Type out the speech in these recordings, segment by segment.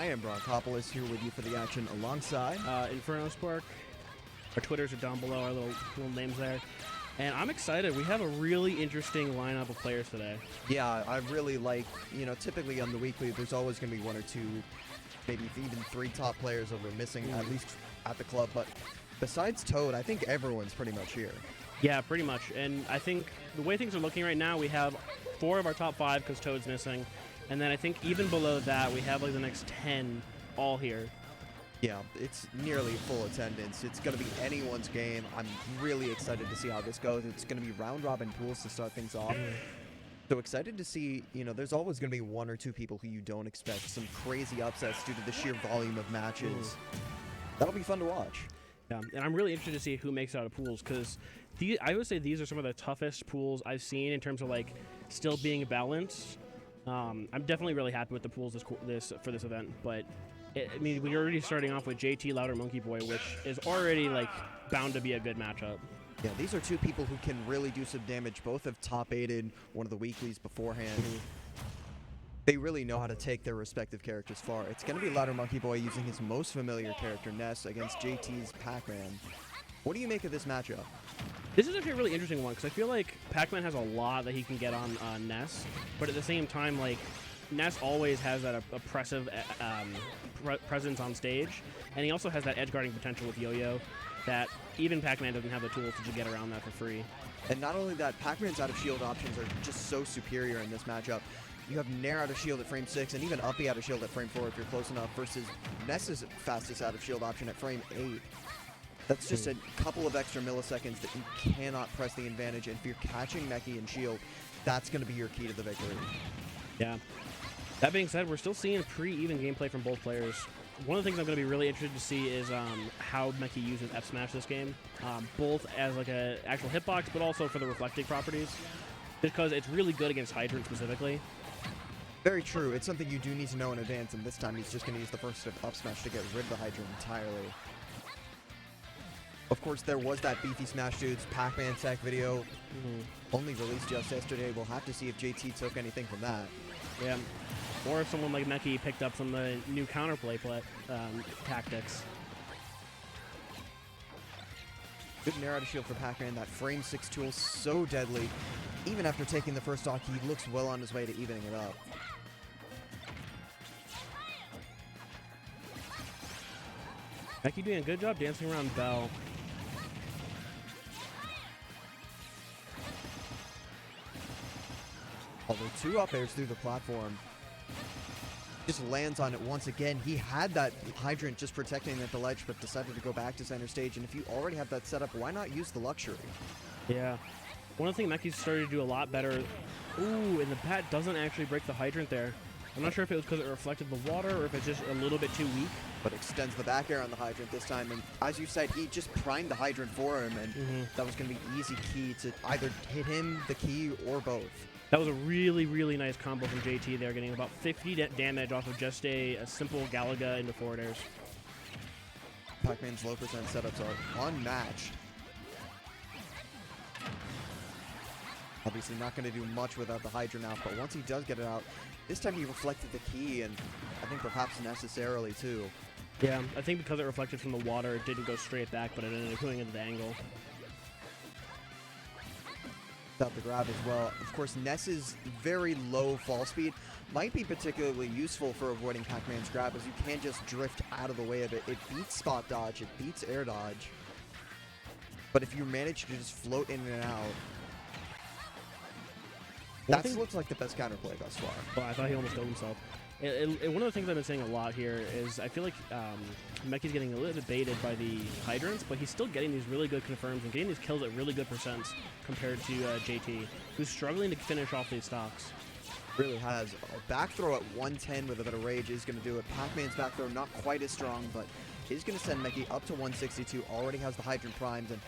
I am Broncopolis here with you for the action alongside Inferno Spark. Our Twitters are down below, our little names there. And I'm excited. We have a really interesting lineup of players today. Yeah, I really like, typically on the weekly, there's always going to be one or two, maybe even three top players that we're missing, at least at the club. But besides Toad, I think everyone's pretty much here. Yeah, pretty much. And I think the way things are looking right now, we have 4 of our top 5 because Toad's missing. And then I think even below that, we have like the next 10 all here. Yeah, it's nearly full attendance. It's going to be anyone's game. I'm really excited to see how this goes. It's going to be round-robin pools to start things off. So excited to see, there's always going to be 1 or 2 people who you don't expect. Some crazy upsets due to the sheer volume of matches. That'll be fun to watch. Yeah, and I'm really interested to see who makes it out of pools because I would say these are some of the toughest pools I've seen in terms of like still being balanced. I'm definitely really happy with the pools for this event, but I mean we're already starting off with JT Louder Monkey Boy, which is already like bound to be a good matchup. Yeah, these are 2 people who can really do some damage. Both have top-8'd one of the weeklies beforehand. They really know how to take their respective characters far. It's going to be Louder Monkey Boy using his most familiar character, Ness, against JT's Pac-Man. What do you make of this matchup? This is actually a really interesting one because I feel like Pac-Man has a lot that he can get on Ness, but at the same time, like Ness always has that oppressive presence on stage, and he also has that edge guarding potential with Yo-Yo that even Pac-Man doesn't have the tools to just get around that for free. And not only that, Pac-Man's out of shield options are just so superior in this matchup. You have Nair out of shield at frame 6 and even Uppy out of shield at frame 4 if you're close enough versus Ness's fastest out of shield option at frame 8. That's just a couple of extra milliseconds that you cannot press the advantage. And if you're catching Meki and shield, that's going to be your key to the victory. Yeah. That being said, we're still seeing pretty even gameplay from both players. One of the things I'm going to be really interested to see is how Meki uses F Smash this game, both as like an actual hitbox, but also for the reflecting properties, because it's really good against Hydrant specifically. Very true. It's something you do need to know in advance, and this time he's just going to use the first up smash to get rid of the Hydrant entirely. Of course, there was that Beefy Smash Dudes Pac-Man tech video, only released just yesterday. We'll have to see if JT took anything from that. Yeah. Or if someone like Meki picked up some of the new counterplay tactics. Good Nair out of shield for Pac-Man. That frame 6 tool so deadly. Even after taking the first stock, he looks well on his way to evening it up. Meki doing a good job dancing around Bell. Although 2 up airs through the platform. Just lands on it once again. He had that Hydrant just protecting at the ledge, but decided to go back to center stage. And if you already have that set up, why not use the luxury? Yeah. One of the things Meki's started to do a lot better. Ooh, and the bat doesn't actually break the Hydrant there. I'm not sure if it was because it reflected the water or if it's just a little bit too weak. But extends the back air on the Hydrant this time. And as you said, he just primed the Hydrant for him. And that was going to be easy key to either hit him, the key, or both. That was a really, really nice combo from JT there, getting about 50 damage off of just a simple Galaga into forward airs. Pac-Man's low percent setups are unmatched. Obviously not going to do much without the Hydrant out, but once he does get it out, this time he reflected the key, and I think perhaps necessarily too. Yeah, I think because it reflected from the water, it didn't go straight back, but it ended up going into the angle. Without the grab as well. Of course, Ness's very low fall speed might be particularly useful for avoiding Pac-Man's grab, as you can just drift out of the way of it. It beats spot dodge, it beats air dodge. But if you manage to just float in and out, that looks like the best counterplay thus far. Well, I thought he almost killed himself. One of the things I've been saying a lot here is I feel like Meki's getting a little bit baited by the Hydrants, but he's still getting these really good confirms and getting these kills at really good percents compared to JT, who's struggling to finish off these stocks. Really has. A back throw at 110 with a bit of rage is going to do it. Pac-Man's back throw not quite as strong, but is going to send Meki up to 162. Already has the Hydrant primed, and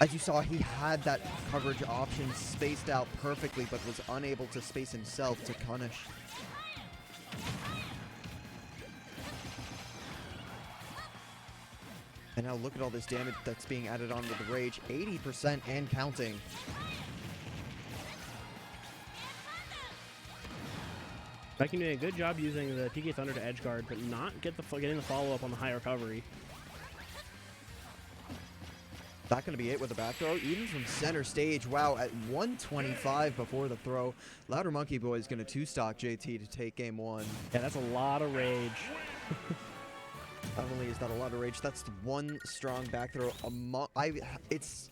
as you saw, he had that coverage option spaced out perfectly, but was unable to space himself to punish. And now look at all this damage that's being added on with the Rage. 80% and counting. Becky doing a good job using the PK Thunder to edge guard, but not getting the follow-up on the high recovery. Not going to be it with the back throw, even from center stage. Wow, at 125 before the throw, Louder Monkey Boy is going to two-stock JT to take game one. Yeah, that's a lot of rage. Not only is that a lot of rage, that's one strong back throw. It's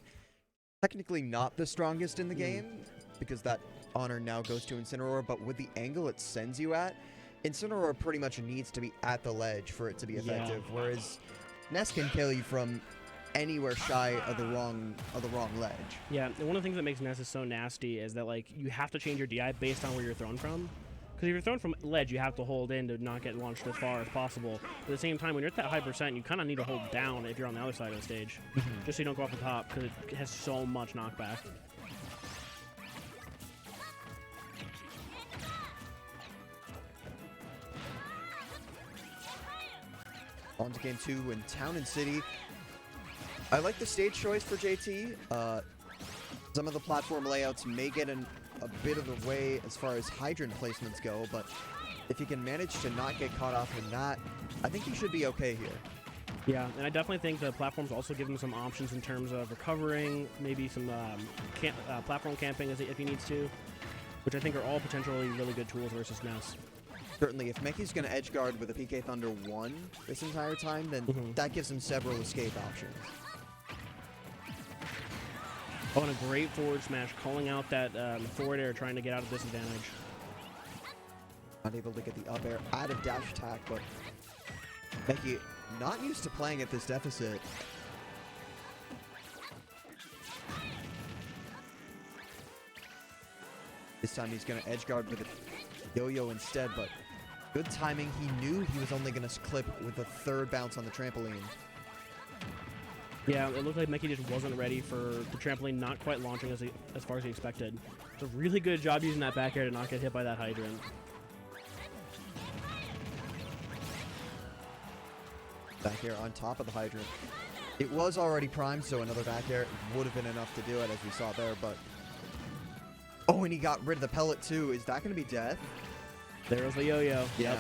technically not the strongest in the game, because that honor now goes to Incineroar, but with the angle it sends you at, Incineroar pretty much needs to be at the ledge for it to be effective, whereas Ness can kill you from anywhere shy of the wrong ledge. Yeah, and one of the things that makes Ness so nasty is that like you have to change your DI based on where you're thrown from. Because if you're thrown from ledge, you have to hold in to not get launched as far as possible. At the same time, when you're at that high percent, you kind of need to hold down if you're on the other side of the stage, just so you don't go off the top, because it has so much knockback. On to game two in Town and City. I like the stage choice for JT. Some of the platform layouts may get a bit of the way as far as hydrant placements go, but if he can manage to not get caught off in that, I think he should be okay here. Yeah, and I definitely think the platforms also give him some options in terms of recovering, maybe some platform camping if he needs to, which I think are all potentially really good tools versus Ness. Certainly, if Meki's going to edge guard with a PK Thunder 1 this entire time, then that gives him several escape options. Oh, and a great forward smash, calling out that forward air, trying to get out of disadvantage. Not able to get the up air out of dash attack, but Meki not used to playing at this deficit. This time he's going to edge guard with a yo-yo instead, but good timing. He knew he was only going to clip with the third bounce on the trampoline. Yeah, it looked like Meki just wasn't ready for the trampoline not quite launching as far as he expected. It's a really good job using that back air to not get hit by that hydrant. Back air on top of the hydrant. It was already primed, so another back air would have been enough to do it, as we saw there, but... Oh, and he got rid of the pellet, too. Is that going to be death? There was the yo-yo. Yeah. Yep.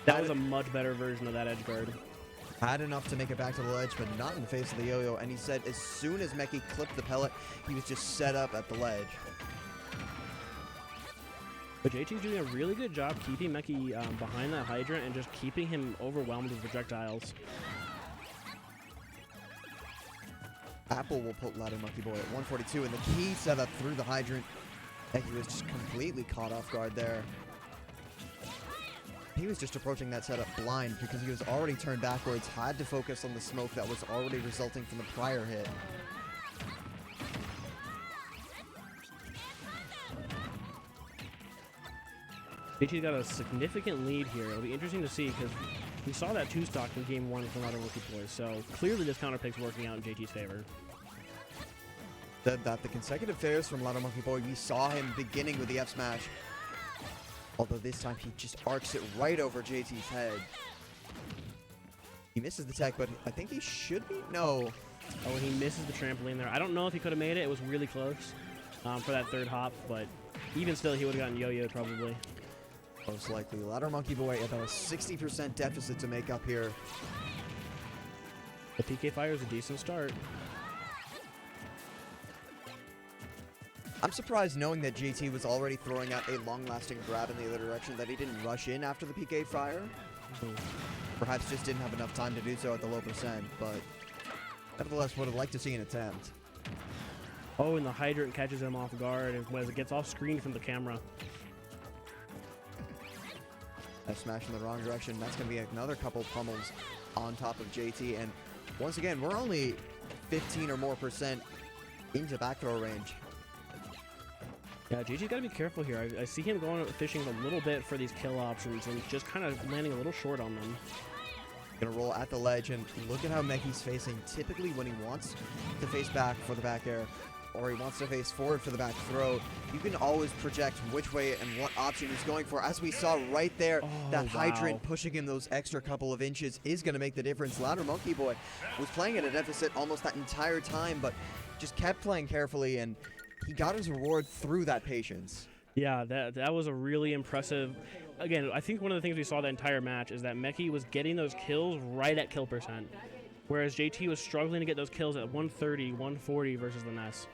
That was a much better version of that edge guard. Had enough to make it back to the ledge, but not in the face of the yo-yo. And he said as soon as Meki clipped the pellet, he was just set up at the ledge. But JT's doing a really good job keeping Meki behind that hydrant and just keeping him overwhelmed with projectiles. Apple will put Louder Monkey Boy at 142, and the key setup through the hydrant. Meki was just completely caught off guard there. He was just approaching that setup blind because he was already turned backwards, had to focus on the smoke that was already resulting from the prior hit. JT's got a significant lead here. It'll be interesting to see because we saw that two-stock in game one from Louder Monkey Boy, so clearly this counter pick's working out in JT's favor. Said that the consecutive fares from Louder Monkey Boy, we saw him beginning with the F smash. Although this time he just arcs it right over JT's head. He misses the tech, but I think he should be. No. Oh, he misses the trampoline there. I don't know if he could have made it. It was really close for that third hop, but even still, he would have gotten yo-yoed probably. Most likely. Louder Monkey Boy about a 60% deficit to make up here. The PK Fire is a decent start. I'm surprised knowing that JT was already throwing out a long-lasting grab in the other direction that he didn't rush in after the PK Fire. Perhaps just didn't have enough time to do so at the low percent, but nevertheless would have liked to see an attempt. Oh, and the hydrant catches him off guard as it gets off screen from the camera. That smash in the wrong direction. That's going to be another couple pummels on top of JT. And once again, we're only 15 or more percent into back throw range. Yeah, JT's got to be careful here. I see him going fishing a little bit for these kill options and just kind of landing a little short on them. Gonna roll at the ledge, and look at how Meki's facing. Typically when he wants to face back for the back air, or he wants to face forward for the back throw, you can always project which way and what option he's going for. As we saw right there, that hydrant pushing him those extra couple of inches is going to make the difference. Louder Monkey Boy was playing at a deficit almost that entire time, but just kept playing carefully, and he got his reward through that patience. Yeah, that was a really impressive. Again, I think one of the things we saw that entire match is that Meki was getting those kills right at kill percent, whereas JT was struggling to get those kills at 130, 140 versus the Ness.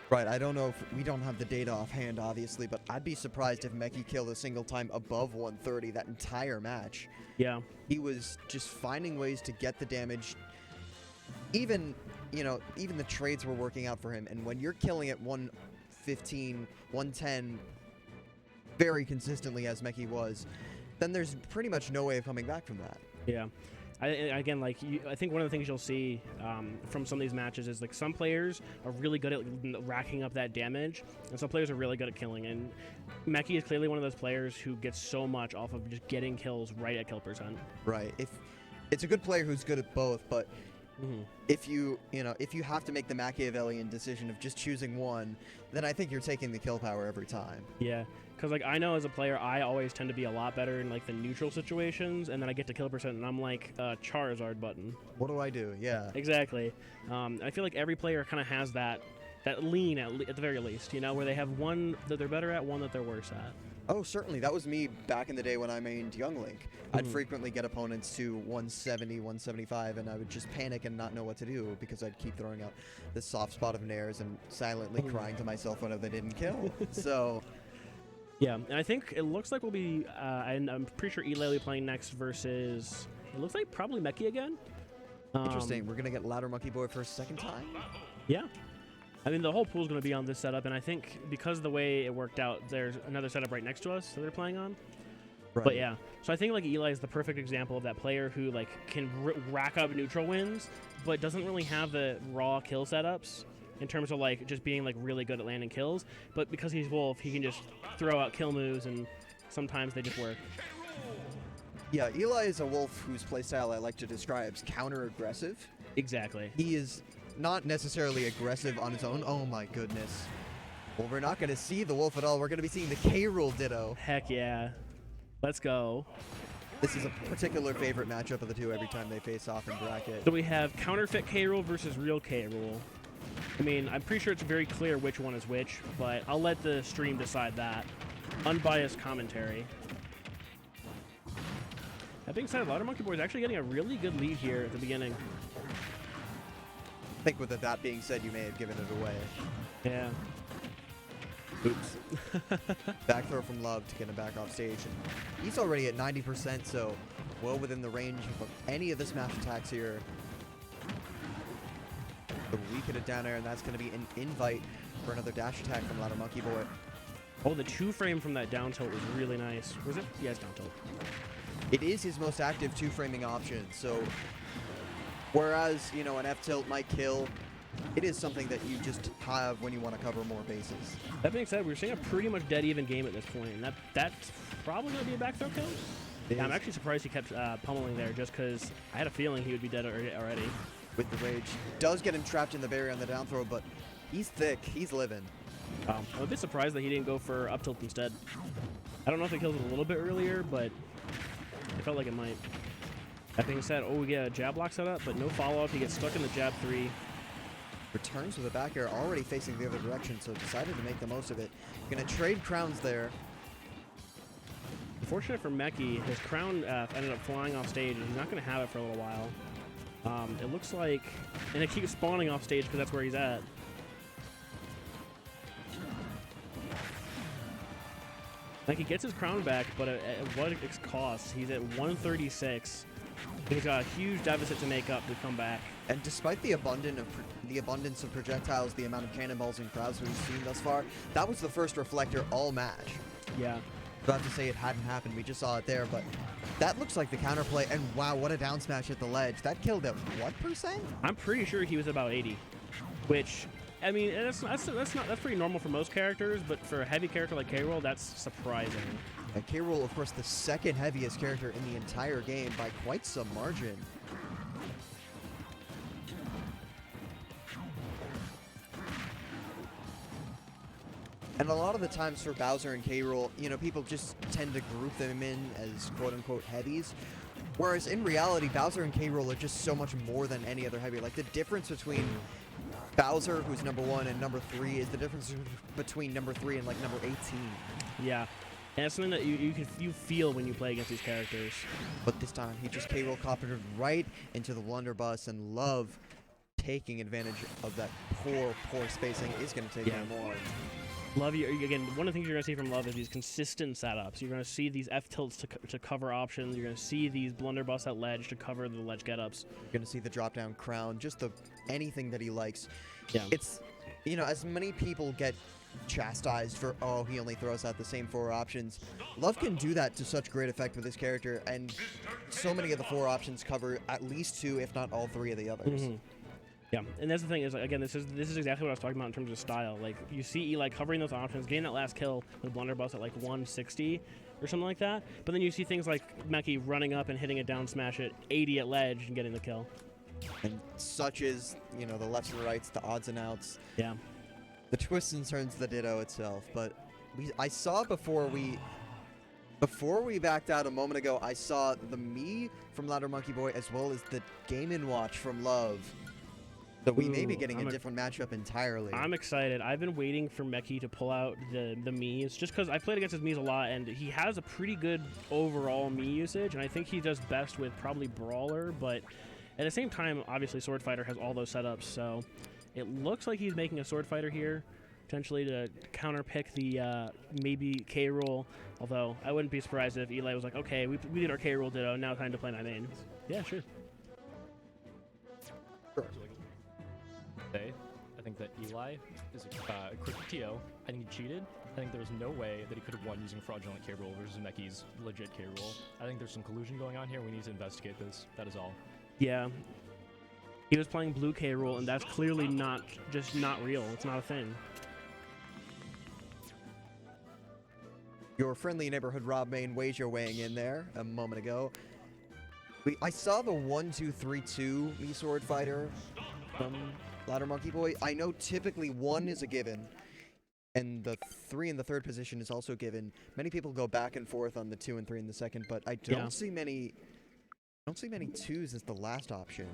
Right, I don't know if we don't have the data offhand, obviously, but I'd be surprised if Meki killed a single time above 130 that entire match. Yeah. He was just finding ways to get the damage. Even, you know, even the trades were working out for him. And when you're killing at 115, 110 very consistently as Meki was, then there's pretty much no way of coming back from that. Yeah. Again, like I think one of the things you'll see from some of these matches is like some players are really good at racking up that damage, and some players are really good at killing. And Meki is clearly one of those players who gets so much off of just getting kills right at kill percent. Right. If it's a good player who's good at both, but if you have to make the Machiavellian decision of just choosing one, then I think you're taking the kill power every time. Yeah. Because, like, I know as a player, I always tend to be a lot better in, like, the neutral situations, and then I get to kill percent, and I'm like Charizard button. What do I do? Yeah. Exactly. I feel like every player kind of has that lean, at the very least, you know, where they have one that they're better at, one that they're worse at. Oh, certainly. That was me back in the day when I mained Young Link. I'd frequently get opponents to 170, 175, and I would just panic and not know what to do because I'd keep throwing out the soft spot of Nairs and silently crying to myself whenever they didn't kill. So... Yeah, and I think it looks like we'll be, and I'm pretty sure Eli will be playing next versus, it looks like probably Meki again. Interesting. We're going to get Ladder Monkey Boy for a second time? Yeah. I mean, the whole pool's going to be on this setup, and I think because of the way it worked out, there's another setup right next to us that they're playing on. Right. But yeah, so I think like Eli is the perfect example of that player who like can rack up neutral wins, but doesn't really have the raw kill setups in terms of like just being like really good at landing kills. But because he's Wolf, he can just throw out kill moves, and sometimes they just work. Yeah, Eli is a Wolf whose playstyle I like to describe as counter-aggressive. Exactly. He is not necessarily aggressive on his own. Oh my goodness. Well, we're not going to see the Wolf at all. We're going to be seeing the K-Rool Ditto. Heck yeah. Let's go. This is a particular favorite matchup of the two every time they face off in bracket. So we have counterfeit K-Rool versus real K-Rool. I mean, I'm pretty sure it's very clear which one is which, but I'll let the stream decide that. Unbiased commentary. That being said, Ladder Monkey Boy is actually getting a really good lead here at the beginning. I think with that being said, you may have given it away. Yeah. Oops. Back throw from Love to get him back off stage. And he's already at 90%, so well within the range of any of the smash attacks here. The weak at a down air, and that's going to be an invite for another dash attack from Ladder Monkey Boy. Oh, the 2-frame from that down tilt was really nice. Was it? Yeah, it's down tilt. It is his most active 2-framing option, so whereas, you know, an F-tilt might kill, it is something that you just have when you want to cover more bases. That being said, we're seeing a pretty much dead even game at this point, and that's probably going to be a back throw kill? Yeah, I'm actually surprised he kept pummeling there just because I had a feeling he would be dead already. With the rage. Does get him trapped in the barrier on the down throw, but he's thick. He's living. I'm a bit surprised that he didn't go for up tilt instead. I don't know if it kills it a little bit earlier, but it felt like it might. That being said, oh, we get a jab block set up, but no follow-up. He gets stuck in the jab 3. Returns with a back air, already facing the other direction, so decided to make the most of it. Gonna trade crowns there. Unfortunate for Meki, his crown ended up flying off stage, and he's not going to have it for a little while. It looks like, and it keeps spawning off stage because that's where he's at. Like, he gets his crown back, but at what cost? He's at 136. He's got a huge deficit to make up to come back. And despite the abundance of projectiles, the amount of cannonballs and crowds we've seen thus far, that was the first reflector all match. Yeah. About to say it hadn't happened, we just saw it there, but that looks like the counterplay, and wow, what a down smash at the ledge. That killed at what percent? I'm pretty sure he was about 80, which, I mean, that's pretty normal for most characters, but for a heavy character like K-Rool, that's surprising. And K-Rool, of course, the second heaviest character in the entire game by quite some margin. And a lot of the times for Bowser and K-Rool, you know, people just tend to group them in as quote-unquote heavies. Whereas in reality, Bowser and K-Rool are just so much more than any other heavy. Like, the difference between Bowser, who's number 1, and number 3 is the difference between number 3 and, like, number 18. Yeah, and it's something that you feel when you play against these characters. But this time, he just K-roll coptered right into the blunderbuss, and Love, taking advantage of that poor spacing, is going to take him more. Love, again, one of the things you're going to see from Love is these consistent setups. You're going to see these F-tilts to cover options. You're going to see these blunderbuss at ledge to cover the ledge get-ups. You're going to see the drop-down crown, just anything that he likes. Yeah. It's, as many people get chastised for, oh, he only throws out the same 4 options. Love can do that to such great effect with this character, and so many of the 4 options cover at least 2, if not all 3 of the others. Mm-hmm. Yeah, and that's the thing is, again, this is exactly what I was talking about in terms of style. Like, you see Eli covering those options, getting that last kill with blunderbuss at like 160 or something like that, but then you see things like Meki running up and hitting a down smash at 80 at ledge and getting the kill. And such is, the lefts and rights, the odds and outs. Yeah. The twists and turns, the Ditto itself. But I saw before we backed out a moment ago, I saw the Mii from Ladder Monkey Boy as well as the Game & Watch from Love. So we may be getting a different matchup entirely. I'm excited. I've been waiting for Meki to pull out the Miis, just because I've played against his Miis a lot, and he has a pretty good overall Mii usage, and I think he does best with probably Brawler, but at the same time, obviously Sword Fighter has all those setups, so it looks like he's making a Sword Fighter here, potentially to counterpick the maybe K-Roll, although I wouldn't be surprised if Eli was like, okay, we did our K-Roll Ditto, now time to play my main. Yeah, sure. I think that Eli is a quick TO. I think he cheated. I think there's no way that he could have won using fraudulent K-Roll versus Meki's legit K-Roll. I think there's some collusion going on here. We need to investigate this. That is all. Yeah. He was playing blue K-Roll, and that's clearly not real. It's not a thing. Your friendly neighborhood Rob Main Wager weighing in there a moment ago. I saw the 1-2-3-2 Mii Sword Fighter from Ladder Monkey Boy. I know typically 1 is a given, and the 3 in the third position is also given. Many people go back and forth on the 2 and 3 in the second, but I don't see many 2s as the last option.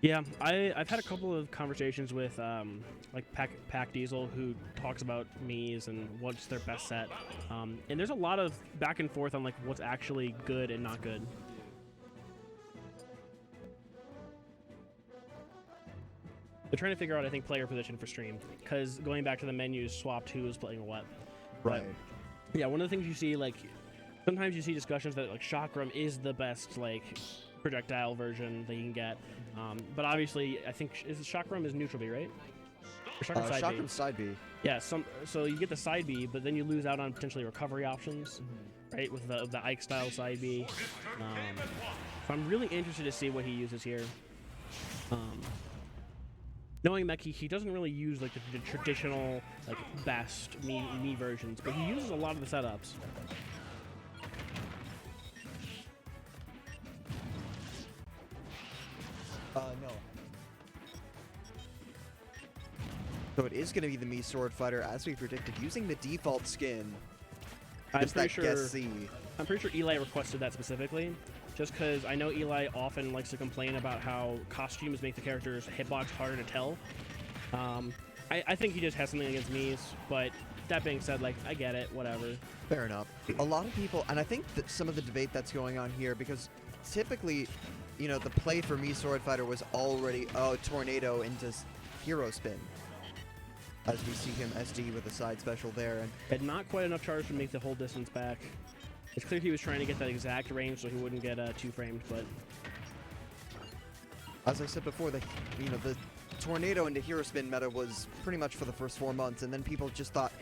Yeah, I've had a couple of conversations with like Pac Diesel, who talks about Miis and what's their best set, and there's a lot of back and forth on like what's actually good and not good. They're trying to figure out, I think, player position for stream, because going back to the menus, swapped who is playing what. Right. But, yeah, one of the things you see, like, sometimes you see discussions that like Chakram is the best like projectile version that you can get, but obviously I think Chakram is neutral B, right? Or Chakram side B. Chakram side B. Yeah, so you get the side B, but then you lose out on potentially recovery options, right? With the Ike style side B. So I'm really interested to see what he uses here. Knowing Meki, he doesn't really use like the traditional like best Mii versions, but he uses a lot of the setups. No. So it is going to be the Mii Sword Fighter, as we predicted, using the default skin. I'm Just pretty that sure. guess C. I'm pretty sure Eli requested that specifically, just because I know Eli often likes to complain about how costumes make the character's hitbox harder to tell. I think he just has something against Miis, but that being said, like, I get it, whatever. Fair enough. A lot of people, and I think that some of the debate that's going on here, because typically, the play for Mii Sword Fighter was already, tornado into hero spin. As we see him SD with a side special there. And Had not quite enough charge to make the whole distance back. It's clear he was trying to get that exact range so he wouldn't get two-framed, but... as I said before, the tornado into hero spin meta was pretty much for the first 4 months, and then people just thought,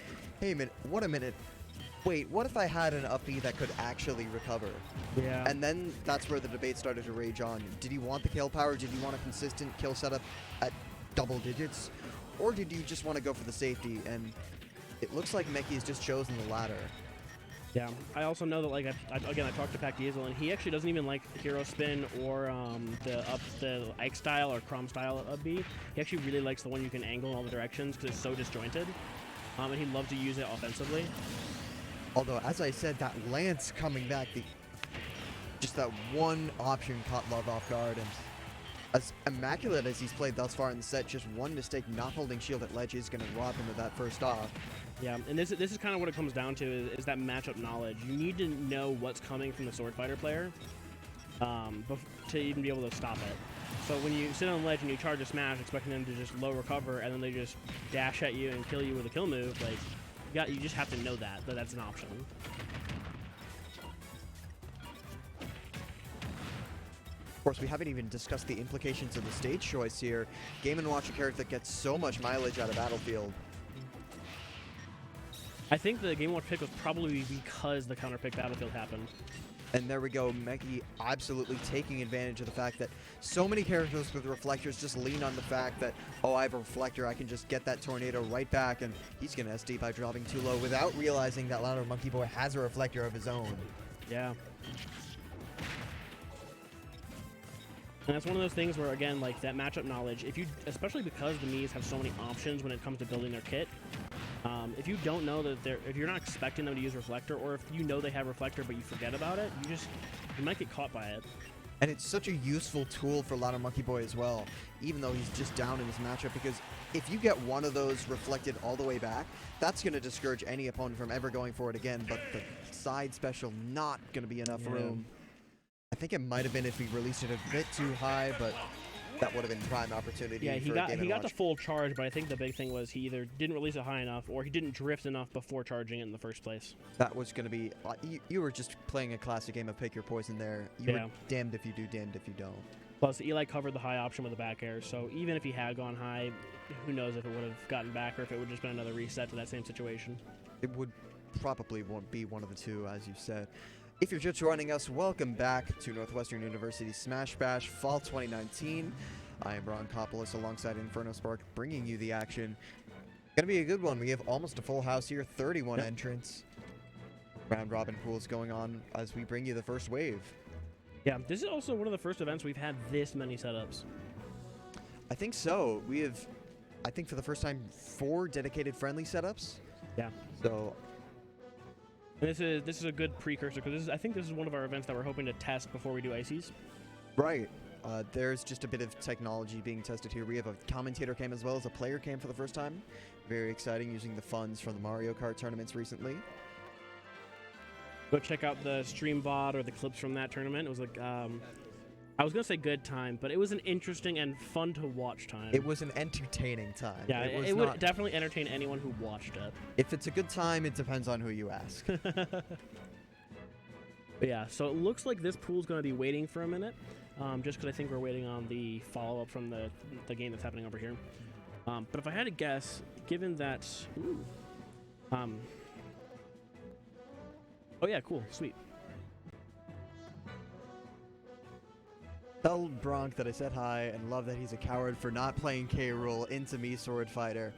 hey, wait a minute. Wait, what if I had an up B that could actually recover? Yeah. And then that's where the debate started to rage on. Did he want the kill power? Did he want a consistent kill setup at double digits? Or did you just want to go for the safety? And it looks like Meki's just chosen the latter. Yeah, I also know that, like, I talked to Pac Diesel, and he actually doesn't even like hero spin or the Ike style or Crom style up B. He actually really likes the one you can angle in all the directions because it's so disjointed, and he loves to use it offensively. Although, as I said, that Lance coming back, just that one option caught Love off guard, and As immaculate as he's played thus far in the set, just one mistake not holding shield at ledge is going to rob him of that first off. Yeah, and this is kind of what it comes down to is that matchup knowledge. You need to know what's coming from the sword fighter player to even be able to stop it. So when you sit on ledge and you charge a smash, expecting them to just low recover, and then they just dash at you and kill you with a kill move, like you just have to know that that's an option. Of course, we haven't even discussed the implications of the stage choice here. Game & Watch a character that gets so much mileage out of Battlefield. I think the Game Watch pick was probably because the counter pick Battlefield happened. And there we go, Meki absolutely taking advantage of the fact that so many characters with reflectors just lean on the fact that, oh, I have a reflector, I can just get that tornado right back, and he's going to SD by dropping too low without realizing that Louder Monkey Boy has a reflector of his own. Yeah. And that's one of those things where, again, like that matchup knowledge, especially because the Miis have so many options when it comes to building their kit, if you don't know that if you're not expecting them to use reflector, or if you know they have reflector but you forget about it, you might get caught by it. And it's such a useful tool for Louder Monkey Boy as well, even though he's just down in his matchup, because if you get one of those reflected all the way back, that's going to discourage any opponent from ever going for it again, but the side special not going to be enough room. I think it might have been if he released it a bit too high, but that would have been prime opportunity. Yeah, he for got the full charge, but I think the big thing was he either didn't release it high enough or he didn't drift enough before charging it in the first place. That was going to be you were just playing a classic game of pick your poison there. You were damned if you do, damned if you don't. Plus, Eli covered the high option with the back air, so even if he had gone high, who knows if it would have gotten back or if it would just been another reset to that same situation. It would probably be one of the two, as you said. If you're just joining us, welcome back to Northwestern University Smash Bash Fall 2019. I am Ron Kopolis alongside Inferno Spark, bringing you the action. Gonna be a good one. We have almost a full house here, 31 entrants. Round robin pools going on as we bring you the first wave. Yeah, this is also one of the first events we've had this many setups. I think so. We have, I think for the first time, 4 dedicated friendly setups. Yeah. So. And this is a good precursor because I think this is one of our events that we're hoping to test before we do ICs. Right. There's just a bit of technology being tested here. We have a commentator cam as well as a player cam for the first time. Very exciting, using the funds from the Mario Kart tournaments recently. Go check out the stream VOD or the clips from that tournament. It was like, I was going to say good time, but it was an interesting and fun to watch time. It was an entertaining time. Yeah, it would definitely entertain anyone who watched it. If it's a good time, it depends on who you ask. But yeah, so it looks like this pool's going to be waiting for a minute, just because I think we're waiting on the follow-up from the game that's happening over here. But if I had to guess, given that... Ooh, oh yeah, cool, sweet. Tell Bronk that I said hi and love that he's a coward for not playing K. Rool into me Sword Fighter.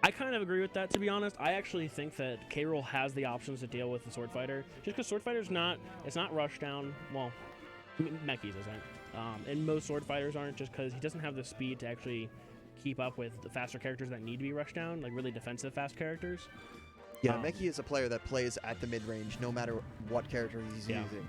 I kind of agree with that, to be honest. I actually think that K. Rool has the options to deal with the Sword Fighter. Just because Sword Fighter's not rush down. Well, Meki's isn't. And most Sword Fighters aren't, just because he doesn't have the speed to actually keep up with the faster characters that need to be rushed down, like really defensive fast characters. Yeah, Meki is a player that plays at the mid-range no matter what character he's using.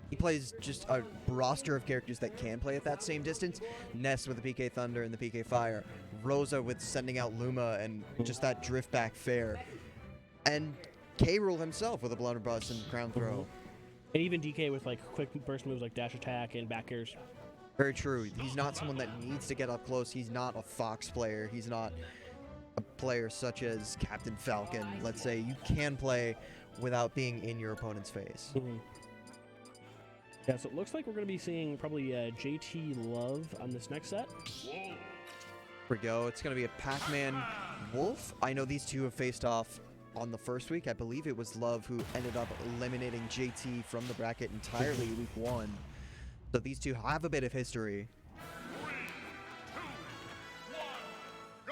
He plays just a roster of characters that can play at that same distance. Ness with the PK Thunder and the PK Fire. Rosa with sending out Luma and just that drift back fair. And K. Rool himself with a blunderbuss and crown throw. And even DK with like quick burst moves like dash attack and back airs. Very true. He's not someone that needs to get up close. He's not a Fox player. He's not a player such as Captain Falcon. Let's say you can play without being in your opponent's face. Yeah, so it looks like we're going to be seeing probably JT Love on this next set. Here we go. It's going to be a Pac-Man Wolf. I know these two have faced off on the first week. I believe it was Love who ended up eliminating JT from the bracket entirely week 1. So these two have a bit of history.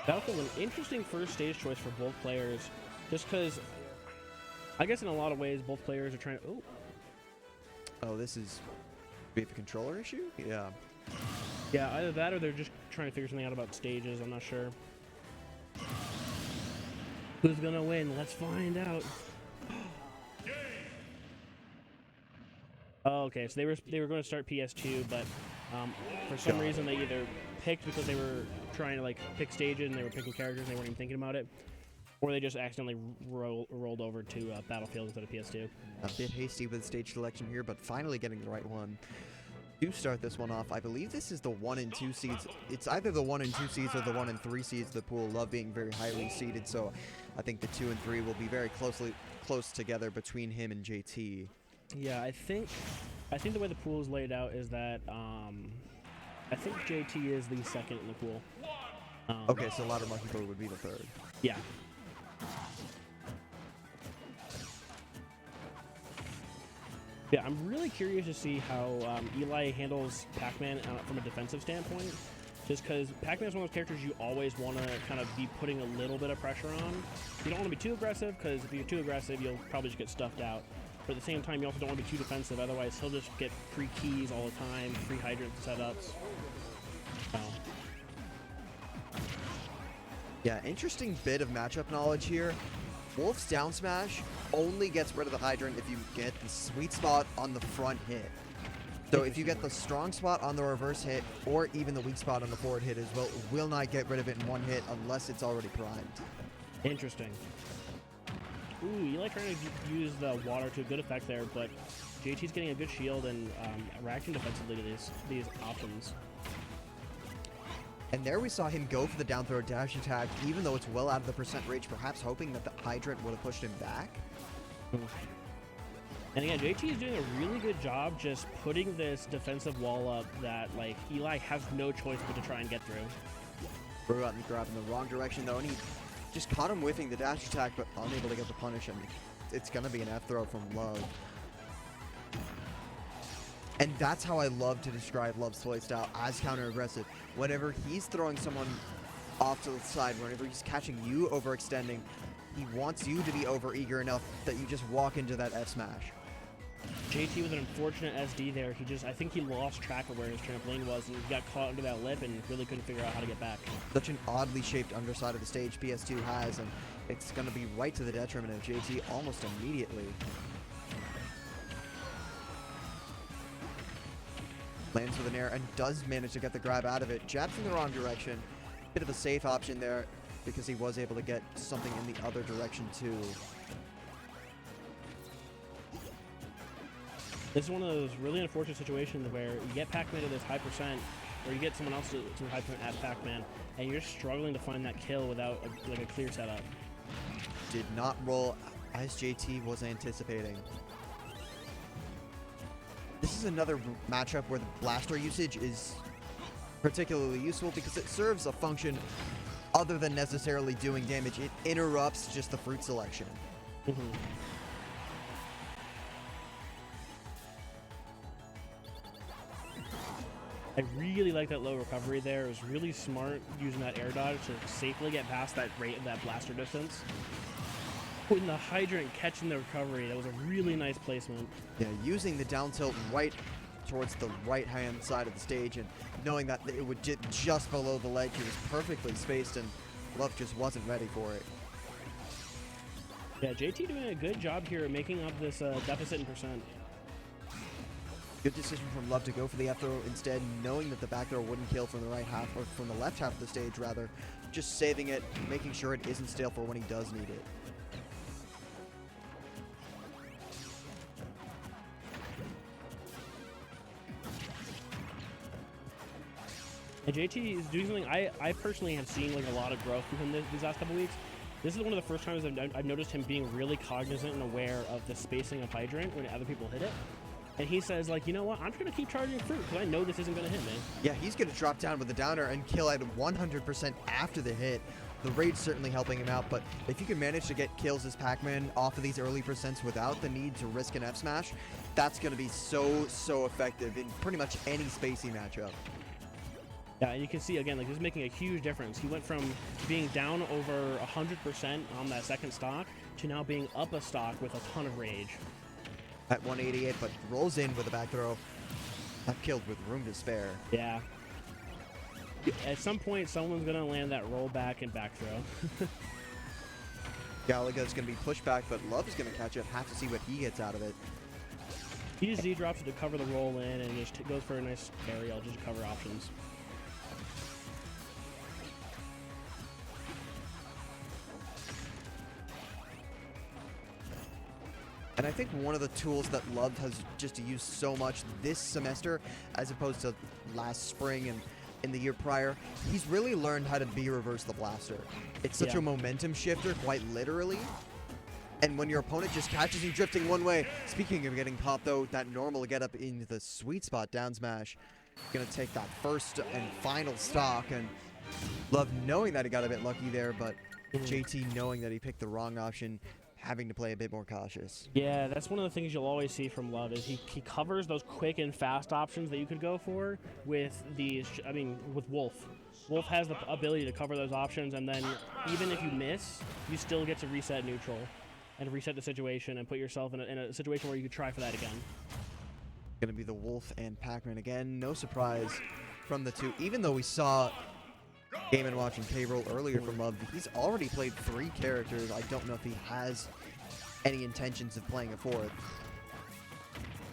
That was an interesting first stage choice for both players, just because I guess in a lot of ways both players are trying to... Oh, this is... We have a controller issue? Yeah. Yeah, either that or they're just trying to figure something out about stages. I'm not sure. Who's gonna win? Let's find out. Oh, okay, so they were going to start PS2, but For some Got it. reason, they either picked because they were trying to like pick stages and they were picking characters and they weren't even thinking about it, or they just accidentally rolled over to Battlefield instead of PS2. A bit hasty with stage selection here, but finally getting the right one. To start this one off, I believe this is the 1 and 2 seeds. It's either the 1 and 2 seeds or the 1 and 3 seeds. The pool love being very highly seeded, so I think the 2 and 3 will be very close together between him and JT. Yeah, I think the way the pool is laid out is that I think JT is the second in the pool. Okay, so Ladder Monkey Bird would be the third. Yeah. Yeah, I'm really curious to see how Eli handles Pac-Man from a defensive standpoint. Just because Pac-Man is one of those characters you always want to kind of be putting a little bit of pressure on. You don't want to be too aggressive, because if you're too aggressive, you'll probably just get stuffed out. But at the same time, you also don't want to be too defensive, otherwise he'll just get free keys all the time, free hydrant setups. So. Yeah, interesting bit of matchup knowledge here. Wolf's down smash only gets rid of the hydrant if you get the sweet spot on the front hit. So if you get the strong spot on the reverse hit, or even the weak spot on the forward hit as well, it will not get rid of it in one hit unless it's already primed. Interesting. Ooh, Eli trying to use the water to a good effect there, but JT's getting a good shield and reacting defensively to these options. And there we saw him go for the down throw dash attack, even though it's well out of the percent range, perhaps hoping that the hydrant would have pushed him back. And again, JT is doing a really good job just putting this defensive wall up that like Eli has no choice but to try and get through. Brew out and grab in the wrong direction though, and he just caught him whiffing the dash attack, but unable to get the punish, and it's gonna be an F throw from Love. And that's how I love to describe Love's playstyle, as counter-aggressive. Whenever he's throwing someone off to the side, whenever he's catching you overextending, he wants you to be over-eager enough that you just walk into that F smash. JT with an unfortunate SD there. I think he lost track of where his trampoline was and got caught under that lip and really couldn't figure out how to get back. Such an oddly shaped underside of the stage PS2 has, and it's going to be right to the detriment of JT almost immediately. Lands with an air and does manage to get the grab out of it. Jabs in the wrong direction. Bit of a safe option there because he was able to get something in the other direction too. This is one of those really unfortunate situations where you get Pac-Man to this high percent, or you get someone else to high percent at Pac-Man, and you're struggling to find that kill without a clear setup. Did not roll as JT was anticipating. This is another matchup where the blaster usage is particularly useful because it serves a function other than necessarily doing damage. It interrupts just the fruit selection. I really like that low recovery there. It was really smart using that air dodge to safely get past that rate of that blaster distance. Putting the hydrant, catching the recovery, that was a really nice placement. Yeah, using the down tilt right towards the right hand side of the stage and knowing that it would get just below the ledge. It was perfectly spaced and Love just wasn't ready for it. Yeah, JT doing a good job here at making up this deficit in percent. Good decision from Love to go for the F throw instead, knowing that the back throw wouldn't kill from the right half, or from the left half of the stage rather. Just saving it, making sure it isn't stale for when he does need it. And JT is doing something I personally have seen like a lot of growth from him these last couple weeks. This is one of the first times I've noticed him being really cognizant and aware of the spacing of hydrant when other people hit it. And he says, like, you know what, I'm just going to keep charging fruit because I know this isn't going to hit me. Yeah, he's going to drop down with the downer and kill at 100% after the hit. The rage certainly helping him out, but if you can manage to get kills as Pac-Man off of these early percents without the need to risk an F smash, that's going to be so effective in pretty much any spacey matchup. Yeah, and you can see, again, like, this is making a huge difference. He went from being down over 100% on that second stock to now being up a stock with a ton of rage. At 188, but rolls in with a back throw. That killed with room to spare. Yeah. At some point, someone's going to land that roll back and back throw. Galaga's going to be pushed back, but Love is going to catch it. Have to see what he gets out of it. He just Z-drops it to cover the roll in and just goes for a nice aerial just to cover options. And I think one of the tools that Love has just used so much this semester, as opposed to last spring and in the year prior, he's really learned how to reverse the blaster. It's such a momentum shifter, quite literally. And when your opponent just catches you drifting one way, speaking of getting caught though, that normal get up into the sweet spot down smash, gonna take that first and final stock, and Love knowing that he got a bit lucky there, but JT knowing that he picked the wrong option, having to play a bit more cautious. Yeah, that's one of the things you'll always see from Love is he covers those quick and fast options that you could go for with these, with Wolf. Wolf has the ability to cover those options, and then even if you miss, you still get to reset neutral and reset the situation and put yourself in a situation where you could try for that again. Gonna be the Wolf and Pac-Man again. No surprise from the two, even though we saw Game & Watch and K-Roll earlier from Love. He's already played 3 characters. I don't know if he has any intentions of playing a 4th.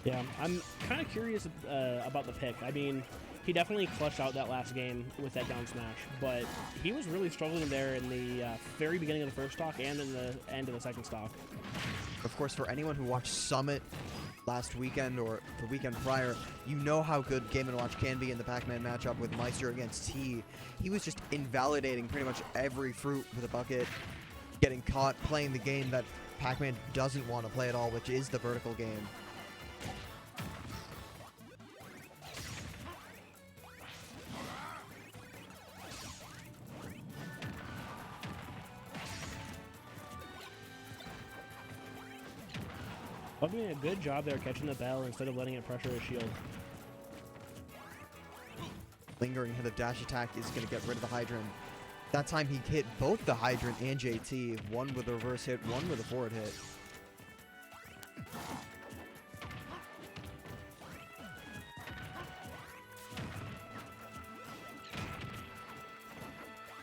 Yeah, I'm kind of curious about the pick. I mean, he definitely clutched out that last game with that down smash, but he was really struggling there in the very beginning of the first stock and in the end of the second stock. Of course, for anyone who watched Summit last weekend or the weekend prior, you know how good Game & Watch can be in the Pac-Man matchup with Meister against T. He was just invalidating pretty much every fruit with a bucket, getting caught playing the game that Pac-Man doesn't want to play at all, which is the vertical game. Love doing a good job there catching the bell instead of letting it pressure his shield. Lingering hit of dash attack is going to get rid of the Hydrant. That time he hit both the Hydrant and JT, one with a reverse hit, one with a forward hit.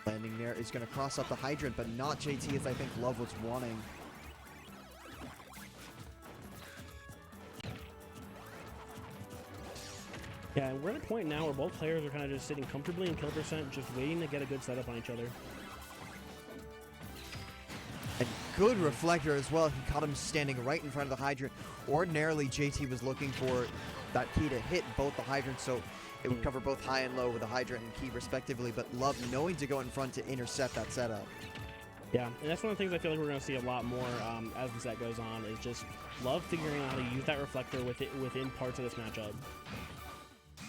Landing there is going to cross up the Hydrant, but not JT as I think Love was wanting. Yeah, we're at a point now where both players are kind of just sitting comfortably in kill percent, just waiting to get a good setup on each other. And good reflector as well. He caught him standing right in front of the Hydrant. Ordinarily, JT was looking for that key to hit both the Hydrants, so it would cover both high and low with the Hydrant and key respectively, but Love knowing to go in front to intercept that setup. Yeah, and that's one of the things I feel like we're going to see a lot more as the set goes on, is just Love figuring out how to use that reflector within parts of this matchup.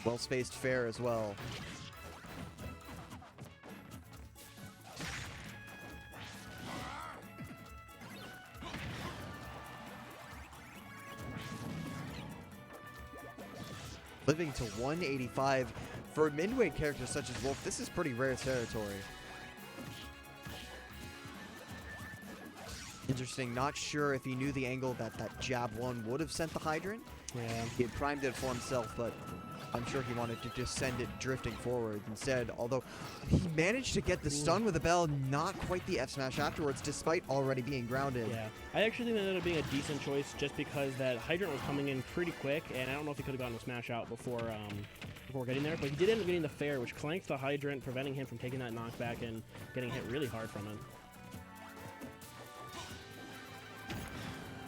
Well-spaced fair as well. Living to 185. For a midweight character such as Wolf, this is pretty rare territory. Interesting, not sure if he knew the angle that jab one would have sent the Hydrant. Yeah. He had primed it for himself, but I'm sure he wanted to just send it drifting forward instead, although he managed to get the stun with the bell, not quite the F smash afterwards, despite already being grounded. Yeah, I actually think that ended up being a decent choice just because that Hydrant was coming in pretty quick, and I don't know if he could have gotten a smash out before getting there, but he did end up getting the fair, which clanked the Hydrant, preventing him from taking that knockback and getting hit really hard from it.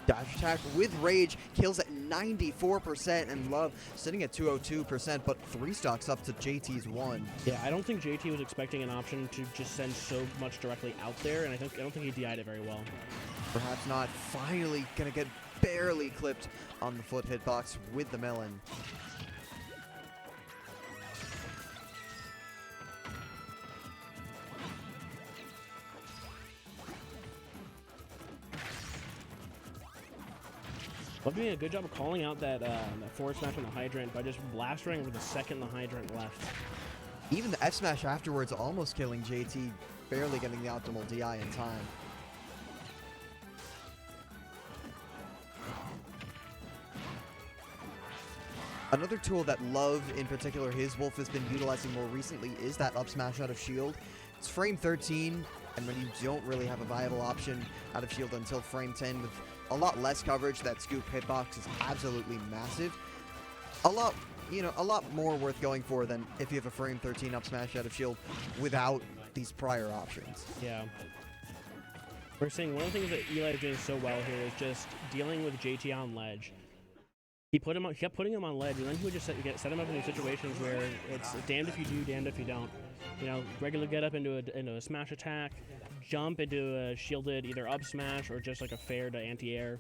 Dash attack with rage, kills at 94%, and Love sitting at 202%, but 3 stocks up to JT's 1. Yeah, I don't think JT was expecting an option to just send so much directly out there, and I don't think he DI'd it very well. Perhaps not. Finally gonna get barely clipped on the foot hitbox with the melon. Love doing a good job of calling out that forward smash on the Hydrant by just blastering with the second the Hydrant left. Even the F smash afterwards almost killing JT, barely getting the optimal DI in time. Another tool that Love, in particular his Wolf, has been utilizing more recently is that up smash out of shield. It's frame 13, and when you don't really have a viable option out of shield until frame 10 with a lot less coverage. That scoop hitbox is absolutely massive. A lot more worth going for than if you have a frame 13 up smash out of shield without these prior options. Yeah. We're seeing one of the things that Eli is doing so well here is just dealing with JT on ledge. He kept putting him on ledge, and then he would just set him up in these situations where it's damned if you do, damned if you don't. You know, regular get up into a smash attack, jump into a shielded either up smash or just like a fair to anti-air.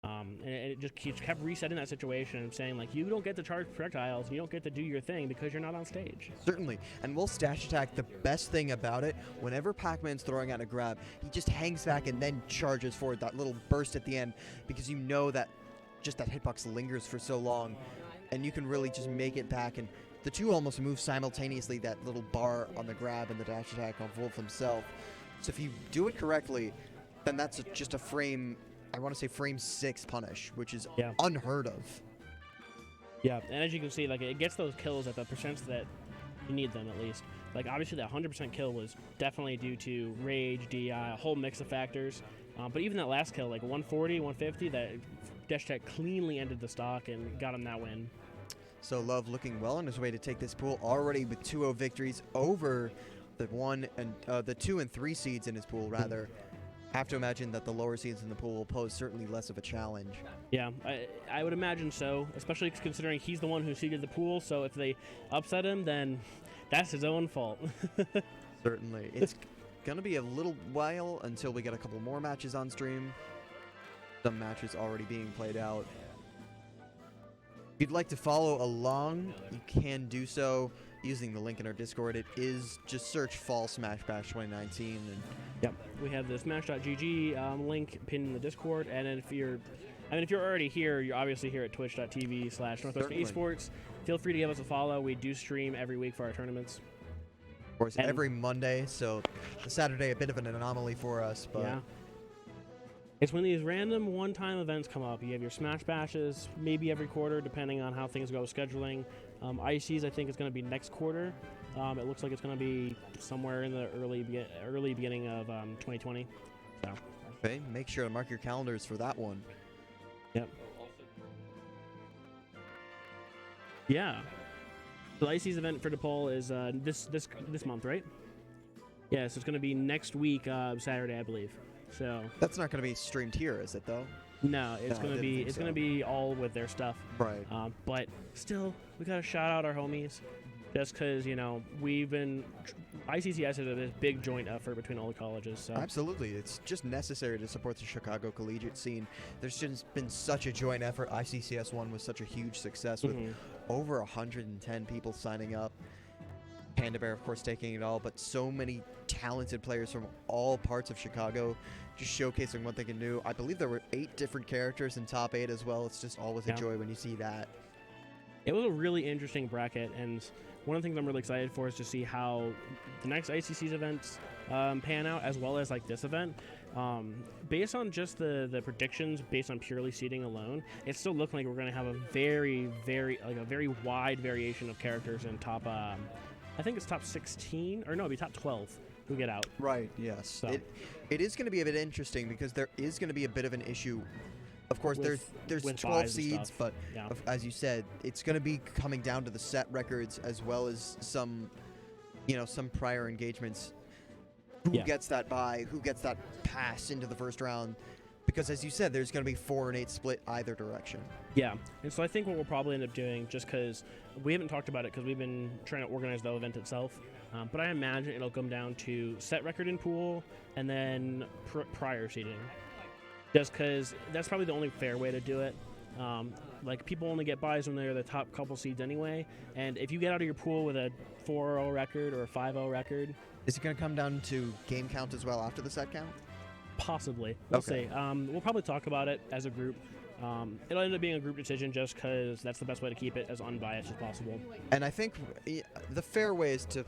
And it just kept resetting that situation and saying, like, you don't get to charge projectiles, you don't get to do your thing because you're not on stage. Certainly. And will Stash Attack, the best thing about it, whenever Pac-Man's throwing out a grab, he just hangs back and then charges forward, that little burst at the end, because you know that just that hitbox lingers for so long, and you can really just make it back. And the two almost move simultaneously, that little bar on the grab and the dash attack on Wolf himself. So if you do it correctly, then that's just a frame, I want to say frame 6 punish, which is unheard of. Yeah, and as you can see, like, it gets those kills at the percents that you need them, at least. Like, obviously that 100% kill was definitely due to rage, DI, a whole mix of factors. But even that last kill, like 140, 150, that dash attack cleanly ended the stock and got him that win. So Love looking well on his way to take this pool, already with 2-0 victories over the 2 and 3 seeds in his pool, rather. Have to imagine that the lower seeds in the pool will pose certainly less of a challenge. Yeah, I would imagine so, especially considering he's the one who seeded the pool, so if they upset him, then that's his own fault. Certainly. It's going to be a little while until we get a couple more matches on stream. Some matches already being played out. If you'd like to follow along, you can do so using the link in our Discord. It is just search Fall Smash Bash 2019. And yep, we have the Smash.gg link pinned in the Discord, and if you're already here, you're obviously here at twitch.tv/Northwestern Esports. Feel free to give us a follow. We do stream every week for our tournaments. Of course, every Monday, so the Saturday a bit of an anomaly for us, but yeah. It's when these random one-time events come up. You have your Smash Bashes, maybe every quarter, depending on how things go with scheduling. ICs, I think, is going to be next quarter. It looks like it's going to be somewhere in the early beginning of 2020. So. Okay, make sure to mark your calendars for that one. Yep. Yeah. So the ICs event for DePaul is this month, right? Yeah, so it's going to be next week, Saturday, I believe. So that's not going to be streamed here, is it though? No, it's going to be all with their stuff. Right. But still, we got to shout out our homies, just because we've been ICCS is a big joint effort between all the colleges. So absolutely, it's just necessary to support the Chicago collegiate scene. There's just been such a joint effort. ICCS 1 was such a huge success with over 110 people signing up. Panda Bear, of course, taking it all, but so many talented players from all parts of Chicago just showcasing what they can do. I believe there were 8 different characters in top 8 as well. It's just always a joy when you see that. It was a really interesting bracket, and one of the things I'm really excited for is to see how the next ICC's events pan out, as well as like this event. Based on just the predictions, based on purely seeding alone, it's still looking like we're going to have a very wide variation of characters in top. I think it's top 16, or no, it'll be top 12 who get out. Right, yes. So. It is going to be a bit interesting because there is going to be a bit of an issue. Of course, there's 12 seeds, but as you said, it's going to be coming down to the set records as well as some prior engagements. Who gets that bye? Who gets that pass into the first round? Because as you said, there's going to be 4 and 8 split either direction. Yeah, and so I think what we'll probably end up doing, just because we haven't talked about it because we've been trying to organize the event itself, but I imagine it'll come down to set record in pool and then prior seeding. Just because that's probably the only fair way to do it. Like, people only get buys when they're the top couple seeds anyway, and if you get out of your pool with a 4-0 record or a 5-0 record... Is it going to come down to game count as well after the set count? Possibly. We'll see. We'll probably talk about it as a group. It'll end up being a group decision just because that's the best way to keep it as unbiased as possible. And I think the fair way is to,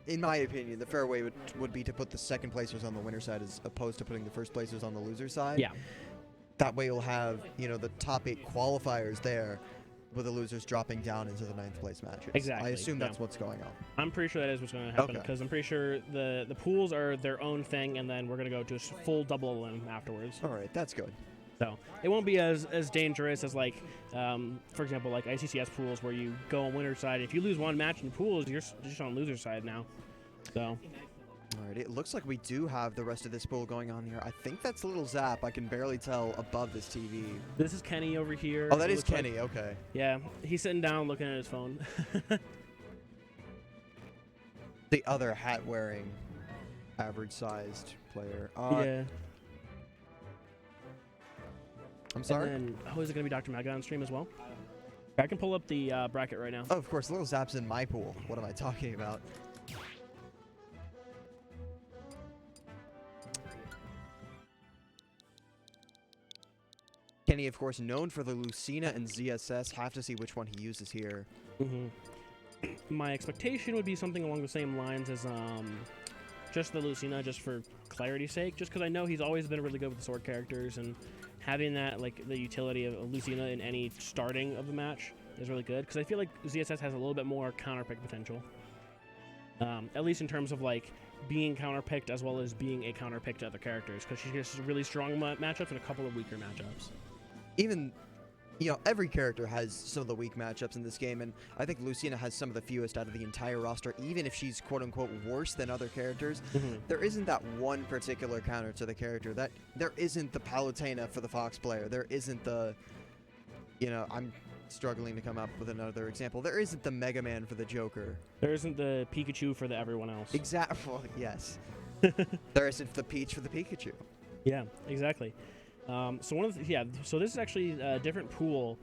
in my opinion, the fair way would be to put the second placers on the winner side as opposed to putting the first placers on the loser side. Yeah. That way you'll have, the top 8 qualifiers there, with the losers dropping down into the 9th place matches. Exactly. I assume that's what's going on. I'm pretty sure that is what's going to happen because I'm pretty sure the pools are their own thing, and then we're going to go to a full double elim afterwards. All right, that's good. So it won't be as dangerous as like, for example, like ICCS pools where you go on winner's side. If you lose one match in pools, you're just on loser's side now. So. All right, it looks like we do have the rest of this pool going on here. I think that's a little Zap. I can barely tell above this TV. This is Kenny over here. Oh, that It is looks like- Kenny. Okay. yeah, he's sitting down looking at his phone. The other hat-wearing, average-sized player. Yeah. I'm sorry? And then, oh, is it going to be Dr. Mega on stream as well? I can pull up the bracket right now. Oh, of course, Little Zap's in my pool. What am I talking about? Kenny, of course, known for the Lucina and ZSS. Have to see which one he uses here. My expectation would be something along the same lines as just the Lucina, just for clarity's sake, just because I know he's always been really good with the sword characters, and having that, like, the utility of Lucina in any starting of the match is really good, because I feel like ZSS has a little bit more counterpick potential. At least in terms of, like, being counterpicked as well as being a counterpick to other characters, because she gets really strong matchups and a couple of weaker matchups. Even, you know, every character has some of the weak matchups in this game, and I think Lucina has some of the fewest out of the entire roster. Even if she's quote-unquote worse than other characters, there isn't that one particular counter to the character. That there isn't the Palutena for the Fox player. There isn't the, you know, I'm struggling to come up with another example. There isn't the Mega Man for the Joker. There isn't the Pikachu for the everyone else. Exactly. Well, yes. There isn't the Peach for the Pikachu. Yeah, exactly. So so this is actually a different pool,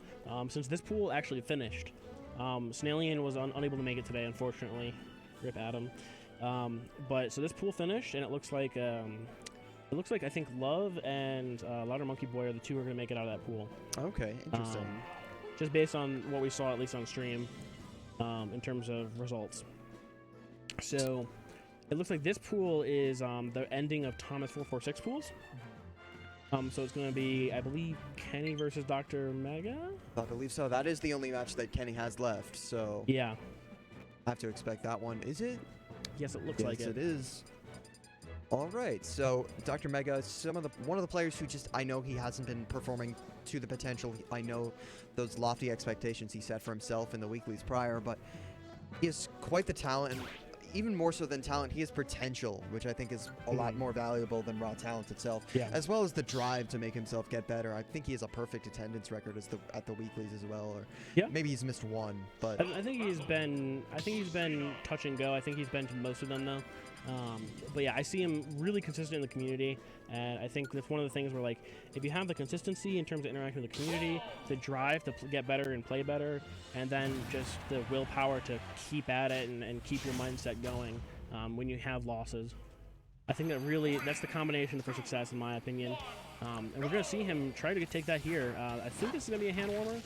since this pool actually finished. Snailian was unable to make it today, unfortunately. Rip Adam. But so this pool finished, and it looks like I think Love and Louder Monkey Boy are the two who are going to make it out of that pool. Okay, interesting. Just based on what we saw, at least on stream, in terms of results. So it looks like this pool is the ending of Thomas 446 pools. So it's going to be, I believe, Kenny versus Dr. Mega? I believe so. That is the only match that Kenny has left, so Yeah. I have to expect that one. Is it? Yes, it looks like Yes, it. it is. All right, so Dr. Mega, one of the players who just, I know he hasn't been performing to the potential. I know those lofty expectations he set for himself in the weeklies prior, but he has quite the talent, and even more so than talent, he has potential, which I think is a lot more valuable than raw talent itself, Yeah. as well as the drive to make himself get better. I think he has a perfect attendance record at the weeklies as well, or Yeah. maybe he's missed one, but I think he's been touch and go. I think he's been to most of them though. But yeah, I see him really consistent in the community, and I think that's one of the things where, like, if you have the consistency in terms of interacting with the community, the drive to get better and play better, and then just the willpower to keep at it and keep your mindset going when you have losses, I think that's the combination for success, in my opinion. And we're going to see him try to take that here. I think this is going to be a hand warmer,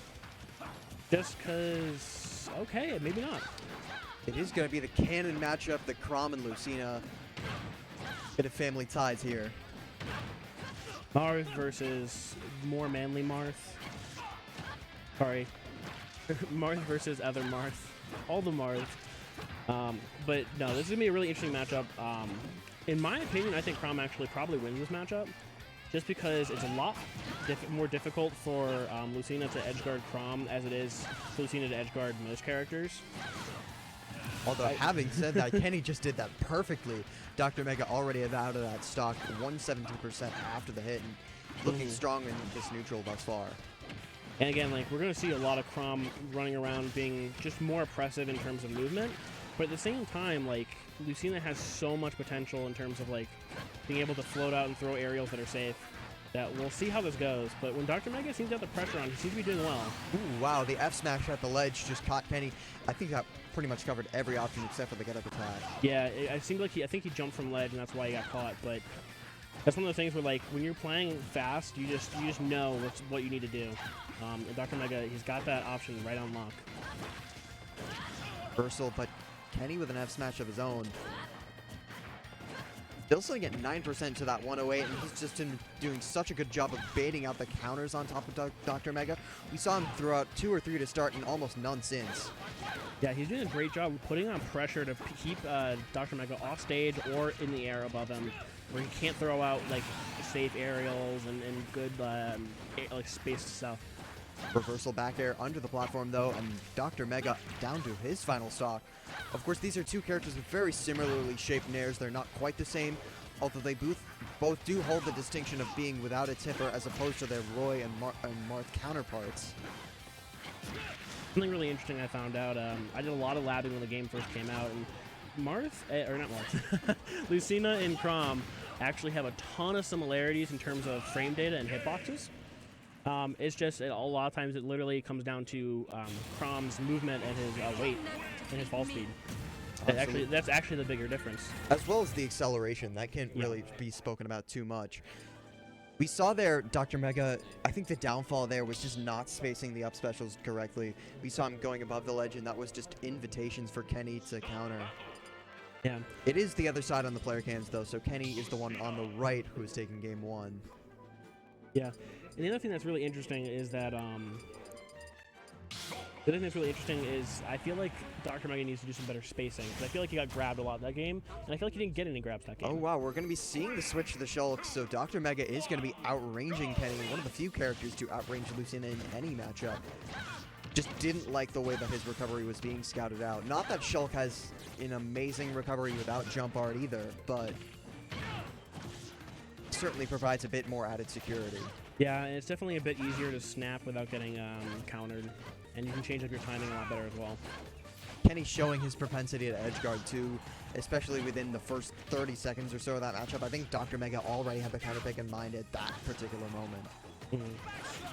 just because, okay, maybe not. it is going to be the canon matchup, the Chrom and Lucina. Bit of family ties here. Marth versus more manly Marth. Sorry. Marth versus other Marth. All the Marth. But no, this is going to be a really interesting matchup. In my opinion, I think Chrom actually probably wins this matchup, just because it's a lot more difficult for Lucina to edgeguard Chrom as it is for Lucina to edgeguard most characters. Although, having said that, Kenny just did that perfectly. Dr. Mega already out of that stock, 117% after the hit, and looking strong in this neutral thus far. And again, like, we're going to see a lot of Chrom running around being just more oppressive in terms of movement. But at the same time, like, Lucina has so much potential in terms of, like, being able to float out and throw aerials that are safe, that we'll see how this goes. But when Dr. Mega seems to have the pressure on, he seems to be doing well. Ooh, wow, the F smash at the ledge just caught Kenny. I think that pretty much covered every option except for the get-up attack. Yeah, it seemed like I think he jumped from ledge, and that's why he got caught. But that's one of the things where, like, when you're playing fast, you just know what you need to do. And Dr. Mega, he's got that option right on lock. Reversal, but Kenny with an F smash of his own. Still sitting at 9% to that 108, and he's just been doing such a good job of baiting out the counters on top of Dr. Mega. We saw him throw out 2 or 3 to start and almost none since. Yeah, he's doing a great job putting on pressure to keep Dr. Mega off stage or in the air above him, where he can't throw out, like, safe aerials and good like spaced stuff. Reversal back air under the platform though, and Dr. Mega down to his final stock. Of course, these are two characters with very similarly shaped nairs. They're not quite the same, although they both do hold the distinction of being without a tipper as opposed to their Roy and Marth counterparts. Something really interesting I found out, I did a lot of labbing when the game first came out, and Lucina and Chrom actually have a ton of similarities in terms of frame data and hitboxes. It's just a lot of times it literally comes down to Chrom's movement and his weight and his fall speed. That's actually the bigger difference. As well as the acceleration. That can't really be spoken about too much. We saw there, Dr. Mega, I think the downfall there was just not spacing the up specials correctly. We saw him going above the ledge, and that was just invitations for Kenny to counter. Yeah. It is the other side on the player cams, though, so Kenny is the one on the right who is taking game one. Yeah. And the other thing that's really interesting is that, I feel like Dr. Mega needs to do some better spacing, because I feel like he got grabbed a lot that game, and I feel like he didn't get any grabs that game. Oh, wow, we're going to be seeing the switch to the Shulk, so Dr. Mega is going to be outranging Kenny, one of the few characters to outrange Lucina in any matchup. Just didn't like the way that his recovery was being scouted out. Not that Shulk has an amazing recovery without jump art either, but certainly provides a bit more added security. Yeah, and it's definitely a bit easier to snap without getting countered, and you can change up your timing a lot better as well. Kenny showing his propensity to edgeguard too, especially within the first 30 seconds or so of that matchup. I think Dr. Mega already had the counter pick in mind at that particular moment. And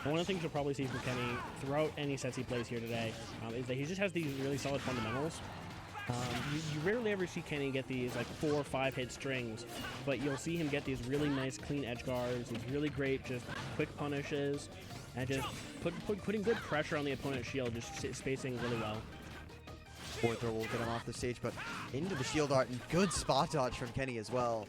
one of the things you'll probably see from Kenny throughout any sets he plays here today is that he just has these really solid fundamentals. You rarely ever see Kenny get these like 4 or 5 hit strings, but you'll see him get these really nice clean edge guards, these really great just quick punishes, and just putting good pressure on the opponent's shield, just spacing really well. Forward throw will get him off the stage, but into the shield art, and good spot dodge from Kenny as well.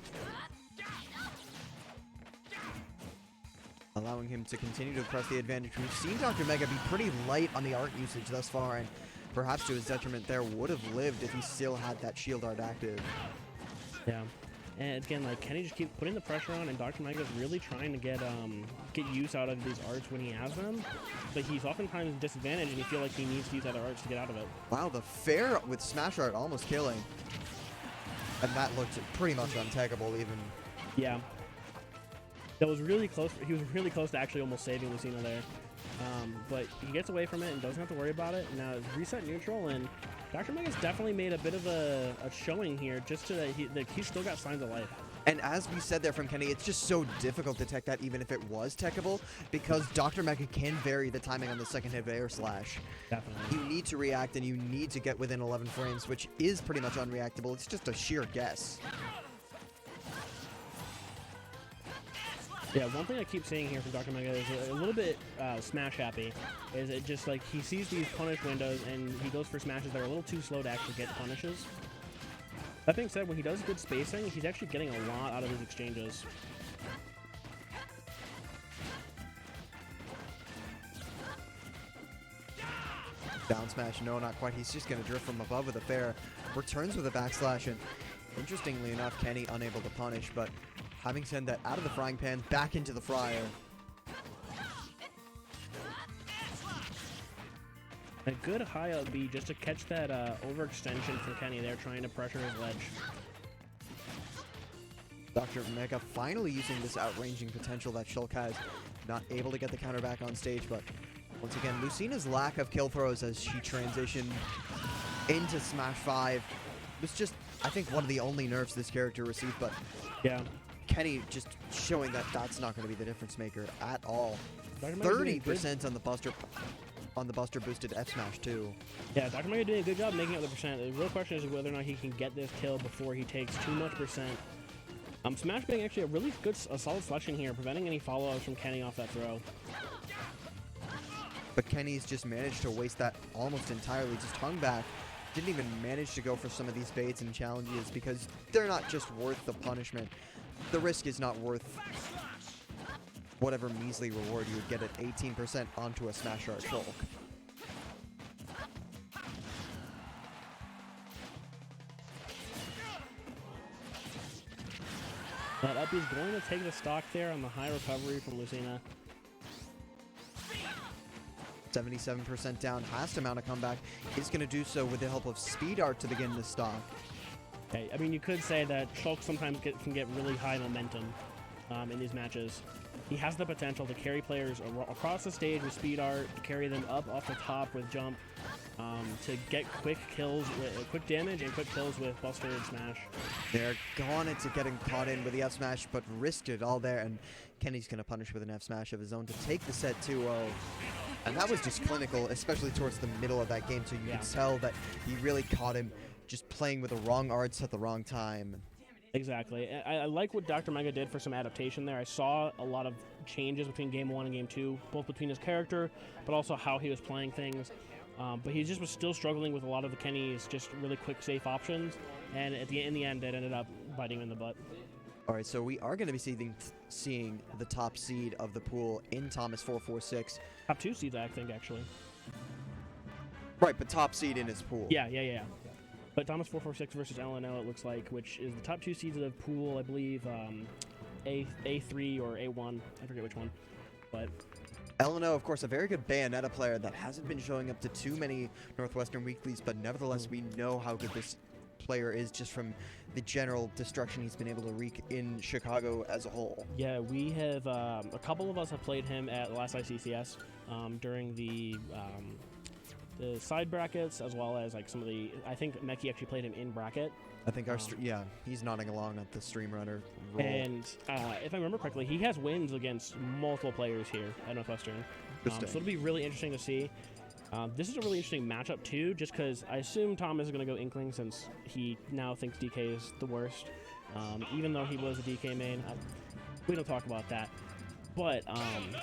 Allowing him to continue to press the advantage. We've seen Dr. Mega be pretty light on the art usage thus far, and perhaps to his detriment there, would have lived if he still had that shield art active. Yeah. And again, like, Kenny just keeps putting the pressure on, and Dr. Mega's really trying to get use out of these arts when he has them, but he's oftentimes disadvantaged, and you feel like he needs to use other arts to get out of it. Wow, the fair with smash art almost killing. And that looked pretty much untaggable even. Yeah. That was really close. He was really close to actually almost saving Lucina there. But he gets away from it and doesn't have to worry about it. Now it's reset neutral, and Dr. Mega's definitely made a bit of a showing here, just so that he's still got signs of life. And as we said there from Kenny, it's just so difficult to tech that even if it was techable, because Dr. Mega can vary the timing on the second hit of air slash. Definitely. You need to react, and you need to get within 11 frames, which is pretty much unreactable. It's just a sheer guess. Yeah, one thing I keep seeing here from Dr. Mega is a little bit smash happy. Is it just like he sees these punish windows and he goes for smashes that are a little too slow to actually get punishes. That being said, when he does good spacing, he's actually getting a lot out of his exchanges. Down smash, no, not quite. He's just going to drift from above with a fair. Returns with a backslash, and interestingly enough, Kenny unable to punish, but having sent that out of the frying pan, back into the fryer. A good high up B just to catch that overextension from Kenny there, trying to pressure his ledge. Dr. Mega finally using this outranging potential that Shulk has. Not able to get the counter back on stage, but once again, Lucina's lack of kill throws as she transitioned into Smash 5 was just, I think, one of the only nerfs this character received, but yeah, Kenny just showing that that's not going to be the difference maker at all. Dr. Mega doing 30% on the Buster boosted F Smash too. Yeah, Dr. Mega doing a good job making up the percent. The real question is whether or not he can get this kill before he takes too much percent. Smash being actually a really good, solid selection here, preventing any follow-ups from Kenny off that throw. But Kenny's just managed to waste that almost entirely, just hung back. Didn't even manage to go for some of these baits and challenges because they're not just worth the punishment. The risk is not worth whatever measly reward you would get at 18% onto a Smash Art Shulk. But Uppy's going to take the stock there on the high recovery from Lucina. 77% down, has to mount a comeback. Is going to do so with the help of Speed Art to begin the stock. Okay, I mean, you could say that Shulk sometimes can get really high momentum in these matches. He has the potential to carry players across the stage with Speed Art, to carry them up off the top with Jump, to get quick kills, quick damage and quick kills with Buster and Smash. They're gone into getting caught in with the F smash, but risked it all there, and Kenny's going to punish with an F smash of his own to take the set 2-0. And that was just clinical, especially towards the middle of that game, so you can tell that he really caught him just playing with the wrong arts at the wrong time. Exactly. I like what Dr. Mega did for some adaptation there. I saw a lot of changes between Game 1 and Game 2, both between his character, but also how he was playing things. But he just was still struggling with a lot of the Kenny's just really quick, safe options, and in the end, it ended up biting him in the butt. All right, so we are going to be seeing the top seed of the pool in Thomas 446. Top 2 seeds, I think, actually. Right, but top seed in his pool. Yeah. But Thomas 446 versus LNO, it looks like, which is the top 2 seeds of the pool, I believe, A3 or A1. I forget which one. But LNO, of course, a very good Bayonetta player that hasn't been showing up to too many Northwestern weeklies, but nevertheless, we know how good this player is just from the general destruction he's been able to wreak in Chicago as a whole. yeah, we have, a couple of us have played him at the last ICCS during the side brackets, as well as like some of the, I think Meki actually played him in bracket. I think yeah, he's nodding along at the stream runner role. And if I remember correctly, he has wins against multiple players here at Northwestern. So it'll be really interesting to see. This is a really interesting matchup too, just because I assume Thomas is going to go Inkling since he now thinks DK is the worst. Even though he was a DK main, we don't talk about that. But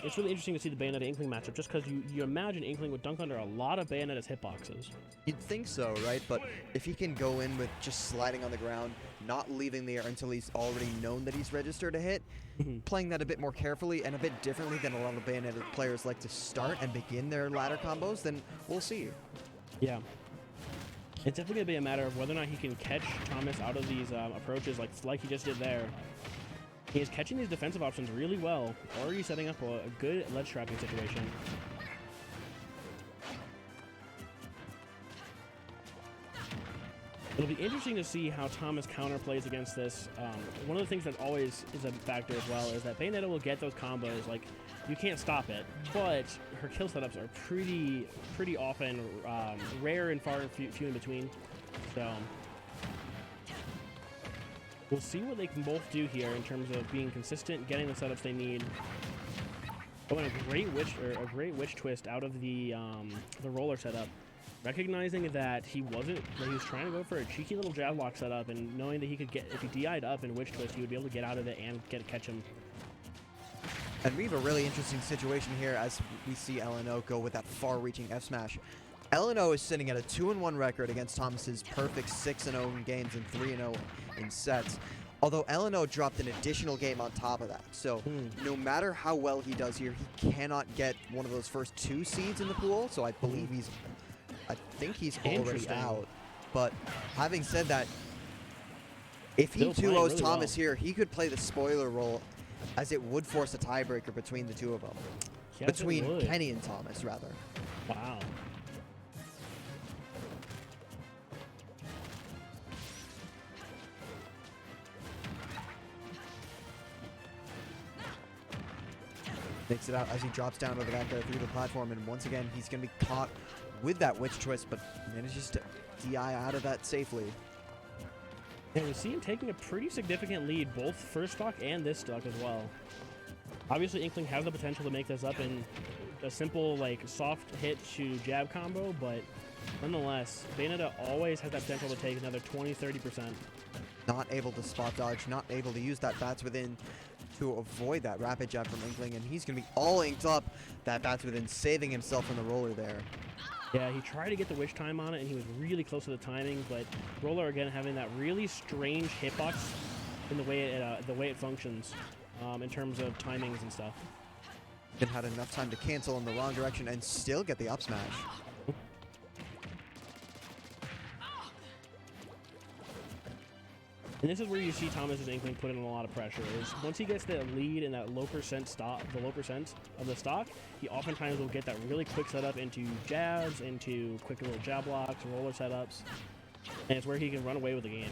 it's really interesting to see the Bayonetta Inkling matchup, just because you imagine Inkling would dunk under a lot of Bayonetta's hitboxes. You'd think so, right? But if he can go in with just sliding on the ground, not leaving the air until he's already known that he's registered a hit, playing that a bit more carefully and a bit differently than a lot of Bayonetta players like to start and begin their ladder combos, then we'll see. Yeah. It's definitely going to be a matter of whether or not he can catch Thomas out of these approaches like he just did there. He is catching these defensive options really well, already setting up a good ledge trapping situation. It'll be interesting to see how Thomas counterplays against this. One of the things that always is a factor as well is that Bayonetta will get those combos. Like, you can't stop it, but her kill setups are pretty often rare and far and few in between. So we'll see what they can both do here in terms of being consistent, getting the setups they need. Oh, and a great witch twist out of the roller setup, recognizing that he was trying to go for a cheeky little jab lock setup, and knowing that he could get, if he DI'd up in witch twist, he would be able to get out of it and catch him. And we have a really interesting situation here as we see LNO go with that far-reaching F smash. LNO is sitting at a 2-1 record against Thomas's perfect 6-0 in games and 3-0 in sets. Although LNO dropped an additional game on top of that. So no matter how well he does here, he cannot get one of those first 2 seeds in the pool. So I believe I think he's already out. But having said that, if he 2-0s really Thomas here, he could play the spoiler role, as it would force a tiebreaker between the two of them. Yes, between Kenny and Thomas, rather. Wow. Makes it out as he drops down to the back there through the platform, and once again he's going to be caught with that witch twist, but manages to DI out of that safely. And we see him taking a pretty significant lead, both first stock and this stock as well. Obviously, Inkling has the potential to make this up in a simple, like, soft hit to jab combo, but nonetheless, Bayonetta always has that potential to take another 20-30%. Not able to spot dodge, not able to use that Bats Within to avoid that rapid jab from Inkling, and he's going to be all inked up, that Bats Within, saving himself from the roller there. Yeah, he tried to get the wish time on it, and he was really close to the timing, but Roller, again, having that really strange hitbox in the way it functions in terms of timings and stuff. And had enough time to cancel in the wrong direction and still get the up smash. And this is where you see Thomas's Inkling put in a lot of pressure. Is once he gets the lead in that low percent stock, the low percent of the stock, he oftentimes will get that really quick setup into jabs, into quick little jab blocks, roller setups, and it's where he can run away with the game.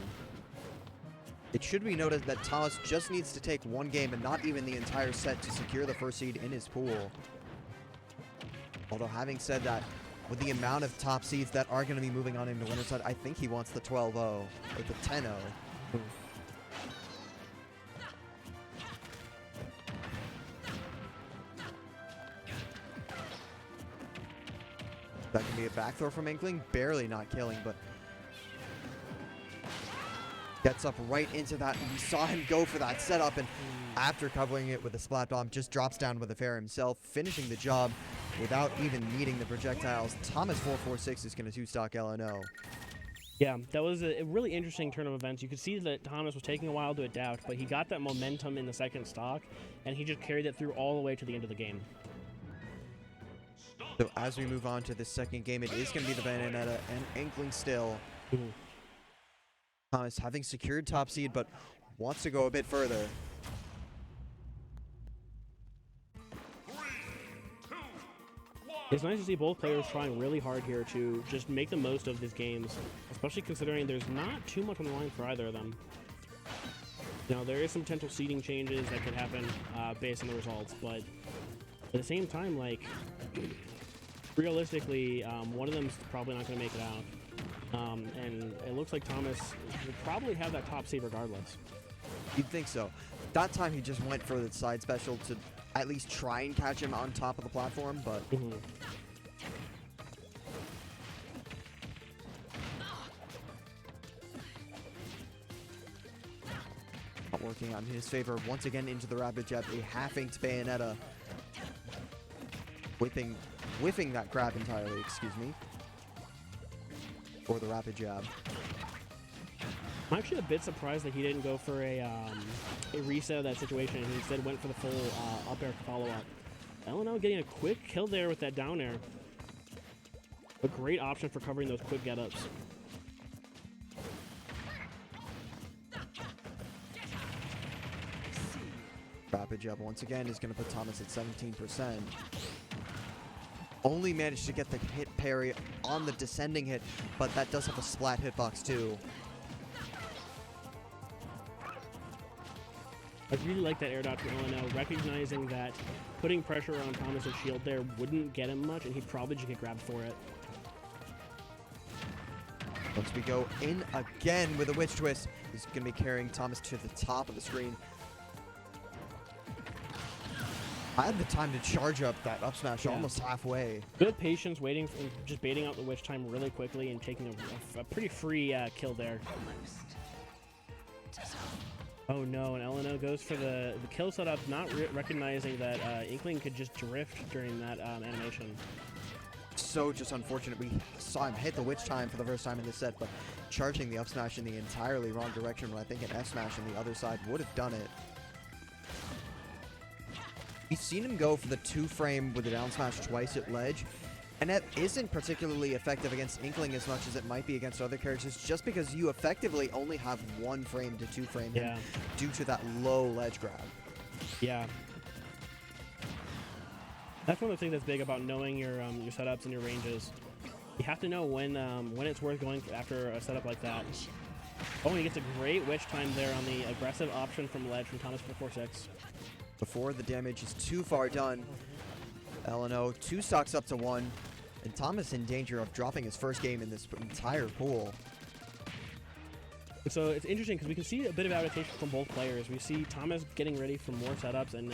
It should be noted that Thomas just needs to take one game and not even the entire set to secure the first seed in his pool. Although having said that, with the amount of top seeds that are going to be moving on into winner side, I think he wants the 12-0 or the 10-0. That can be a back throw from Inkling, barely not killing, but gets up right into that. We saw him go for that setup, and after covering it with a splat bomb, just drops down with a fair himself, finishing the job without even needing the projectiles. Thomas 446 is going to two-stock LNO. Yeah, that was a really interesting turn of events. You could see that Thomas was taking a while to adapt, but he got that momentum in the second stock, and he just carried it through all the way to the end of the game. So as we move on to the second game, it is going to be the Bayonetta and Inkling still. Thomas having secured top seed, but wants to go a bit further. It's nice to see both players trying really hard here to just make the most of these games, especially considering there's not too much on the line for either of them. Now, there is some potential seeding changes that could happen based on the results, but at the same time, like, realistically, one of them's probably not going to make it out. And it looks like Thomas will probably have that top seed regardless. You'd think so. That time he just went for the side special to at least try and catch him on top of the platform, but not working on his favor. Once again into the rapid jab, a half-inked Bayonetta. Whiffing that grab entirely, excuse me. For the rapid jab. I'm actually a bit surprised that he didn't go for a reset of that situation and he instead went for the full up air follow-up. LNO getting a quick kill there with that down air. A great option for covering those quick get-ups. Rapid jab once again is going to put Thomas at 17%. Only managed to get the hit parry on the descending hit, but that does have a splat hitbox too. I really like that air dodge from LNO, recognizing that putting pressure on Thomas's shield there wouldn't get him much, and he'd probably just get grabbed for it. Once we go in again with a witch twist, he's going to be carrying Thomas to the top of the screen. I had the time to charge up that up smash almost halfway. Good patience, waiting, for, just baiting out the witch time really quickly and taking a pretty free kill there. Oh no, and LNO goes for the kill setup, not recognizing that Inkling could just drift during that animation. So just unfortunate. We saw him hit the witch time for the first time in this set, but charging the up smash in the entirely wrong direction when I think an F smash on the other side would have done it. We've seen him go for the 2-frame with the down smash twice at ledge, and that isn't particularly effective against Inkling as much as it might be against other characters, just because you effectively only have 1 frame to 2 frame him due to that low ledge grab. Yeah. That's one of the things that's big about knowing your setups and your ranges. You have to know when it's worth going after a setup like that. Oh, he gets a great witch time there on the aggressive option from ledge from Thomas 446. Before the damage is too far done, LNO 2 stocks up to 1, and Thomas in danger of dropping his first game in this entire pool. So it's interesting because we can see a bit of adaptation from both players. We see Thomas getting ready for more setups and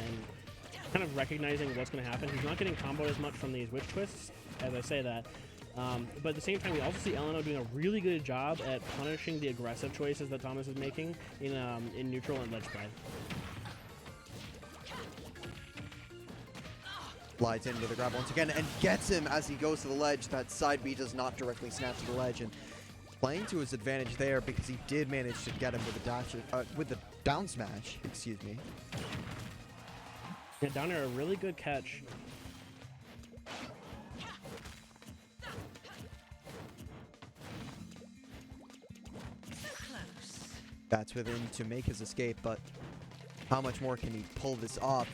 kind of recognizing what's going to happen. He's not getting comboed as much from these witch twists, as I say that. But at the same time, we also see LNO doing a really good job at punishing the aggressive choices that Thomas is making in neutral and ledge spread. Slides into the grab once again and gets him as he goes to the ledge. That side B does not directly snap to the ledge, and playing to his advantage there because he did manage to get him with the dash, with the down smash. Excuse me. Yeah, down there, a really good catch. Bats within to make his escape, but how much more can he pull this off?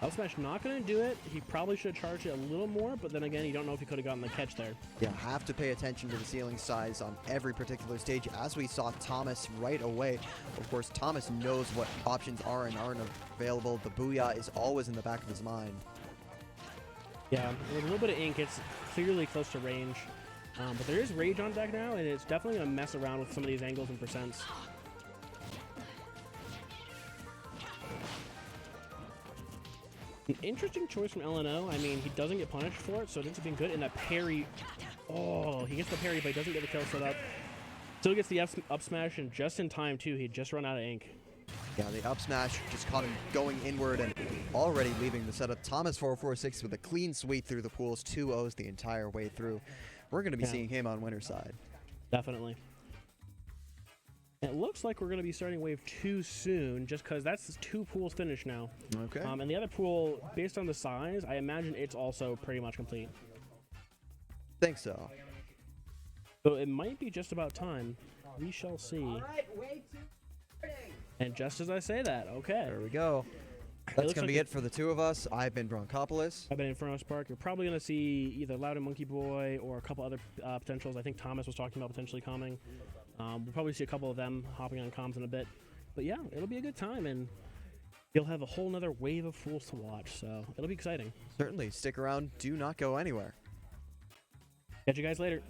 Up smash not going to do it. He probably should have charged it a little more, but then again, you don't know if he could have gotten the catch there. Yeah, have to pay attention to the ceiling size on every particular stage, as we saw Thomas right away. Of course, Thomas knows what options are and aren't available. The Booyah is always in the back of his mind. Yeah, with a little bit of ink, it's clearly close to range. But there is Rage on deck now, and it's definitely going to mess around with some of these angles and percents. An interesting choice from LNO. I mean, he doesn't get punished for it, so it ends up being good. And that parry, oh, he gets the parry, but he doesn't get the kill set up. Still gets the up smash, and just in time, too. He just run out of ink. Yeah, the up smash just caught him going inward and already leaving the setup. Thomas 446 with a clean sweep through the pools, 2-0s the entire way through. We're going to be seeing him on winner's side. Definitely. It looks like we're going to be starting wave 2 soon, just because that's 2 pools finished now. Okay. And the other pool, based on the size, I imagine it's also pretty much complete. Think so. So it might be just about time. We shall see. All right, wave 2 starting. And just as I say that, okay. There we go. That's looks going to like be it for the two of us. I've been Broncopolis. I've been Inferno Spark. You're probably going to see either Loud and Monkey Boy or a couple other potentials. I think Thomas was talking about potentially coming. We'll probably see a couple of them hopping on comms in a bit. But yeah, it'll be a good time, and you'll have a whole nother wave of fools to watch, so it'll be exciting. Certainly. Stick around. Do not go anywhere. Catch you guys later.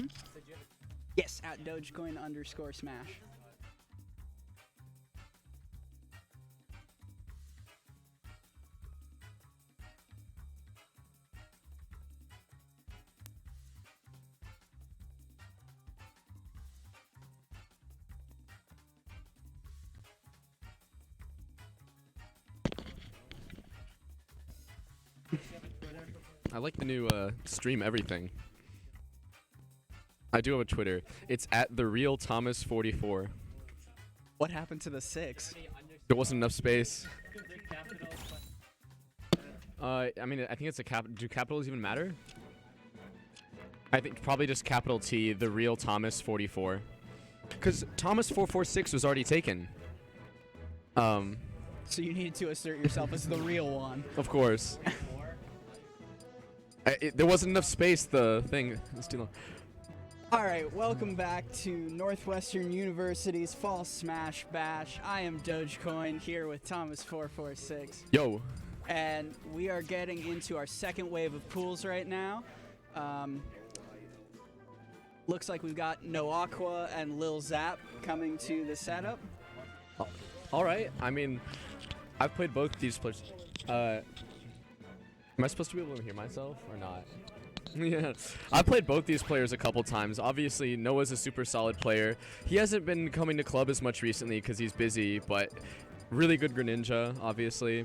question. Yes, at Dogecoin_Smash. I like the new stream everything. I do have a Twitter. It's at @TheRealThomas44. What happened to the 6? There wasn't enough space. I mean, I think it's a cap. Do capitals even matter? I think probably just capital T, @TheRealThomas44. Because Thomas446 was already taken. So you need to assert yourself as the real one. Of course. There wasn't enough space. The thing is too long. All right, welcome back to Northwestern University's Fall Smash Bash. I am Dogecoin here with Thomas446. Yo. And we are getting into our second wave of pools right now. Looks like we've got No Aqua and Lil Zap coming to the setup. All right. I mean, I've played both these players. Am I supposed to be able to hear myself or not? Yeah. I've played both these players a couple times. Obviously, Noah's a super solid player. He hasn't been coming to club as much recently because he's busy, but really good Greninja, obviously.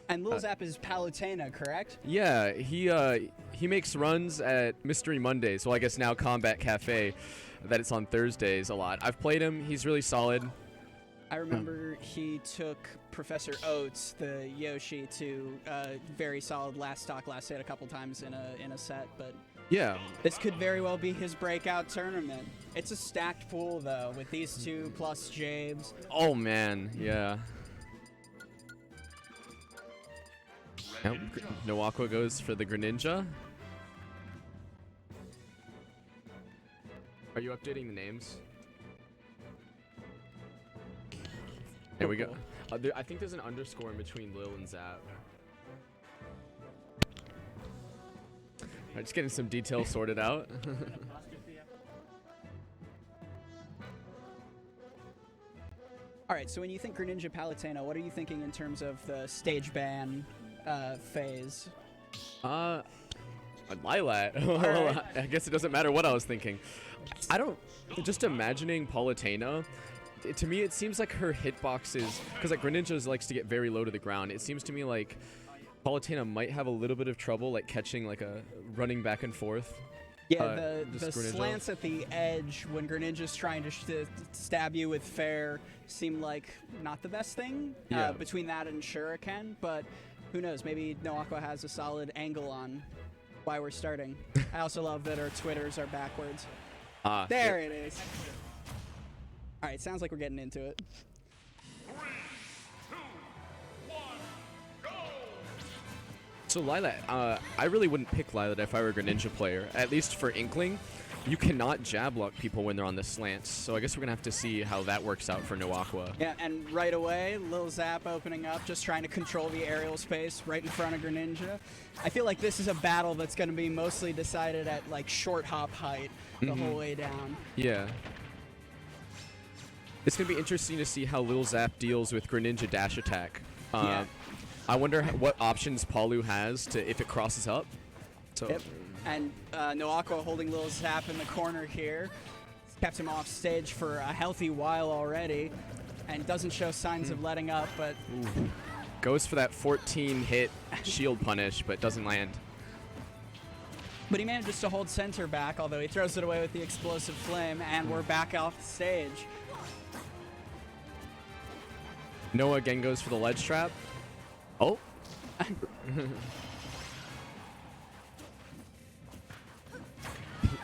And Lil Zap is Palutena, correct? Yeah, he makes runs at Mystery Mondays. Well, I guess now Combat Cafe, that it's on Thursdays a lot. I've played him. He's really solid. I remember he took Professor Oats, the Yoshi, to very solid last stock, last hit a couple times in a set, but Yeah. this could very well be his breakout tournament. It's a stacked pool, though, with these two plus Jabes. Oh, man. Yeah. Yep. No Aqua goes for the Greninja. Are you updating the names? There we go. I think there's an underscore in between Lil and Zap. Alright, just getting some details sorted out. All right, so when you think Greninja Palutena, what are you thinking in terms of the stage ban phase? Lilat. Alright. I guess it doesn't matter what I was thinking. Just imagining Palutena, to me it seems like her hitboxes, because like Greninja likes to get very low to the ground. It seems to me like Palutena might have a little bit of trouble like catching like a running back and forth. Yeah, the Greninja. slants at the edge when Greninja's trying to stab you with fair seem like not the best thing Yeah. between that and Shuriken, but who knows, maybe No Aqua has a solid angle on why we're starting. I also love that our Twitters are backwards. There it is. All right, sounds like we're getting into it. So Lilat, I really wouldn't pick Lilat if I were a Greninja player. At least for Inkling, you cannot jab lock people when they're on the slants. So I guess we're gonna have to see how that works out for No Aqua. Yeah, and right away, Lil Zap opening up, just trying to control the aerial space right in front of Greninja. I feel like this is a battle that's going to be mostly decided at like short hop height the whole way down. Yeah. It's gonna be interesting to see how Lil Zap deals with Greninja dash attack. Yeah. I wonder what options Palu has to if it crosses up. So. Yep. And No Aqua holding Lil Zap in the corner here. Kept him off stage for a healthy while already, and doesn't show signs of letting up, but Goes for that 14 hit shield punish, but doesn't land. he manages to hold center back, although he throws it away with the explosive flame, and we're back off the stage. Noah again goes for the ledge trap. Oh.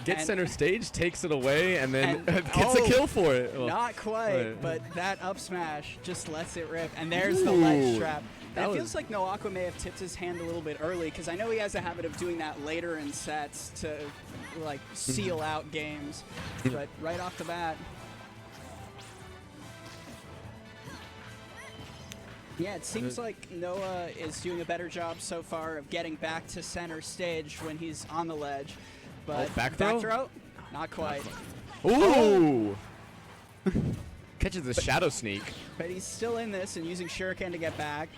Gets And- center stage, takes it away, and then And- gets oh, a kill for it. Well, Not quite, right. but that up smash just lets it rip. And there's the ledge Ooh, trap. that It was- feels like No Aqua may have tipped his hand a little bit early, because I know he has a habit of doing that later in sets to like seal out games. But right off the bat, yeah, it seems like Noah is doing a better job so far of getting back to center stage when he's on the ledge. But back throw? Not quite. Ooh! Catches the shadow sneak. But he's still in this and using Shuriken to get back.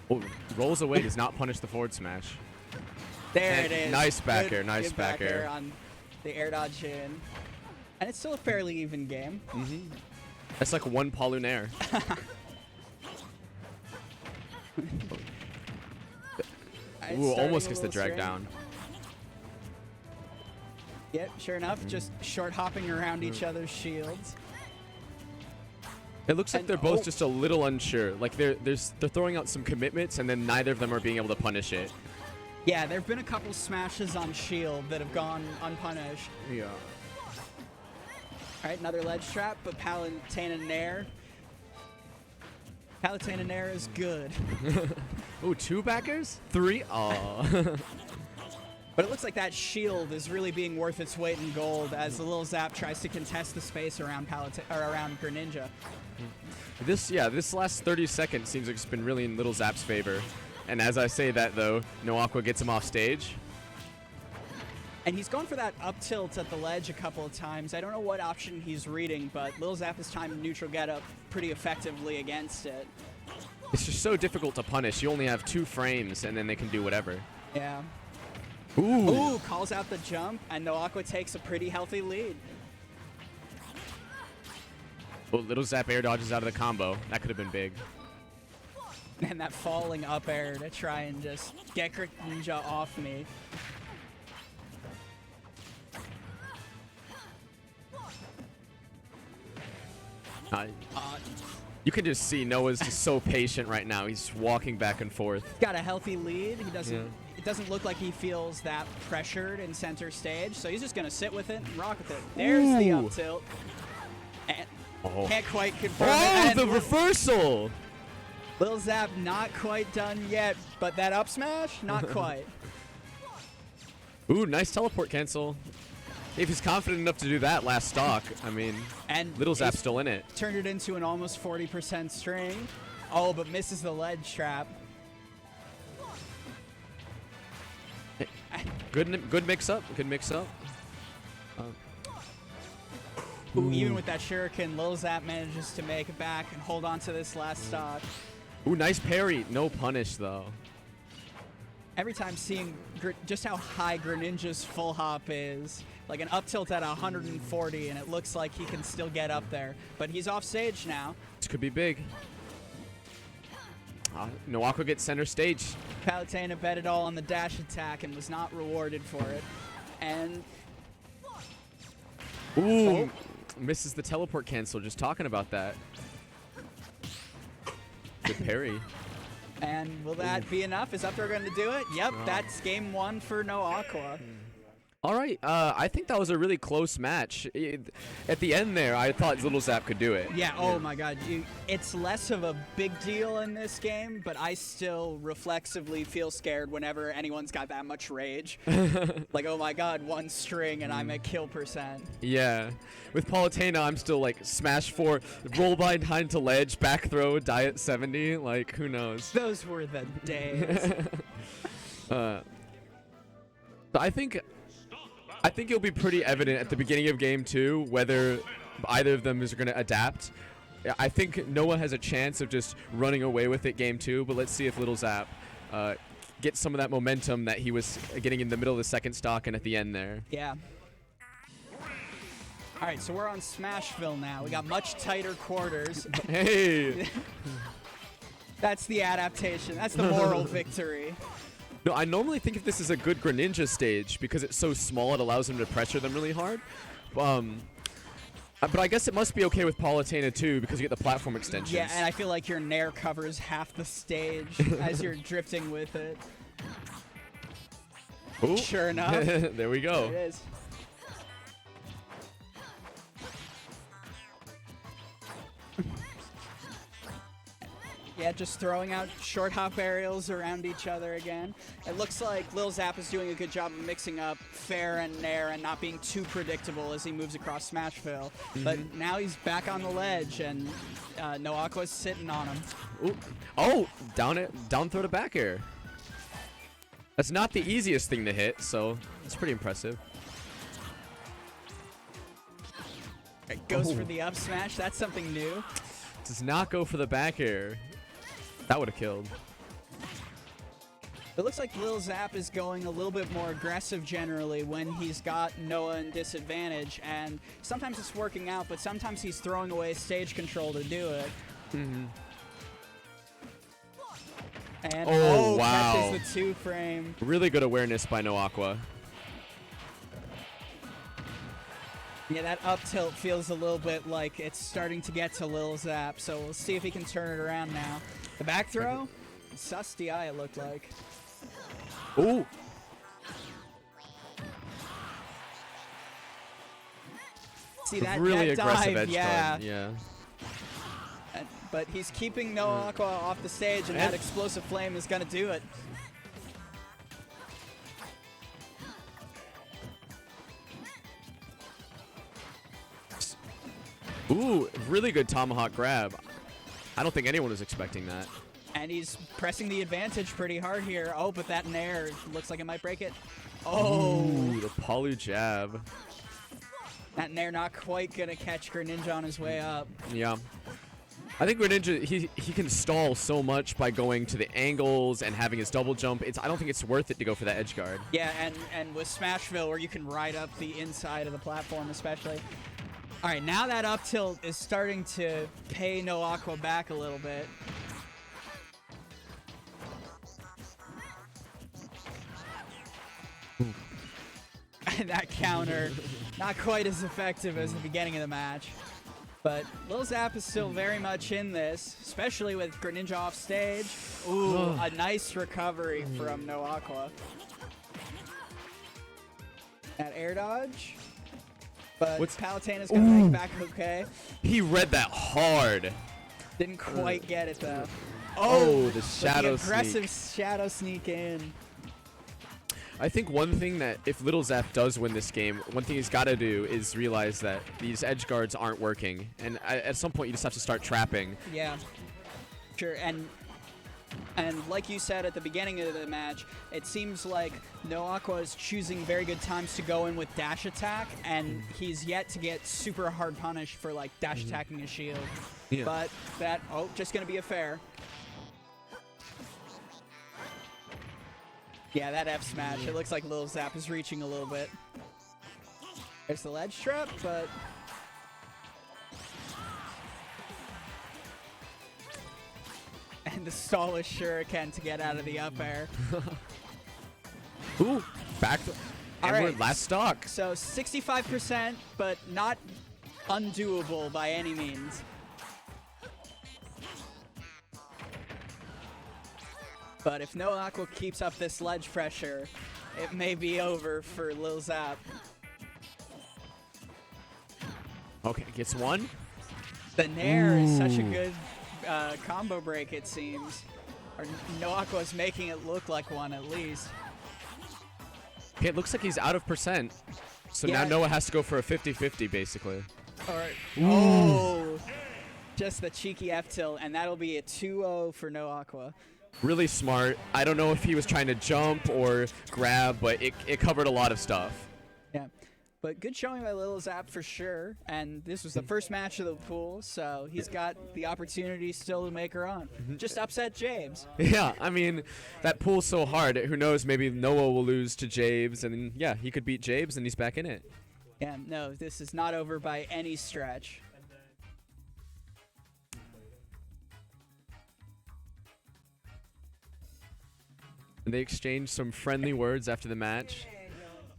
Oh, rolls away, does not punish the forward smash. There And it is. nice back Good- air, nice good back air. on the air dodge in. And it's still a fairly even game. That's like one Paul Lunaire. It's Ooh, starting almost a gets the little drag strange. down. Yep, sure enough, just short hopping around each other's shields. It looks like And- they're both oh. just a little unsure. Like they're throwing out some commitments, and then neither of them are being able to punish it. Yeah, there have been a couple smashes on shield that have gone unpunished. Yeah. All right, another ledge trap, but Palutena Nair. Palutena Nair is good. Ooh, 2 backers? 3? Aw. But it looks like that shield is really being worth its weight in gold as the little Zap tries to contest the space around around Greninja. This last 30 seconds seems like it's been really in Little Zap's favor. And as I say that, though, No Aqua gets him off stage. And he's gone for that up tilt at the ledge a couple of times. I don't know what option he's reading, but Lil Zap has timed neutral get up pretty effectively against it. It's just so difficult to punish. You only have 2 frames, and then they can do whatever. Yeah. Ooh. Ooh, calls out the jump, and No Aqua takes a pretty healthy lead. Oh, Little Zap air dodges out of the combo. That could have been big. And that falling up air to try and just get Greninja off me. You can just see Noah's just so patient right now. He's walking back and forth. Got a healthy lead. He doesn't. Yeah. It doesn't look like he feels that pressured in center stage, so he's just gonna sit with it and rock with it. There's the Ooh. up tilt. And Oh, can't quite confirm oh it. And the reversal! Lil Zap not quite done yet, but that up smash, not quite. Ooh, nice teleport cancel. If he's confident enough to do that last stock, I mean, And Little Zap's he's still in it. turned it into an almost 40% string. Oh, but misses the ledge trap. Good mix up. Good mix up. Ooh, even with that Shuriken, Lil Zap manages to make it back and hold on to this last stock. Ooh, nice parry. No punish though. Every time seeing just how high Greninja's full hop is, like an up tilt at 140, and it looks like he can still get up there. But he's off stage now. This could be big. No Aqua gets center stage. Palutena bet it all on the dash attack and was not rewarded for it. And Ooh, misses the teleport cancel. Just talking about that. Good parry. will that be enough? Is up there going to do it? Yep, that's game 1 for No Aqua. All right, I think that was a really close match. At the end there, I thought Little Zap could do it. Yeah, oh my god. It's less of a big deal in this game, but I still reflexively feel scared whenever anyone's got that much rage. Like, oh my god, 1 string and I'm at kill percent. Yeah. With Palutena, I'm still like smash 4, roll behind to ledge, back throw, diet 70. Like, who knows? Those were the days. I think it'll be pretty evident at the beginning of game 2 whether either of them is going to adapt. I think Noah has a chance of just running away with it game 2, but let's see if Little Zap gets some of that momentum that he was getting in the middle of the second stock and at the end there. Yeah. All right, so we're on Smashville now. We got much tighter quarters. Hey! That's the adaptation. That's the moral victory. No, I normally think if this is a good Greninja stage because it's so small, it allows him to pressure them really hard. But I guess it must be okay with Palutena too because you get the platform extensions. Yeah, and I feel like your Nair covers half the stage as you're drifting with it. Ooh. Sure enough. There we go. There it is. Yeah, just throwing out short hop aerials around each other again. It looks like Lil Zap is doing a good job of mixing up fair and nair and not being too predictable as he moves across Smashville. But now he's back on the ledge, and No Aqua's sitting on him. Ooh. Oh, down throw to back air. That's not the easiest thing to hit, so it's pretty impressive. Goes for the up smash. That's something new. Does not go for the back air. That would have killed. It looks like Lil Zap is going a little bit more aggressive generally when he's got Noah in disadvantage, and sometimes it's working out, but sometimes he's throwing away stage control to do it. Mm-hmm. And Oh, wow. catches the 2-frame. Really good awareness by No Aqua. Yeah, that up tilt feels a little bit like it's starting to get to Lil Zap, so we'll see if he can turn it around now. The back throw? Sus DI it looked like. Ooh. See that, Really that aggressive dive, edge yeah. guard. Yeah. But he's keeping No Aqua off the stage, and that explosive flame is going to do it. Ooh, really good tomahawk grab. I don't think anyone was expecting that. And he's pressing the advantage pretty hard here. Oh, but that nair looks like it might break it. Oh, Ooh, the Palu jab. that nair not quite going to catch Greninja on his way up. Yeah. I think Greninja, he can stall so much by going to the angles and having his double jump. I don't think it's worth it to go for that edge guard. Yeah, and with Smashville, where you can ride up the inside of the platform especially. All right, now that up tilt is starting to pay No Aqua back a little bit. And that counter, not quite as effective as the beginning of the match. But Lil Zap is still very much in this, especially with Greninja off stage. Ooh, a nice recovery from No Aqua. That air dodge. But Palutena's going to make it back okay. He read that hard. Didn't quite get it though. Oh, the With shadow the aggressive sneak. shadow sneak in. I think one thing that if Little Zap does win this game, one thing he's got to do is realize that these edge guards aren't working. And at some point, you just have to start trapping. Yeah, sure. And like you said at the beginning of the match, it seems like No Aqua is choosing very good times to go in with dash attack, and he's yet to get super hard punished for like dash attacking a shield. Yeah. But that, just gonna be a fair. Yeah, that F smash. It looks like Lil Zap is reaching a little bit. There's the ledge trap, but and the stallish shuriken to get out of the up air. Ooh, back. All And we're right. last stock. So 65%, but not undoable by any means. But if No Aqua keeps up this ledge pressure, it may be over for Lil Zap. Okay, gets one. The nair is such a Ooh. good combo break, it seems. Or No Aqua's making it look like one at least. Okay, it looks like he's out of percent. So Yeah. now Noah has to go for a 50-50, basically. All right. Oh, just the cheeky F tilt, and that'll be a 2-0 for No Aqua. Really smart. I don't know if he was trying to jump or grab, but it covered a lot of stuff. Yeah, but good showing by Lil Zap for sure. And this was the first match of the pool, so he's got the opportunity still to make her on. Just upset James. Yeah, I mean, that pool's so hard. Who knows, maybe Noah will lose to Jabes, and yeah, he could beat Jabes, and he's back in it. Yeah, no, this is not over by any stretch. And they exchanged some friendly words after the match.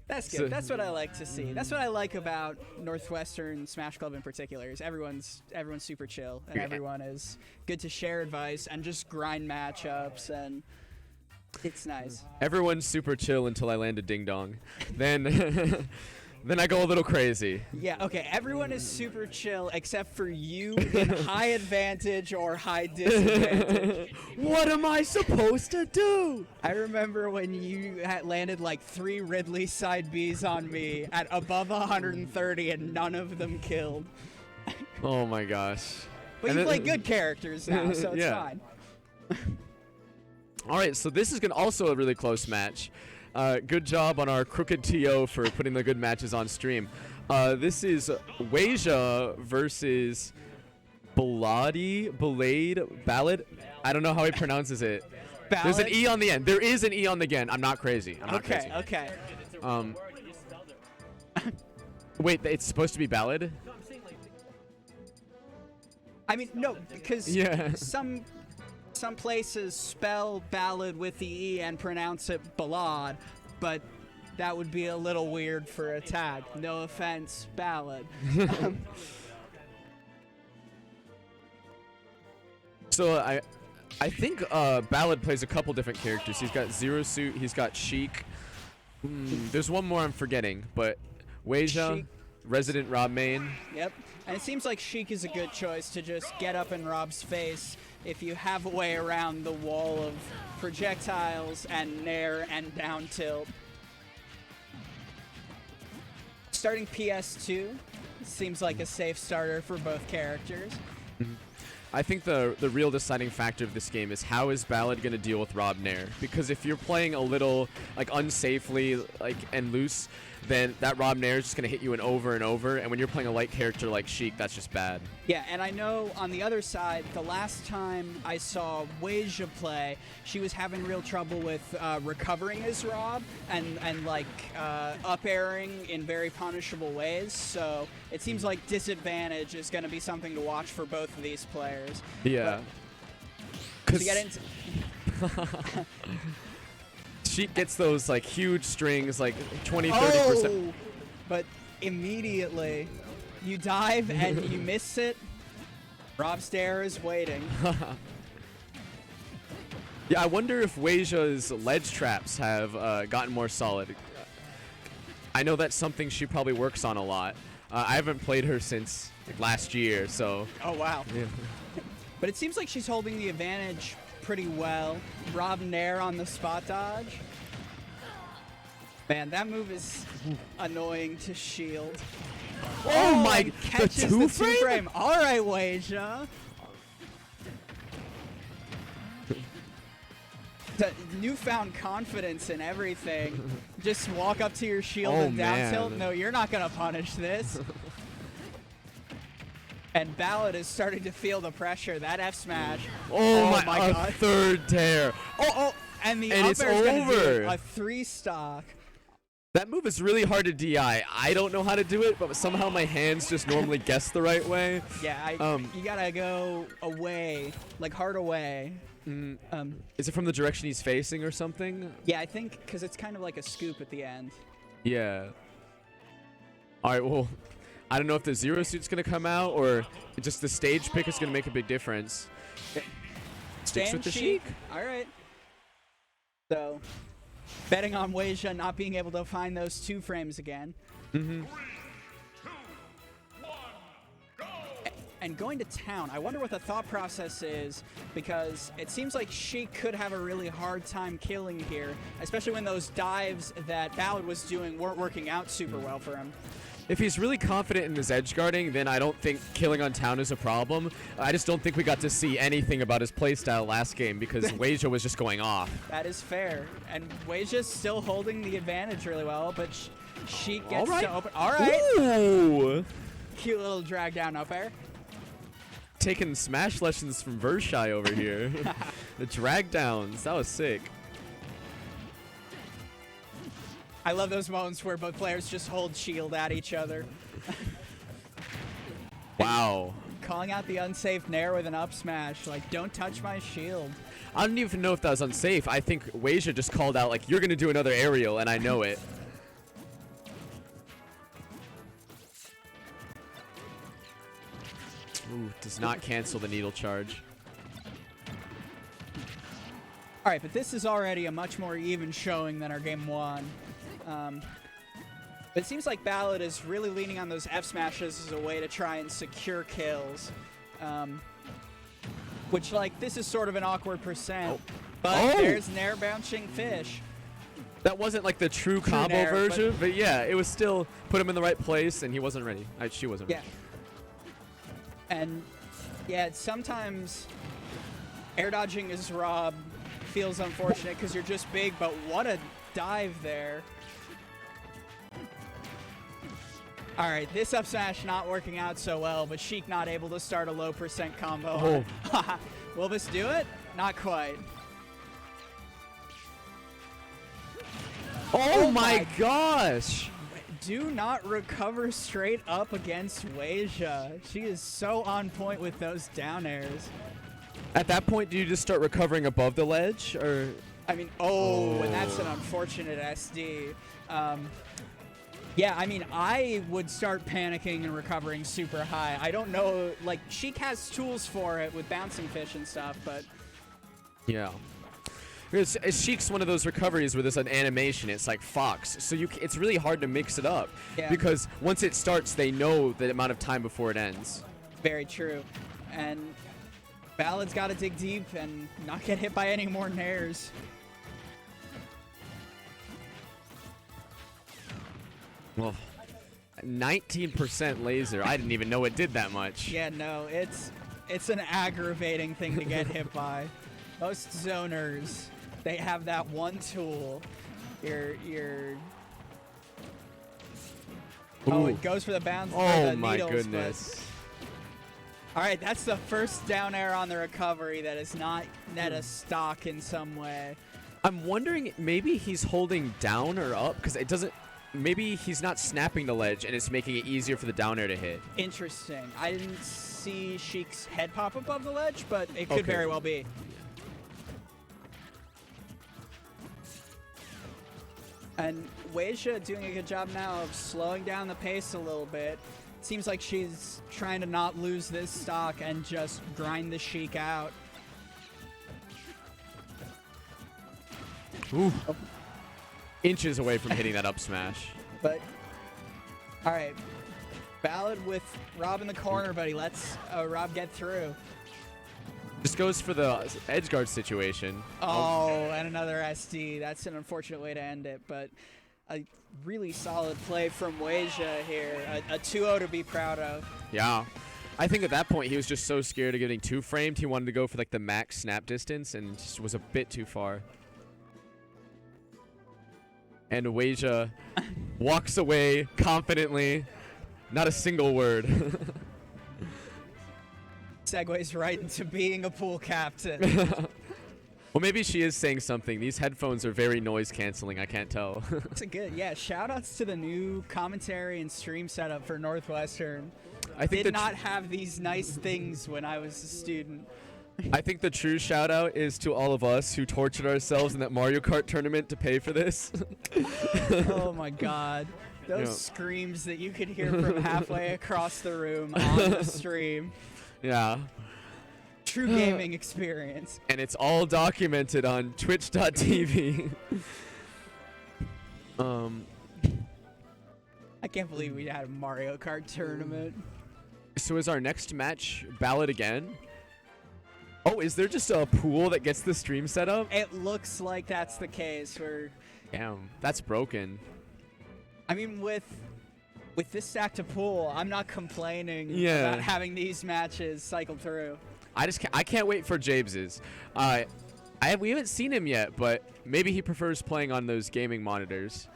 That's good. So- That's what I like to see. That's what I like about Northwestern Smash Club in particular. Is everyone's super chill, and Yeah. everyone is good to share advice and just grind matchups, and it's nice. Everyone's super chill until I land a ding dong. Then, then I go a little crazy. Yeah, okay, everyone is super chill except for you in high advantage or high disadvantage. What am I supposed to do? I remember when you had landed like 3 Ridley side Bs on me at above 130 and none of them killed. Oh my gosh. But And you then- play good characters now, so it's Yeah. fine. All right, so this is also a really close match. Good job on our Crooked TO for putting the good matches on stream. This is Weija versus Ballad. I don't know how he pronounces it. There's an E on the end. There is an E on the end. I'm not crazy. I'm not crazy. Okay. Wait, it's supposed to be Ballad? I mean, no, because Yeah. some places spell ballad with the E and pronounce it ballad, but that would be a little weird for a tag. No offense, ballad. So I think Ballad plays a couple different characters. He's got Zero Suit. He's got Sheik. There's one more I'm forgetting, but Weija, Sheik. Resident Rob main. Yep. And it seems like Sheik is a good choice to just get up in Rob's face if you have a way around the wall of projectiles and nair and down tilt. Starting PS2 seems like a safe starter for both characters. I think the real deciding factor of this game is how is Ballad going to deal with Rob Nair? Because if you're playing a little like unsafely and loose, then that Rob Nair is just going to hit you and over, and when you're playing a light character like Sheik, that's just bad. Yeah, and I know on the other side, the last time I saw Weija play, she was having real trouble with recovering as Rob and up airing in very punishable ways. So it seems like disadvantage is going to be something to watch for both of these players. Yeah. To get into Sheik gets those like huge strings, like 20-30%. Oh, but immediately you dive and you miss it. Rob Stair is waiting. Yeah, I wonder if Weija's ledge traps have gotten more solid. I know that's something she probably works on a lot. I haven't played her since last year, so. Oh, wow. Yeah. But it seems like she's holding the advantage pretty well. Rob Nair on the spot dodge. Man, that move is annoying to shield. Oh my, and catches the the two-frame? two-frame. All right, Weija. The newfound confidence in everything. Just walk up to your shield Oh, and down tilt. man. No, you're not going to punish this. And Ballad is starting to feel the pressure. That F smash. Oh my my God. third tear. Oh, And the And up it's air is going to over. do a 3-stock. that move is really hard to DI. I don't know how to do it, but somehow my hands just normally guess the right way. Yeah, you gotta go away, like hard away. Is it from the direction he's facing or something? Yeah, I think because it's kind of like a scoop at the end. Yeah. All right, well, I don't know if the Zero Suit's going to come out or just the stage pick is going to make a big difference. Sticks with the Sheik. All right. So, betting on Weija not being able to find those 2 frames again. And going to town, I wonder what the thought process is, because it seems like Sheik could have a really hard time killing here, especially when those dives that Ballad was doing weren't working out super well for him. If he's really confident in his edge guarding, then I don't think killing on town is a problem. I just don't think we got to see anything about his playstyle last game because Weija was just going off. That is fair. And Weija's still holding the advantage really well, but Sheik gets All right. to open. All right. Ooh! Cute little drag down up air. Taking Smash lessons from Vershai over here. The drag downs, that was sick. I love those moments where both players just hold shield at each other. Wow. Calling out the unsafe nair with an up smash. Like, don't touch my shield. I don't even know if that was unsafe. I think Weija just called out, like, you're going to do another aerial, and I know it. Ooh, does not cancel the needle charge. All right, but this is already a much more even showing than our game 1. But it seems like Ballad is really leaning on those F smashes as a way to try and secure kills. Which, like, this is sort of an awkward percent. But there's Nair bouncing fish. That wasn't like the true combo Nair, version, but yeah, it was still put him in the right place, and he wasn't ready. She wasn't ready. Yeah. And, yeah, sometimes air dodging as Rob feels unfortunate because you're just big, but what a dive there. All right, this up smash not working out so well, but Sheik not able to start a low percent combo. Oh. Will this do it? Not quite. Oh my my gosh! Do not recover straight up against Weijia. She is so on point with those down airs. At that point, do you just start recovering above the ledge, or? I mean, and that's an unfortunate SD. Yeah, I mean, I would start panicking and recovering super high. I don't know, like, Sheik has tools for it with bouncing fish and stuff, but... Yeah. Because Sheik's one of those recoveries where there's an animation. It's like Fox, so it's really hard to mix it up. Yeah. Because once it starts, they know the amount of time before it ends. Very true. And Ballad's got to dig deep and not get hit by any more nairs. Well, 19% laser. I didn't even know it did that much. Yeah, no, it's an aggravating thing to get hit by. Most zoners, they have that one tool. Oh, it goes for the bounce. Oh the my needles, goodness. All right, that's the first down air on the recovery that is not net a stock in some way. I'm wondering, maybe he's holding down or up, because it doesn't. Maybe he's not snapping the ledge, and it's making it easier for the down air to hit. Interesting. I didn't see Sheik's head pop above the ledge, but it could Okay. very well be. And Weijia doing a good job now of slowing down the pace a little bit. Seems like she's trying to not lose this stock and just grind the Sheik out. Ooh. Inches away from hitting that up smash. But, all right. Ballad with Rob in the corner, but he lets Rob get through. Just goes for the edge guard situation. Oh, and another SD. That's an unfortunate way to end it, but a really solid play from Weijia here. A 2-0 to be proud of. Yeah. I think at that point he was just so scared of getting two framed, he wanted to go for like the max snap distance and just was a bit too far. And Weijia walks away confidently. Not a single word. Segues right into being a pool captain. Well, maybe she is saying something. These headphones are very noise canceling. I can't tell. That's a good, yeah. Shout outs to the new commentary and stream setup for Northwestern. I think Did not have these nice things when I was a student. I think the true shout out is to all of us who tortured ourselves in that Mario Kart tournament to pay for this. Oh my god. Those Yeah. screams that you could hear from halfway across the room on the stream. Yeah. True gaming experience. And it's all documented on twitch.tv. I can't believe we had a Mario Kart tournament. So is our next match Ballad again? Oh, is there just a pool that gets the stream set up? It looks like that's the case. Damn, that's broken. I mean, with this stack to pool, I'm not complaining Yeah. about having these matches cycle through. I can't wait for Jabes's. We haven't seen him yet, but maybe he prefers playing on those gaming monitors.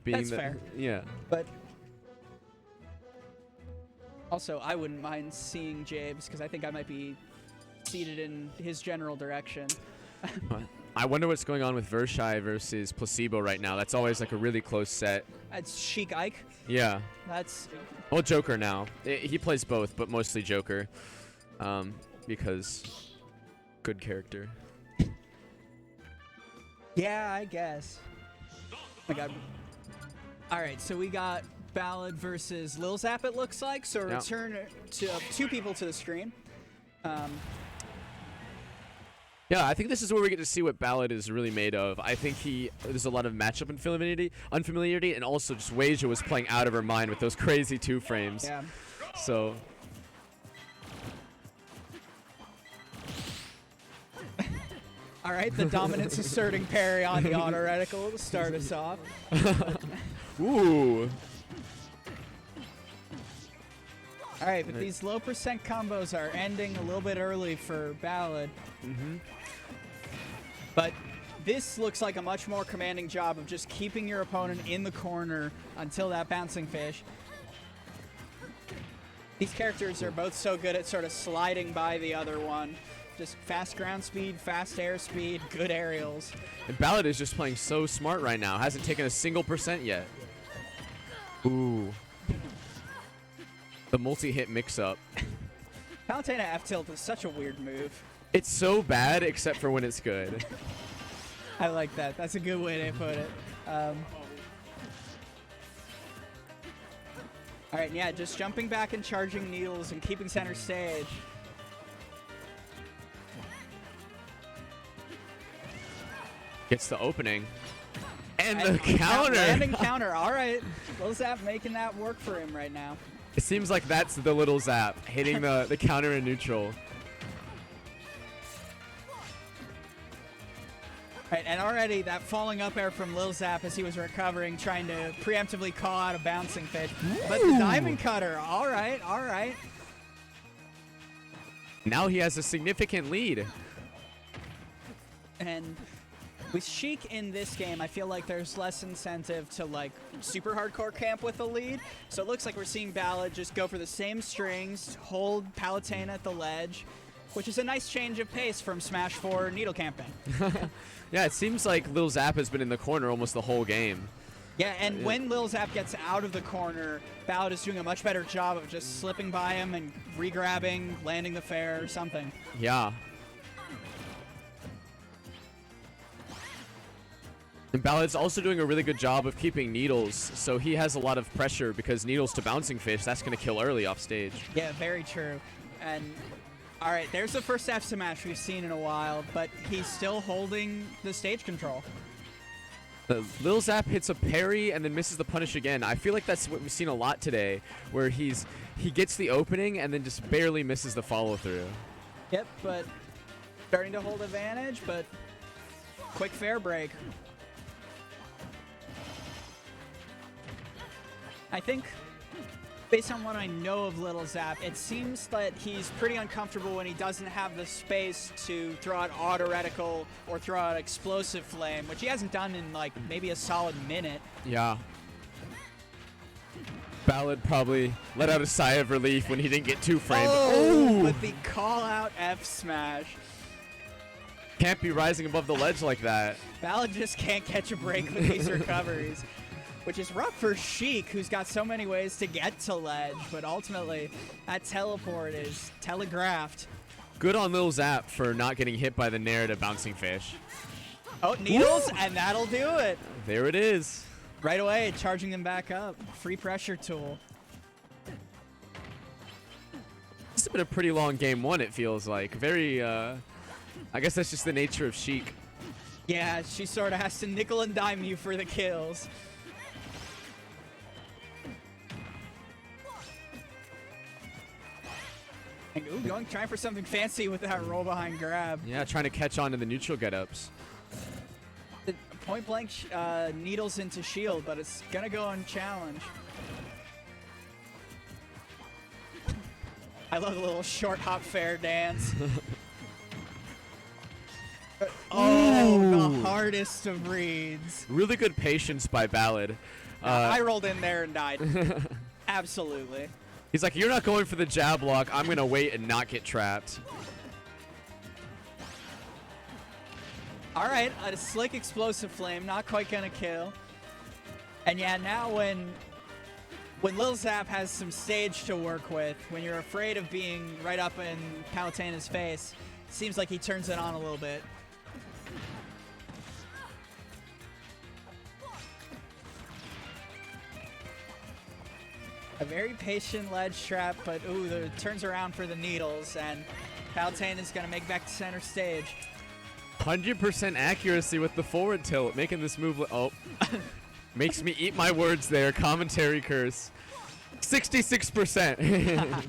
That's fair. Yeah. But also, I wouldn't mind seeing Jabes because I think I might be seated in his general direction. I wonder what's going on with Vershai versus Placebo right now. That's always like a really close set. That's Sheik Ike. Yeah. That's Well, Joker now. He plays both, but mostly Joker. Because good character. yeah, I guess. Oh my God. All right, so we got Ballad versus Lil Zap. It looks like so. Yeah. Return to two people to the screen. Yeah, I think this is where we get to see what Ballad is really made of. I think there's a lot of matchup unfamiliarity, and also just Weijia was playing out of her mind with those crazy two frames. Yeah. So. All right, the dominance asserting parry on the auto reticle to start us off. Ooh. All right, but these low percent combos are ending a little bit early for Ballad. But this looks like a much more commanding job of just keeping your opponent in the corner until that bouncing fish. These characters are both so good at sort of sliding by the other one. Just fast ground speed, fast air speed, good aerials. And Ballad is just playing so smart right now. Hasn't taken a single % yet. Ooh. The multi-hit mix-up. Palutena F-tilt is such a weird move. It's so bad except for when it's good. I like that. That's a good way to put it. All right, yeah, just jumping back and charging Needles and keeping center stage. Gets the opening. And the counter! Landing counter, all right. Lil Zap making that work for him right now. It seems like that's the little Zap, hitting the counter in neutral. Right, and already that falling up air from Lil Zap as he was recovering, trying to preemptively call out a bouncing fish. But the diamond cutter, all right, all right. Now he has a significant lead. And with Sheik in this game, I feel like there's less incentive to like super hardcore camp with the lead. So it looks like we're seeing Ballad just go for the same strings, hold Palutena at the ledge, which is a nice change of pace from Smash 4 needle camping. Yeah, it seems like Lil Zap has been in the corner almost the whole game. Yeah, and when Lil Zap gets out of the corner, Ballad is doing a much better job of just slipping by him and re-grabbing, landing the fair or something. Yeah. And Ballad's also doing a really good job of keeping Needles, so he has a lot of pressure because Needles to bouncing fish, that's going to kill early off stage. Yeah, very true. And all right, there's the first F smash we've seen in a while, but he's still holding the stage control. Lil Zap hits a parry and then misses the punish again. I feel like that's what we've seen a lot today, where he gets the opening and then just barely misses the follow through. Yep, but starting to hold advantage, but quick fair break. I think, based on what I know of Lil Zap, it seems that he's pretty uncomfortable when he doesn't have the space to throw out auto reticle or throw out explosive flame, which he hasn't done in like maybe a solid minute. Yeah. Ballad probably let out a sigh of relief when he didn't get 2 framed. Oh, with the call out F smash. Can't be rising above the ledge like that. Ballad just can't catch a break with these recoveries. Which is rough for Sheik, who's got so many ways to get to ledge, but ultimately, that teleport is telegraphed. Good on Lil Zap for not getting hit by the Nair to bouncing fish. Oh, Needles, and that'll do it. There it is. Right away, charging them back up. Free pressure tool. This has been a pretty long game 1, it feels like. Very, I guess that's just the nature of Sheik. Yeah, she sort of has to nickel and dime you for the kills. Ooh, trying for something fancy with that roll behind grab. Yeah, trying to catch on to the neutral get-ups. Point blank Needles into shield, but it's gonna go on challenge. I love the little short hop fair dance. Oh, the hardest of reads. Really good patience by Ballad. I rolled in there and died. Absolutely. He's like, you're not going for the jab lock. I'm going to wait and not get trapped. All right, a slick explosive flame, not quite going to kill. And yeah, now when Lil Zap has some stage to work with, when you're afraid of being right up in Palutena's face, it seems like he turns it on a little bit. A very patient ledge trap, but ooh, it turns around for the Needles, and Palutena is going to make back to center stage. 100% accuracy with the forward tilt, making this move. Oh, makes me eat my words there. Commentary curse. 66%.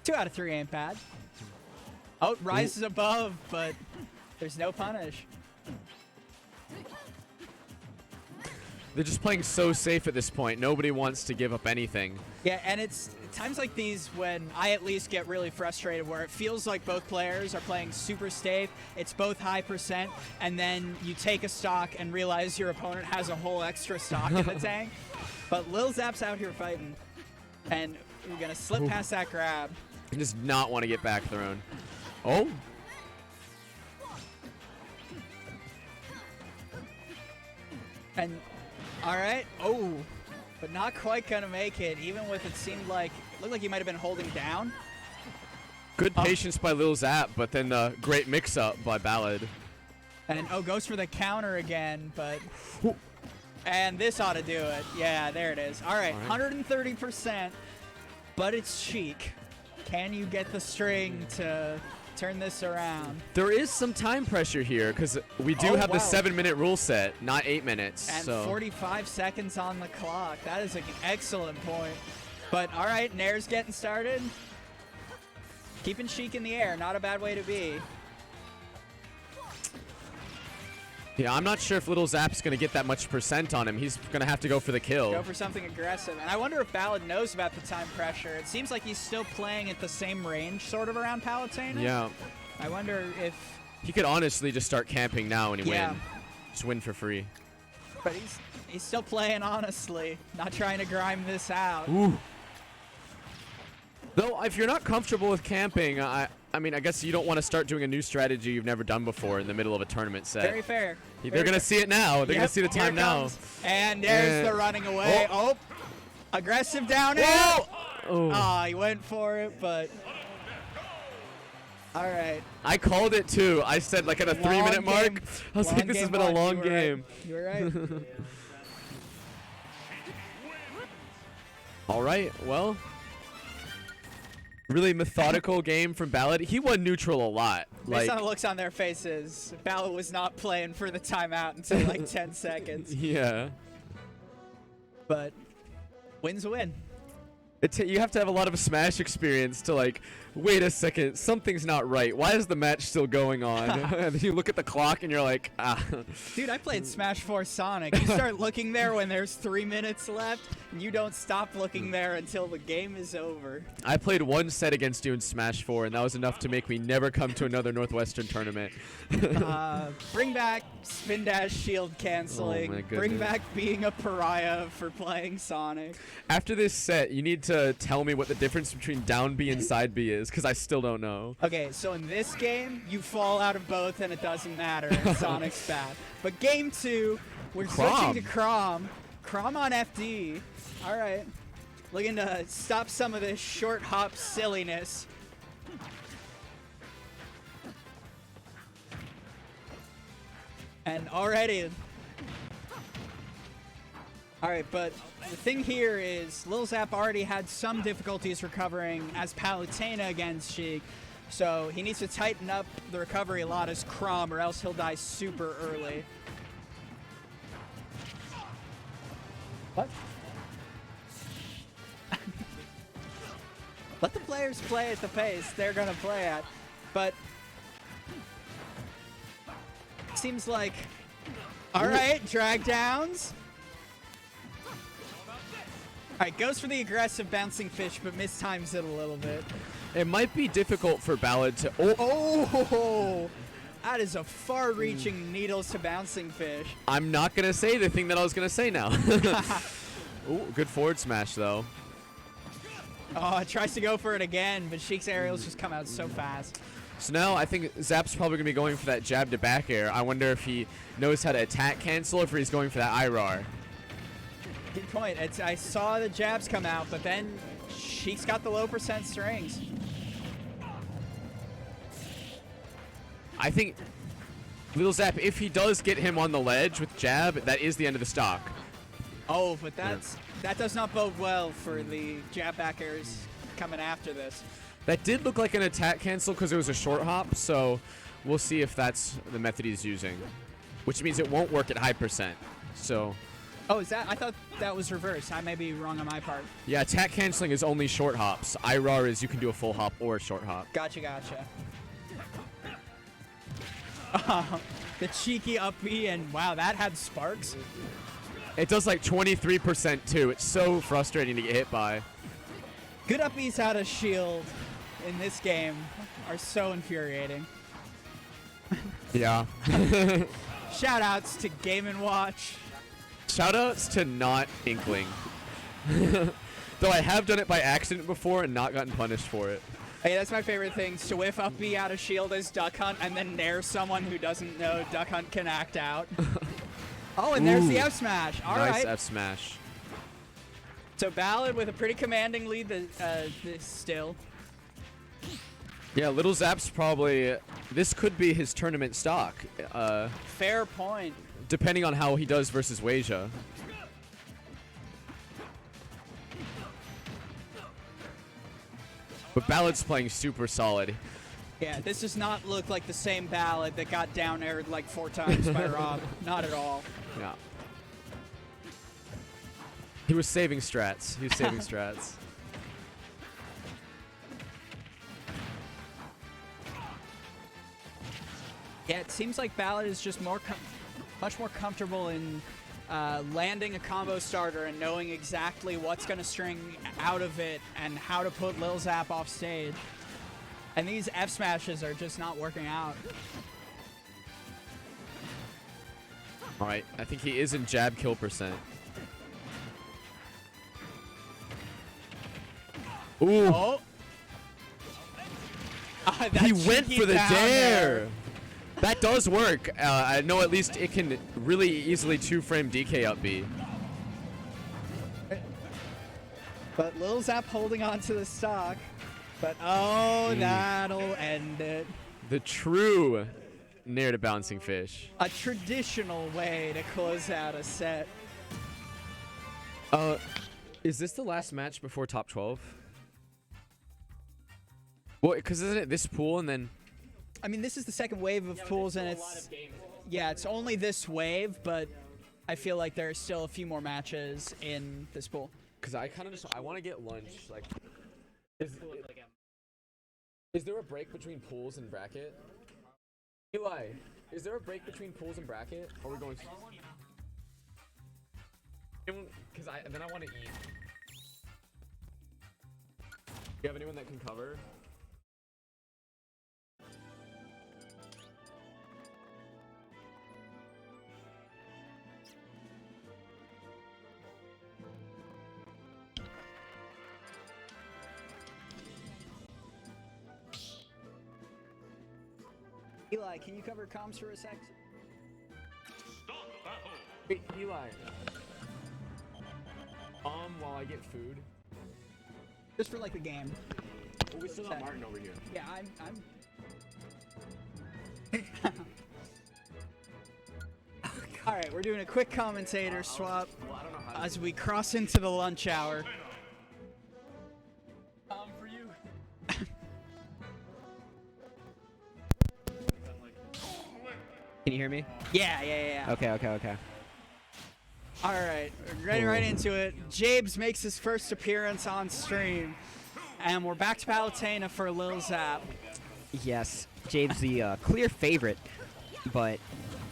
2 out of 3 ain't bad. Oh, rises above, but there's no punish. They're just playing so safe at this point. Nobody wants to give up anything. Yeah, and it's times like these when I at least get really frustrated, where it feels like both players are playing super safe. It's both high percent, and then you take a stock and realize your opponent has a whole extra stock in the tank. But Lil Zap's out here fighting. And we're going to slip past that grab. He does not want to get back thrown. Oh. And, all right. Oh, but not quite going to make it, even with it seemed like, looked like he might have been holding down. Good patience by Lil Zap, but then great mix-up by Ballad. And, oh, goes for the counter again, but... And this ought to do it. Yeah, there it is. All right, 130%, but it's Sheik. Can you get the string to turn this around? There is some time pressure here because we do have the 7-minute rule set, not 8 minutes. And so 45 seconds on the clock. That is an excellent point. But all right, Nair's getting started. Keeping Sheik in the air, not a bad way to be. Yeah, I'm not sure if Little Zap's going to get that much percent on him. He's going to have to go for the kill. Go for something aggressive. And I wonder if Ballad knows about the time pressure. It seems like he's still playing at the same range sort of around Palutena. Yeah. I wonder if... He could honestly just start camping now and Yeah. win. Just win for free. But he's still playing honestly, not trying to grime this out. Ooh. Though, if you're not comfortable with camping, I mean, I guess you don't want to start doing a new strategy you've never done before in the middle of a tournament set. Very fair. They're going to see it now. They're going to see the Here time it now. comes. And there's the running away. Oh. Aggressive down air. Oh. Ah, he went for it, but... All right. I called it too. I said like at a 3-minute mark. I was like, this has been a long game. You were right. All right, well, really methodical game from Ballad. He won neutral a lot. Based on the looks on their faces, Ballad was not playing for the timeout until like 10 seconds. Yeah. But wins a win. You have to have a lot of Smash experience to like, wait a second, something's not right. Why is the match still going on? And then you look at the clock and you're like, ah. Dude, I played Smash 4 Sonic. You start looking there when there's 3 minutes left, and you don't stop looking there until the game is over. I played one set against you in Smash 4, and that was enough to make me never come to another Northwestern tournament. Bring back spin dash shield canceling. Oh my Bring goodness. back being a pariah for playing Sonic. After this set, you need to tell me what the difference between down B and side B is, because I still don't know. Okay, so in this game, you fall out of both and it doesn't matter, and Sonic's bad. But game 2, we're switching to Chrom. Chrom on FD. All right. Looking to stop some of this short hop silliness. And already... All right, but the thing here is Lil Zap already had some difficulties recovering as Palutena against Sheik, so he needs to tighten up the recovery a lot as Chrom, or else he'll die super early. What? Let the players play at the pace they're going to play at, but seems like, all right, drag downs. All right, goes for the aggressive bouncing fish, but mistimes it a little bit. It might be difficult for Ballad to... Oh, that is a far-reaching needles to bouncing fish. I'm not going to say the thing that I was going to say now. Ooh, good forward smash, though. Oh, tries to go for it again, but Sheik's aerials just come out so fast. So now I think Zap's probably going to be going for that jab to back air. I wonder if he knows how to attack cancel or if he's going for that IRAR. Good point. I saw the jabs come out, but then Sheik's got the low percent strings. I think Lil Zap, if he does get him on the ledge with jab, that is the end of the stock. Oh, but that does not bode well for the jab back airs coming after this. That did look like an attack cancel because it was a short hop, so we'll see if that's the method he's using, which means it won't work at high percent. So... Oh, is that? I thought that was reversed. I may be wrong on my part. Yeah, attack canceling is only short hops. IRAR is you can do a full hop or a short hop. Gotcha. The cheeky up B, and wow, that had sparks. It does like 23% too. It's so frustrating to get hit by. Good up B's out of shield in this game are so infuriating. Yeah. Shout outs to Game & Watch. Shoutouts to not Inkling. Though I have done it by accident before and not gotten punished for it. Hey, that's my favorite thing. To whiff up B out of shield as Duck Hunt and then nair someone who doesn't know Duck Hunt can act out. Oh, and there's the Ooh. F smash. All Nice right. F smash. So Ballad with a pretty commanding lead this still. Yeah, Little Zap's probably. This could be his tournament stock, Fair point. depending on how he does versus Weija. But Ballad's playing super solid. Yeah, this does not look like the same Ballad that got down aired like 4 times by Rob. Not at all. Yeah. He was saving strats. He was saving strats. Yeah, it seems like Ballad is just much more comfortable in landing a combo starter and knowing exactly what's going to string out of it and how to put Lil Zap off stage. And these F smashes are just not working out. All right, I think he is in jab kill percent. Ooh, Oh! he went for the down dare. That does work. I know at least it can really easily 2-frame DK up B. But Lil Zap holding on to the stock. But oh, that'll end it. The true near to bouncing fish. A traditional way to close out a set. Is this the last match before top 12? Well, because isn't it this pool and then... I mean, this is the second wave of pools, and it's... Yeah, it's only this wave, but I feel like there are still a few more matches in this pool. Because I kind of just... I want to get lunch. Like, is there a break between pools and bracket? Eli, is there a break between pools and bracket? Or are we going... Because then I want to eat. Do you have anyone that can cover? Eli, can you cover comms for a sec? Wait, Eli. While I get food. Just for like the game. Well, we still got Martin over here. Yeah, All right, we're doing a quick commentator swap as we cross into the lunch hour. For you. Can you hear me? Yeah. Okay. All right, we're getting right into it. Jabes makes his first appearance on stream, and we're back to Palutena for Lil Zap. Yes, Jabe's the clear favorite, but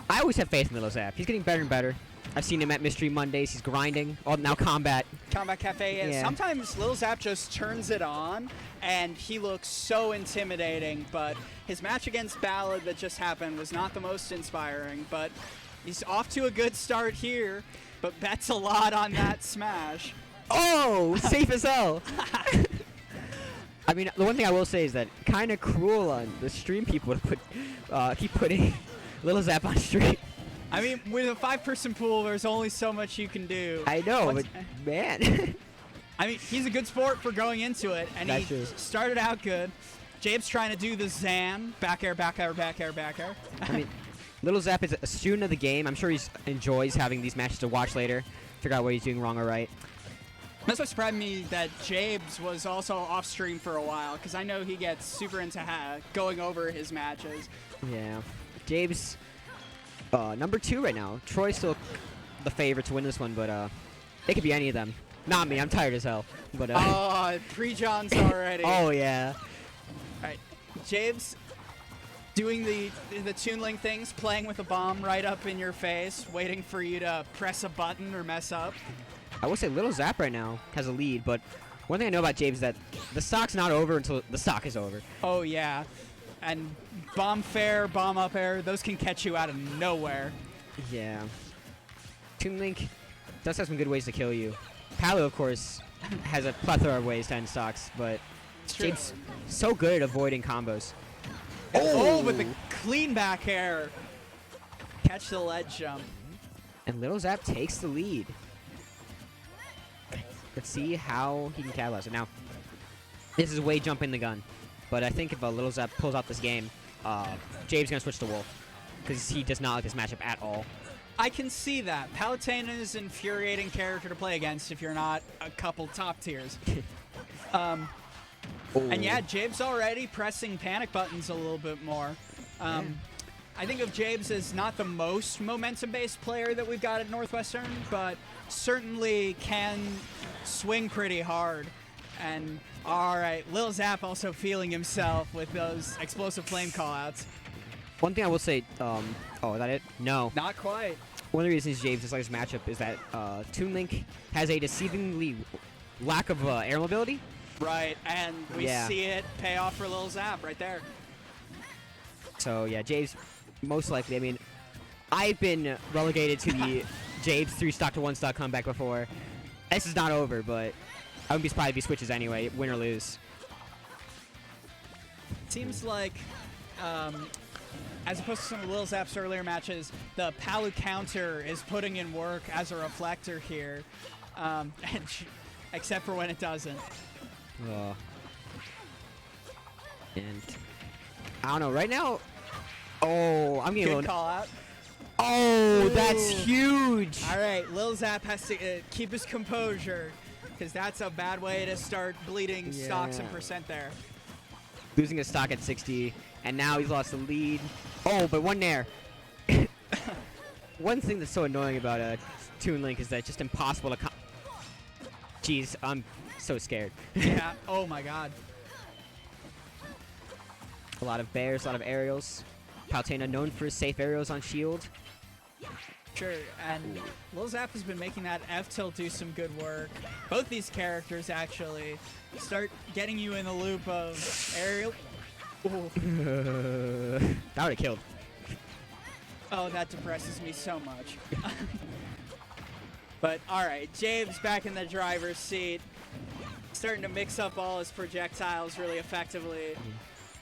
I always have faith in Lil Zap. He's getting better and better. I've seen him at Mystery Mondays. He's grinding. Oh, now Combat. Combat Cafe is. Yeah. Sometimes Lil Zap just turns it on, and he looks so intimidating, but his match against Ballad that just happened was not the most inspiring, but he's off to a good start here, but bets a lot on that smash. Oh, safe as hell. I mean, the one thing I will say is that kind of cruel on the stream people to keep putting Lil Zap on stream. I mean, with a 5-person pool, there's only so much you can do. I know, What's- but man. I mean, he's a good sport for going into it, and That's he true. started out good. Jabe's trying to do the Zan, back air, back air, back air, back air. I mean, Lil Zap is a student of the game. I'm sure he enjoys having these matches to watch later, figure out what he's doing wrong or right. That's what surprised me that Jabes was also off stream for a while, because I know he gets super into going over his matches. Yeah. Jabe's number 2 right now. Troy's still the favorite to win this one, but it could be any of them. Not me. I'm tired as hell. But Oh, pre-Johns already. oh yeah. All right, Jabes doing the Toon Link things, playing with a bomb right up in your face, waiting for you to press a button or mess up. I will say Lil Zap right now has a lead, but one thing I know about Jabe's is that the stock's not over until the stock is over. Oh yeah, and bomb fair, bomb up air, those can catch you out of nowhere. Yeah. Toon Link does have some good ways to kill you. Palu, of course, has a plethora of ways to end stocks, but It's true. Jade's so good at avoiding combos. Oh, with the clean back air. Catch the ledge jump. And Little Zap takes the lead. Let's see how he can capitalize it. Now, this is way jumping the gun, but I think if Little Zap pulls out this game, Jabe's going to switch to Wolf, because he does not like this matchup at all. I can see that. Palutena is an infuriating character to play against if you're not a couple top tiers. And yeah, Jabe's already pressing panic buttons a little bit more. I think of Jabes as not the most momentum-based player that we've got at Northwestern, but certainly can swing pretty hard. And all right, Lil Zap also feeling himself with those explosive flame callouts. One thing I will say, oh, is that it? No. Not quite. One of the reasons James dislikes this matchup is that Toon Link has a deceivingly lack of air mobility. Right, and we see it pay off for Lil Zap right there. So yeah, James most likely. I mean, I've been relegated to the James 3 stock to 1 stock comeback before. This is not over, but I wouldn't be surprised if he switches anyway, win or lose. Seems like, as opposed to some of Lil Zap's earlier matches, the Palu counter is putting in work as a reflector here, except for when it doesn't. And I don't know. Right now, oh, I'm getting Good call out. Oh, that's Ooh. huge. All right, Lil Zap has to keep his composure, because that's a bad way to start bleeding stocks and percent there. Losing a stock at 60, and now he's lost the lead. Oh, but one nair. One thing that's so annoying about Toon Link is that it's just impossible to. Jeez, I'm so scared. Yeah. Oh my God. A lot of bears, a lot of aerials. Palutena known for his safe aerials on shield. Sure, and Lil Zap has been making that F-tilt do some good work. Both these characters actually start getting you in the loop of aerial. Ooh. That would have killed. Oh, that depresses me so much. But all right, James back in the driver's seat, starting to mix up all his projectiles really effectively.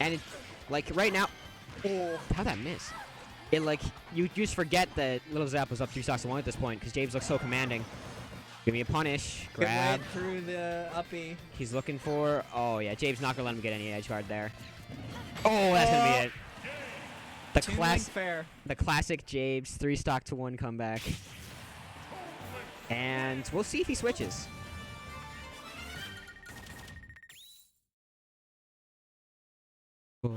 And it, like right now, Oh, how'd that miss? It like you just forget that Little Zap was up 3 stocks to 1 at this point because James looks so commanding. Give me a punish, good grab. way through the uppy. He's looking for. Oh yeah, James not gonna let him get any edge guard there. Oh, that's gonna be it. The classic James 3 stock to 1 comeback. And we'll see if he switches. Oh.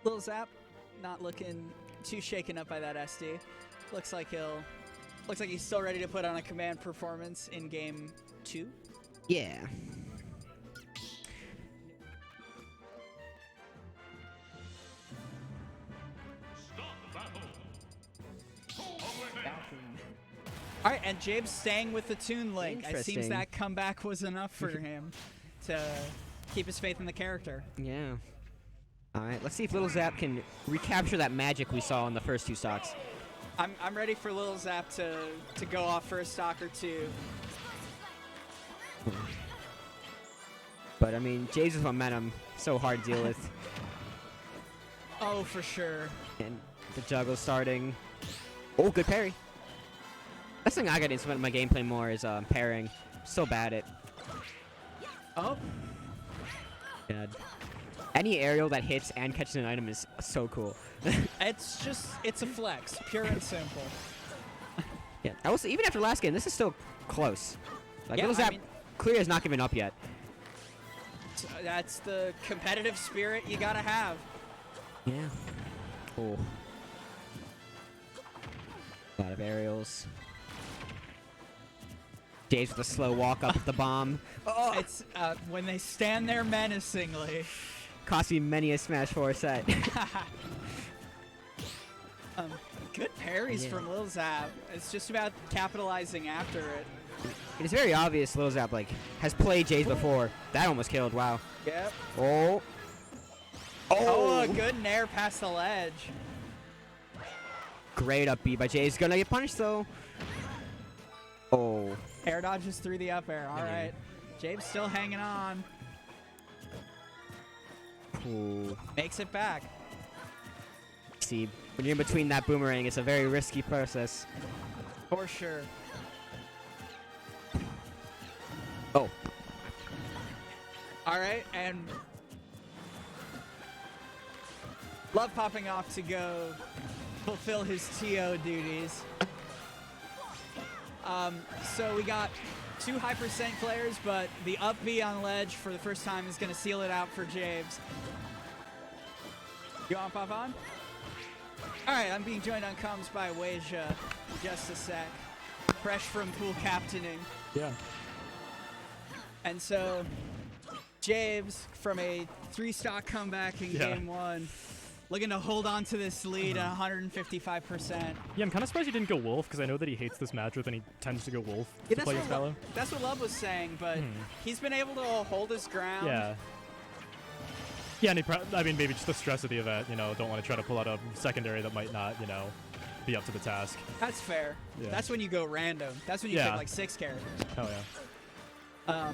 Lil Zap not looking too shaken up by that SD. Looks like he's still ready to put on a command performance in game 2. Yeah. All right, and James staying with the Toon Link. It seems Interesting. that comeback was enough for him to keep his faith in the character. Yeah. All right, let's see if Little Zap can recapture that magic we saw in the first 2 stocks. I'm ready for Lil Zap to go off for a stock or 2. But I mean, James' momentum so hard to deal with, Oh, for sure. and the juggle starting. Oh, good parry. That's something I got to implement in my gameplay more is parrying. So bad at. Oh, God. Any aerial that hits and catches an item is so cool. it's a flex, pure and simple. Yeah, I will say, even after last game, this is still close. Like, Yeah, Little I Zap mean- clear has not given up yet. That's the competitive spirit you gotta have. Yeah. Oh. A lot of aerials. James with a slow walk up with the bomb. Oh, It's when they stand there menacingly. cost me many a Smash 4 set. Good parries Yeah. from Lil Zap. It's just about capitalizing after it. It is very obvious Lil Zap like has played James before. That almost killed. Wow. Yep. Oh. Oh, a good nair past the ledge. Great up B by Jay. He's gonna get punished though. Oh. Air dodges through the up air. All right. Jabe's still hanging on. Ooh. Makes it back. See, when you're in between that boomerang, it's a very risky process. For sure. Oh. All right, and Love popping off to go fulfill his TO duties. So we got 2 high percent players, but the up B on ledge for the first time is going to seal it out for James. You want to pop on? All right, I'm being joined on comms by Weija. Just a sec. Fresh from pool captaining. Yeah. And so, James, from a 3-stock comeback in game 1, looking to hold on to this lead at 155%. Yeah, I'm kind of surprised he didn't go Wolf, because I know that he hates this matchup and he tends to go Wolf Yeah, to play against Fallow. that's what Love was saying, but he's been able to hold his ground. Yeah. Yeah, and I mean, maybe just the stress of the event, you know, don't want to try to pull out a secondary that might not, you know, be up to the task. That's fair. Yeah. That's when you go random. That's when you pick like 6 characters. Oh, yeah.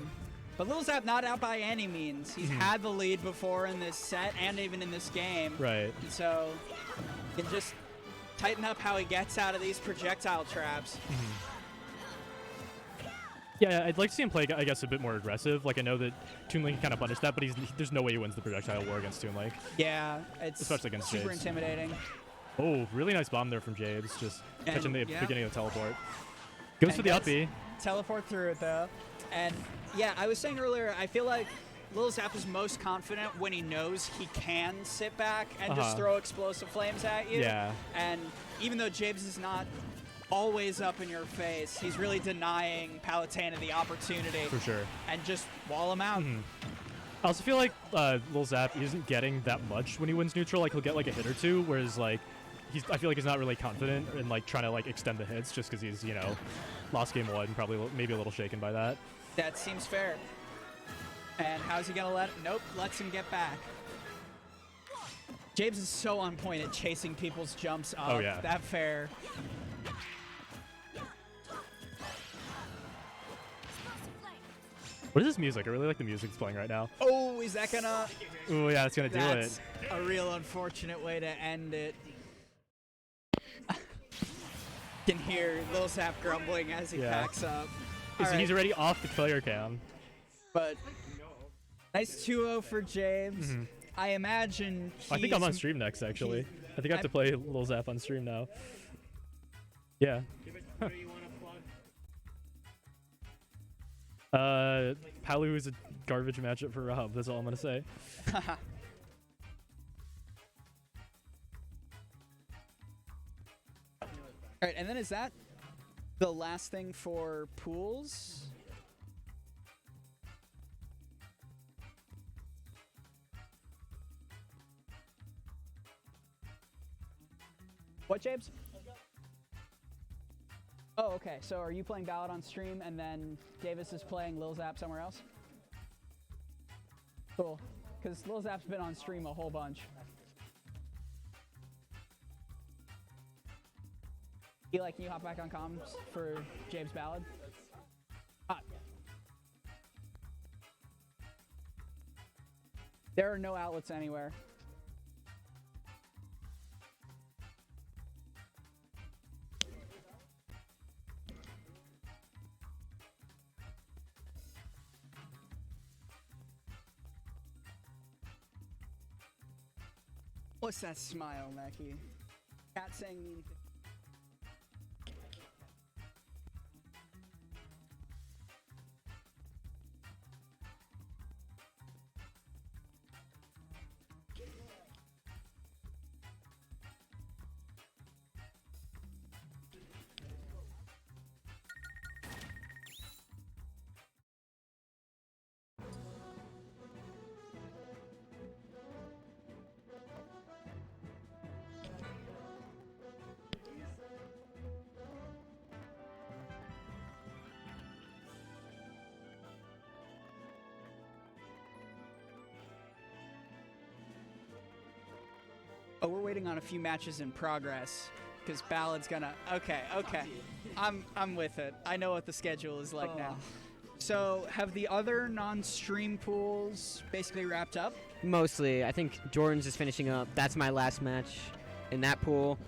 But Lil Zap not out by any means. He's had the lead before in this set and even in this game. Right. And so he can just tighten up how he gets out of these projectile traps. Yeah, I'd like to see him play, I guess, a bit more aggressive. Like, I know that Toon Link can kind of punish that, but there's no way he wins the projectile war against Toon Link. Yeah, it's Especially against super Jabes. intimidating. Oh, really nice bomb there from Jabes, just catching the yeah. beginning of the teleport. Goes for the up B. Teleport through it, though. And, yeah, I was saying earlier, I feel like Lil Zap is most confident when he knows he can sit back and just throw explosive flames at you. Yeah. And even though Jabes is not always up in your face, he's really denying Palutena the opportunity. For sure. And just wall him out. I also feel like Lil Zap isn't getting that much when he wins neutral. Like, he'll get like a hit or two, whereas like I feel like he's not really confident in like trying to like extend the hits just because he's, you know, lost game 1, probably maybe a little shaken by that. That seems fair. And how's he gonna let? Nope, lets him get back. James is so on point at chasing people's jumps up. Oh, yeah. That fair. What is this music? I really like the music that's playing right now. Oh, is that gonna? Oh yeah, that's gonna do it. That's a real unfortunate way to end it. Can hear Lil Zap grumbling as he packs up. He's already off the player cam. But nice 2-0 for James. I imagine I think I'm on stream next, actually. I think I have to play Lil Zap on stream now. Yeah. Palu is a garbage matchup for Rob. That's all I'm gonna say. All right, and then is that the last thing for pools? What, James? Oh, okay. So are you playing Ballad on stream and then Davis is playing Lil Zap somewhere else? Cool. Because Lil Zap's been on stream a whole bunch. Eli, can you hop back on comms for James Ballad? There are no outlets anywhere. What's that smile, Mackie? Cat saying mean things. Oh, we're waiting on a few matches in progress. because Ballad's gonna. Okay. I'm with it. I know what the schedule is like now. So have the other non-stream pools basically wrapped up? Mostly. I think Jordan's is finishing up. That's my last match in that pool.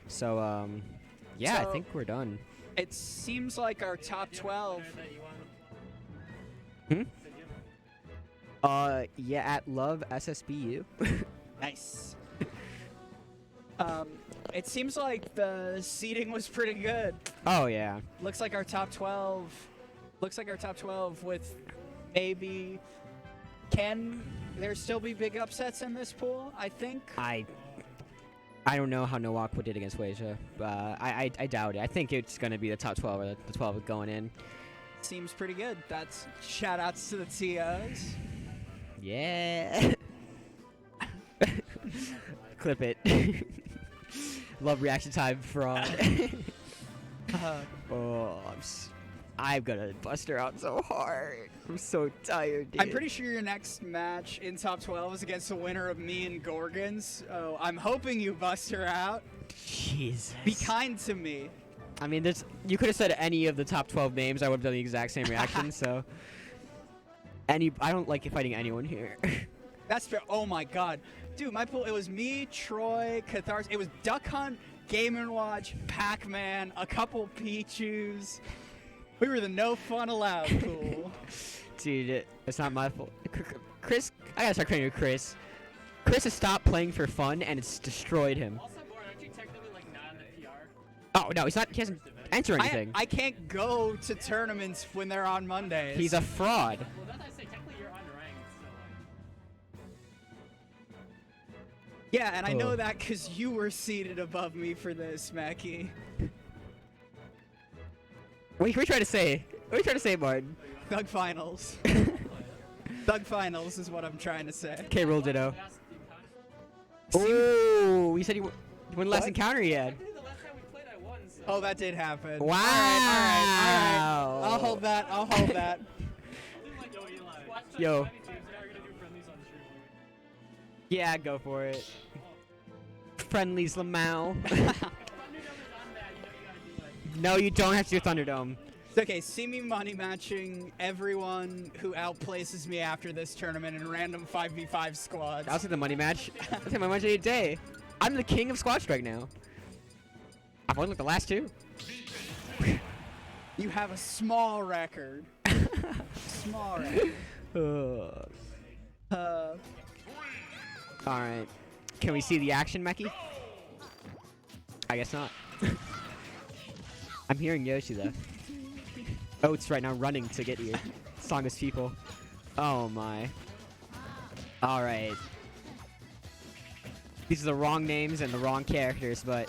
So, yeah, So- I think we're done. It seems like our top 12. Yeah, at Love SSBU. Nice. It seems like the seating was pretty good. Oh, yeah. Looks like our top 12. Looks like our top 12 with maybe. Can there still be big upsets in this pool? I think. I don't know how Nowakwa did against Wasia. I doubt it. I think it's going to be the top 12 or the 12 going in. Seems pretty good. That's shout outs to the TOs. Yeah. Clip it. Love reaction time fraud. Oh, I'm gonna bust her out so hard. I'm so tired, dude. I'm pretty sure your next match in top 12 is against the winner of me and Gorgons. Oh, I'm hoping you bust her out. Jesus. Be kind to me. I mean, you could have said any of the top 12 names. I would have done the exact same reaction. So, I don't like fighting anyone here. That's fair. Oh my god. Dude, my pool, it was me, Troy, Catharsis. It was Duck Hunt, Game & Watch, Pac-Man, a couple Pichus. We were the no fun allowed pool. Dude, it's not my fault. Chris, I gotta start crediting you, Chris. Chris has stopped playing for fun, and it's destroyed him. Also, Lauren, aren't you technically like not in the PR? Oh no, he's not. He hasn't entered anything. I can't go to tournaments when they're on Mondays. He's a fraud. Well, that's I say technically you're unranked, so Yeah, and I know Oh. that because you were seated above me for this, Mackie. What are you trying to say? What are you trying to say, Martin? Thug Finals. Thug Finals is what I'm trying to say. K. Roll ditto. last encounter. Oh, you said you won the last What? encounter he had. Technically, the last time we played, I won. So. Oh, that did happen. Wow. All right. I'll hold that. I'll hold that. Like, yo, Eli. Watch Yo. Now we're gonna do friendlies on stream. Yeah, go for it. Friendlies, Lamau. No, you don't have to do Thunderdome. It's okay. See me money matching everyone who outplaces me after this tournament in random 5v5 squads. I'll take the money match. I'll take my money any day. I'm the king of squad strike now. I've won like the last two. You have a small record. Small record. Alright. Can we see the action, Meki? I guess not. I'm hearing Yoshi though. Oats right now running to get here. Strongest people. Oh my. Alright. These are the wrong names and the wrong characters, but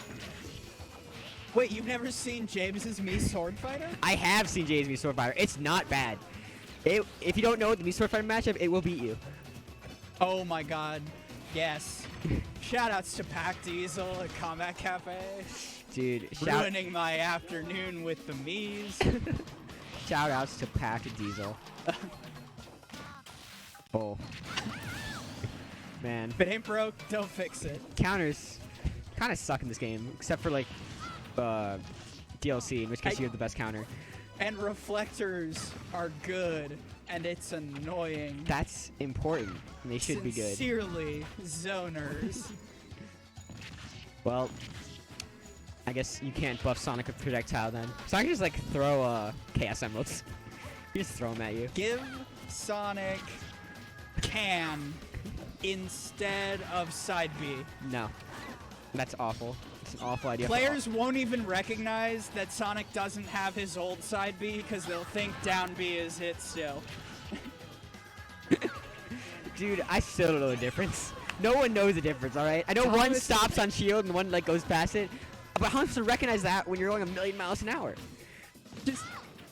Wait, you've never seen James's Me Sword Fighter? I have seen Jay's Mii Sword Fighter. It's not bad. If you don't know the Mii Sword Fighter matchup, it will beat you. Oh my god. Yes. Shoutouts to Pac Diesel at Combat Cafe. Dude, Ruining my afternoon with the Mii's. shout outs to Pac Diesel. Oh. Man. If it ain't broke, don't fix it. Counters kind of suck in this game, except for like DLC, in which case you have the best counter. And reflectors are good, and it's annoying. That's important. And they should be good. Sincerely, zoners. Well, I guess you can't buff Sonic with projectile then. Sonic can just like throw Chaos Emeralds. You just throw them at you. Give Sonic can instead of side B. No. That's awful. It's an awful idea. for Players won't even recognize that Sonic doesn't have his old side B because they'll think down B is hit still. Dude, I still don't know the difference. No one knows the difference, alright? I know one Thomas- stops on shield and one like goes past it. But how much to recognize that when you're going 1,000,000 miles an hour?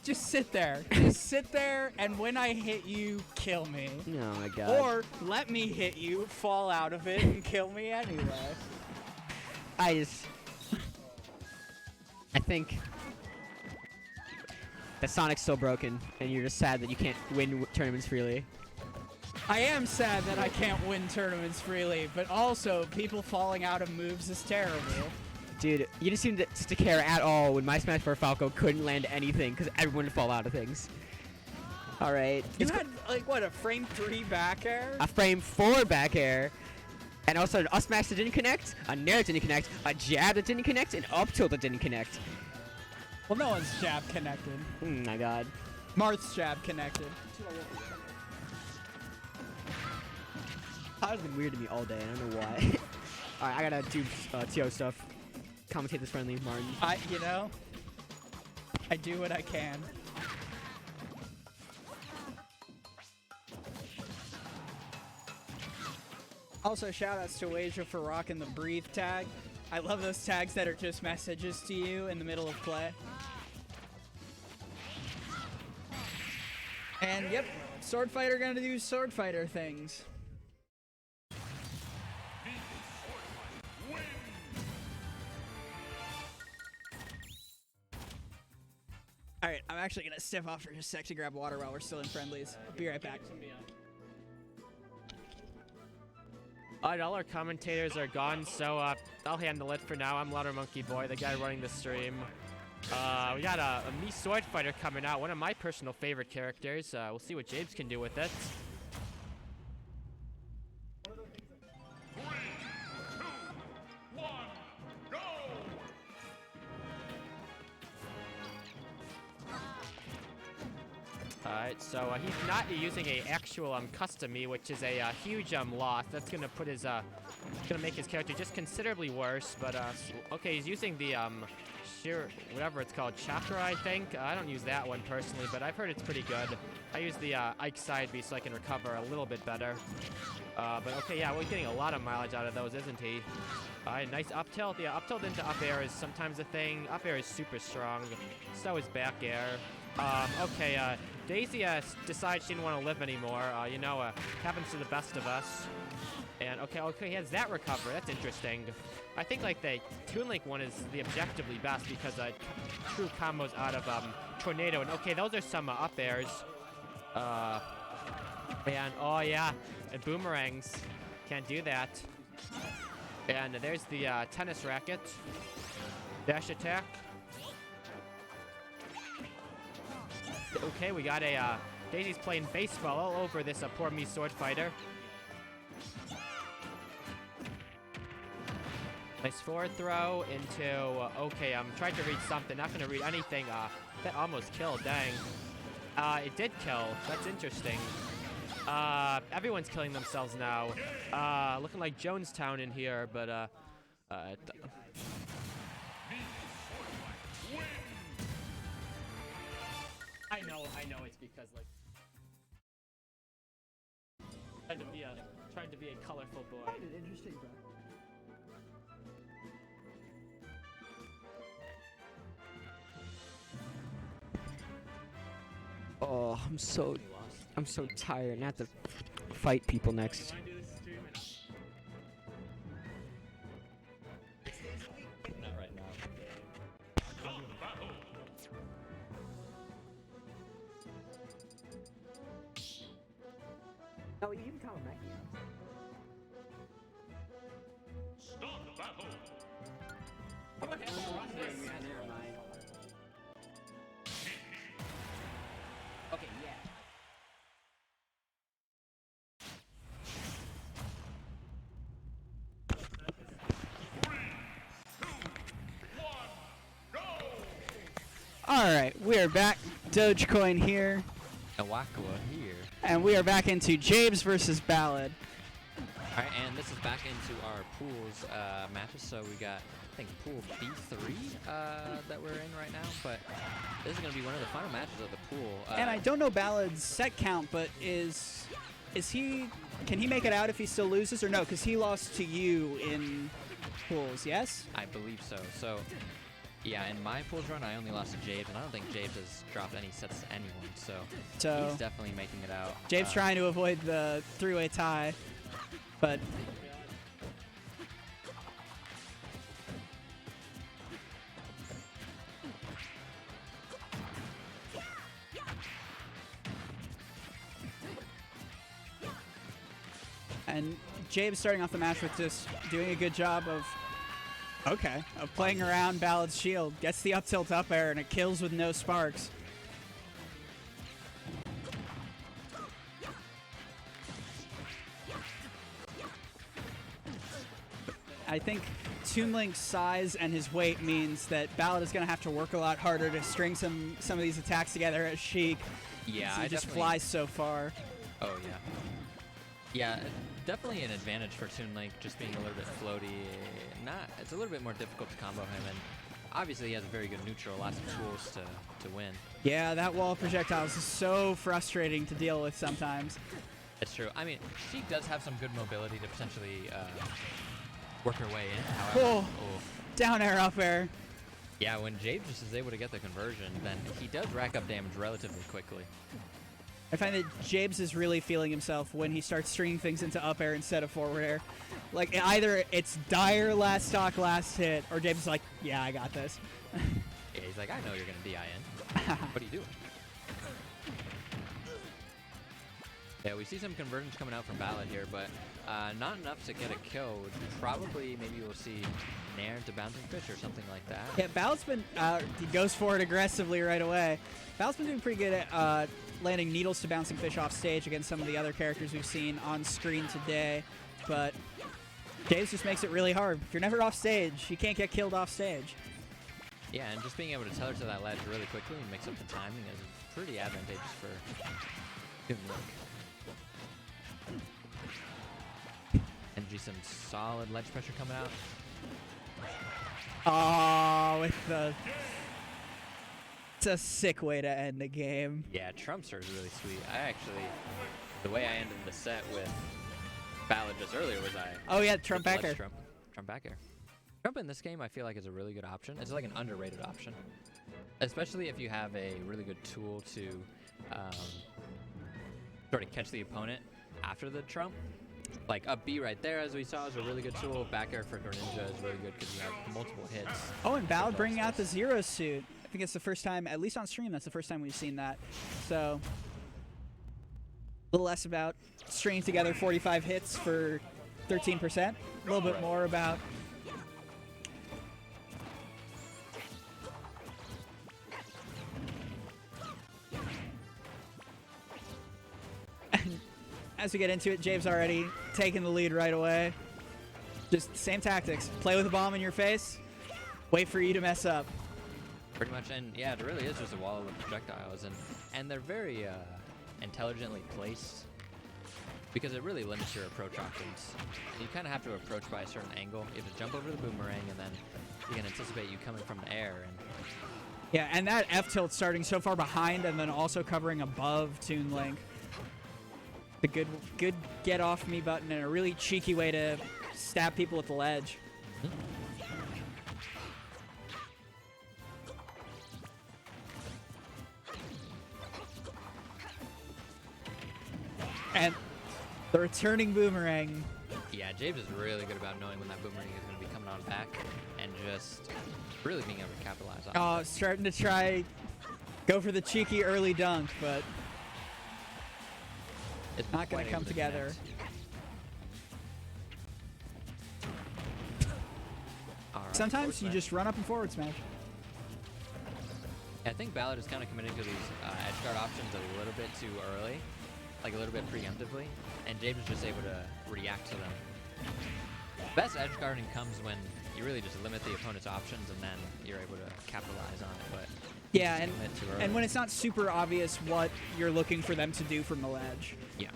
Just sit there. Just sit there, and when I hit you, kill me. Oh my god. Or let me hit you, fall out of it, and kill me anyway. I think that Sonic's so broken, and you're just sad that you can't win tournaments freely. I am sad that I can't win tournaments freely, but also people falling out of moves is terrible. Dude, you didn't seem to care at all when my Smash 4 Falco couldn't land anything because everyone would fall out of things. All right. You had, like, what, a frame 3 back air? A frame 4 back air. And also an up smash that didn't connect, a nair that didn't connect, a jab that didn't connect, an up tilt that didn't connect. Well, no one's jab connected. Oh my god. Marth's jab connected. That has been weird to me all day. I don't know why. All right, I gotta do TO stuff. Commentate this friendly, Martin. You know, I do what I can. Also, shoutouts to Asia for rocking the breathe tag. I love those tags that are just messages to you in the middle of play. And yep, Sword Fighter gonna do Sword Fighter things. Alright, I'm actually gonna step off for just a sec to grab water while we're still in friendlies. Be right back. Alright, all our commentators are gone, so I'll handle it for now. I'm Louder Monkey Boy, the guy running the stream. We got a Mii Sword Fighter coming out, one of my personal favorite characters. We'll see what James can do with it. Alright, so he's not using a actual custom Mii, which is a huge loss. That's gonna put his gonna make his character just considerably worse. But okay, he's using the sheer whatever it's called, chakra, I think. I don't use that one personally, but I've heard it's pretty good. I use the Ike side B so I can recover a little bit better. But okay, yeah, we're getting a lot of mileage out of those, isn't he? Alright, nice up tilt. Yeah, up tilt into up air is sometimes a thing. Up air is super strong. So is back air. Okay, Daisy decides she didn't want to live anymore. You know, happens to the best of us. And okay, he has that recover. That's interesting. I think like the Toon Link one is the objectively best because true combos out of Tornado. And okay, those are some up airs. And oh yeah, and boomerangs. Can't do that. And there's the tennis racket. Dash attack. Okay, we got a Daisy's playing baseball all over this poor Mii Sword Fighter. Nice forward throw into, okay, I'm trying to read something, not gonna read anything. That almost killed, dang. It did kill, that's interesting. Everyone's killing themselves now. Looking like Jonestown in here, but I know it's because like trying to be a colorful boy. Interesting, bro. Oh, I'm so tired. Not to fight people next. Not right now. No, you can call him Mackie. Start the battle. Never mind. Okay, yeah. All right, we are back. Dogecoin here, Nawakwa here. and we are back into James versus Ballad. All right, and this is back into our pools matches. So we got, I think, pool B3 that we're in right now. But this is going to be one of the final matches of the pool. And I don't know Ballad's set count, but is he? Can he make it out if he still loses or no? Because he lost to you in pools. Yes. I believe so. So, yeah, in my pools run, I only lost to James, and I don't think James has dropped any sets to anyone. So he's definitely making it out. James trying to avoid the three-way tie, but. And James starting off the match with just doing a good job of Okay, playing around Ballad's shield. Gets the up tilt up air, and it kills with no sparks. I think Toon Link's size and his weight means that Ballad is going to have to work a lot harder to string some of these attacks together as Sheik. Yeah, he I just definitely- flies so far. Oh, yeah. Yeah, definitely an advantage for Toon Link, just being a little bit floaty. It's a little bit more difficult to combo him, and obviously he has a very good neutral, lots of tools to win. Yeah, that wall of projectiles is so frustrating to deal with sometimes. It's true. I mean, Sheik does have some good mobility to potentially work her way in. However, Down air, up air. yeah, when James just is able to get the conversion, then he does rack up damage relatively quickly. I find that Jabes is really feeling himself when he starts stringing things into up air instead of forward air. Like, either it's dire last stock, last hit, or Jabes is like, yeah, I got this. Yeah, he's like, I know you're going to DIN. What are you doing? Yeah, we see some conversions coming out from Ballad here, but not enough to get a kill. Probably, maybe we'll see Nair to Bouncing Fish or something like that. Yeah, Ballad's been, he goes for it aggressively right away. Ballad's been doing pretty good at landing needles to Bouncing Fish off stage against some of the other characters we've seen on screen today, but James just makes it really hard. If you're never off stage, you can't get killed off stage. Yeah, and just being able to tether to that ledge really quickly and mix up the timing is pretty advantageous for Toon Link. And some solid ledge pressure coming out. Oh, with the... It's a sick way to end the game. Yeah, Trumpster is really sweet. The way I ended the set with Ballad just earlier was Oh yeah, Trump did the back air. Trump back air. Trump in this game I feel like is a really good option. It's like an underrated option. Especially if you have a really good tool to sort of catch the opponent after the Trump. Like up B right there, as we saw, is a really good tool. Back air for Greninja is really good because you have multiple hits. Oh, and Ballad bringing out the Zero suit. I think it's the first time, at least on stream, that's the first time we've seen that. So, a little less about stringing together 45 hits for 13%. A little bit more about as we get into it, James already taking the lead right away. Just same tactics. Play with a bomb in your face, wait for you to mess up. Pretty much, and yeah, it really is just a wall of projectiles, and they're very intelligently placed because it really limits your approach options. You kind of have to approach by a certain angle. You have to jump over the boomerang, and then you can anticipate you coming from the air. And yeah, and that F tilt starting so far behind and then also covering above Toon Link. The good get off me button and a really cheeky way to stab people at the ledge. And the returning boomerang. yeah, James is really good about knowing when that boomerang is going to be coming on back and just really being able to capitalize on it. Oh, starting to try go for the cheeky early dunk, but It's not going quite to come able together. connect. All right, Sometimes forward you smash. just run up and forward smash. I think Ballad is kind of committed to these edge guard options a little bit too early, like a little bit preemptively, and James is just able to react to them. Best edge guarding comes when you really just limit the opponent's options and then you're able to capitalize on it. But Yeah, just and commit too early. and when it's not super obvious what you're looking for them to do from the ledge. yeah,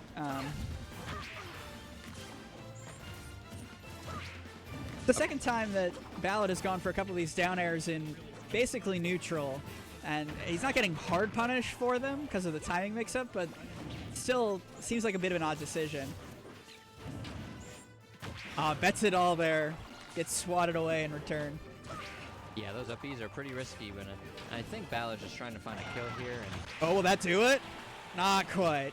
The second time that Ballad has gone for a couple of these down airs in basically neutral, and he's not getting hard punish for them because of the timing mix-up, but still seems like a bit of an odd decision. Bets it all there, gets swatted away in return. yeah, those up Bs are pretty risky, but I think Ballad's just trying to find a kill here. And Oh, will that do it? Not quite.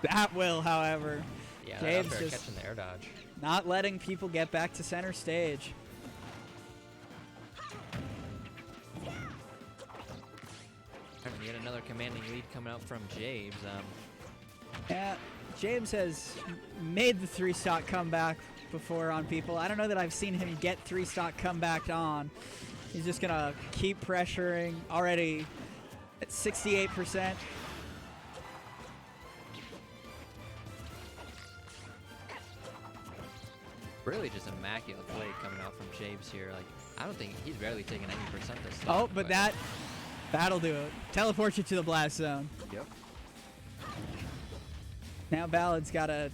That will, however. yeah, James that up air just catching the air dodge. not letting people get back to center stage. And yet another commanding lead coming out from James. Yeah, James has made the 3-stock comeback before on people. I don't know that I've seen him get 3-stock comeback on. He's just going to keep pressuring, already at 68%. Really just immaculate play coming out from James here. Like, I don't think he's barely taking 90% this stock. Oh, but that'll do it. Teleport you to the blast zone. Yep. Now Ballad's got to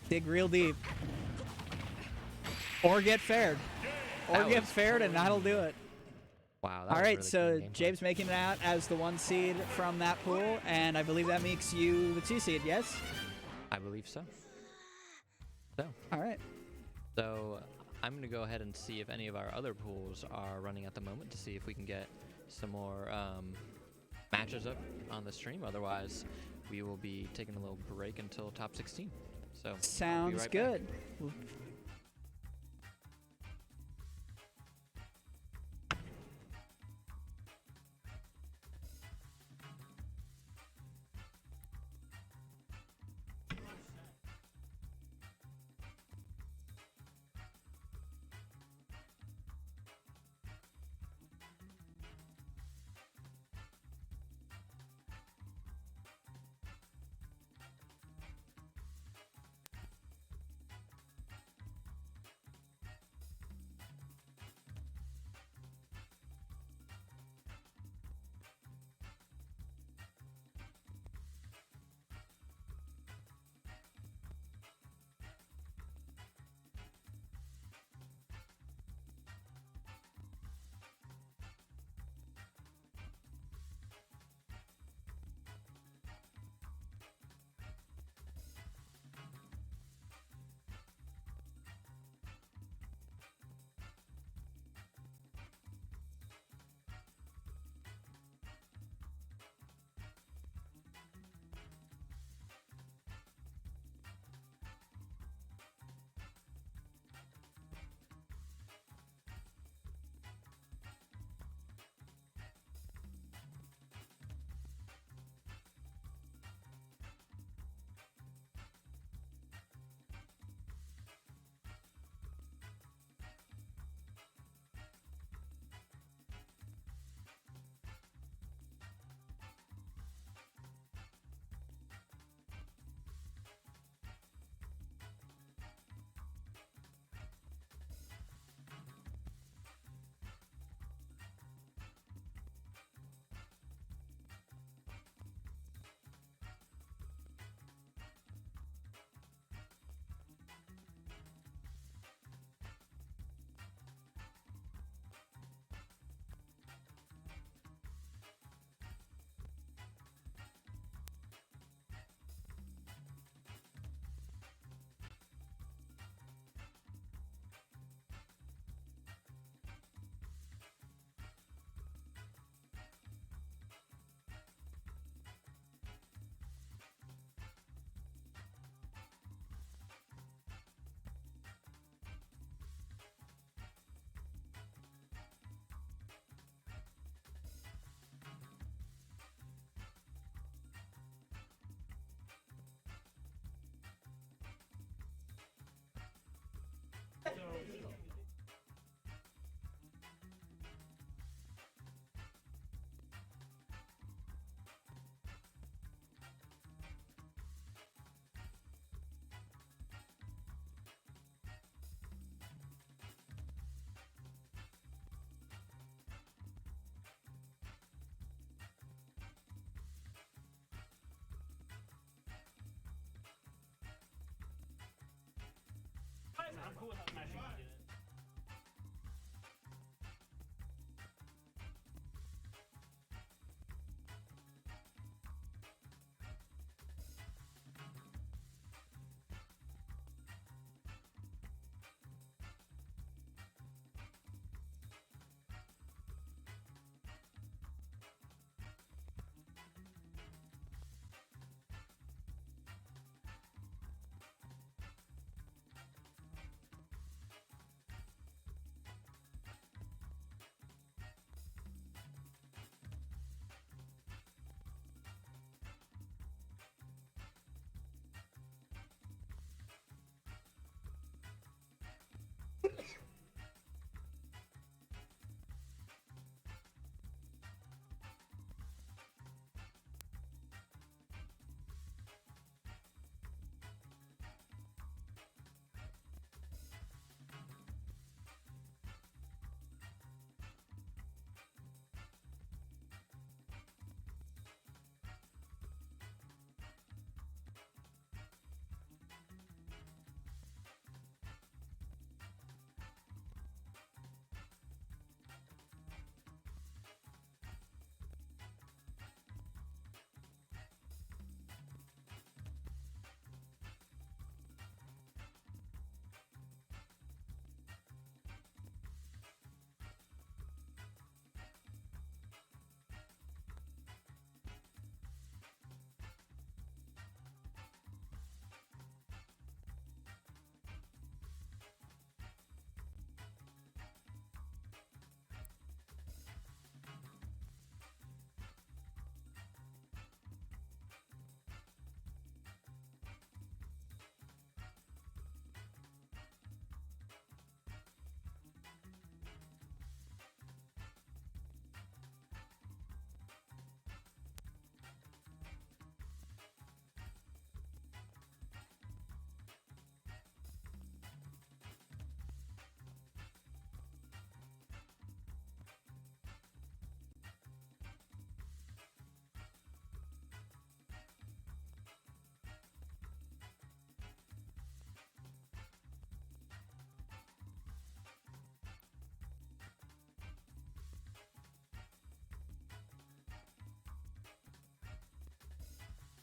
dig real deep. Or get fared. Or get fared, and that'll do it. Wow. All right, so James making it out as the 1 seed from that pool, and I believe that makes you the 2 seed, yes? I believe so. All right. So I'm going to go ahead and see if any of our other pools are running at the moment to see if we can get some more matches up on the stream. Otherwise, we will be taking a little break until top 16. So sounds right good. Back.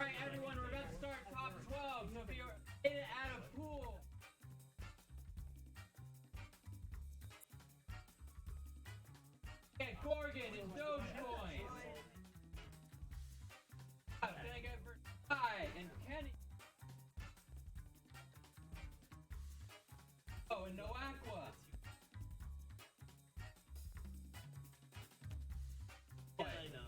Alright, everyone, we're about to start top 12. So if you're in and out of pool. Okay, Gorgon and Dogecoin. Can I get for Ty and Kenny? Oh, and no Aqua. Yeah, I know.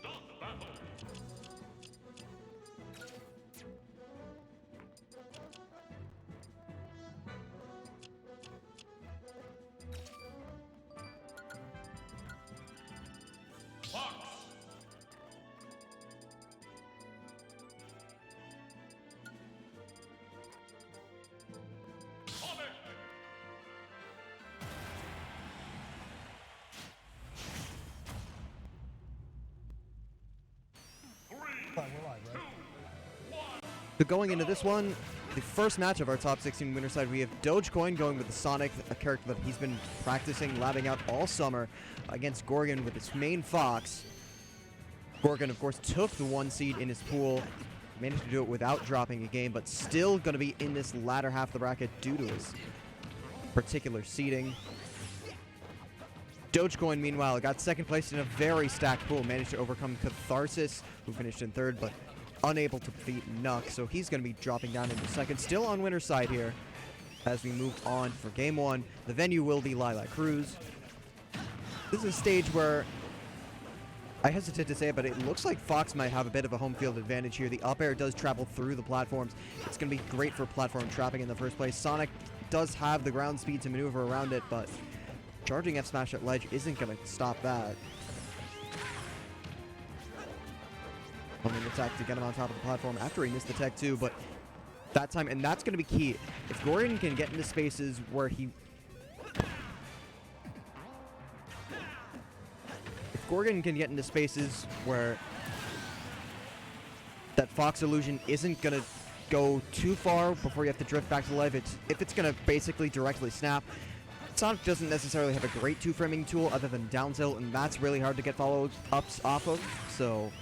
Stop the battle. Fox. Comet. So going into this one, the first match of our top 16 winner side, we have Dogecoin going with the Sonic, a character that he's been practicing, labbing out all summer, against Gorgon with his main Fox. Gorgon, of course, took the 1 seed in his pool, managed to do it without dropping a game, but still going to be in this latter half of the bracket due to his particular seeding. Dogecoin, meanwhile, got second place in a very stacked pool, managed to overcome Catharsis, who finished in third, but unable to defeat Nuck, so he's going to be dropping down into second. Still on winner's side here as we move on for game 1. The venue will be Lilac Cruz. This is a stage where I hesitate to say it, but it looks like Fox might have a bit of a home field advantage here. The up air does travel through the platforms. It's going to be great for platform trapping in the first place. Sonic does have the ground speed to maneuver around it, but charging F smash at ledge isn't going to stop that. An attack to get him on top of the platform after he missed the tech too, but that time, and that's going to be key. If Gorgon can get into spaces where he... If Gorgon can get into spaces where that Fox illusion isn't going to go too far before you have to drift back to life, if it's going to basically directly snap, Sonic doesn't necessarily have a great two-framing tool other than down tilt, and that's really hard to get follow-ups off of, so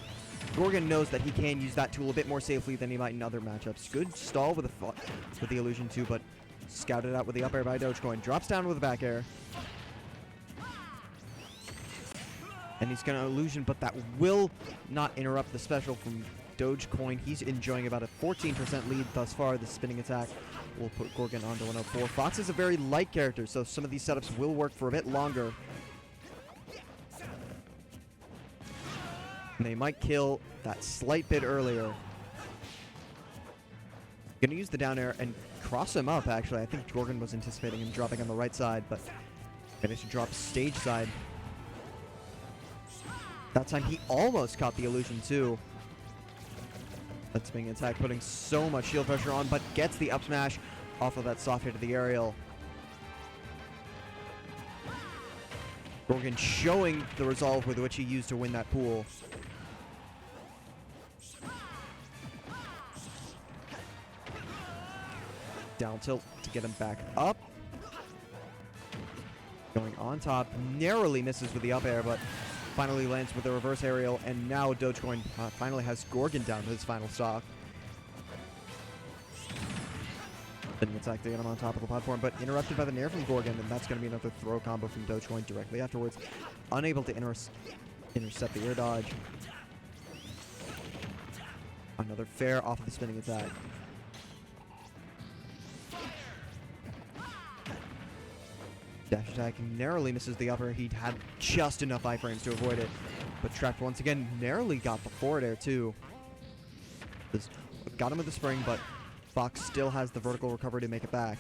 Gorgon knows that he can use that tool a bit more safely than he might in other matchups. Good stall with the illusion too, but scouted out with the up air by Dogecoin. Drops down with a back air. And he's going to illusion, but that will not interrupt the special from Dogecoin. He's enjoying about a 14% lead thus far. The spinning attack will put Gorgon onto 104. Fox is a very light character, so some of these setups will work for a bit longer. And they might kill that slight bit earlier. Gonna use the down air and cross him up, actually. I think Gorgon was anticipating him dropping on the right side, but managed to drop stage side. That time he almost caught the illusion too. That spinning attack putting so much shield pressure on, but gets the up smash off of that soft hit of the aerial. Gorgon showing the resolve with which he used to win that pool. Down tilt to get him back up. Going on top, narrowly misses with the up air, but finally lands with the reverse aerial, and now Dogecoin finally has Gorgon down to his final stock. Didn't attack to get him on top of the platform, but interrupted by the nair from Gorgon, and that's going to be another throw combo from Dogecoin directly afterwards. Unable to intercept the air dodge. Another fair off of the spinning attack. Dash attack narrowly misses the upper. He had just enough iframes to avoid it, but trapped once again. Narrowly got the forward air too. Got him with the spring, but Fox still has the vertical recovery to make it back.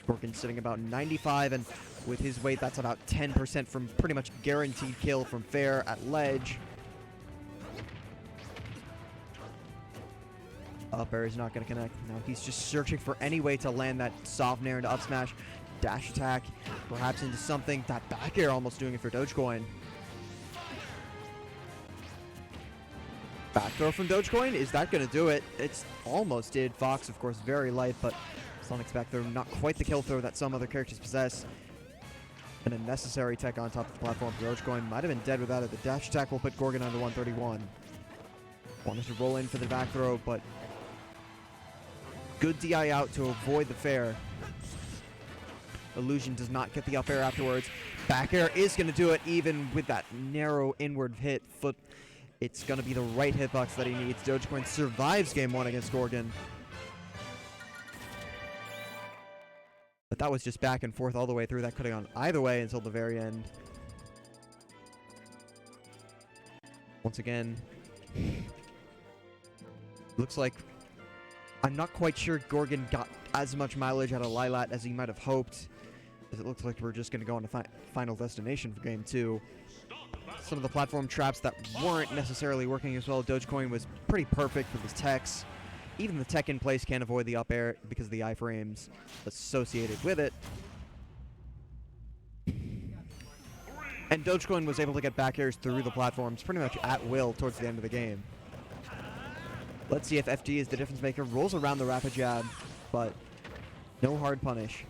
Gorgon sitting about 95, and with his weight, that's about 10% from pretty much guaranteed kill from fair at ledge. Up air is not going to connect. Now he's just searching for any way to land that soft nair into up smash. Dash attack, perhaps into something. That back air almost doing it for Dogecoin. Back throw from Dogecoin, is that going to do it? It's almost did. Fox, of course, very light, but Sonic's back throw, not quite the kill throw that some other characters possess. And a necessary tech on top of the platform for Dogecoin. Might have been dead without it. The dash attack will put Gorgon under 131. Wanted to roll in for the back throw, but good DI out to avoid the fair. Illusion does not get the up air afterwards. Back air is going to do it, even with that narrow inward hit. Foot. It's going to be the right hitbox that he needs. Dogecoin survives game 1 against Gorgon. But that was just back and forth all the way through. That could have gone either way until the very end. Once again, looks like I'm not quite sure Gorgon got as much mileage out of Lylat as he might have hoped, as it looks like we're just going to go on to Final Destination for game 2. Some of the platform traps that weren't necessarily working as well. Dogecoin was pretty perfect with his techs. Even the tech in place can't avoid the up air because of the iframes associated with it. And Dogecoin was able to get back airs through the platforms pretty much at will towards the end of the game. Let's see if FG is the difference maker. Rolls around the rapid jab, but no hard punish.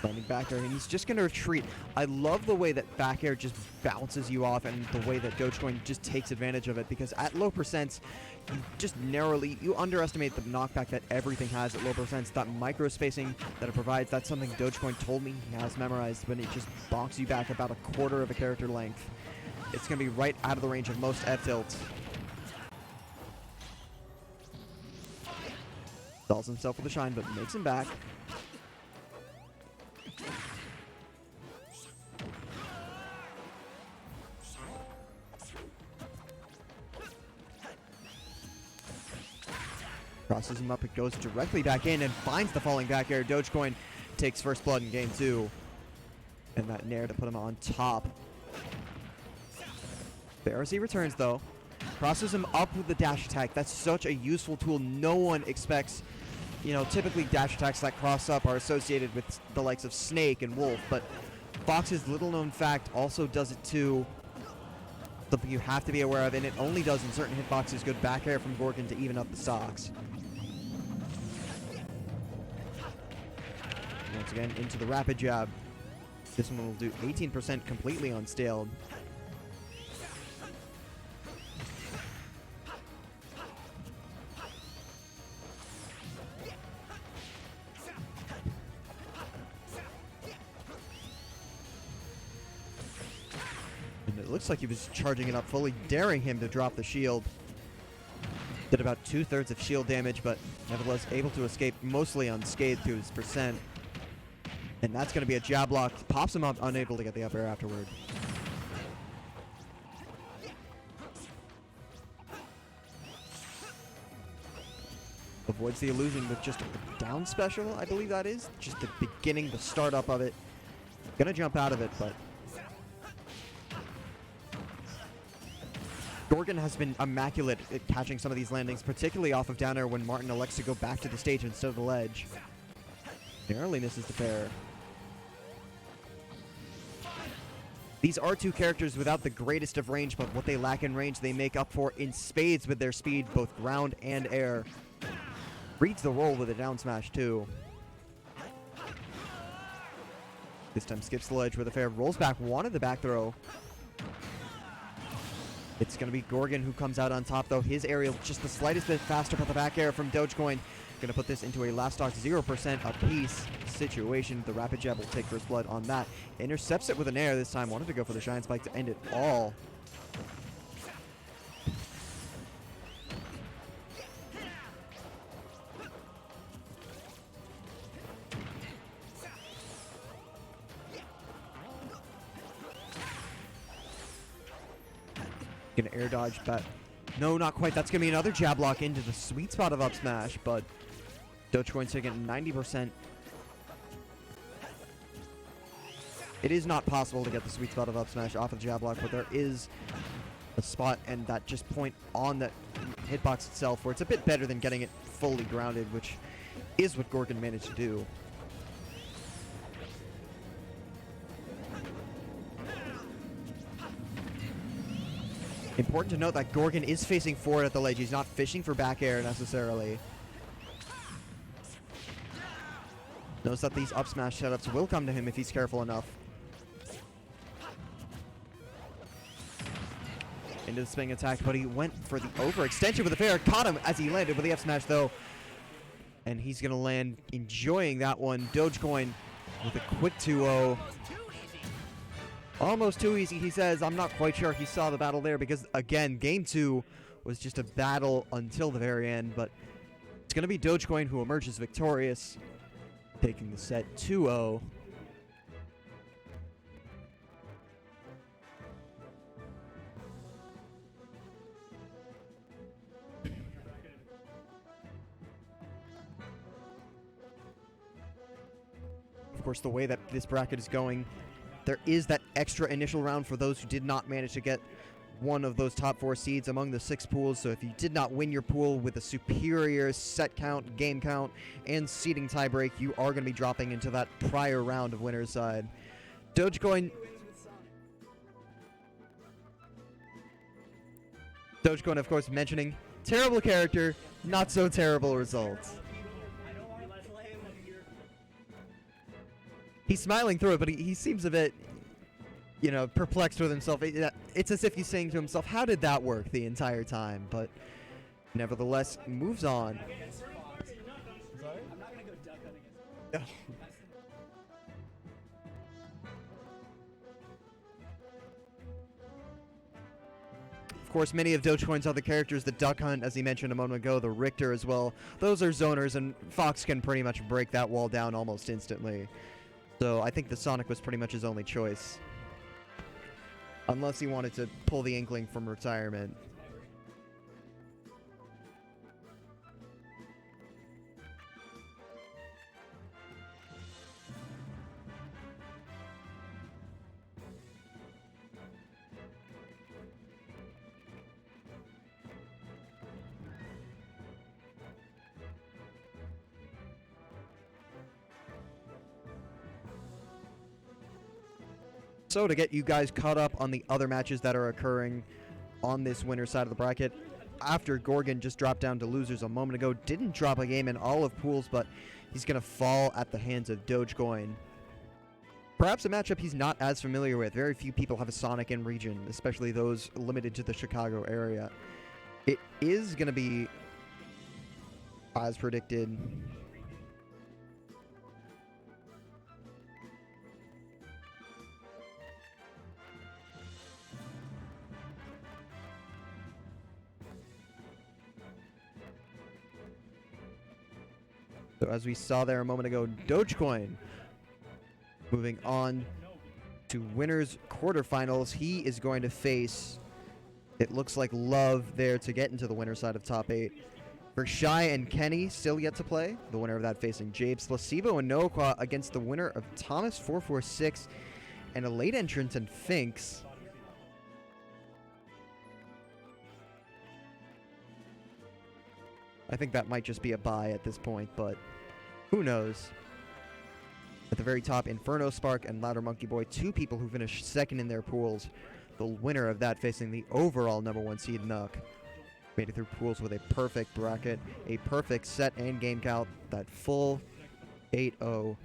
Landing back air, and he's just going to retreat. I love the way that back air just bounces you off, and the way that Dogecoin just takes advantage of it, because at low percents, you just you underestimate the knockback that everything has at low percents. That micro spacing that it provides, that's something Dogecoin told me he has memorized, but it just bonks you back about a quarter of a character length. It's going to be right out of the range of most F-tilts. Stalls himself with a shine, but makes him back. Crosses him up, it goes directly back in and finds the falling back air. Dogecoin takes first blood in game 2. And that nair to put him on top. Pharisee returns though. Crosses him up with the dash attack. That's such a useful tool. No one expects, you know, typically dash attacks that cross up are associated with the likes of Snake and Wolf, but Fox's little known fact also does it too. Something you have to be aware of, and it only does in certain hitboxes. Good back air from Gorgon to even up the stocks. Once again, into the rapid jab. This one will do 18% completely unscaled. And it looks like he was charging it up fully, daring him to drop the shield. Did about 2/3 of shield damage, but nevertheless able to escape mostly unscathed to his percent. And that's going to be a jab lock. Pops him up, unable to get the up air afterward. Avoids the illusion with just a down special, I believe that is. Just the beginning, the startup of it. Gonna jump out of it, but Gorgon has been immaculate at catching some of these landings, particularly off of down air when Martin elects to go back to the stage instead of the ledge. Narrowly misses the fair. These are two characters without the greatest of range, but what they lack in range, they make up for in spades with their speed, both ground and air. Reads the roll with a down smash, too. This time skips the ledge with a fair, rolls back, wanted the back throw. It's going to be Gorgon who comes out on top, though. His aerial just the slightest bit faster, but the back air from Dogecoin going to put this into a last stock 0% apiece situation. The rapid jab will take first blood on that. Intercepts it with an air this time. Wanted to go for the Shine Spike to end it all. Gonna air dodge, but no, not quite. That's gonna be another jab lock into the sweet spot of up smash, but Dogecoin's taking 90%. It is not possible to get the sweet spot of up smash off of jab lock, but there is a spot and that just point on the hitbox itself where it's a bit better than getting it fully grounded, which is what Gorgon managed to do. Important to note that Gorgon is facing forward at the ledge. He's not fishing for back air necessarily. Knows that these up smash setups will come to him if he's careful enough. Into the swing attack, but he went for the overextension with the fair. Caught him as he landed with the F smash though. And he's going to land enjoying that one. Dogecoin with a quick 2-0. Almost too easy, he says. I'm not quite sure he saw the battle there because, again, game 2 was just a battle until the very end. But it's going to be Dogecoin who emerges victorious, taking the set 2-0. Of course, the way that this bracket is going, there is that extra initial round for those who did not manage to get one of those top 4 seeds among the 6 pools. So if you did not win your pool with a superior set count, game count, and seeding tiebreak, you are going to be dropping into that prior round of winner's side. Dogecoin, of course, mentioning terrible character, not so terrible results. He's smiling through it, but he seems a bit, you know, perplexed with himself. It's as if he's saying to himself, how did that work the entire time? But nevertheless, moves on. Of course, many of Dogecoin's other characters, the Duck Hunt, as he mentioned a moment ago, the Richter as well, those are zoners, and Fox can pretty much break that wall down almost instantly. So I think the Sonic was pretty much his only choice. Unless he wanted to pull the Inkling from retirement. So to get you guys caught up on the other matches that are occurring on this winner side of the bracket, after Gorgon just dropped down to losers a moment ago, didn't drop a game in all of pools, but he's going to fall at the hands of Dogecoin. Perhaps a matchup he's not as familiar with. Very few people have a Sonic in region, especially those limited to the Chicago area. It is going to be, as predicted, so as we saw there a moment ago, Dogecoin moving on to winners quarterfinals. He is going to face, it looks like, Love there to get into the winner side of top 8. For Shy and Kenny, still yet to play. The winner of that facing Jabes, Placebo, and Noaqua against the winner of Thomas 446 and a late entrant in Finks. I think that might just be a bye at this point, but who knows? At the very top, Inferno Spark and Louder Monkey Boy, 2 people who finished second in their pools. The winner of that facing the overall #1 seed Nuck. Made it through pools with a perfect bracket, a perfect set and game count, that full 8-0.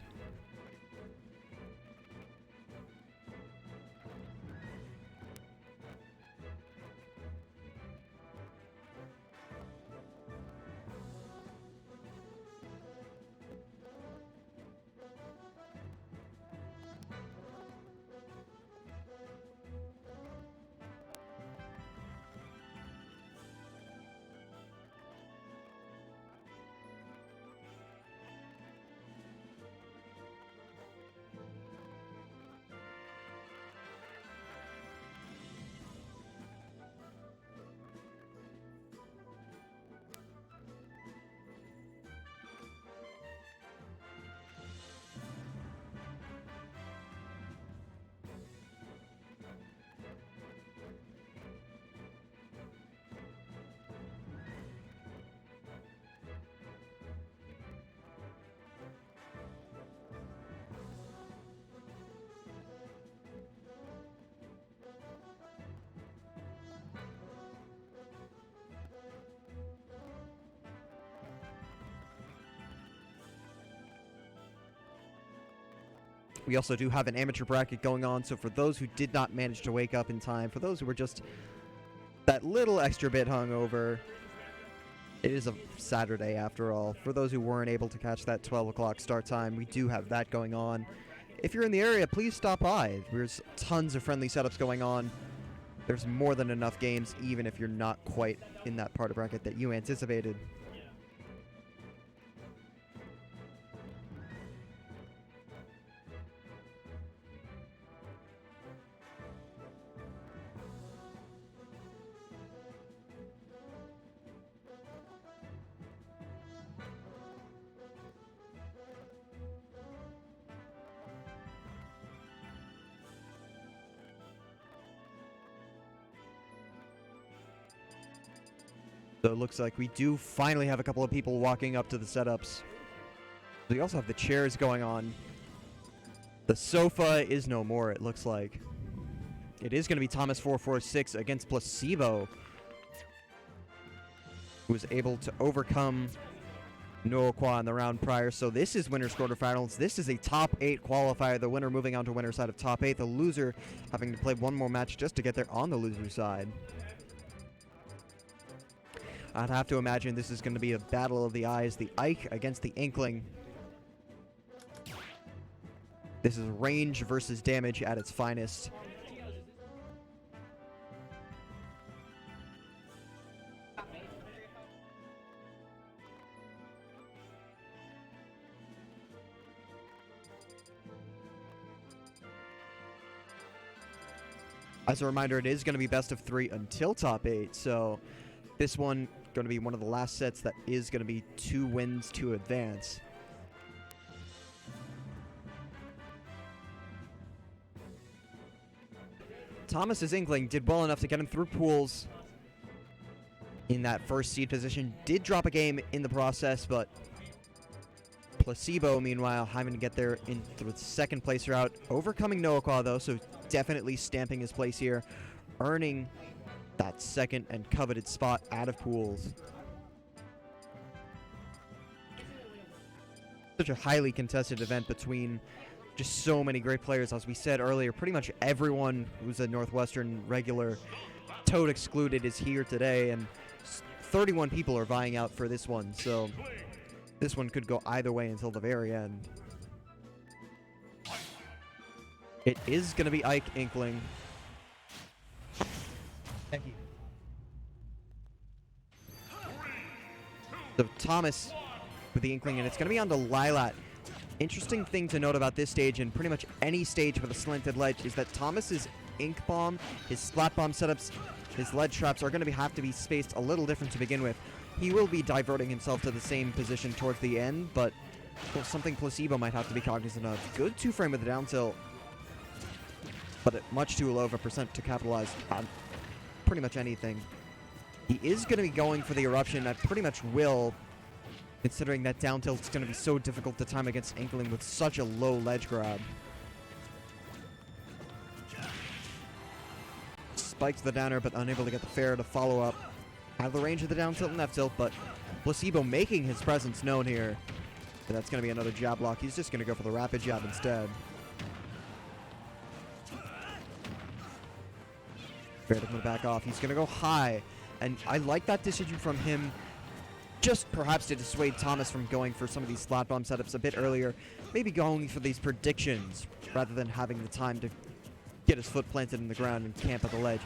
We also do have an amateur bracket going on, so for those who did not manage to wake up in time, for those who were just that little extra bit hungover, it is a Saturday after all. For those who weren't able to catch that 12 o'clock start time, we do have that going on. If you're in the area, please stop by. There's tons of friendly setups going on. There's more than enough games, even if you're not quite in that part of bracket that you anticipated. So it looks like we do finally have a couple of people walking up to the setups. We also have the chairs going on. The sofa is no more, it looks like. It is going to be Thomas 446 against Placebo, who was able to overcome Noaqua in the round prior. So this is winners quarterfinals. This is a top 8 qualifier. The winner moving on to winner side of top 8. The loser having to play one more match just to get there on the loser side. I'd have to imagine this is going to be a battle of the eyes. The Ike against the Inkling. This is range versus damage at its finest. As a reminder, it is going to be best of 3 until top 8, so this one going to be one of the last sets that is going to be 2 wins to advance. Thomas's Inkling did well enough to get him through pools in that first seed position. Did drop a game in the process, but Placebo, meanwhile, having to get there in the second place route. Overcoming Noaqua, though, so definitely stamping his place here. Earning that second and coveted spot out of pools. Such a highly contested event between just so many great players. As we said earlier, pretty much everyone who's a Northwestern regular, Toad excluded, is here today, and 31 people are vying out for this one, so this one could go either way until the very end. It is going to be Ike Inkling. Thank you. So Thomas with the Inkling, and it's going to be on to Lylat. Interesting thing to note about this stage, and pretty much any stage with a slanted ledge, is that Thomas's Ink Bomb, his Splat Bomb setups, his ledge traps are going to have to be spaced a little different to begin with. He will be diverting himself to the same position towards the end, but well, something Placebo might have to be cognizant of. Good 2-frame with the down tilt, but at much too low of a percent to capitalize on pretty much anything. He is going to be going for the Eruption at pretty much will, considering that down tilt is going to be so difficult to time against Inkling with such a low ledge grab. Spikes the downer, but unable to get the fair to follow up. Out of the range of the down tilt and F tilt, but Placebo making his presence known here. But that's going to be another jab block. He's just going to go for the rapid jab instead. Fair to back off. He's going to go high. And I like that decision from him, just perhaps to dissuade Thomas from going for some of these Splat Bomb setups a bit earlier. Maybe going for these predictions rather than having the time to get his foot planted in the ground and camp at the ledge.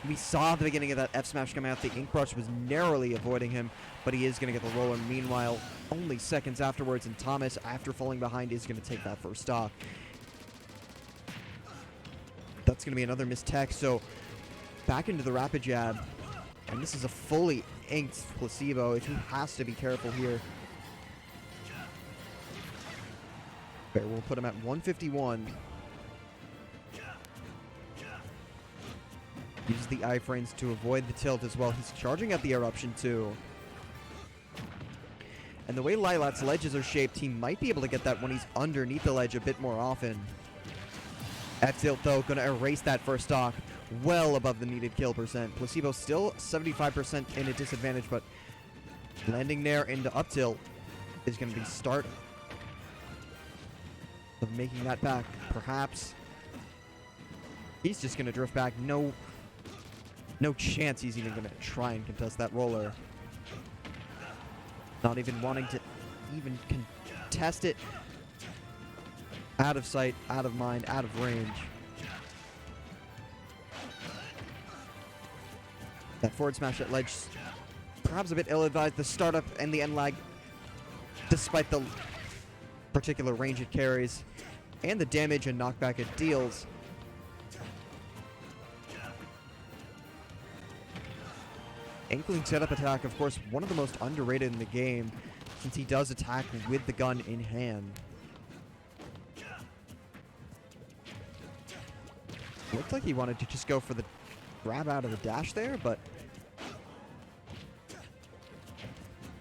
We saw at the beginning of that F smash coming out, the Ink Brush was narrowly avoiding him, but he is going to get the roller. Meanwhile, only seconds afterwards, and Thomas, after falling behind, is going to take that first stock. That's going to be another missed tech, so back into the rapid jab. And this is a fully inked Placebo. He has to be careful here. Okay, we'll put him at 151. Uses the iframes to avoid the tilt as well. He's charging at the Eruption too. And the way Lylat's ledges are shaped, he might be able to get that when he's underneath the ledge a bit more often. F-tilt though, gonna erase that first stock well above the needed kill percent. Placebo still 75% in a disadvantage, but landing there into up tilt is gonna be start of making that back. Perhaps he's just gonna drift back. No chance he's even going to try and contest that roller. Not even wanting to even contest it. Out of sight, out of mind, out of range. That forward smash at ledge, perhaps a bit ill-advised. The startup and the end lag, despite the particular range it carries, and the damage and knockback it deals. Inkling setup attack, of course, one of the most underrated in the game, since he does attack with the gun in hand. Looked like he wanted to just go for the grab out of the dash there, but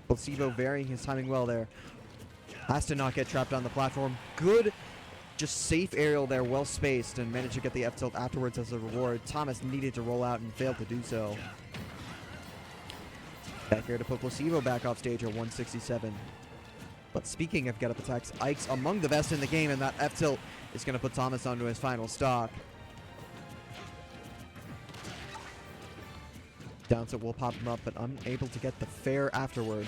Placebo varying his timing well there. Has to not get trapped on the platform. Good, just safe aerial there, well spaced, and managed to get the F-tilt afterwards as a reward. Thomas needed to roll out and failed to do so. Back here to put Placebo back off stage at 167. But speaking of get-up attacks, Ike's among the best in the game, and that F-tilt is going to put Thomas onto his final stock. Down tilt will pop him up, but unable to get the fair afterward.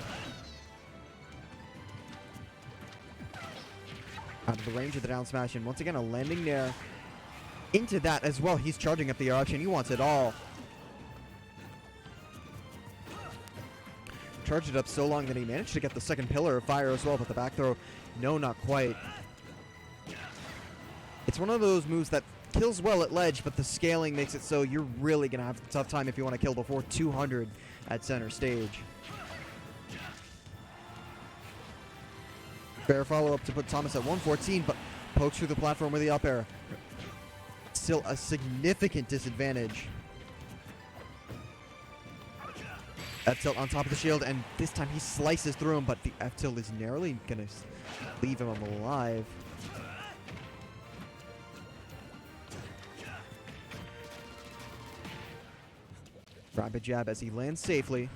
Out of the range of the down smash, and once again a landing there into that as well. He's charging up the Eruption. He wants it all. Charged it up so long that he managed to get the second pillar of fire as well, but the back throw, no, not quite. It's one of those moves that kills well at ledge, but the scaling makes it so you're really going to have a tough time if you want to kill before 200 at center stage. Fair follow-up to put Thomas at 114, but pokes through the platform with the up air. Still a significant disadvantage. F-tilt on top of the shield, and this time he slices through him, but the F-tilt is narrowly going to leave him alive. Rapid jab as he lands safely.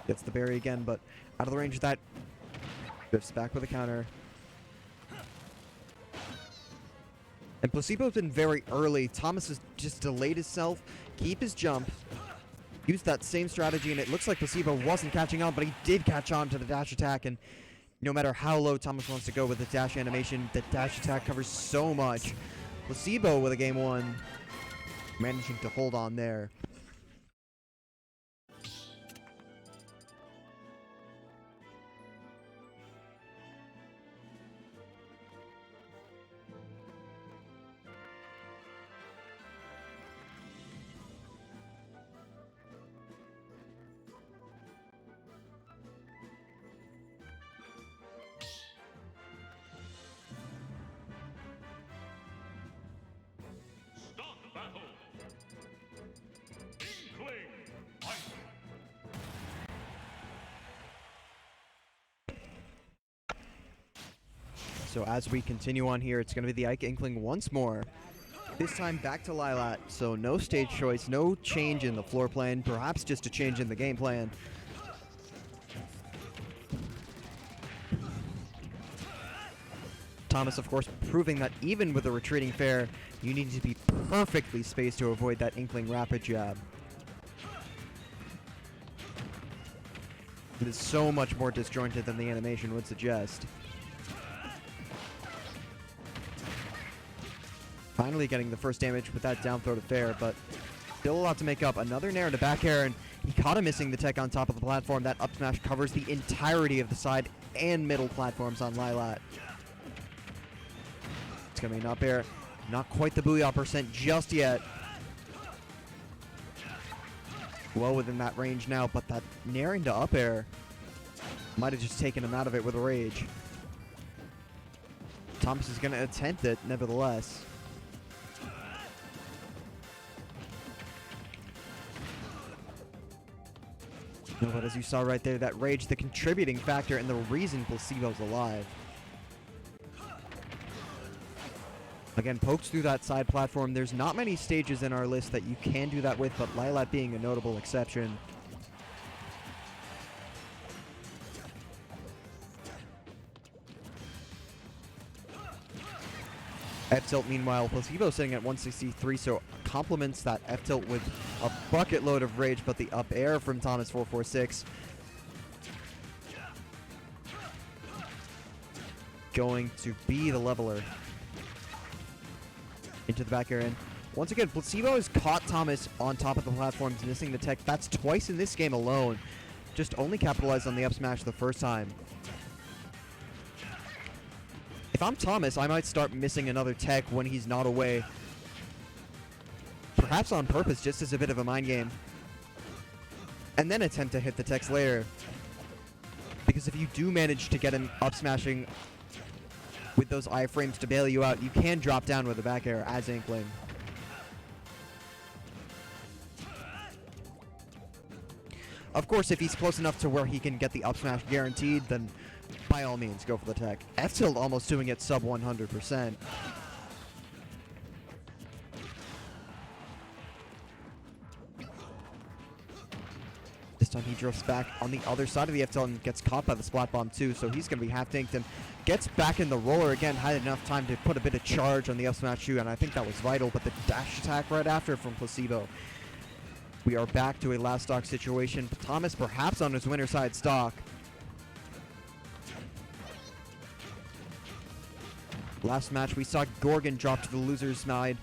Gets the berry again, but out of the range of that. Drifts back with a counter. And Placebo's been very early. Thomas has just delayed himself, keep his jump, used that same strategy, and it looks like Placebo wasn't catching on, but he did catch on to the dash attack, and no matter how low Thomas wants to go with the dash animation, the dash attack covers so much. Placebo with a game 1, managing to hold on there. Start the battle. Inkling. Fight. So as we continue on here, it's going to be the Ike Inkling once more. This time back to Lylat, so no stage choice, no change in the floor plan, perhaps just a change in the game plan. Thomas, of course, proving that even with a retreating fair, you need to be perfectly spaced to avoid that Inkling rapid jab. It is so much more disjointed than the animation would suggest. Finally getting the first damage with that down throw to fair, but still a lot to make up. Another nair to back air, and he caught him missing the tech on top of the platform. That up smash covers the entirety of the side and middle platforms on Lylat. It's going to be an up air. Not quite the Booyah percent just yet. Well within that range now, but that nair into up air might have just taken him out of it with a rage. Thomas is going to attempt it, nevertheless. No, but as you saw right there, that rage, the contributing factor and the reason Placebo's alive. Again, pokes through that side platform. There's not many stages in our list that you can do that with, but Lylat being a notable exception. F-tilt, meanwhile, Placebo sitting at 163, so complements that F-tilt with a bucket load of rage, but the up air from Thomas 446 going to be the leveler. Into the back air, and once again, Placebo has caught Thomas on top of the platforms, missing the tech. That's twice in this game alone. Just only capitalized on the up smash the first time. If I'm Thomas, I might start missing another tech when he's not away. Perhaps on purpose, just as a bit of a mind game. And then attempt to hit the techs later. Because if you do manage to get him up smashing with those iframes to bail you out, you can drop down with a back air as Inkling. Of course, if he's close enough to where he can get the up smash guaranteed, then by all means, go for the tech. F-tilt almost doing it sub 100%. This time he drifts back on the other side of the F-tilt and gets caught by the splat bomb too, so he's going to be half tanked and gets back in the roller again. Had enough time to put a bit of charge on the up smash too, and I think that was vital, but the dash attack right after from Placebo. We are back to a last stock situation. Thomas perhaps on his winner side stock. Last match, we saw Gorgon drop to the loser's side.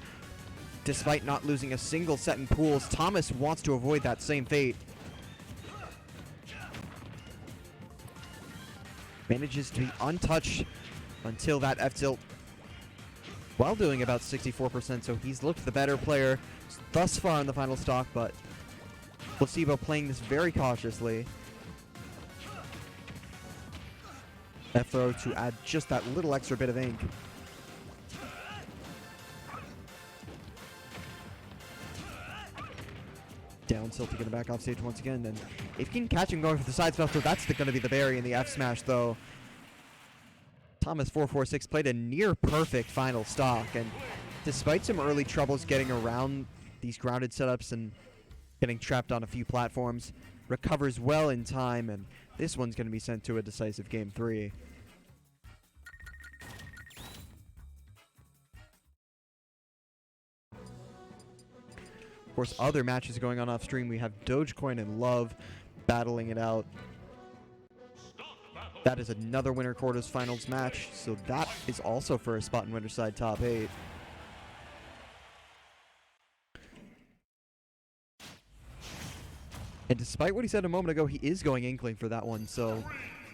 Despite not losing a single set in pools, Thomas wants to avoid that same fate. Manages to be untouched until that F-tilt, while doing about 64%, so he's looked the better player thus far in the final stock, but Placebo playing this very cautiously. F-throw to add just that little extra bit of ink. Down tilt to get him back off stage once again, and if you can catch him going for the side special, that's going to be the berry in the F smash though. Thomas 446 played a near perfect final stock, and despite some early troubles getting around these grounded setups and getting trapped on a few platforms, recovers well in time, and this one's going to be sent to a decisive game 3. course, other matches going on off stream. We have Dogecoin and Love battling it out. That is another winner quarters finals match, so that is also for a spot in winner side top 8. And despite what he said a moment ago, he is going Inkling for that one, so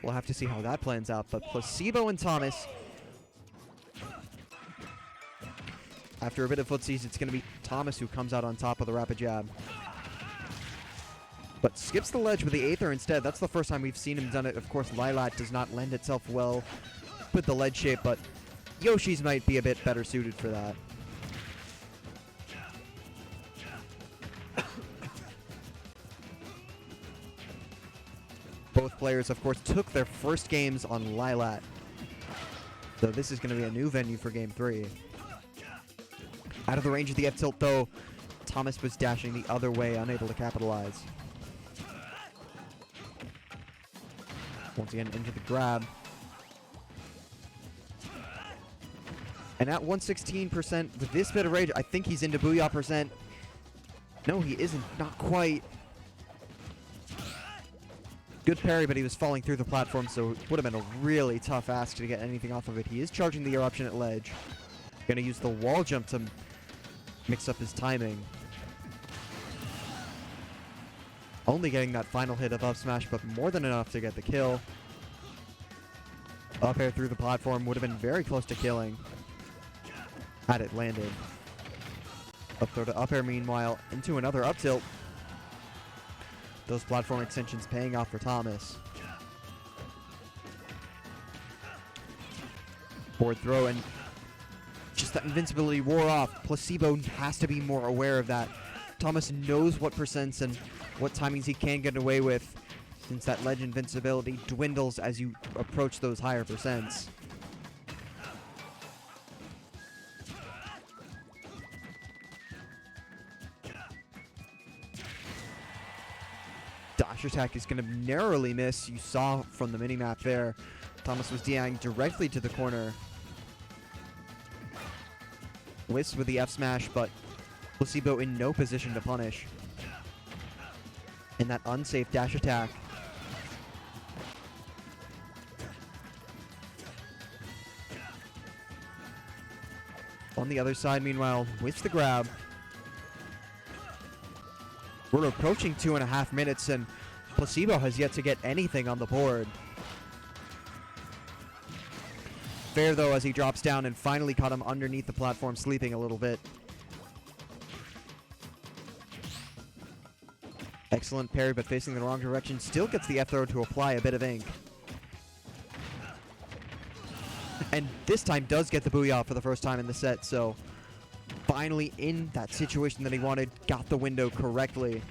we'll have to see how that plans out. But Placebo and Thomas, after a bit of footsies, it's going to be Thomas who comes out on top of the rapid jab. But skips the ledge with the Aether instead. That's the first time we've seen him done it. Of course, Lilat does not lend itself well with the ledge shape, but Yoshi's might be a bit better suited for that. Both players, of course, took their first games on Lilat. So this is going to be a new venue for Game 3. Out of the range of the F-tilt, though, Thomas was dashing the other way, unable to capitalize. Once again, into the grab. And at 116%, with this bit of rage, I think he's into Booyah percent. No, he isn't. Not quite. Good parry, but he was falling through the platform, so it would have been a really tough ask to get anything off of it. He is charging the air option at ledge. Going to use the wall jump to mix up his timing. Only getting that final hit of up smash, but more than enough to get the kill. Up air through the platform would have been very close to killing had it landed. Up throw to up air, meanwhile, into another up tilt. Those platform extensions paying off for Thomas. Forward throw, and just that invincibility wore off. Placebo has to be more aware of that. Thomas knows what percents and what timings he can get away with, since that ledge invincibility dwindles as you approach those higher percents. Dash attack is going to narrowly miss. You saw from the minimap there, Thomas was DIing directly to the corner. Wisp with the F smash, but Placebo in no position to punish. And that unsafe dash attack. On the other side, meanwhile, with the grab. We're approaching 2.5 minutes, and Placebo has yet to get anything on the board. Fair, though, as he drops down and finally caught him underneath the platform, sleeping a little bit. Excellent parry, but facing the wrong direction. Still gets the F-throw to apply a bit of ink. And this time does get the Booyah for the first time in the set, so finally in that situation that he wanted, got the window correctly.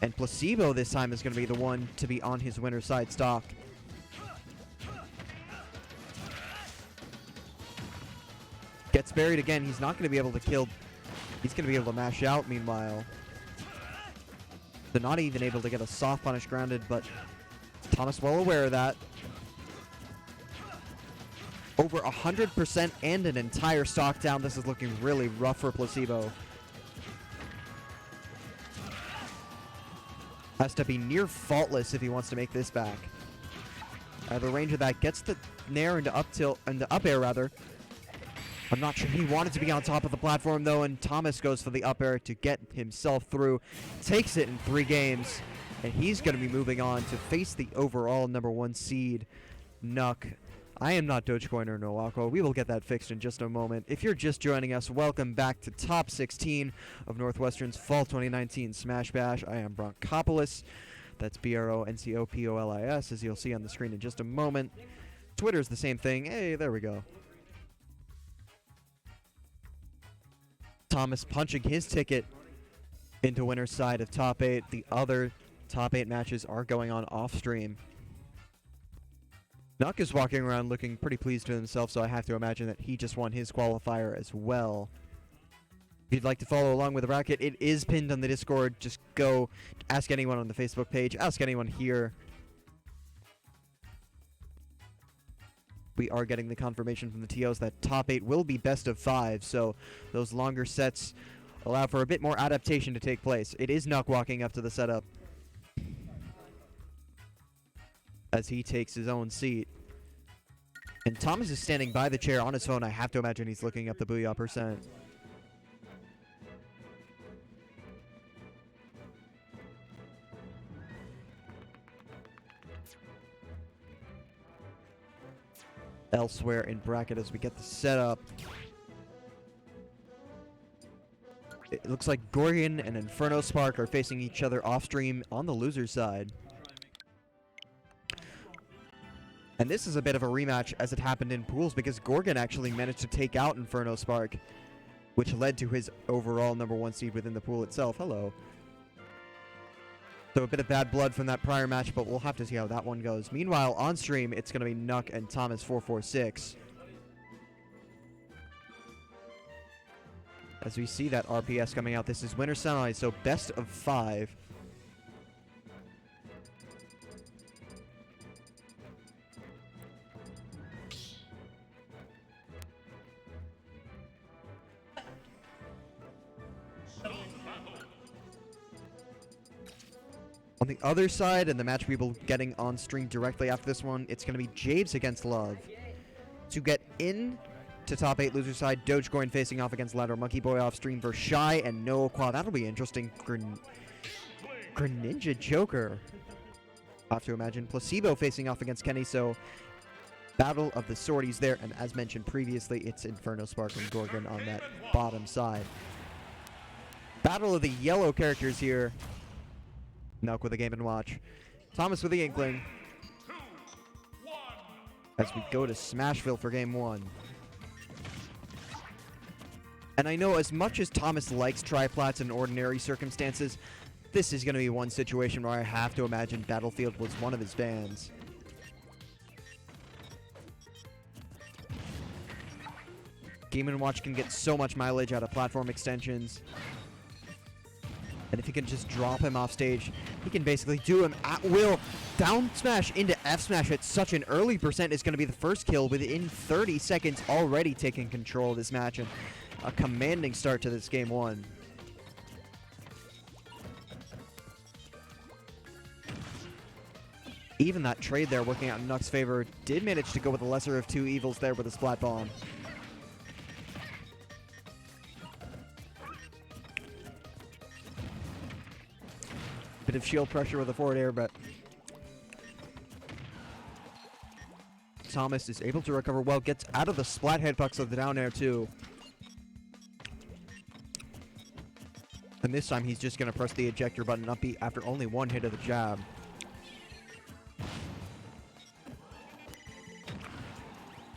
And Placebo this time is going to be the one to be on his winner's side stock. Gets buried again. He's not going to be able to kill. He's going to be able to mash out, meanwhile. They're not even able to get a soft punish grounded, but Thomas well aware of that. Over 100% and an entire stock down. This is looking really rough for Placebo. Has to be near faultless if he wants to make this back. Out of the range of that, gets the nair into up tilt, into up air rather. I'm not sure he wanted to be on top of the platform though, and Thomas goes for the up air to get himself through. Takes it in 3 games, and he's going to be moving on to face the overall #1 seed, Nuck. I am not Dogecoin or Noako. We will get that fixed in just a moment. If you're just joining us, welcome back to Top 16 of Northwestern's Fall 2019 Smash Bash. I am Broncopoulos. That's BRONCOPOLIS, as you'll see on the screen in just a moment. Twitter's the same thing. Hey, there we go. Thomas punching his ticket into winner's side of top 8. The other top 8 matches are going on off stream. Nuck is walking around looking pretty pleased with himself, so I have to imagine that he just won his qualifier as well. If you'd like to follow along with the bracket, it is pinned on the Discord. Just go ask anyone on the Facebook page, ask anyone here. we are getting the confirmation from the TOs that top 8 will be best of 5, so those longer sets allow for a bit more adaptation to take place. It is Nuck walking up to the setup as he takes his own seat. And Thomas is standing by the chair on his phone. I have to imagine he's looking up the Booyah percent. Elsewhere in bracket as we get the setup. It looks like Gorgon and Inferno Spark are facing each other off stream on the loser's side. And this is a bit of a rematch as it happened in pools because Gorgon actually managed to take out Inferno Spark, which led to his overall #1 seed within the pool itself. Hello. So a bit of bad blood from that prior match, but we'll have to see how that one goes. Meanwhile, on stream, it's going to be Nuck and Thomas 446. As we see that RPS coming out, this is winner semi, so best of 5. On the other side, and the match we will be getting on stream directly after this one, it's going to be Jabes against Love. To get in to top 8 loser side, Dogecoin facing off against Lateral Monkey Boy off stream versus Shy and No Aqua. That'll be interesting. Greninja Joker. I'll have to imagine. Placebo facing off against Kenny, so battle of the sorties there. And as mentioned previously, it's Inferno Spark and Gorgon on that bottom side. Battle of the yellow characters here. Nuck with a Game & Watch. Thomas with the Inkling. As we go to Smashville for Game 1. And I know as much as Thomas likes triplats in ordinary circumstances, this is going to be one situation where I have to imagine Battlefield was one of his bans. Game & Watch can get so much mileage out of platform extensions. And if you can just drop him off stage, he can basically do him at will. Down smash into F smash at such an early percent is going to be the first kill within 30 seconds, already taking control of this match. And a commanding start to this Game 1. Even that trade there working out in Nuck's favor did manage to go with the lesser of two evils there with a Splat Bomb. Bit of shield pressure with the forward air, but Thomas is able to recover well, gets out of the splat hitbox of the down air too. And this time he's just going to press the ejector button up B after only one hit of the jab.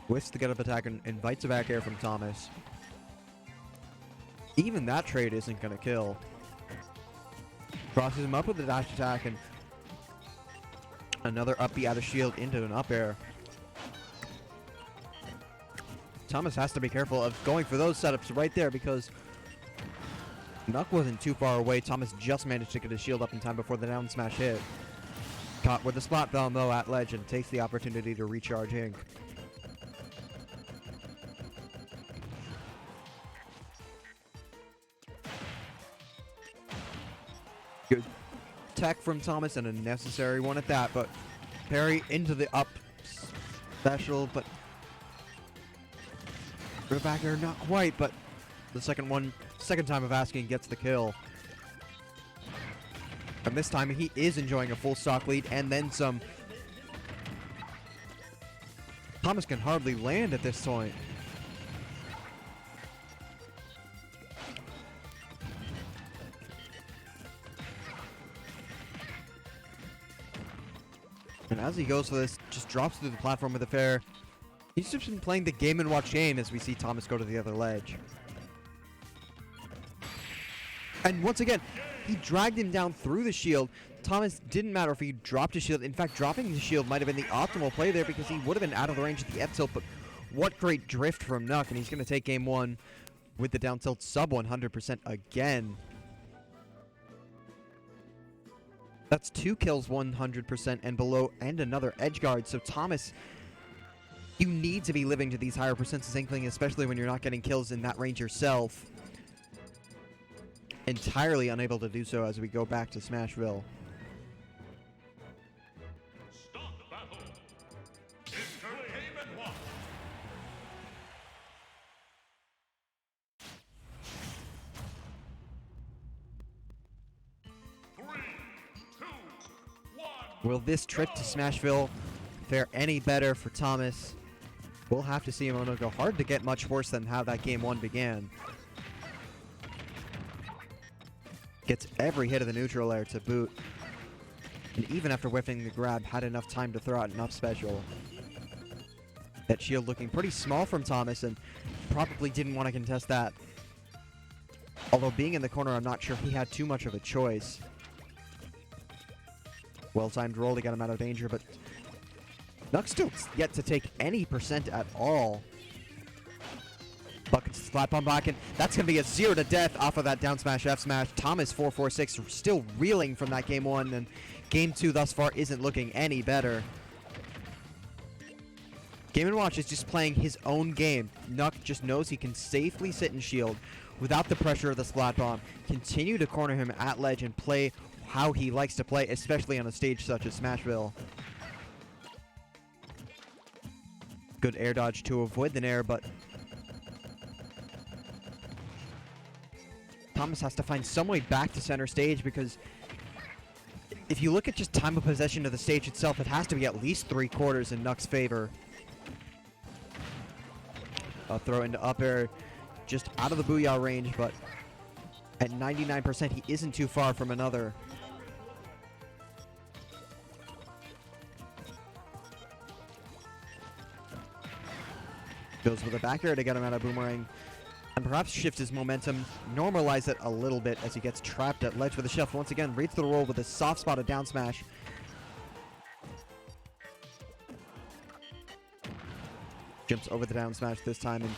Whiffs the get up attack and invites a back air from Thomas. Even that trade isn't going to kill. Crosses him up with the dash attack and another up B out of shield into an up air. Thomas has to be careful of going for those setups right there because Nuck wasn't too far away. Thomas just managed to get his shield up in time before the down smash hit. Caught with the Splat Bomb though at ledge and takes the opportunity to recharge Ink. Good tech from Thomas and a necessary one at that, but parry into the up special, but the back air not quite, but the second time of asking gets the kill. And this time he is enjoying a full stock lead and then some. Thomas can hardly land at this point. And as he goes for this, just drops through the platform with a fair. He's just been playing the Game & Watch game as we see Thomas go to the other ledge. And once again, he dragged him down through the shield. Thomas didn't matter if he dropped his shield. In fact, dropping his shield might have been the optimal play there because he would have been out of the range of the F tilt. But what great drift from Nuck, and he's going to take Game 1 with the down tilt sub 100% again. That's 2 kills 100% and below and another edge guard. So Thomas You need to be living to these higher percents as Inkling, especially when you're not getting kills in that range yourself. Entirely unable to do so as we go back to Smashville. Start battle. Entertainment one. Three, two, one. Will this trip to Smashville fare any better for Thomas? We'll have to see. Mono go hard to get much worse than how that game 1 began. Gets every hit of the neutral air to boot. And even after whiffing the grab, had enough time to throw out an up special. That shield looking pretty small from Thomas, and probably didn't want to contest that. Although being in the corner, I'm not sure he had too much of a choice. Well-timed roll to get him out of danger, but Nuck still yet to take any percent at all. Buckets slap on back, and that's going to be a 0 to death off of that down smash, F smash. Thomas 446 still reeling from that game 1, and game 2 thus far isn't looking any better. Game & Watch is just playing his own game. Nuck just knows he can safely sit and shield without the pressure of the Splat Bomb, continue to corner him at ledge and play how he likes to play, especially on a stage such as Smashville. Good air dodge to avoid the nair, but Thomas has to find some way back to center stage, because if you look at just time of possession of the stage itself, it has to be at least 3/4 in Nuck's favor. A throw into up air, just out of the Booyah range, but at 99% he isn't too far from another. Goes with a back air to get him out of Boomerang, and perhaps shift his momentum, normalize it a little bit as he gets trapped at ledge with a shift. Once again, reads the roll with a soft spotted down smash. Jumps over the down smash this time, and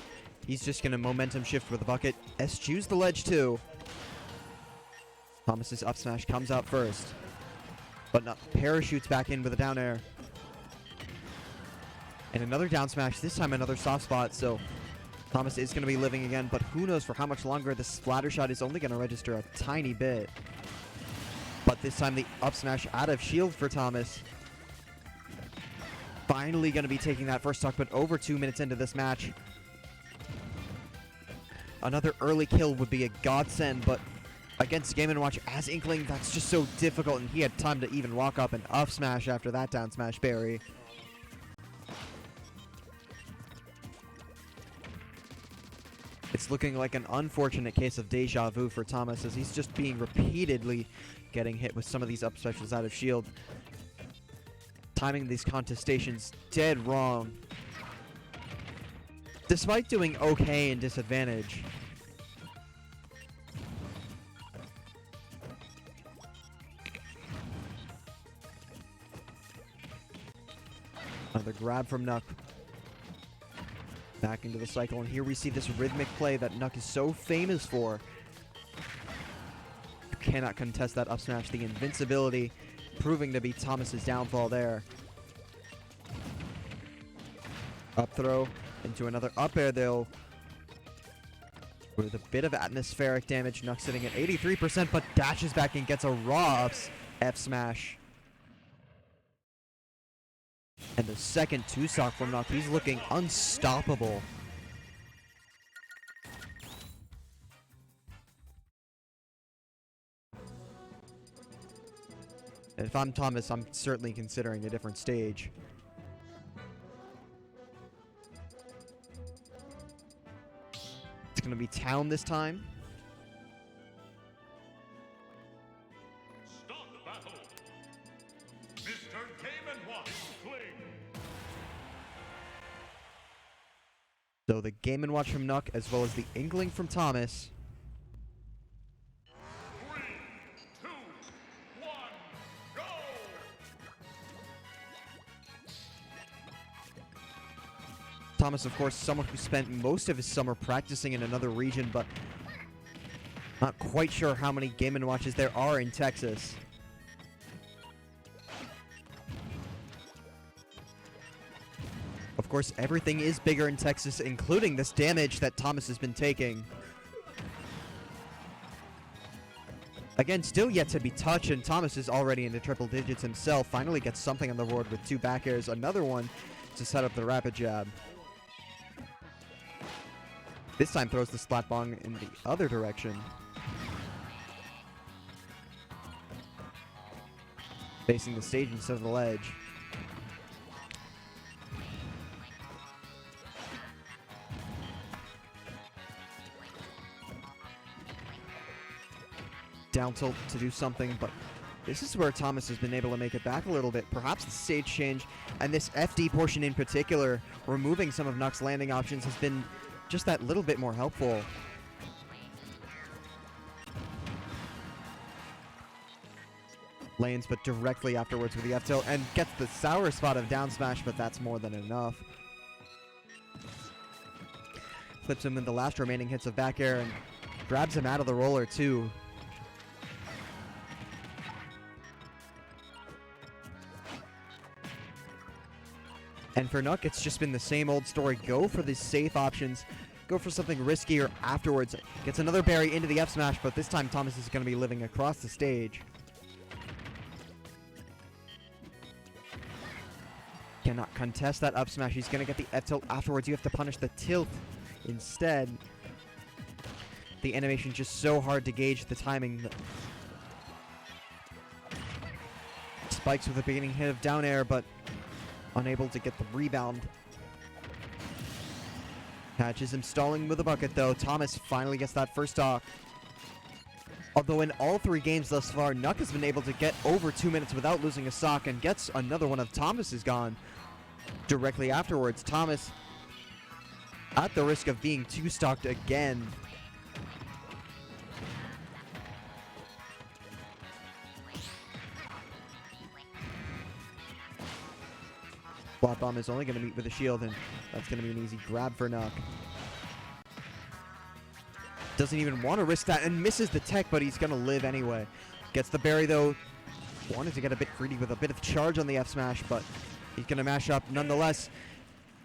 he's just going to momentum shift with the bucket. Eschews the ledge too. Thomas's up smash comes out first, but not parachutes back in with a down air. And another down smash, this time another soft spot, so Thomas is going to be living again, but who knows for how much longer. The splatter shot is only going to register a tiny bit. But this time the up smash out of shield for Thomas. Finally going to be taking that first stock, but over 2 minutes into this match. Another early kill would be a godsend, but against Game & Watch as Inkling, that's just so difficult, and he had time to even walk up and up smash after that down smash berry. It's looking like an unfortunate case of deja vu for Thomas, as he's just being repeatedly getting hit with some of these up specials out of shield. Timing these contestations dead wrong. Despite doing okay in disadvantage. Another grab from Nuck. Back into the cycle, and here we see this rhythmic play that Nuck is so famous for. You cannot contest that up smash. The invincibility proving to be Thomas's downfall there. Up throw into another up air though. With a bit of atmospheric damage, Nuck sitting at 83%, but dashes back and gets a raw F smash. And the second two stock from Nuck, he's looking unstoppable. And if I'm Thomas, I'm certainly considering a different stage. It's going to be Town this time. Start the battle. Mr. Game & Watch, Fling. So the Game & Watch from Nuck, as well as the Inkling from Thomas. 3, 2, 1, go! Thomas, of course, someone who spent most of his summer practicing in another region, but not quite sure how many Game & Watches there are in Texas. Of Of course, everything is bigger in Texas, including this damage that Thomas has been taking. Again, still yet to be touched, and Thomas is already into triple digits himself. Finally gets something on the board with 2 back airs, another one to set up the rapid jab. This time throws the splat bong in the other direction. Facing the stage instead of the ledge. Down tilt to do something, but this is where Thomas has been able to make it back a little bit. Perhaps the stage change and this FD portion in particular, removing some of Nuck's landing options, has been just that little bit more helpful. Lanes, but directly afterwards with the F tilt, and gets the sour spot of down smash, but that's more than enough. Flips him in the last remaining hits of back air and grabs him out of the roller too. And for Nuck, it's just been the same old story. Go for the safe options. Go for something riskier afterwards. Gets another berry into the F smash, but this time Thomas is going to be living across the stage. Cannot contest that up smash. He's going to get the F tilt afterwards. You have to punish the tilt instead. The animation just so hard to gauge the timing. Spikes with a beginning hit of down air, but unable to get the rebound. Catches him stalling with a bucket though. Thomas finally gets that first stock. Although in all 3 games thus far, Nuck has been able to get over 2 minutes without losing a stock and gets another one of Thomas's gone. Directly afterwards, Thomas, at the risk of being 2-stocked again. Splat bomb is only going to meet with a shield, and that's going to be an easy grab for Nuck. Doesn't even want to risk that and misses the tech, but he's going to live anyway. Gets the berry though. Wanted to get a bit greedy with a bit of charge on the F smash, but he's going to mash up nonetheless.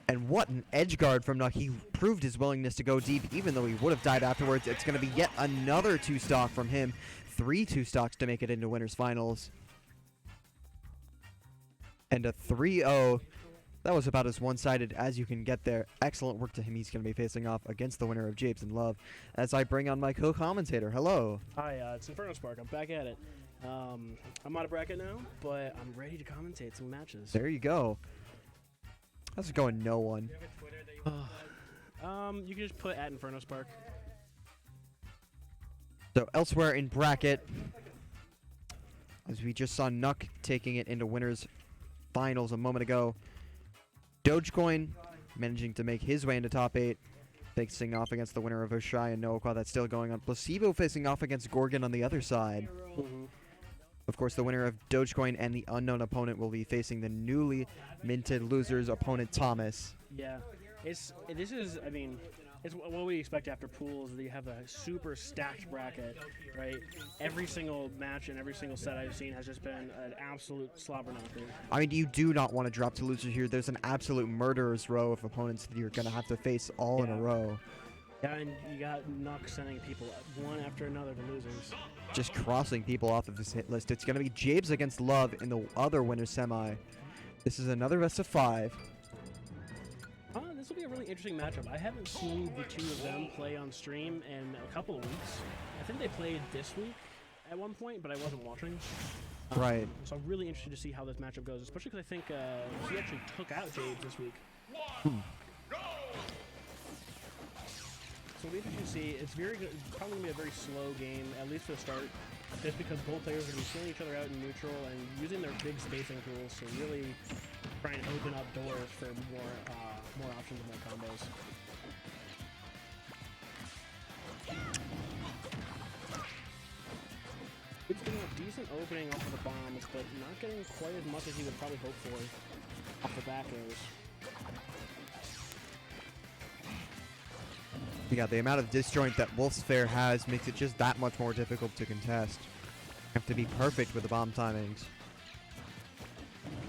And what an edge guard from Nuck. He proved his willingness to go deep, even though he would have died afterwards. It's going to be yet another 2-stock from him. 3 2-stocks to make it into winners finals. And a 3-0. That was about as one-sided as you can get there. Excellent work to him. He's going to be facing off against the winner of Japes and Love as I bring on my co-commentator. Hello. Hi, it's Inferno Spark. I'm back at it. I'm out of bracket now, but I'm ready to commentate some matches. There you go. How's it going, no one? You can just put at Inferno Spark. So elsewhere in bracket, as we just saw Nuck taking it into winners finals a moment ago, Dogecoin managing to make his way into top 8, facing off against the winner of Oshai and Noakwa. That's still going on. Placebo facing off against Gorgon on the other side. Of course, the winner of Dogecoin and the unknown opponent will be facing the newly minted losers opponent, Thomas. Yeah, it's what we expect after pools. That you have a super stacked bracket, right? Every single match and every single set I've seen has just been an absolute slobber knocker. I mean, you do not want to drop to losers here. There's an absolute murderer's row of opponents that you're going to have to face all in a row. Yeah, and you got Nuck sending people one after another to losers. Just crossing people off of this hit list. It's going to be Jabes against Love in the other winner's semi. This is another best of 5. This will be a really interesting matchup. I haven't seen the two of them play on stream in a couple of weeks. I think they played this week at one point, but I wasn't watching. Right. So I'm really interested to see how this matchup goes, especially because I think he actually took out Jabes this week. So it'll be interesting to see. It's very good. It's probably going to be a very slow game, at least for the start, just because both players are going to be stealing each other out in neutral and using their big spacing tools to really try and open up doors for more options and more combos. It's getting a decent opening off of the bombs, but not getting quite as much as he would probably hope for off the back airs. Yeah, the amount of disjoint that Wolf's Fair has makes it just that much more difficult to contest. You have to be perfect with the bomb timings.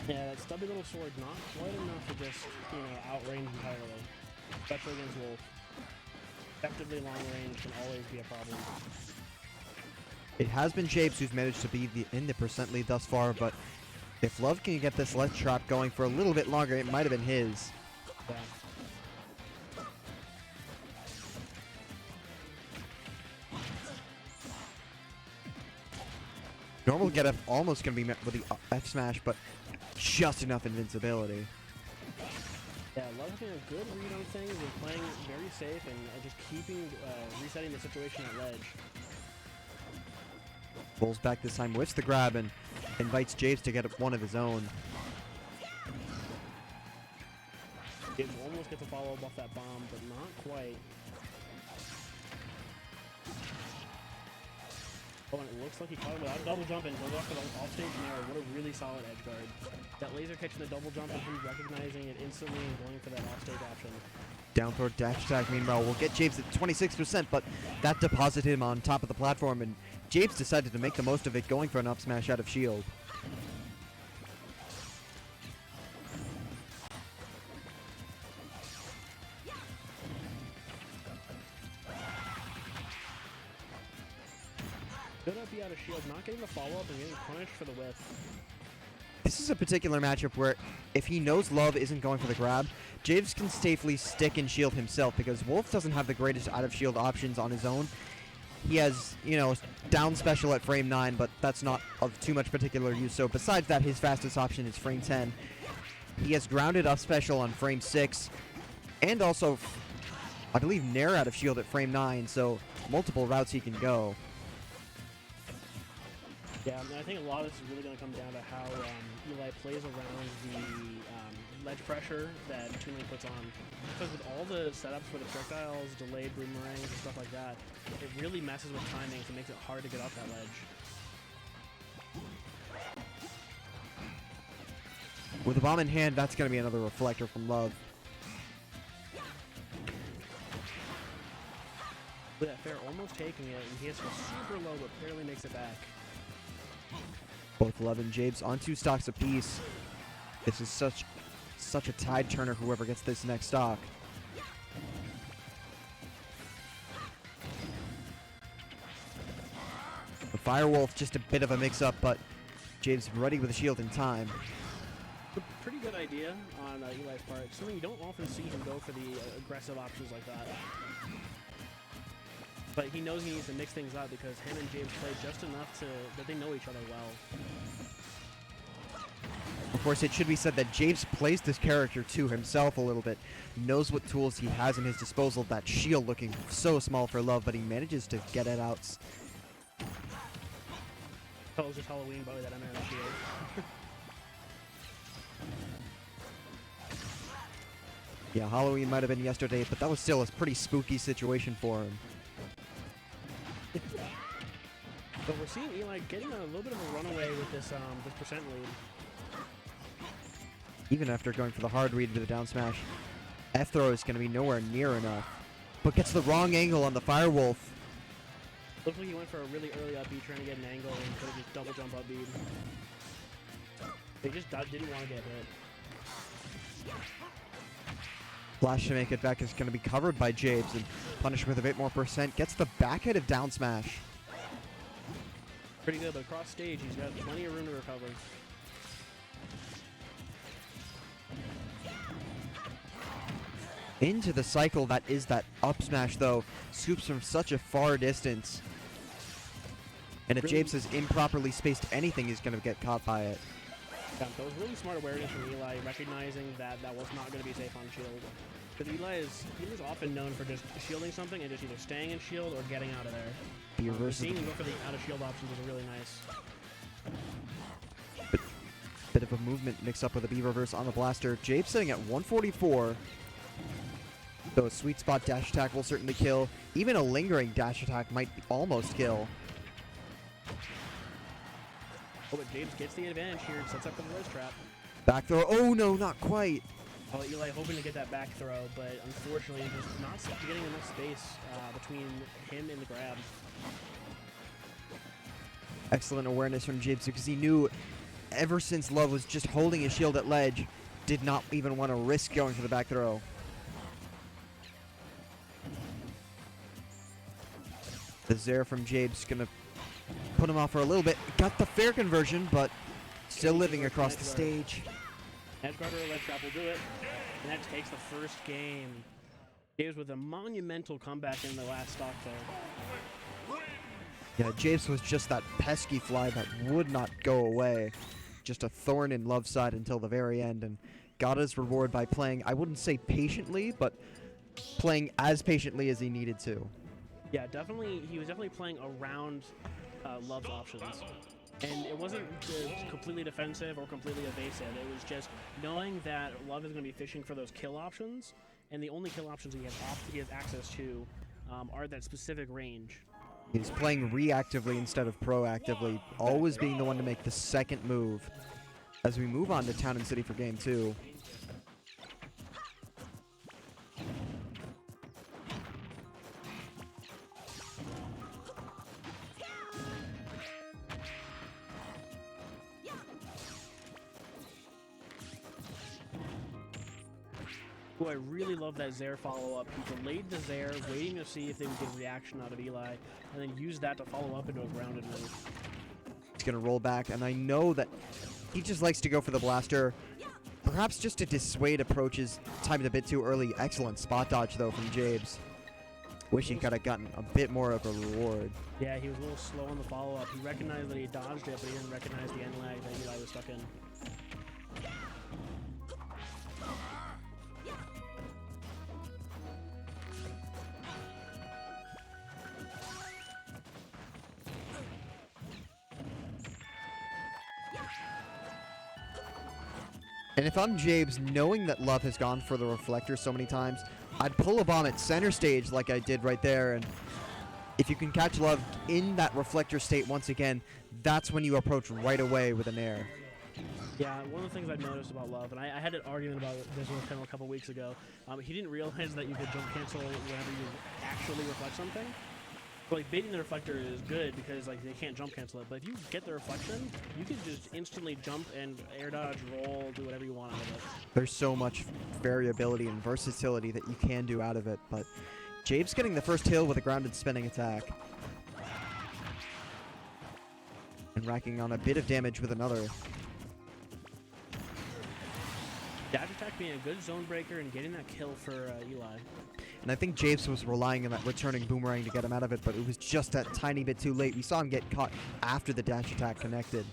Yeah, that stubby little sword, not quite enough to just, outrange entirely. Especially against Wolf. Effectively long range can always be a problem. It has been Japes who's managed to be in the percent lead thus far, but if Love can get this ledge trap going for a little bit longer, it might have been his. Yeah. Normal get up almost going to be met with the F smash, but just enough invincibility. Yeah, Love having a good read on things and playing very safe and just keeping, resetting the situation at ledge. Pulls back this time, whiffs the grab, and invites Japes to get one of his own. It almost gets a follow-up off that bomb, but not quite. Oh, and it looks like he caught him without double jumping. Goes off to the offstage nair. What a really solid edge guard. That laser catching the double jump and him recognizing it instantly and going for that offstage option. Down throw dash attack, meanwhile, will get Japes at 26%, but that deposited him on top of the platform, and Japes decided to make the most of it, going for an up smash out of shield. Good up B out of shield, not getting the follow-up and getting punished for the whiff. This is a particular matchup where if he knows Love isn't going for the grab, Japes can safely stick and shield himself because Wolf doesn't have the greatest out of shield options on his own. He has, down special at frame 9, but that's not of too much particular use. So besides that, his fastest option is frame 10. He has grounded up special on frame 6, and also, I believe, Nair out of shield at frame 9, so multiple routes he can go. Yeah, and I think a lot of this is really going to come down to how Eli plays around the ledge pressure that Toon Link puts on. Because with all the setups for the projectiles, delayed boomerangs, and stuff like that, it really messes with timing, so it makes it hard to get off that ledge. With the bomb in hand, that's going to be another reflector from Love. Look at that fair almost taking it, and he hits it super low, but barely makes it back. Both Love and Japes on 2 stocks apiece. This is such a tide turner, whoever gets this next stock. The Firewolf, just a bit of a mix-up, but Japes ready with a shield in time. A pretty good idea on Eli's part. Something you don't often see him go for the aggressive options like that. But he knows he needs to mix things up because him and James play just enough that they know each other well. Of course, it should be said that James plays this character to himself a little bit, knows what tools he has in his disposal. That shield looking so small for Love, but he manages to get it out. That was just Halloween, Bowie, that I managed shield. Yeah, Halloween might have been yesterday, but that was still a pretty spooky situation for him. But we're seeing Eli getting a little bit of a runaway with this percent lead. Even after going for the hard read with the down smash, F throw is going to be nowhere near enough. But gets the wrong angle on the Firewolf. Looks like he went for a really early up B, trying to get an angle and could have just double jump up B. They just didn't want to get hit. Flash to make it back is going to be covered by Japes, and punished with a bit more percent. Gets the back hit of down smash. Pretty good, but across stage, he's got plenty of room to recover. Into the cycle that is that up smash, though. Scoops from such a far distance. And if Really? Japes has improperly spaced anything, he's going to get caught by it. Yeah, that was really smart awareness from Eli, recognizing that that was not going to be safe on shield. Because Eli is often known for just shielding something and just either staying in shield or getting out of there. The reverse Seeing him go for the out of shield options is really nice. Bit of a movement mixed up with a B reverse on the blaster. Japes sitting at 144. Though a sweet spot dash attack will certainly kill. Even a lingering dash attack might almost kill. Oh, but James gets the advantage here and sets up for the ledge trap. Back throw. Oh no, not quite. Oh, Eli hoping to get that back throw, but unfortunately just not getting enough space between him and the grab. Excellent awareness from Japes because he knew ever since Love was just holding his shield at ledge, did not even want to risk going for the back throw. The Zair from Jabe's gonna put him off for a little bit. Got the fair conversion, but still living across the stage. Edge guard or ledge trap will do it. And that takes the first game. James with a monumental comeback in the last stock there. Yeah, Japes was just that pesky fly that would not go away. Just a thorn in Love's side until the very end, and got his reward by playing, I wouldn't say patiently, but playing as patiently as he needed to. Yeah, definitely. He was definitely playing around Love's options. And it wasn't completely defensive or completely evasive. It was just knowing that Love is going to be fishing for those kill options, and the only kill options he has access to are that specific range. He's playing reactively instead of proactively, always being the one to make the second move. As we move on to Town and City for game 2. Ooh, I really love that Zair follow-up. He delayed the Zair, waiting to see if they would get a reaction out of Eli, and then used that to follow up into a grounded move. He's going to roll back, and I know that he just likes to go for the blaster. Perhaps just to dissuade approaches, timed a bit too early. Excellent spot dodge, though, from Jabes. Wish he could have gotten a bit more of a reward. Yeah, he was a little slow on the follow-up. He recognized that he dodged it, but he didn't recognize the end lag that Eli was stuck in. And if I'm Jabes, knowing that Love has gone for the reflector so many times, I'd pull a bomb at center stage like I did right there, and if you can catch Love in that reflector state once again, that's when you approach right away with an air. Yeah, one of the things I've noticed about Love, and I had an argument about this with him a couple weeks ago, he didn't realize that you could jump cancel whenever you actually reflect something. So, like, baiting the reflector is good because, like, they can't jump cancel it, but if you get the reflection, you can just instantly jump and air dodge, roll, do whatever you want out of it. There's so much variability and versatility that you can do out of it, but Jabes getting the first hill with a grounded spinning attack. And racking on a bit of damage with another. Dash attack being a good zone breaker and getting that kill for Eli. And I think Jabes was relying on that returning boomerang to get him out of it, but it was just that tiny bit too late. We saw him get caught after the dash attack connected.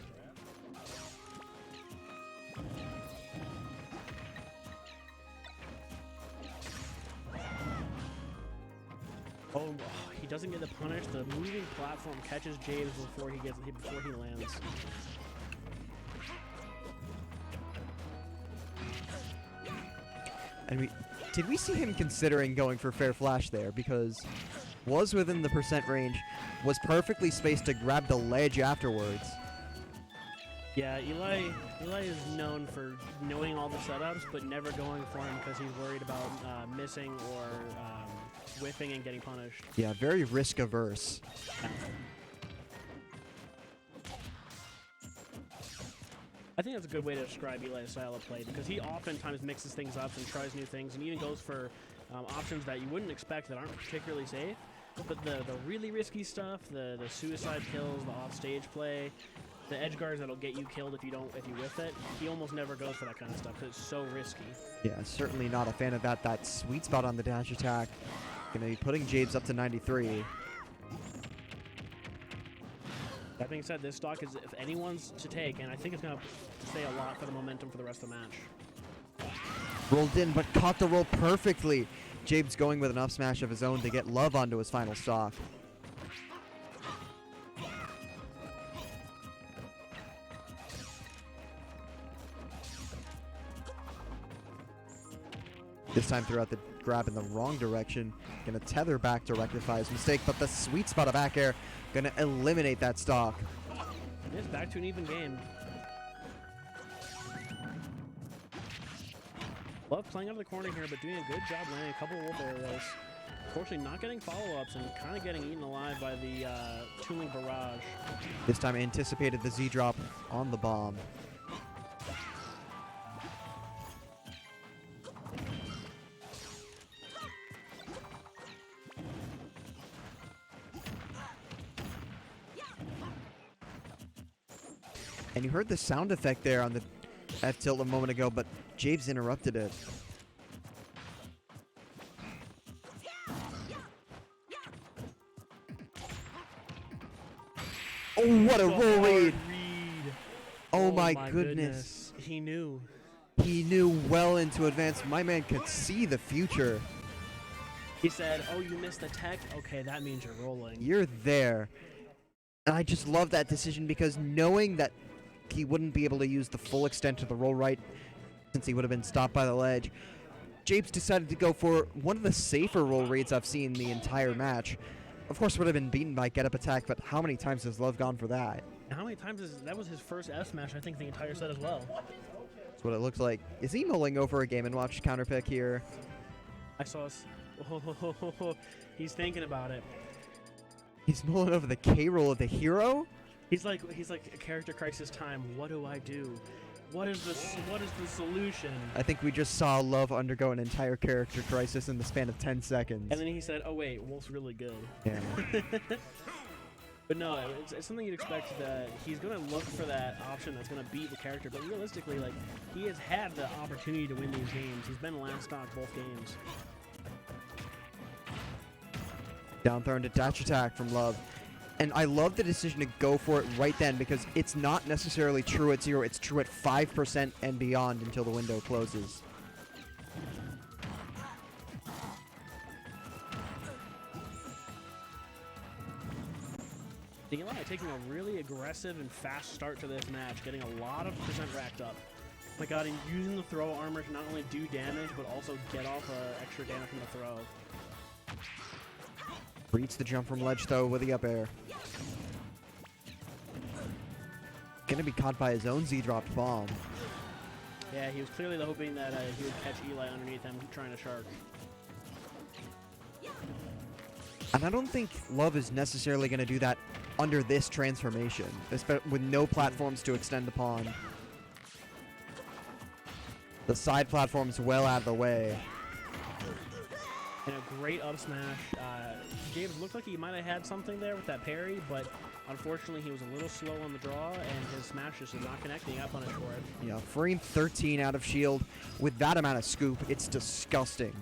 Oh, he doesn't get the punish. The moving platform catches Jabes before he lands. And did we see him considering going for fair flash there? Because was within the percent range, was perfectly spaced to grab the ledge afterwards. Yeah, Eli is known for knowing all the setups, but never going for him because he's worried about missing or whiffing and getting punished. Yeah, very risk averse. I think that's a good way to describe Eli's style of play because he oftentimes mixes things up and tries new things and even goes for options that you wouldn't expect that aren't particularly safe. But the really risky stuff, the suicide kills, the offstage play, the edge guards that'll get you killed if you whiff it, he almost never goes for that kind of stuff because it's so risky. Yeah, certainly not a fan of that. That sweet spot on the dash attack. Gonna be putting Jabes up to 93. That being said, this stock is, if anyone's to take, and I think it's going to say a lot for the momentum for the rest of the match. Rolled in, but caught the roll perfectly. Jabes going with an up smash of his own to get Love onto his final stock. This time throughout the grab in the wrong direction. Gonna tether back to rectify his mistake, but the sweet spot of back air gonna eliminate that stock. It's back to an even game. Love playing out of the corner here, but doing a good job landing a couple of wolf arrows. Unfortunately, not getting follow-ups and kind of getting eaten alive by the Tooling barrage. This time anticipated the Z drop on the bomb. And you heard the sound effect there on the F tilt a moment ago, but Javes interrupted it. Oh, what a roll read! Oh my goodness. He knew. He knew well into advance. My man could see the future. He said, oh, you missed the tech? Okay, that means you're rolling. You're there. And I just love that decision because knowing that he wouldn't be able to use the full extent of the roll right since he would have been stopped by the ledge, Japes decided to go for one of the safer roll reads I've seen the entire match. Of course, would have been beaten by get up attack, but how many times has Love gone for that? How many times is that was his first F smash, I think, the entire set as well. That's what it looks like. Is he mulling over a Game & Watch counter pick here? I saw us. He's thinking about it. He's mulling over the K roll of the hero? He's like a character crisis time. What do I do? What is the solution? I think we just saw Love undergo an entire character crisis in the span of 10 seconds. And then he said, oh wait, Wolf's really good. Yeah. But no, it's something you'd expect that he's going to look for that option that's going to beat the character. But realistically, like, he has had the opportunity to win these games. He's been last stock both games. Down throw into dash attack from Love. And I love the decision to go for it right then because it's not necessarily true at 0. It's true at 5% and beyond until the window closes. Eli taking a really aggressive and fast start to this match, getting a lot of percent racked up. Oh my god, and using the throw armor to not only do damage, but also get off extra damage from the throw. Reads the jump from ledge though with the up air. Gonna be caught by his own Z-dropped bomb. Yeah, he was clearly hoping that he would catch Eli underneath him trying to shark. And I don't think Love is necessarily going to do that under this transformation, with no platforms to extend upon. The side platform's well out of the way. And a great up smash. James looked like he might have had something there with that parry, but unfortunately he was a little slow on the draw, and his smash just did not connect, and he got punished for it. Yeah, frame 13 out of shield. With that amount of scoop, it's disgusting.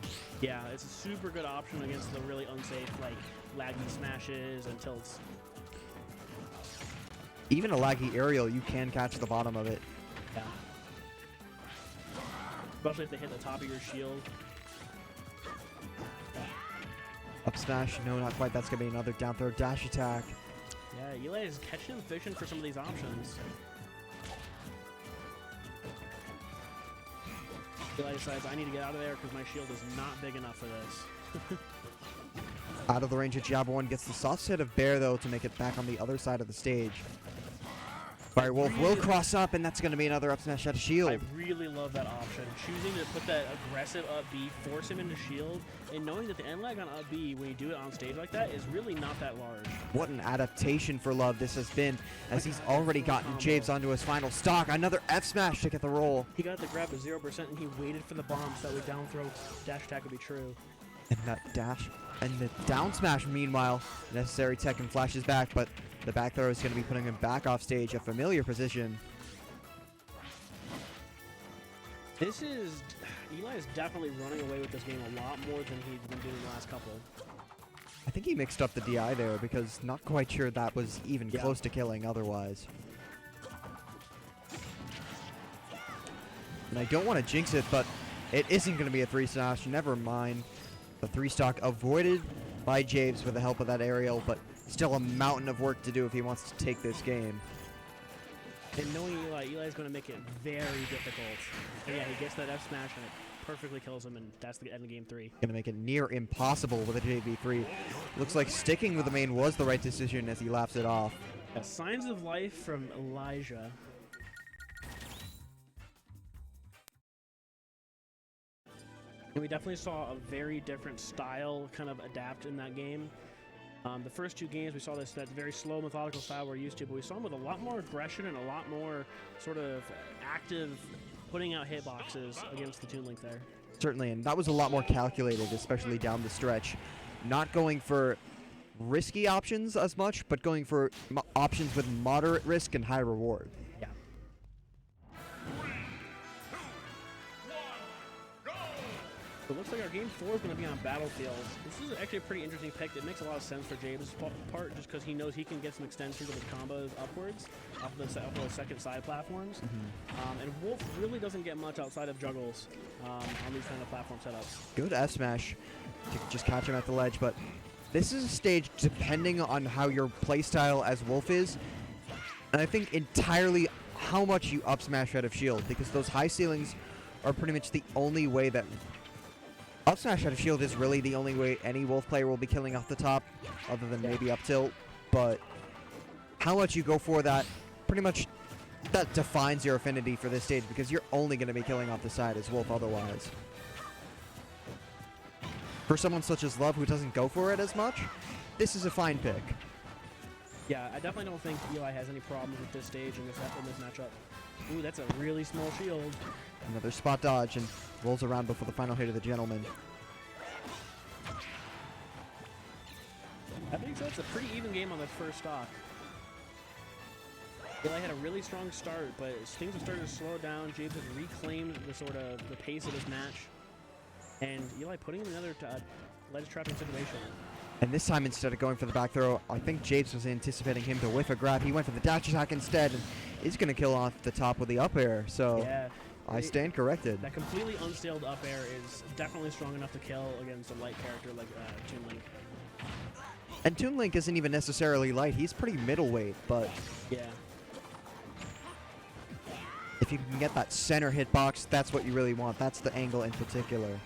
Yeah, it's a super good option against the really unsafe, like, laggy smashes and tilts. Even a laggy aerial, you can catch the bottom of it. Yeah. Especially if they hit the top of your shield. Up smash, no, not quite. That's going to be another down throw dash attack. Yeah, Eli is catching him fishing for some of these options. Eli decides, I need to get out of there because my shield is not big enough for this. Out of the range of Jabba 1, gets the soft hit of Bear, though, to make it back on the other side of the stage. Fire Wolf will cross up, and that's going to be another up smash out of shield. I really love that option. Choosing to put that aggressive up B, force him into shield, and knowing that the end lag on up B, when you do it on stage like that, is really not that large. What an adaptation for Love this has been, as he's already gotten Javes onto his final stock. Another F smash to get the roll. He got the grab at 0%, and he waited for the bomb so that way down throw dash attack would be true. And that dash, and the down smash, meanwhile, necessary tech and flashes back, but the back throw is going to be putting him back off stage, a familiar position. This is, Eli is definitely running away with this game a lot more than he's been doing the last couple. I think he mixed up the DI there because not quite sure that was even close to killing otherwise. And I don't want to jinx it, but it isn't going to be a 3-smash. Never mind. The 3-stock avoided by Javes with the help of that aerial, but still a mountain of work to do if he wants to take this game. And knowing Eli's going to make it very difficult. And yeah, he gets that F smash and it perfectly kills him, and that's the end of game 3. Going to make it near impossible with a JV3. Looks like sticking with the main was the right decision as he laughs it off. Yeah, signs of life from Elijah. And we definitely saw a very different style kind of adapt in that game. The first 2 games, we saw that very slow, methodical style we're used to, but we saw him with a lot more aggression and a lot more sort of active, putting out hitboxes against the Toon Link there. Certainly, and that was a lot more calculated, especially down the stretch. Not going for risky options as much, but going for options with moderate risk and high reward. Yeah, It looks like our game 4 is going to be on Battlefield. This is actually a pretty interesting pick. It makes a lot of sense for James' part just because he knows he can get some extensions of his combos upwards off of the second side platforms. And Wolf really doesn't get much outside of juggles on these kind of platform setups. Good F smash to just catch him at the ledge, but this is a stage depending on how your playstyle as Wolf is, and I think entirely how much you up smash out of shield, because those high ceilings are pretty much the only way that up smash out of shield is really the only way any Wolf player will be killing off the top, other than maybe up tilt. But how much you go for that, pretty much that defines your affinity for this stage, because you're only going to be killing off the side as Wolf otherwise. For someone such as Love who doesn't go for it as much, this is a fine pick. Yeah, I definitely don't think Eli has any problems with this stage in this matchup. Ooh, that's a really small shield. Another spot dodge and rolls around before the final hit of the gentleman. I think so. It's a pretty even game on the first stock. Eli had a really strong start, but things have started to slow down. James has reclaimed the pace of this match. And Eli putting him in another ledge trapping situation. And this time, instead of going for the back throw, I think Japes was anticipating him to whiff a grab. He went for the dash attack instead, and is going to kill off the top with the up air. So yeah, I stand corrected. That completely unstalled up air is definitely strong enough to kill against a light character like Toon Link. And Toon Link isn't even necessarily light. He's pretty middleweight, but yeah, if you can get that center hitbox, that's what you really want. That's the angle in particular.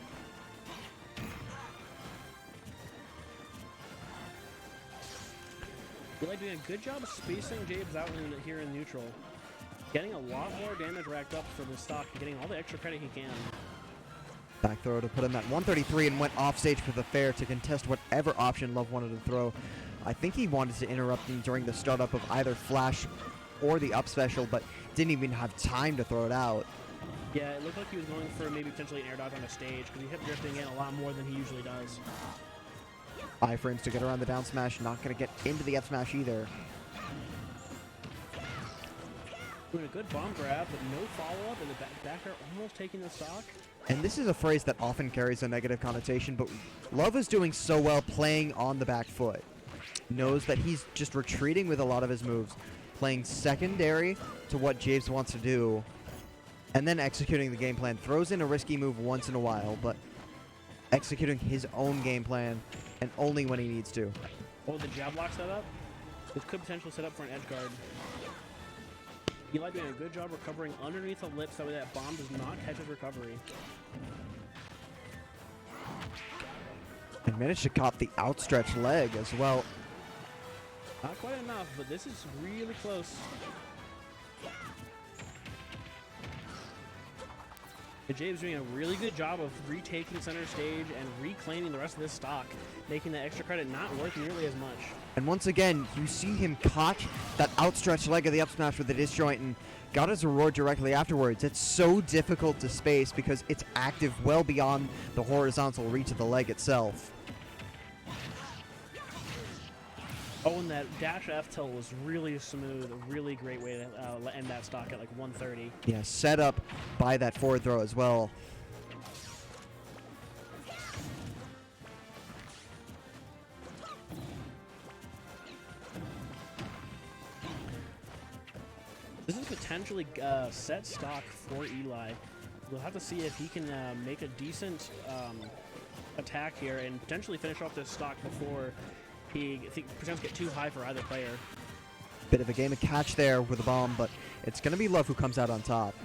Eli doing a good job of spacing James out here in neutral. Getting a lot more damage racked up for the stock and getting all the extra credit he can. Back throw to put him at 133 and went off stage for the fair to contest whatever option Love wanted to throw. I think he wanted to interrupt him during the startup of either Flash or the up special, but didn't even have time to throw it out. Yeah, it looked like he was going for maybe potentially an air dodge on a stage because he kept drifting in a lot more than he usually does. Iframes to get around the down smash, not going to get into the F smash either. Doing a good bomb grab, but no follow-up, and the back air almost taking the stock. And this is a phrase that often carries a negative connotation, but Love is doing so well playing on the back foot. Knows that he's just retreating with a lot of his moves, playing secondary to what James wants to do, and then executing the game plan. Throws in a risky move once in a while, but executing his own game plan, and only when he needs to. Oh, the jab lock setup? This could potentially set up for an edge guard. Eli doing a good job recovering underneath the lips so that bomb does not catch his recovery. And managed to cop the outstretched leg as well. Not quite enough, but this is really close. And James doing a really good job of retaking center stage and reclaiming the rest of this stock, making the extra credit not worth nearly as much. And once again, you see him catch that outstretched leg of the up smash with the disjoint and got his reward directly afterwards. It's so difficult to space because it's active well beyond the horizontal reach of the leg itself. Oh, and that dash F tilt was really smooth, a really great way to end that stock at like 130. Yeah, set up by that forward throw as well. This is potentially set stock for Eli. We'll have to see if he can make a decent attack here and potentially finish off this stock before he pretends to get too high for either player. Bit of a game of catch there with a bomb, but it's going to be Love who comes out on top.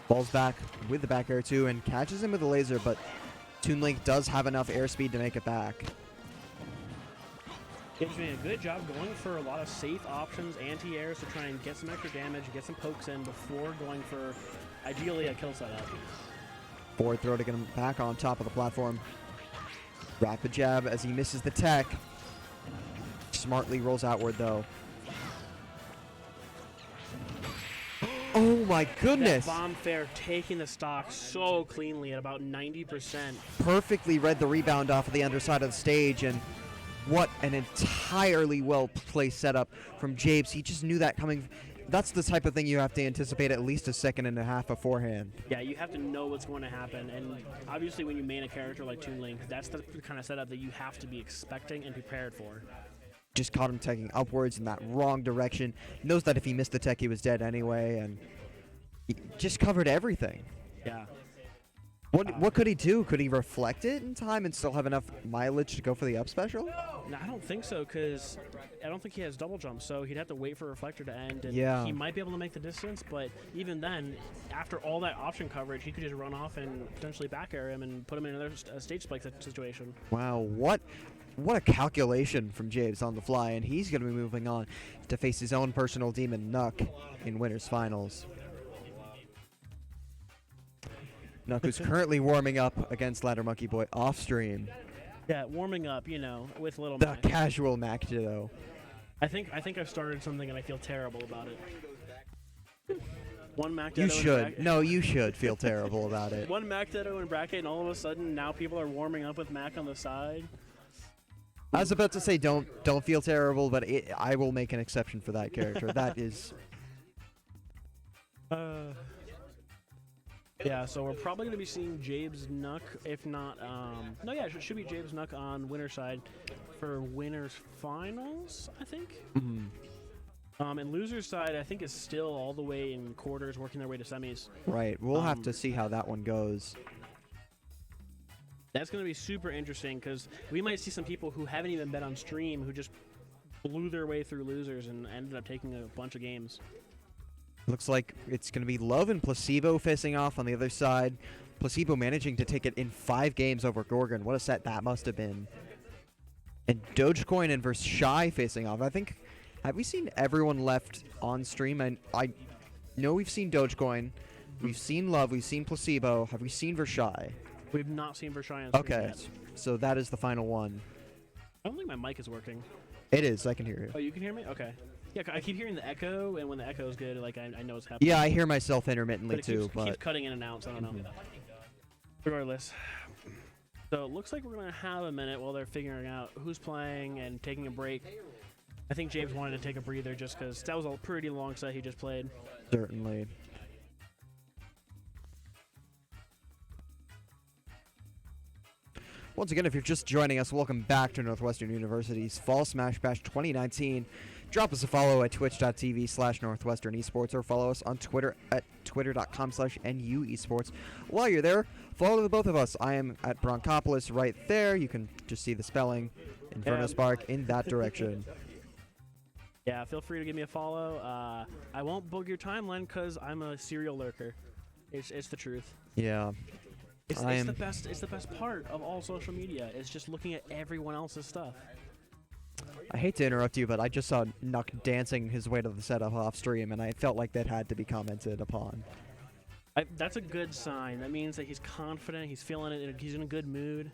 Falls back with the back air too and catches him with a laser, but Toon Link does have enough airspeed to make it back. He's doing a good job going for a lot of safe options, anti-airs to try and get some extra damage, get some pokes in before going for, ideally, a kill setup. Forward throw to get him back on top of the platform. Rapid jab as he misses the tech. Smartly rolls outward though. Oh my goodness! That bomb fair taking the stock so cleanly at about 90%. Perfectly read the rebound off of the underside of the stage, and What an entirely well-placed setup from Japes. He just knew that coming. That's the type of thing you have to anticipate at least a second and a half beforehand. Yeah, you have to know what's going to happen, and obviously when you main a character like Toon Link, that's the kind of setup that you have to be expecting and prepared for. Just caught him taking upwards in that wrong direction. Knows that if he missed the tech, he was dead anyway, and he just covered everything. Yeah. What could he do? Could he reflect it in time and still have enough mileage to go for the up special? No, I don't think so, because I don't think he has double jump, so he'd have to wait for Reflector to end, and Yeah. he might be able to make the distance, but even then, after all that option coverage, he could just run off and potentially back air him and put him in another stage spike situation. Wow, what a calculation from James on the fly, and he's going to be moving on to face his own personal demon, Nuck, in winners finals. Nuck, who's currently warming up against Ladder Monkey Boy off stream. Yeah, warming up, you know, with Little The Mac. casual Mac Ditto. I think I've started something and I feel terrible about it. One Mac You Ditto in should. bracket- No, you should feel terrible about it. One Mac Ditto in bracket, and all of a sudden now people are warming up with Mac on the side. I was about to say don't feel terrible, but I will make an exception for that character. That is... Yeah, so we're probably going to be seeing Jabes Nuck, if not, no, yeah, it should be Jabes Nuck on winner side for winners finals, I think. And losers side, I think, is still all the way in quarters, working their way to semis. Right, we'll have to see how that one goes. That's going to be super interesting, because we might see some people who haven't even been on stream who just blew their way through losers and ended up taking a bunch of games. Looks like it's going to be Love and Placebo facing off on the other side. Placebo managing to take it in 5 games over Gorgon. What a set that must have been. And Dogecoin and versus Shy facing off. I think, have we seen everyone left on stream? And I know we've seen Dogecoin, we've seen Love, we've seen Placebo. Have we seen Vershai? We've not seen Vershai on stream Okay, yet. so that is the final one. I don't think my mic is working. It is, I can hear you. Oh, you can hear me? Okay. Yeah, I keep hearing the echo, and when the echo is good, like I know it's happening. Yeah, I hear myself intermittently but it too, keeps, but keeps cutting in and out, so I don't know. Regardless. So it looks like we're going to have a minute while they're figuring out who's playing and taking a break. I think James wanted to take a breather just because that was a pretty long set he just played. certainly. Once again, if you're just joining us, welcome back to Northwestern University's Fall Smash Bash 2019. Drop us a follow at twitch.tv/Northwestern Esports or follow us on Twitter at twitter.com/NU Esports. While you're there, follow the both of us. I am at Broncopolis right there. You can just see the spelling. Inferno Spark in that direction. Yeah, feel free to give me a follow. I won't bug your timeline because I'm a serial lurker. It's the truth. Yeah. It's the best. It's the best part of all social media. It's just looking at everyone else's stuff. I hate to interrupt you, but I just saw Nuck dancing his way to the setup off stream, and I felt like that had to be commented upon. That's a good sign. That means that he's confident. He's feeling it. He's in a good mood.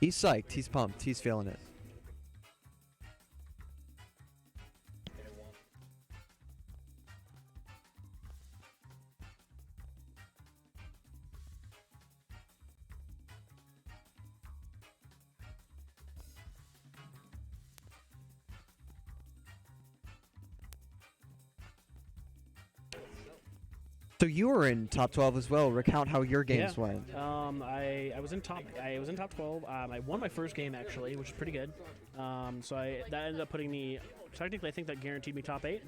He's psyched. He's pumped. He's feeling it. So you were in top 12 as well. Recount how your games went. I was in top 12. I won my first game actually, which is pretty good. That ended up putting me technically. I think that guaranteed me top 8.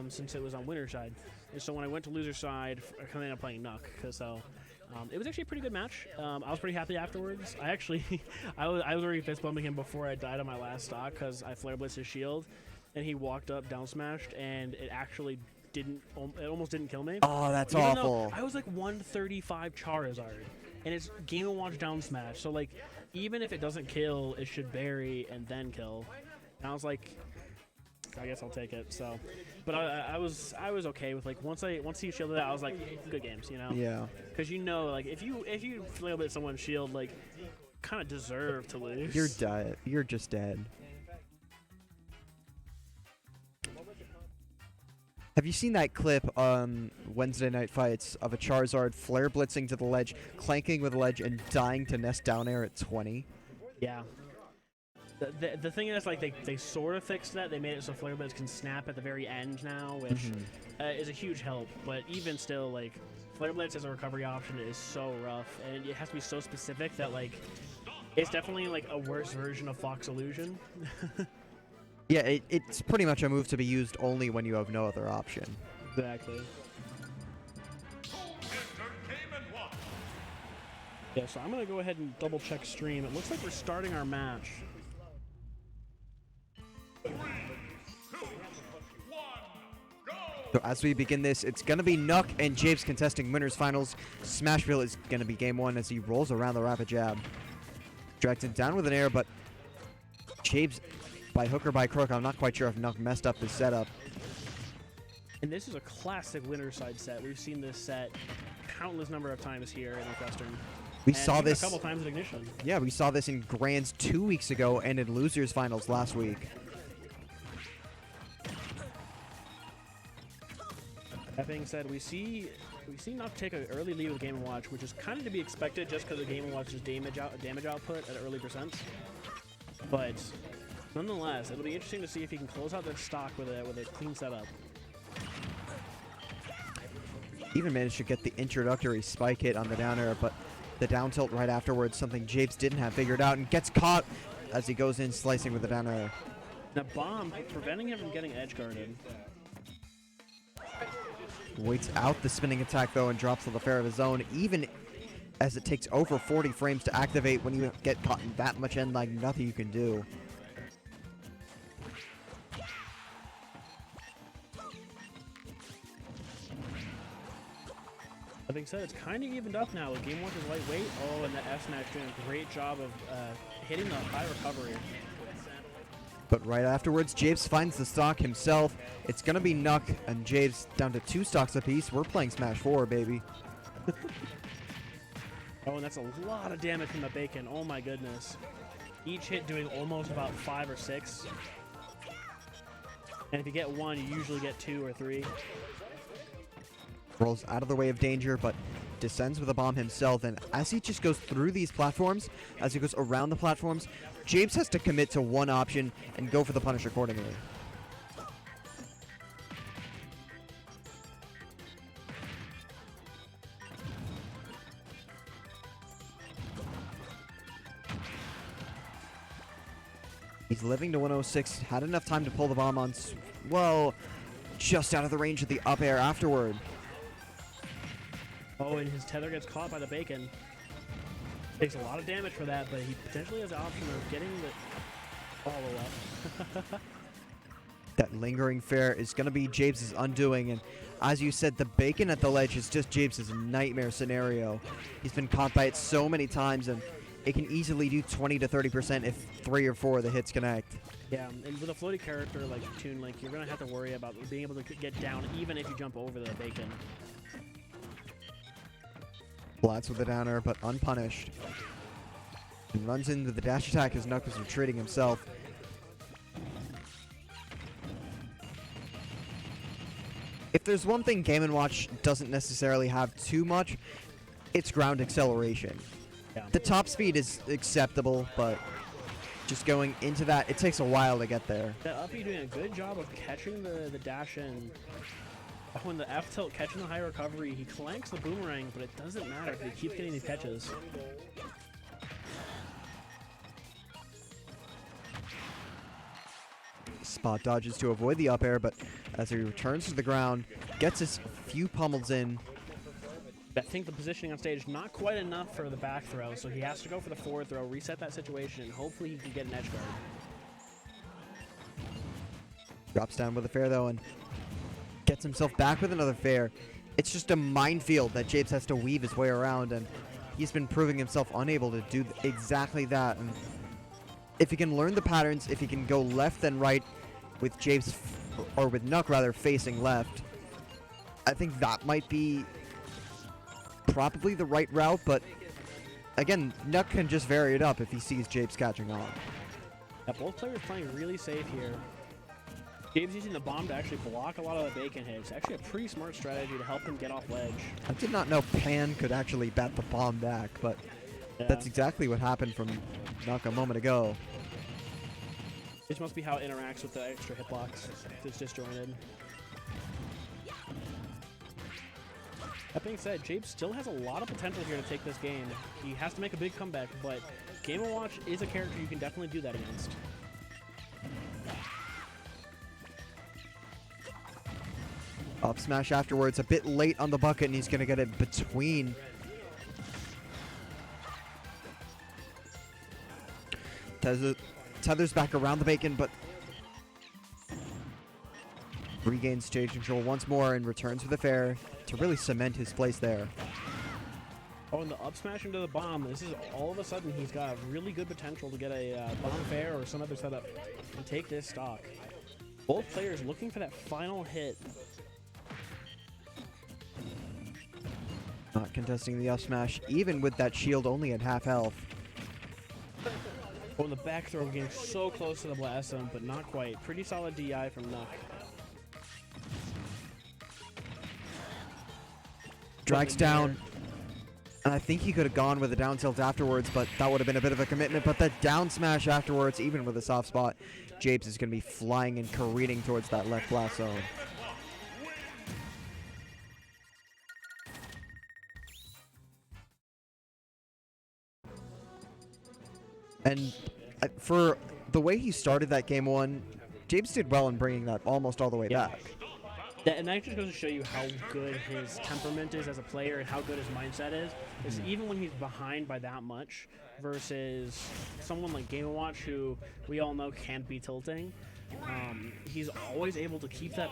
Since it was on winner side. And so when I went to loser side, I kind of ended up playing Nuck. It was actually a pretty good match. I was pretty happy afterwards. I actually, I was already fist bumping him before I died on my last stock because I flare blitzed his shield, and he walked up down smashed, and it actually almost didn't kill me. Oh, that's Even though awful. I was like 135 Charizard, and it's Game & Watch down smash. So like, even if it doesn't kill, it should bury and then kill. And I was like, I guess I'll take it. So, but I was okay with like once he shielded that, I was like, good games, you know. Yeah. Because like if you flail bit someone's shield, like, kind of deserve to lose. You're dead. You're just dead. Have you seen that clip on Wednesday Night Fights of a Charizard flare blitzing to the ledge, clanking with the ledge, and dying to nest down air at 20? Yeah. The thing is, like, they sort of fixed that. They made it so Flare Blitz can snap at the very end now, which is a huge help. But even still, like, Flare Blitz as a recovery option is so rough, and it has to be so specific that, like, it's definitely, like, a worse version of Fox Illusion. Yeah, it's pretty much a move to be used only when you have no other option. Exactly. Yeah, so I'm going to go ahead and double check stream. It looks like we're starting our match. 3, 2, 1, go! So as we begin this, it's going to be Nuck and Japes contesting winners finals. Smashville is going to be game 1 as he rolls around the rapid jab. Drags it down with an air, but Japes by hook or by crook. I'm not quite sure if Nuck messed up his setup. And this is a classic winner side set. We've seen this set countless number of times here in Northwestern. We And saw even this a couple times at Ignition. Yeah, we saw this in Grands 2 weeks ago and in Losers Finals last week. That being said, we see Nuck take an early lead with Game & Watch, which is kind of to be expected just because of Game & Watch's damage output at early percents. But nonetheless, it'll be interesting to see if he can close out this stock with a clean setup. Even managed to get the introductory spike hit on the down air, but the down tilt right afterwards, something Japes didn't have figured out, and gets caught as he goes in slicing with the down air. Now bomb preventing him from getting edge guarded. Waits out the spinning attack though and drops to the fair of his own, even as it takes over 40 frames to activate. When you get caught in that much end lag, nothing you can do. That being said, it's kind of evened up now with Game Watch's lightweight. Oh, and the S-Smash doing a great job of hitting the high recovery. But right afterwards, Japes finds the stock himself. It's going to be Nuck and Japes down to 2 stocks apiece. We're playing Smash 4, baby. Oh, and that's a lot of damage from the Bacon. Oh my goodness. Each hit doing almost about 5 or 6. And if you get 1, you usually get 2 or 3. Rolls out of the way of danger, but descends with a bomb himself. And as he just goes through these platforms, as he goes around the platforms, Japes has to commit to one option and go for the punish accordingly. He's living to 106, had enough time to pull the bomb on, well, just out of the range of the up air afterward. Oh, and his tether gets caught by the Bacon. Takes a lot of damage for that, but he potentially has the option of getting the follow-up. That lingering fair is going to be Japes' undoing, and as you said, the Bacon at the ledge is just Japes' nightmare scenario. He's been caught by it so many times, and it can easily do 20 to 30% if 3 or 4 of the hits connect. Yeah, and with a floaty character like Toon Link, you're going to have to worry about being able to get down even if you jump over the Bacon. Blats with the downer, but unpunished. And runs into the dash attack as Nuck is retreating himself. If there's one thing Game & Watch doesn't necessarily have too much, it's ground acceleration. Yeah. The top speed is acceptable, but just going into that, it takes a while to get there. That uppy doing a good job of catching the dash in. When the F tilt catching the high recovery, he clanks the boomerang, but it doesn't matter because he keeps getting these catches. Spot dodges to avoid the up air, but as he returns to the ground, gets his few pummels in. I think the positioning on stage not quite enough for the back throw, so he has to go for the forward throw, reset that situation, and hopefully he can get an edge guard. Drops down with a fair though, and gets himself back with another fair. It's just a minefield that Japes has to weave his way around, and he's been proving himself unable to do exactly that. And if he can learn the patterns, if he can go left and right with Japes, or with Nuck rather, facing left, I think that might be probably the right route, but again, Nuck can just vary it up if he sees Japes catching on. Yeah, both players playing really safe here. James using the bomb to actually block a lot of the Bacon hits. Actually a pretty smart strategy to help him get off ledge. I did not know Pan could actually bat the bomb back, but Yeah. that's exactly what happened from Nuck a moment ago. This must be how it interacts with the extra hitbox. It's disjointed. That being said, Jabe still has a lot of potential here to take this game. He has to make a big comeback, but Game & Watch is a character you can definitely do that against. Up smash afterwards, a bit late on the bucket, and he's going to get it between. Tethers back around the bacon, but regains stage control once more and returns with the fair to really cement his place there. Oh, and the up smash into the bomb. This is all of a sudden he's got really good potential to get a bomb fair or some other setup and take this stock. Both players looking for that final hit. Not contesting the up smash, even with that shield only at half health. Oh, and the back throw getting so close to the blast zone, but not quite. Pretty solid DI from Nuck. Drags down. And I think he could have gone with a down tilt afterwards, but that would have been a bit of a commitment. But that down smash afterwards, even with a soft spot, Japes is going to be flying and careening towards that left blast zone. And for the way he started that game one, Japes did well in bringing that almost all the way back. And that just goes to show you how good his temperament is as a player and how good his mindset is. Is even when he's behind by that much versus someone like Game & Watch, who we all know can't be tilting, he's always able to keep that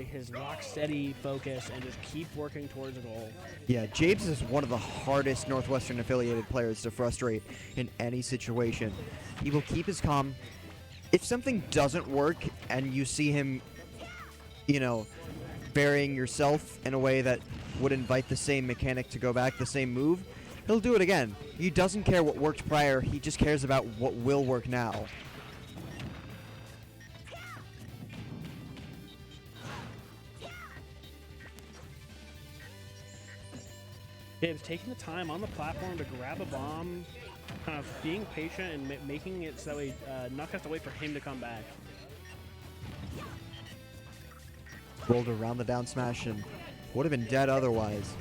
his rock steady focus and just keep working towards a goal. Yeah, Japes is one of the hardest Northwestern affiliated players to frustrate in any situation. He will keep his calm. If something doesn't work and you see him, you know, burying yourself in a way that would invite the same mechanic to go back, the same move, he'll do it again. He doesn't care what worked prior, he just cares about what will work now. Dave's taking the time on the platform to grab a bomb, kind of being patient and making it so that way Nuck has to wait for him to come back. Rolled around the down smash and would have been dead otherwise.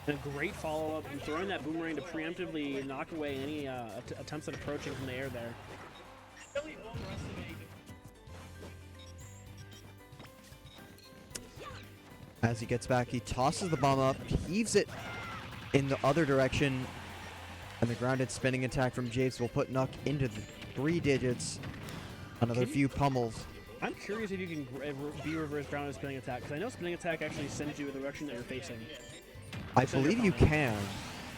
And a great follow-up and throwing that boomerang to preemptively knock away any attempts at approaching from the air there. As he gets back, he tosses the bomb up, heaves it in the other direction, and the grounded spinning attack from Japes will put Nuck into the 3 digits. Another few pummels. I'm curious if you can be reverse grounded spinning attack, because I know spinning attack actually sends you in the direction that you're facing. I believe you can.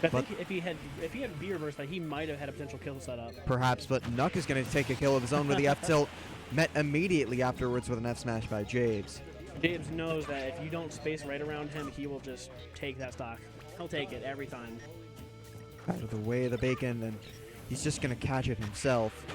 I think if he had B reverse, he might have had a potential kill set up. Perhaps, but Nuck is going to take a kill of his own with the F tilt, met immediately afterwards with an F smash by Japes. Japes knows that if you don't space right around him, he will just take that stock. He'll take it every time. Out of the way of the bacon, and he's just going to catch it himself.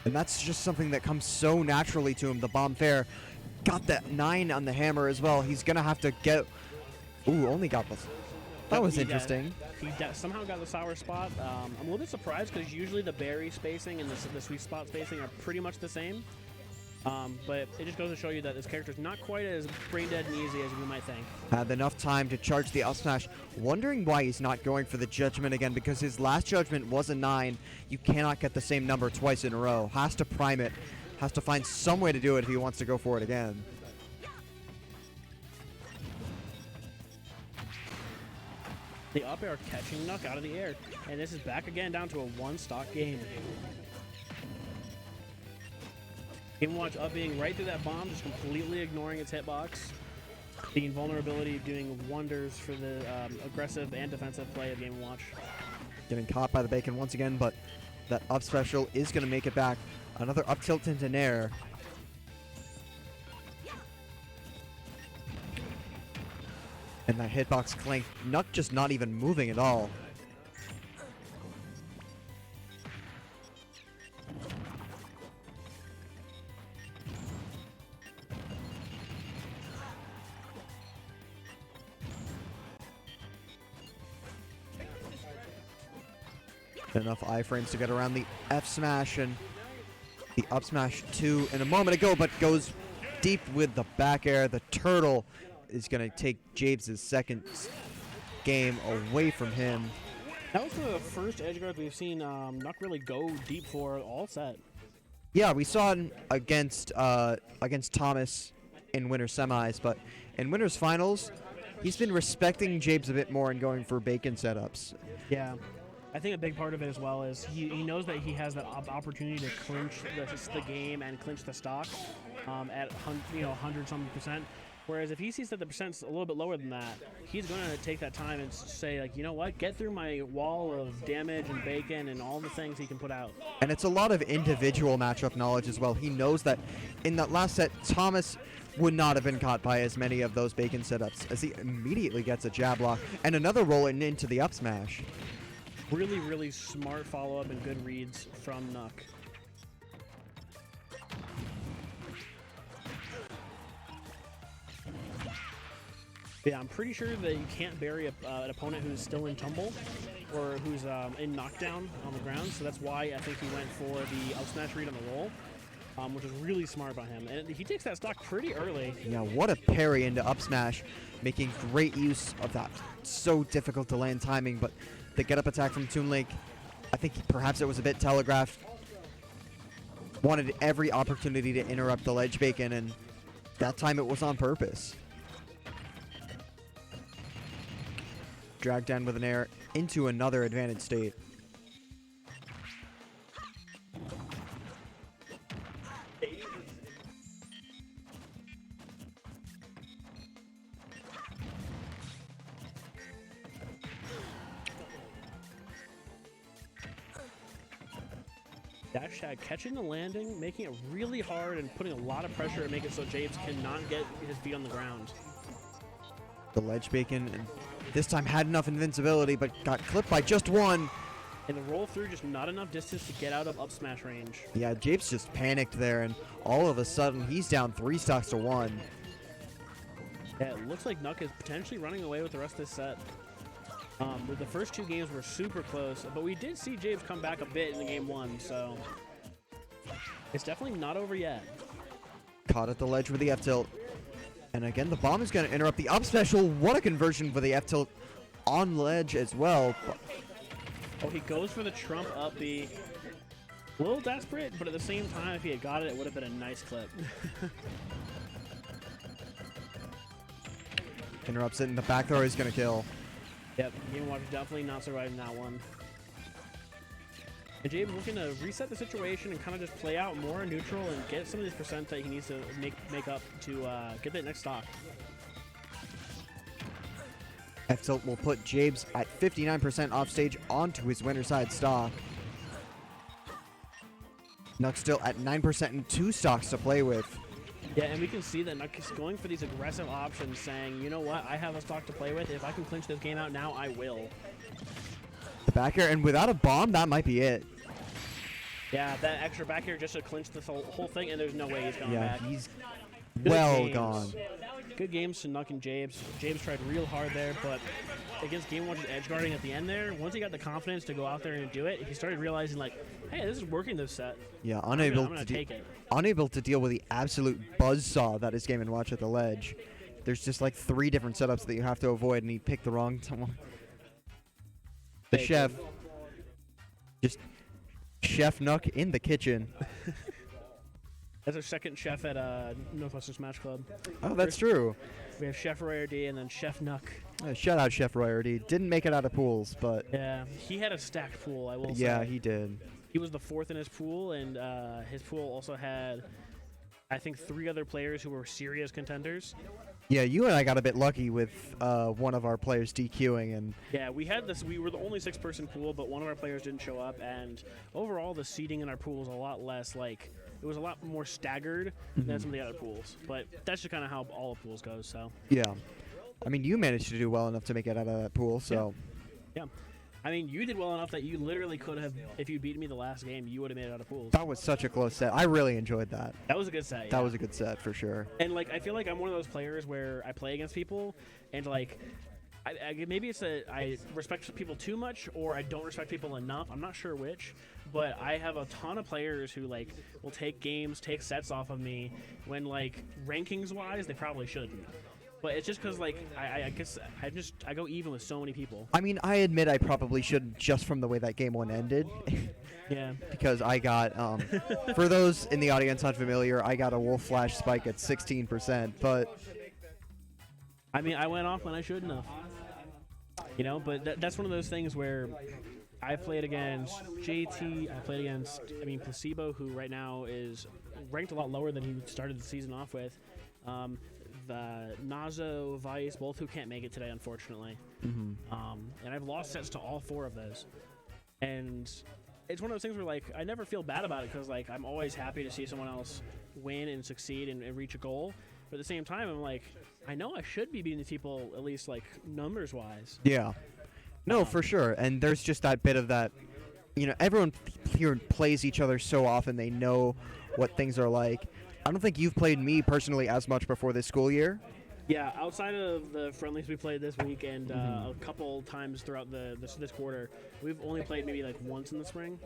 And that's just something that comes so naturally to him. The bomb fair got that 9 on the hammer as well. He's going to have to get... Ooh, only got this. That was interesting. He somehow got the sour spot. I'm a little bit surprised because usually the berry spacing and the sweet spot spacing are pretty much the same. But it just goes to show you that this character is not quite as brain dead and easy as you might think. Had enough time to charge the up smash. Wondering why he's not going for the judgment again, because his last judgment was a 9. You cannot get the same number twice in a row. Has to prime it. Has to find some way to do it if he wants to go for it again. The up air catching Nuck out of the air. And this is back again down to a 1-stock game. Game Watch up being right through that bomb, just completely ignoring its hitbox. The invulnerability doing wonders for the aggressive and defensive play of Game Watch. Getting caught by the bacon once again, but that up special is going to make it back. Another up tilt into Nair. And that hitbox clank, Nuck just not even moving at all. Enough iframes to get around the F smash and the up smash 2 in a moment ago, but goes deep with the back air. The turtle is going to take Jabes' second game away from him. That was the first edge guard we've seen Nuck really go deep for all set. Yeah, we saw it against Thomas in winter semis, but in winter's finals, he's been respecting Jabes a bit more and going for bacon setups. Yeah. I think a big part of it as well is he knows that he has that opportunity to clinch the game and clinch the stock at 100-something%. Whereas if he sees that the percent's a little bit lower than that, he's going to take that time and say, like, you know what, get through my wall of damage and bacon and all the things he can put out. And it's a lot of individual matchup knowledge as well. He knows that in that last set, Thomas would not have been caught by as many of those bacon setups, as he immediately gets a jab lock and another roll into the up smash. Really, really smart follow-up and good reads from Nuck. Yeah, I'm pretty sure that you can't bury an opponent who's still in tumble or who's in knockdown on the ground, so that's why I think he went for the up smash read on the roll, which is really smart by him. And he takes that stock pretty early. Yeah, what a parry into up smash, making great use of that. So difficult to land timing, but the get-up attack from Toon Link, I think perhaps it was a bit telegraphed. Wanted every opportunity to interrupt the ledge bacon, and that time it was on purpose. Dragged down with an air into another advantage state. Dash tag catching the landing, making it really hard and putting a lot of pressure to make it so Jabes cannot get his feet on the ground. The ledge bacon, and this time had enough invincibility, but got clipped by just one. And the roll through, just not enough distance to get out of up smash range. Yeah, Jabes just panicked there, and all of a sudden he's down 3 stocks to 1. Yeah, it looks like Nuck is potentially running away with the rest of this set. The first 2 games were super close, but we did see Jabes come back a bit in the game 1, so it's definitely not over yet. Caught at the ledge with the F tilt. And again, the bomb is going to interrupt the up special. What a conversion for the F tilt on ledge as well. Oh, he goes for the trump up B. A little desperate, but at the same time, if he had got it, it would have been a nice clip. Interrupts it, and the back throw is going to kill. Yep, Game Watch definitely not surviving that one. And Jabes looking to reset the situation and kind of just play out more neutral and get some of these percent that he needs to make up to get that next stock. F tilt will put Jabes at 59% off stage onto his winner side stock. Nuck still at 9% and 2 stocks to play with. Yeah, and we can see that Nuck is going for these aggressive options, saying, you know what, I have a stock to play with. If I can clinch this game out now, I will. The back air, and without a bomb, that might be it. Yeah, that extra back air just to clinch this whole thing, and there's no way he's coming back. He's Good well games. gone. Good games to Nuck and Jabes. Jabes tried real hard there, but against Game Watch's edge guarding at the end there, once he got the confidence to go out there and do it, he started realizing, like, hey, this is working this set. Yeah, I'm gonna take it. Unable to deal with the absolute buzzsaw that is Game & Watch at the ledge. There's just like 3 different setups that you have to avoid, and he picked the wrong one. The chef. Just Chef Nuck in the kitchen. That's our second chef at Northwestern Smash Club. Oh, that's true. We have Chef Royer D and then Chef Nuck. Shout out Chef Royer D. Didn't make it out of pools, but Yeah, he had a stacked pool, I will say. yeah, he did. He was the 4th in his pool, and his pool also had, I think, 3 other players who were serious contenders. Yeah, you and I got a bit lucky with one of our players DQing, and Yeah, we had this. We were the only 6-person pool, but one of our players didn't show up, and overall, the seating in our pool was a lot less like. It was a lot more staggered than some of the other pools, but that's just kind of how all the pools goes. So yeah. I mean, you managed to do well enough to make it out of that pool, so. Yeah. I mean, you did well enough that you literally could have, if you beat me the last game, you would have made it out of pools. That was such a close set. I really enjoyed that. That was a good set. That was a good set for sure. And like, I feel like I'm one of those players where I play against people, and like, maybe it's that I respect people too much, or I don't respect people enough. I'm not sure which, but I have a ton of players who like will take games, take sets off of me when like rankings wise they probably shouldn't. But it's just because like I guess I go even with so many people. I mean, I admit I probably shouldn't just from the way that game one ended. Yeah. Because I got, for those in the audience unfamiliar, I got a Wolf Flash spike at 16%, but. I mean, I went off when I shouldn't have. You know, but that's one of those things where I played against JT, I played against, Placebo, who right now is ranked a lot lower than he started the season off with. Nazo, Vice, both who can't make it today, unfortunately. Mm-hmm. And I've lost sets to all 4 of those. And it's one of those things where, like, I never feel bad about it because, like, I'm always happy to see someone else win and succeed and reach a goal. But at the same time, I'm like, I know I should be beating these people, at least, like, numbers-wise. Yeah. No, for sure. And there's just that bit of that, you know, everyone here plays each other so often they know what things are like. I don't think you've played me personally as much before this school year. Yeah, outside of the friendlies we played this week and a couple times throughout this quarter, we've only played maybe like once in the spring.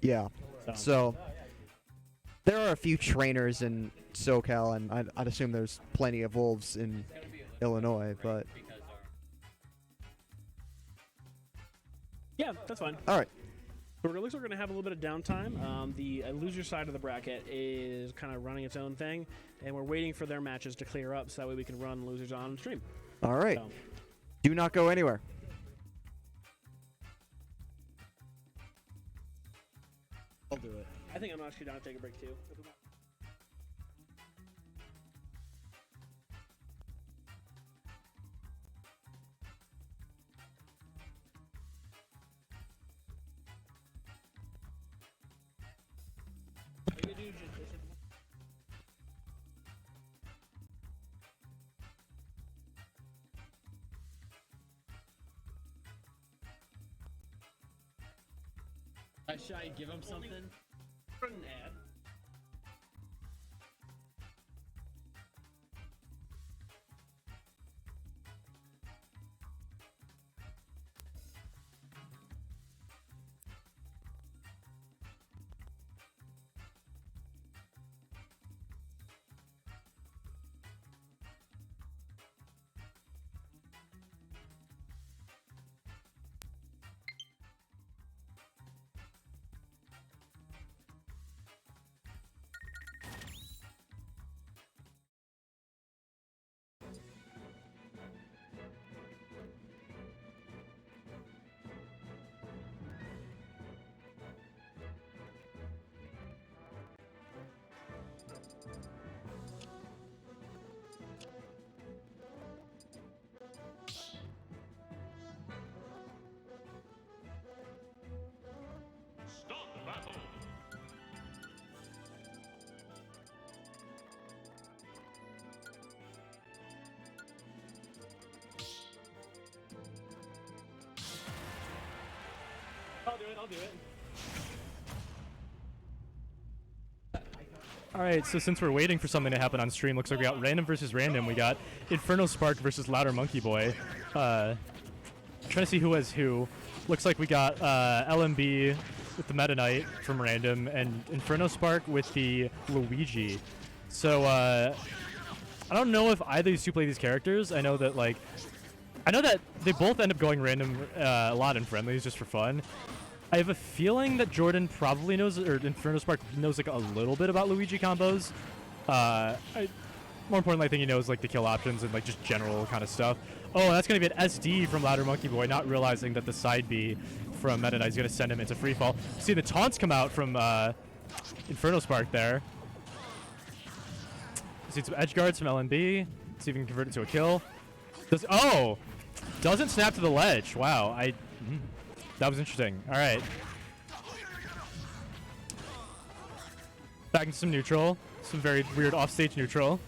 Yeah. So there are a few trainers in SoCal, and I'd assume there's plenty of wolves in Illinois, but. Yeah, that's fine. All right. So it looks like we're going to have a little bit of downtime. The loser side of the bracket is kind of running its own thing, and we're waiting for their matches to clear up so that way we can run losers on stream. All right. So. Do not go anywhere. I'll do it. I think I'm actually down to take a break too. Should I give him something? An ad. Stop the battle. I'll do it. Alright, so since we're waiting for something to happen on stream, looks like we got random versus random. We got Inferno Spark versus Louder Monkey Boy. Trying to see who has who. Looks like we got LMB with the Meta Knight from random and Inferno Spark with the Luigi. So I don't know if either of these two play these characters. I know that they both end up going random a lot in friendlies just for fun. I have a feeling that Jordan probably knows, or Inferno Spark knows like a little bit about Luigi combos. More importantly, I think he knows like the kill options and like just general kind of stuff. Oh, that's going to be an SD from Louder Monkey Boy, not realizing that the side B from Meta Knight is going to send him into free fall. See the taunts come out from Inferno Spark there. See some edge guards from LNB. See if he can convert it to a kill. Doesn't snap to the ledge. Wow, that was interesting. All right. Back into some neutral. Some very weird offstage neutral.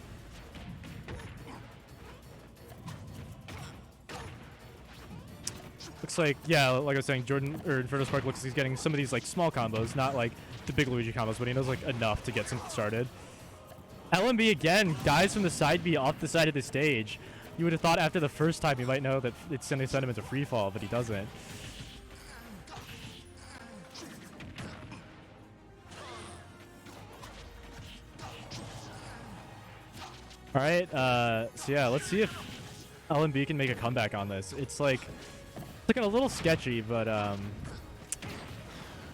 looks like, yeah, like I was saying, Jordan or Inferno Spark looks like he's getting some of these like small combos, not like the big Luigi combos, but he knows like enough to get something started. LMB again, guys from the side B off the side of the stage. You would have thought after the first time he might know that it's sending him to free fall, but he doesn't. All right, so yeah, let's see if LMB can make a comeback on this. It's looking a little sketchy, but all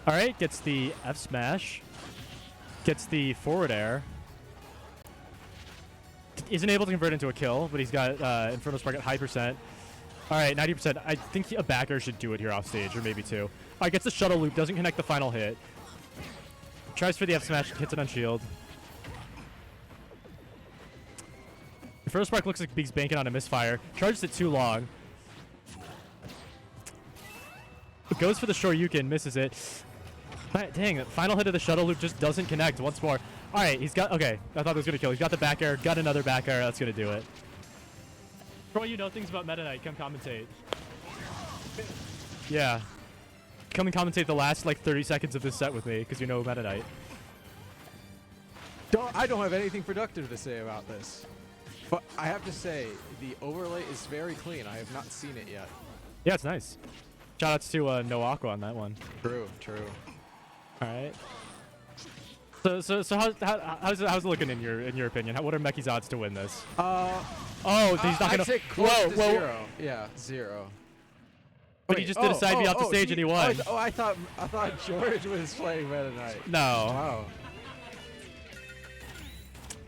right, gets the F smash, gets the forward air. Isn't able to convert into a kill, but he's got Inferno Spark at high percent. All right, 90%. I think a backer should do it here off stage, or maybe two. All right, gets the shuttle loop, doesn't connect the final hit. Tries for the F smash, hits it on shield. Inferno Spark looks like he's banking on a misfire. Charges it too long. Goes for the Shoryuken, misses it. Dang, final hit of the shuttle loop just doesn't connect once more. All right, he's got, okay, I thought it was going to kill. He's got the back air, got another back air. That's going to do it. For all you know things about Meta Knight, come commentate. Yeah. Come and commentate the last, like, 30 seconds of this set with me, because you know Meta Knight. I don't have anything productive to say about this. But I have to say, the overlay is very clean. I have not seen it yet. Yeah, it's nice. Shoutouts to No Aqua on that one. True, true. All right. So how's it looking in your opinion? What are Meki's odds to win this? Oh, he's not gonna. I'd say close to whoa. 0. Yeah, 0. But he just did a side B off the stage and he won. I thought George was playing Meta Knight. No. Wow.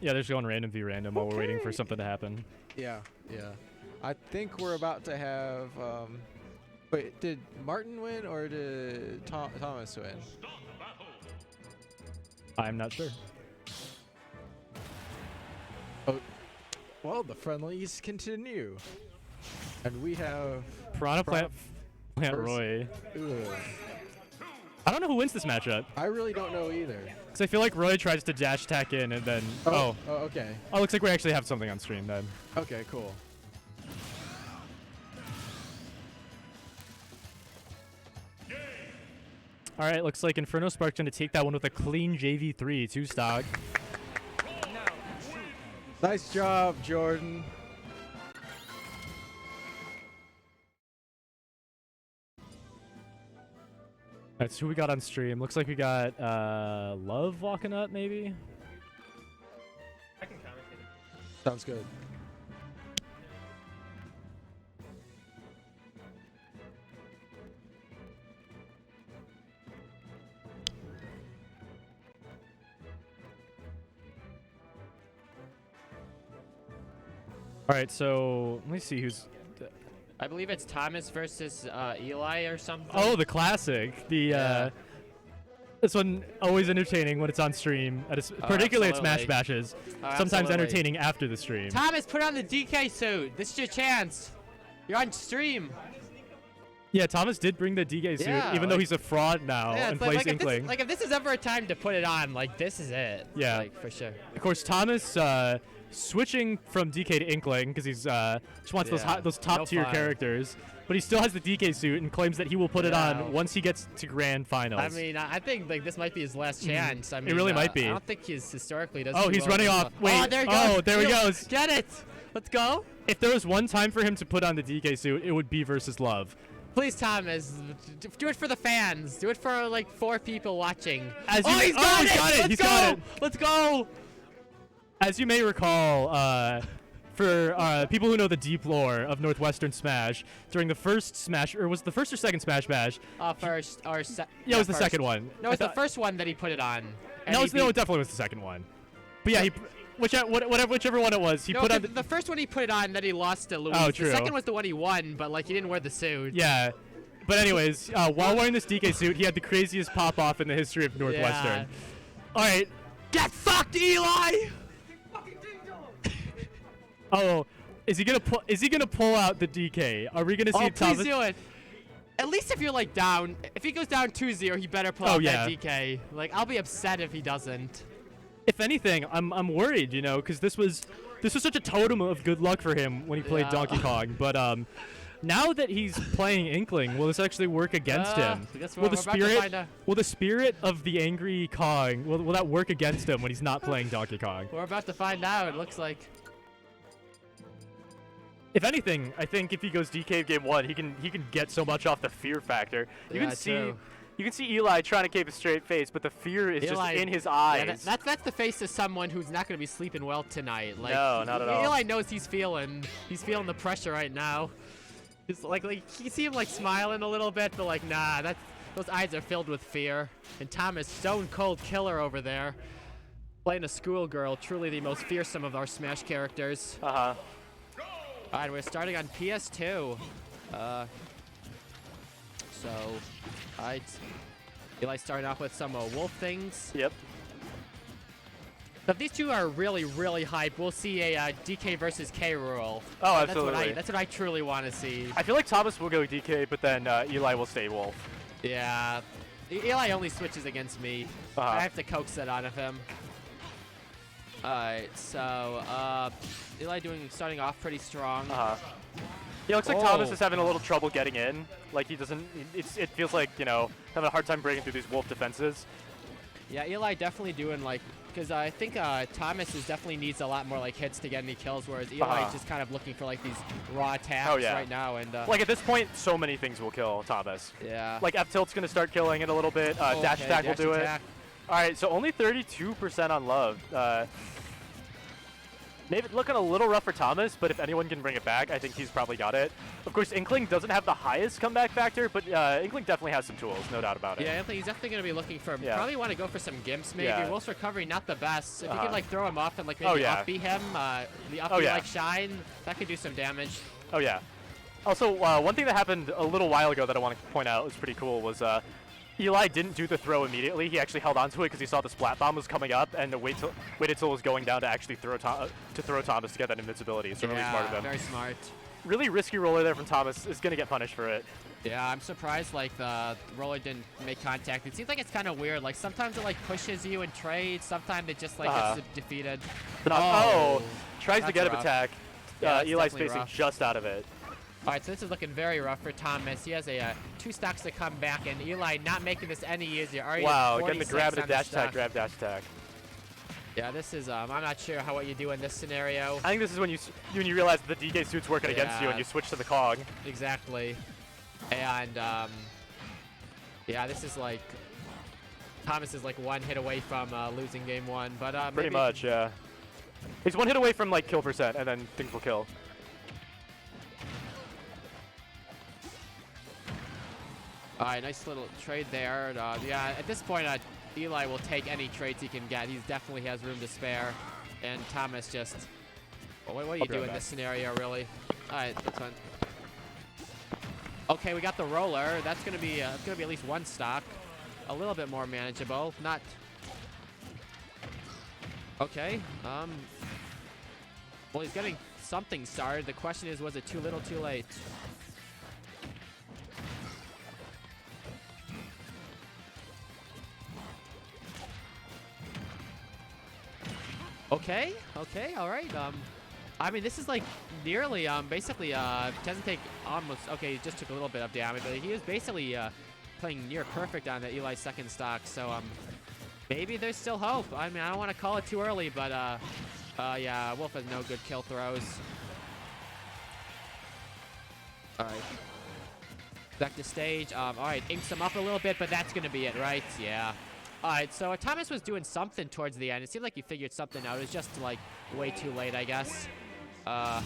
Yeah, they're just going random v random while we're waiting for something to happen. Yeah, yeah. I think we're about to have. Wait, did Martin win or did Thomas win? I'm not sure. Oh, well, the friendlies continue, and we have Piranha Plant Roy. Ugh. I don't know who wins this matchup. I really don't know either. Because I feel like Roy tries to dash attack in and then. Oh, okay. Oh, looks like we actually have something on stream then. Okay, cool. All right, looks like Inferno Spark's going to take that one with a clean JV3 2 stock. Nice job, Jordan. That's who we got on stream. Looks like we got Love walking up, maybe. I can commentate. Sounds good. All right, so let me see who's. I believe it's Thomas versus Eli or something. Oh, the classic. The this one always entertaining when it's on stream. Particularly at Smash Bashes. Sometimes entertaining after the stream. Thomas, put on the DK suit. This is your chance. You're on stream. Yeah, Thomas did bring the DK suit, even though he's a fraud now and plays Inkling. If this is ever a time to put it on, like this is it. Yeah, like for sure. Of course, Thomas switching from DK to Inkling because he's just wants those top tier characters, but he still has the DK suit and claims that he will put it on once he gets to grand finals. I mean, I think like this might be his last chance. I mean, it really might be. I don't think he's historically does. Oh, he's running off. Wait. Oh, there he goes. Oh, there he goes. Get it. Let's go. If there was one time for him to put on the DK suit, it would be versus Love. Please, Thomas, do it for the fans. Do it for like 4 people watching. He's got it. He's got it. Let's go. As you may recall, for people who know the deep lore of Northwestern Smash, during the first Smash, or was it the first or second Smash Bash? First or yeah, it was the second one. No, it's the first one that he put it on. No, it definitely was the second one. But yeah, whichever one it was, he put on the first one he put it on, then he lost to Luis. Oh, true. The second was the one he won, but like he didn't wear the suit. Yeah. But anyways, while wearing this DK suit, he had the craziest pop-off in the history of Northwestern. Yeah. All right. Get fucked, Eli! Oh, is he gonna pull out the DK? Are we gonna see Thomas? Please do it. At least if you're like down, if he goes down 2-0, he better pull out that DK. Like I'll be upset if he doesn't. If anything, I'm worried, you know, because this was such a totem of good luck for him when he played Donkey Kong. But now that he's playing Inkling, will this actually work against him? I guess Will we're about to find out. will the spirit of the angry Kong, will that work against him when he's not playing Donkey Kong? We're about to find out. It looks like. If anything, I think if he goes DK game 1, he can get so much off the fear factor. You can see true. you can see Eli trying to keep a straight face, but the fear is Eli, just in his yeah, eyes. that's the face of someone who's not going to be sleeping well tonight. Like, No, not at all. Eli knows he's feeling the pressure right now. It's like you see him like smiling a little bit, but like nah, those eyes are filled with fear. And Thomas, stone cold killer over there, playing a schoolgirl, truly the most fearsome of our Smash characters. Uh-huh. All right, we're starting on PS2. So, all right. Eli starting off with some wolf things. Yep. So if these two are really, really hype, we'll see a DK versus K rule. Oh, That's absolutely. that's what I truly want to see. I feel like Thomas will go DK, but then Eli will stay Wolf. Yeah. Eli only switches against me. Uh-huh. I have to coax that out of him. Alright, so Eli starting off pretty strong. Uh-huh. Yeah, looks like Thomas is having a little trouble getting in. Like he doesn't. It feels like having a hard time breaking through these Wolf defenses. Yeah, Eli definitely doing like, because I think Thomas definitely needs a lot more like hits to get any kills, whereas Eli is just kind of looking for like these raw attacks right now. And like at this point, so many things will kill Thomas. Yeah. Like F tilt's gonna start killing it a little bit. Dash attack will do it. All right, so only 32% on love. Maybe looking a little rough for Thomas, but if anyone can bring it back, I think he's probably got it. Of course, Inkling doesn't have the highest comeback factor, but Inkling definitely has some tools, no doubt about it. Yeah, Inkling, he's definitely going to be looking for, probably want to go for some gimps maybe. Yeah. Wolf's recovery, not the best. If you could like throw him off and like maybe up-B him, the up-B like shine, that could do some damage. Oh yeah. Also, one thing that happened a little while ago that I want to point out was pretty cool was Eli didn't do the throw immediately. He actually held onto it because he saw the splat bomb was coming up and waited till it was going down to actually throw Thomas to get that invincibility. So really smart of him. Very smart. Really risky roller there from Thomas is going to get punished for it. Yeah, I'm surprised like the roller didn't make contact. It seems like it's kind of weird. Like sometimes it like pushes you in trades. Sometimes it just like gets defeated. Tries to get an attack. Yeah, Eli's facing just out of it. All right, so this is looking very rough for Thomas. He has a 2 stocks to come back, and Eli not making this any easier. Wow, getting the grab and dash attack, grab dash attack. Yeah, this is, I'm not sure what you do in this scenario. I think this is when you realize that the DK suit's working against you and you switch to the Kong. Exactly. And, yeah, this is like, Thomas is like 1 hit away from losing game 1, but pretty much, yeah. He's 1 hit away from like kill percent, and then things will kill. All right, nice little trade there. Yeah, at this point, Eli will take any trades he can get. He definitely has room to spare. And Thomas just... Well, what do you do in this scenario, really? All right, that's fine. Okay, we got the roller. That's going to be at least 1 stock. A little bit more manageable. Not... Okay. Well, he's getting something started. The question is, was it too little, too late? Okay, all right. I mean, this is like nearly, basically, doesn't take almost, okay, he just took a little bit of damage, but he was basically playing near perfect on the Eli's 2nd stock, so maybe there's still hope. I mean, I don't want to call it too early, but yeah, Wolf has no good kill throws. All right. Back to stage. All right, inks him up a little bit, but that's going to be it, right? Yeah. All right, so Thomas was doing something towards the end. It seemed like he figured something out. It was just, like, way too late, I guess. All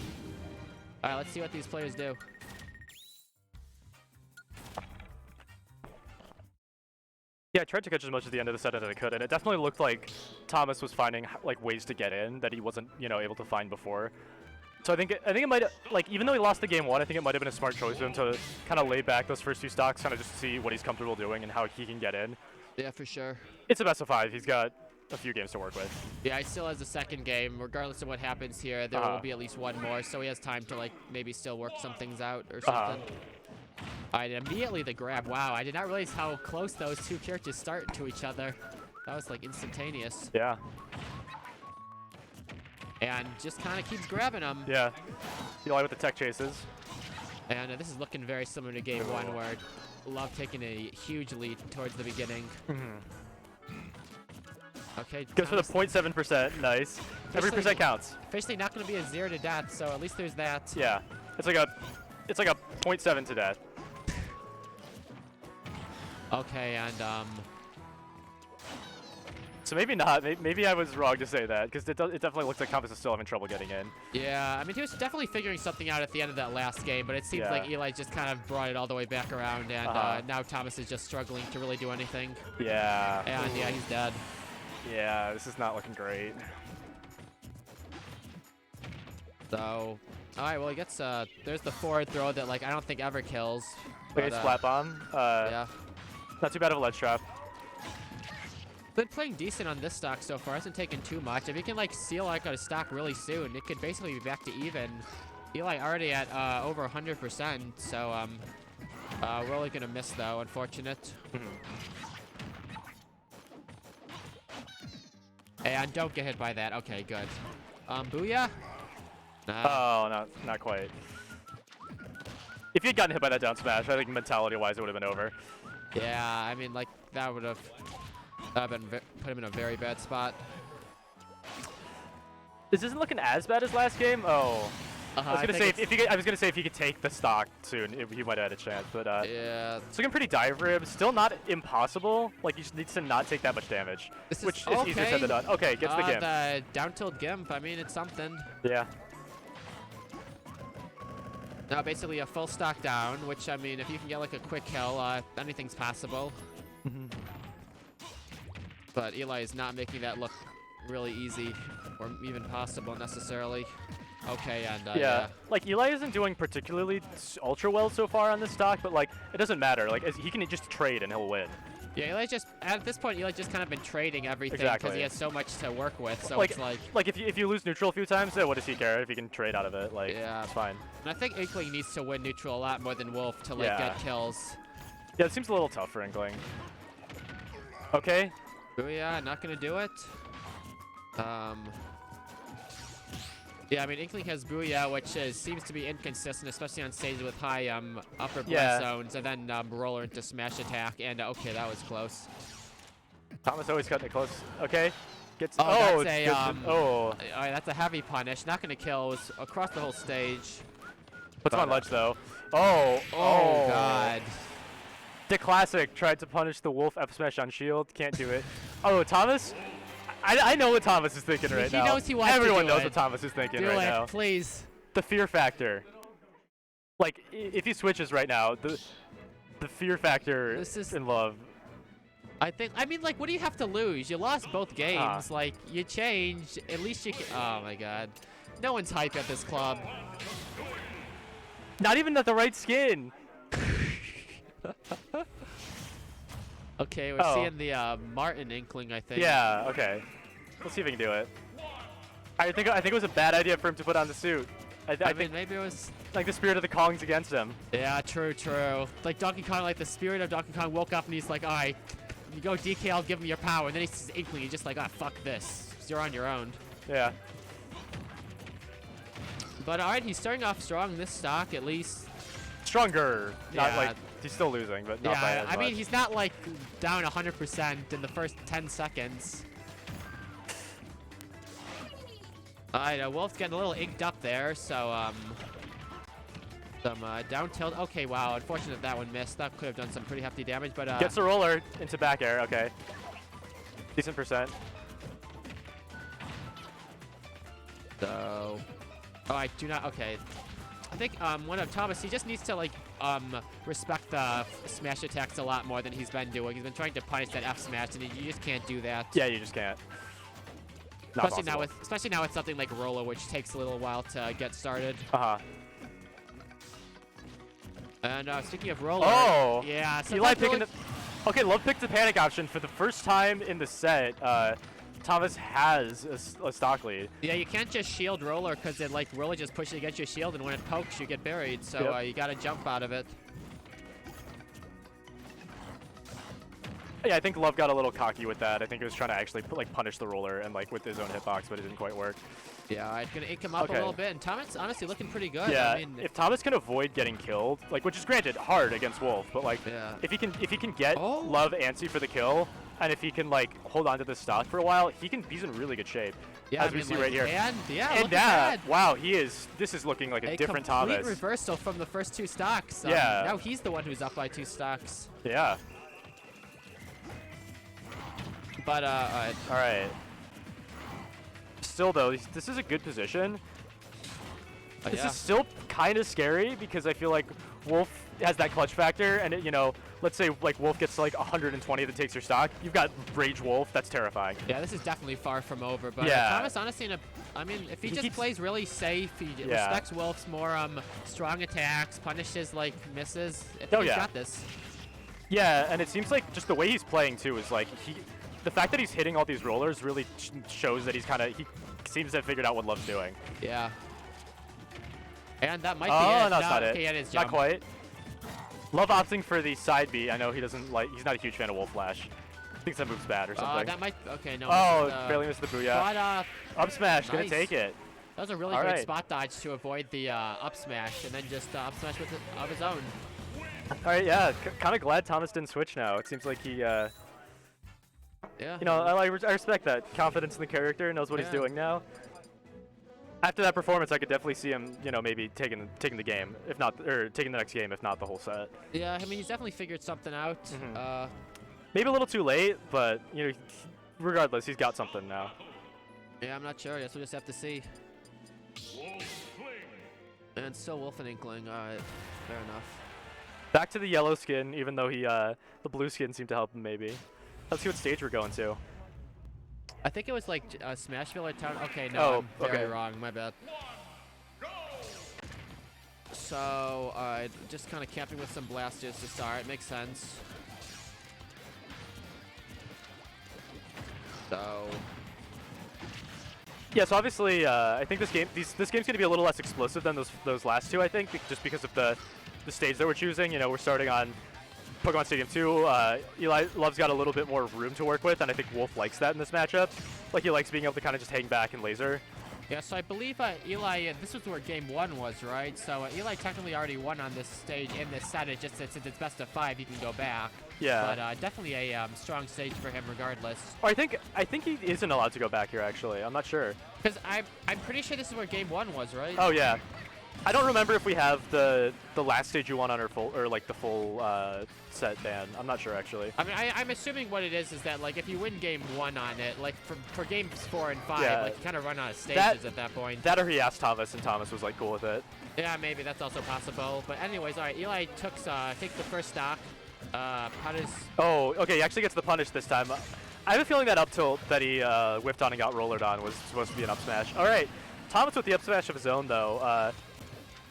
right, let's see what these players do. Yeah, I tried to catch as much at the end of the set as I could, and it definitely looked like Thomas was finding like ways to get in that he wasn't, able to find before. So I think it might, like, even though he lost the game 1, I think it might have been a smart choice of him to kind of lay back those first 2 stocks, kind of just see what he's comfortable doing and how he can get in. Yeah, for sure. It's a best of 5. He's got a few games to work with. Yeah, he still has a 2nd game. Regardless of what happens here, there will be at least 1 more, so he has time to, like, maybe still work some things out or something. All right, immediately the grab. Wow, I did not realize how close those 2 characters start to each other. That was, like, instantaneous. Yeah. And just kind of keeps grabbing them. Yeah. Eli with the tech chases. And this is looking very similar to game one, where Love taking a huge lead towards the beginning. Okay, Goes for the 0.7%. Nice. Every percent counts. Officially not going to be a 0 to death, so at least there's that. Yeah. It's like a 0.7 to death. Okay, and So maybe not. Maybe I was wrong to say that, because it definitely looks like Thomas is still having trouble getting in. yeah, I mean, he was definitely figuring something out at the end of that last game, but it seems like Eli just kind of brought it all the way back around, and now Thomas is just struggling to really do anything. Yeah. And yeah, he's dead. Yeah, this is not looking great. So, all right, well, he gets there's the forward throw that like I don't think ever kills. Okay, splat bomb. Yeah. Not too bad of a ledge trap. Been playing decent on this stock so far. Hasn't taken too much. If he can like seal like a stock really soon, it could basically be back to even. Eli already at over 100%. So really gonna miss though. Unfortunate. And don't get hit by that. Okay, good. Booyah. Oh, no, not quite. If he had gotten hit by that down smash, I think mentality-wise it would have been over. Yeah, I mean, like that would have put him in a very bad spot. This isn't looking as bad as last game. Oh, I was gonna say if he could take the stock soon, he might have had a chance. But yeah, it's looking pretty dire for him. Still not impossible. Like, he just needs to not take that much damage, which is easier said than done. Okay, gets the Gimp. The down tilt Gimp. I mean, it's something. Yeah. Now basically a full stock down, which I mean, if you can get like a quick kill, anything's possible. But Eli is not making that look really easy or even possible necessarily. Okay, and yeah, like Eli isn't doing particularly ultra well so far on this stock, but like it doesn't matter. Like he can just trade and he'll win. Yeah, Eli's just at this point. Eli's just kind of been trading everything because he has so much to work with. So like, it's like if you lose neutral a few times, what does he care if he can trade out of it? Like, yeah, it's fine. And I think Inkling needs to win neutral a lot more than Wolf to like get kills. Yeah, it seems a little tough for Inkling. Okay. Booyah, not gonna do it. Yeah, I mean, Inkling has Booyah, which seems to be inconsistent, especially on stages with high upper blast zones, and then roller into smash attack, and okay, that was close. Thomas always cutting it close. Okay. Gets that's a heavy punish. Not gonna kill. It was across the whole stage. Puts him on ledge though. Oh God. The classic tried to punish the Wolf F smash on shield. Can't do it. Oh, Thomas. I know what Thomas is thinking right now. He knows he wants Everyone to do knows it. what Thomas is thinking do right it, now. Please. The fear factor. Like, if he switches right now, the fear factor in Love. I mean, like, what do you have to lose? You lost both games. Like, you changed. At least you can. Oh my God. No one's hype at this club. Not even at the right skin. Okay, we're seeing the Martin Inkling, I think. Yeah. Okay. Let's see if we can do it. I think it was a bad idea for him to put on the suit. I mean, maybe it was like the spirit of the Kong's against him. Yeah, true. Like Donkey Kong, like the spirit of Donkey Kong woke up and he's like, all right, you go DK, I'll give him your power. And then he sees Inkling, he's just like, ah, fuck this. You're on your own. Yeah. But all right, he's starting off strong in this stock, at least. Stronger. Not like he's still losing, but not by as much. I mean, he's not like down 100% in the first 10 seconds. All right, Wolf's getting a little inked up there, so some down tilt. Okay, wow, unfortunate that one missed. That could have done some pretty hefty damage, but gets a roller into back air. Okay, decent percent. So, oh, I do not. Okay, I think one of Thomas, he just needs to like respect the smash attacks a lot more than he's been doing. He's been trying to punish that F smash, and you just can't do that. Yeah, you just can't. Especially now with something like Roller, which takes a little while to get started. And speaking of Roller, yeah, Eli picking the. Okay, Love picked the panic option for the first time in the set. Thomas has a stock lead. Yeah, you can't just shield Roller because it like Roller just pushes against your shield, and when it pokes, you get buried. So you got to jump out of it. Yeah, I think Love got a little cocky with that. I think he was trying to actually like punish the roller and like with his own hitbox, but it didn't quite work. Yeah, it's gonna ink him up Okay. a little bit, and Thomas honestly looking pretty good. Yeah, I mean, if Thomas can avoid getting killed, like which is granted hard against Wolf, but like Yeah. if he can get Oh. Love antsy for the kill, and if he can like hold on to this stock for a while, he's in really good shape. yeah, as I we mean, see like, right here. And yeah, And look at that. wow, this is looking like a different complete Thomas. reversal from the first 2 stocks. Yeah. Now he's the one who's up by 2 stocks. Yeah. But All right. Still though, this is a good position. This yeah. is still kind of scary because I feel like Wolf has that clutch factor, and you know, let's say like Wolf gets to like 120 that takes your stock. You've got Rage Wolf. That's terrifying. Yeah, this is definitely far from over. But Yeah. Thomas, honestly, I mean, if he just plays really safe, he Yeah. respects Wolf's more strong attacks, punishes like misses. I think Oh, he's yeah. got this. Yeah, and it seems like just the way he's playing too is like the fact that he's hitting all these rollers really shows that he seems to have figured out what Love's doing. Yeah. And that might be Oh, it. no, it's not okay, it. is Not jump. quite. Love opting for the side B. I know he's not a huge fan of Wolf Flash. Thinks that move's bad or something. That might. Okay, no. Oh, missed, barely missed the booyah. But Up smash, gonna nice. take it. That was a really All great right. spot dodge to avoid the up smash, and then just up smash of his own. All right, yeah, kind of glad Thomas didn't switch now. It seems like he, Yeah. you know, I respect that confidence in the character, knows what he's Yeah. doing now. After that performance, I could definitely see him, you know, maybe taking the game, if not, or taking the next game, if not the whole set. Yeah, I mean, he's definitely figured something out. Mhm. Maybe a little too late, but you know, regardless, he's got something now. Yeah, I'm not sure. I guess we'll just have to see. And still Wolf and Inkling. All right, fair enough. Back to the yellow skin, even though the blue skin seemed to help him maybe. Let's see what stage we're going to. I think it was like Smashville or Town. Okay, no, Oh, I'm very okay. wrong. My bad. So, just kind of camping with some blasters to start. Makes sense. So, Yeah, so obviously, I think this game's gonna be a little less explosive than those last two. I think just because of the stage that we're choosing. You know, we're starting on Pokemon Stadium 2. Eli Love's got a little bit more room to work with, and I think Wolf likes that in this matchup. Like he likes being able to kind of just hang back and laser. yeah, so I believe Eli, this was where game 1 was, right? So Eli technically already won on this stage in this set. It just that since it's best of 5, he can go back. Yeah. But definitely a strong stage for him regardless. Or I think he isn't allowed to go back here actually. I'm not sure. Because I'm pretty sure this is where game 1 was, right? Oh yeah. I don't remember if we have the last stage you won on our full or like the full set ban. I'm not sure actually. I mean, I'm assuming what it is that like if you win game 1 on it, like for games 4 and 5, Yeah. like you kind of run out of stages at that point. That or he asked Thomas and Thomas was like cool with it. Yeah, maybe that's also possible. But anyways, all right, Eli takes the first stock. Punish. Oh, okay. He actually gets the punish this time. I have a feeling that up tilt that he whiffed on and got rollered on was supposed to be an up smash. All right, Thomas with the up smash of his own though.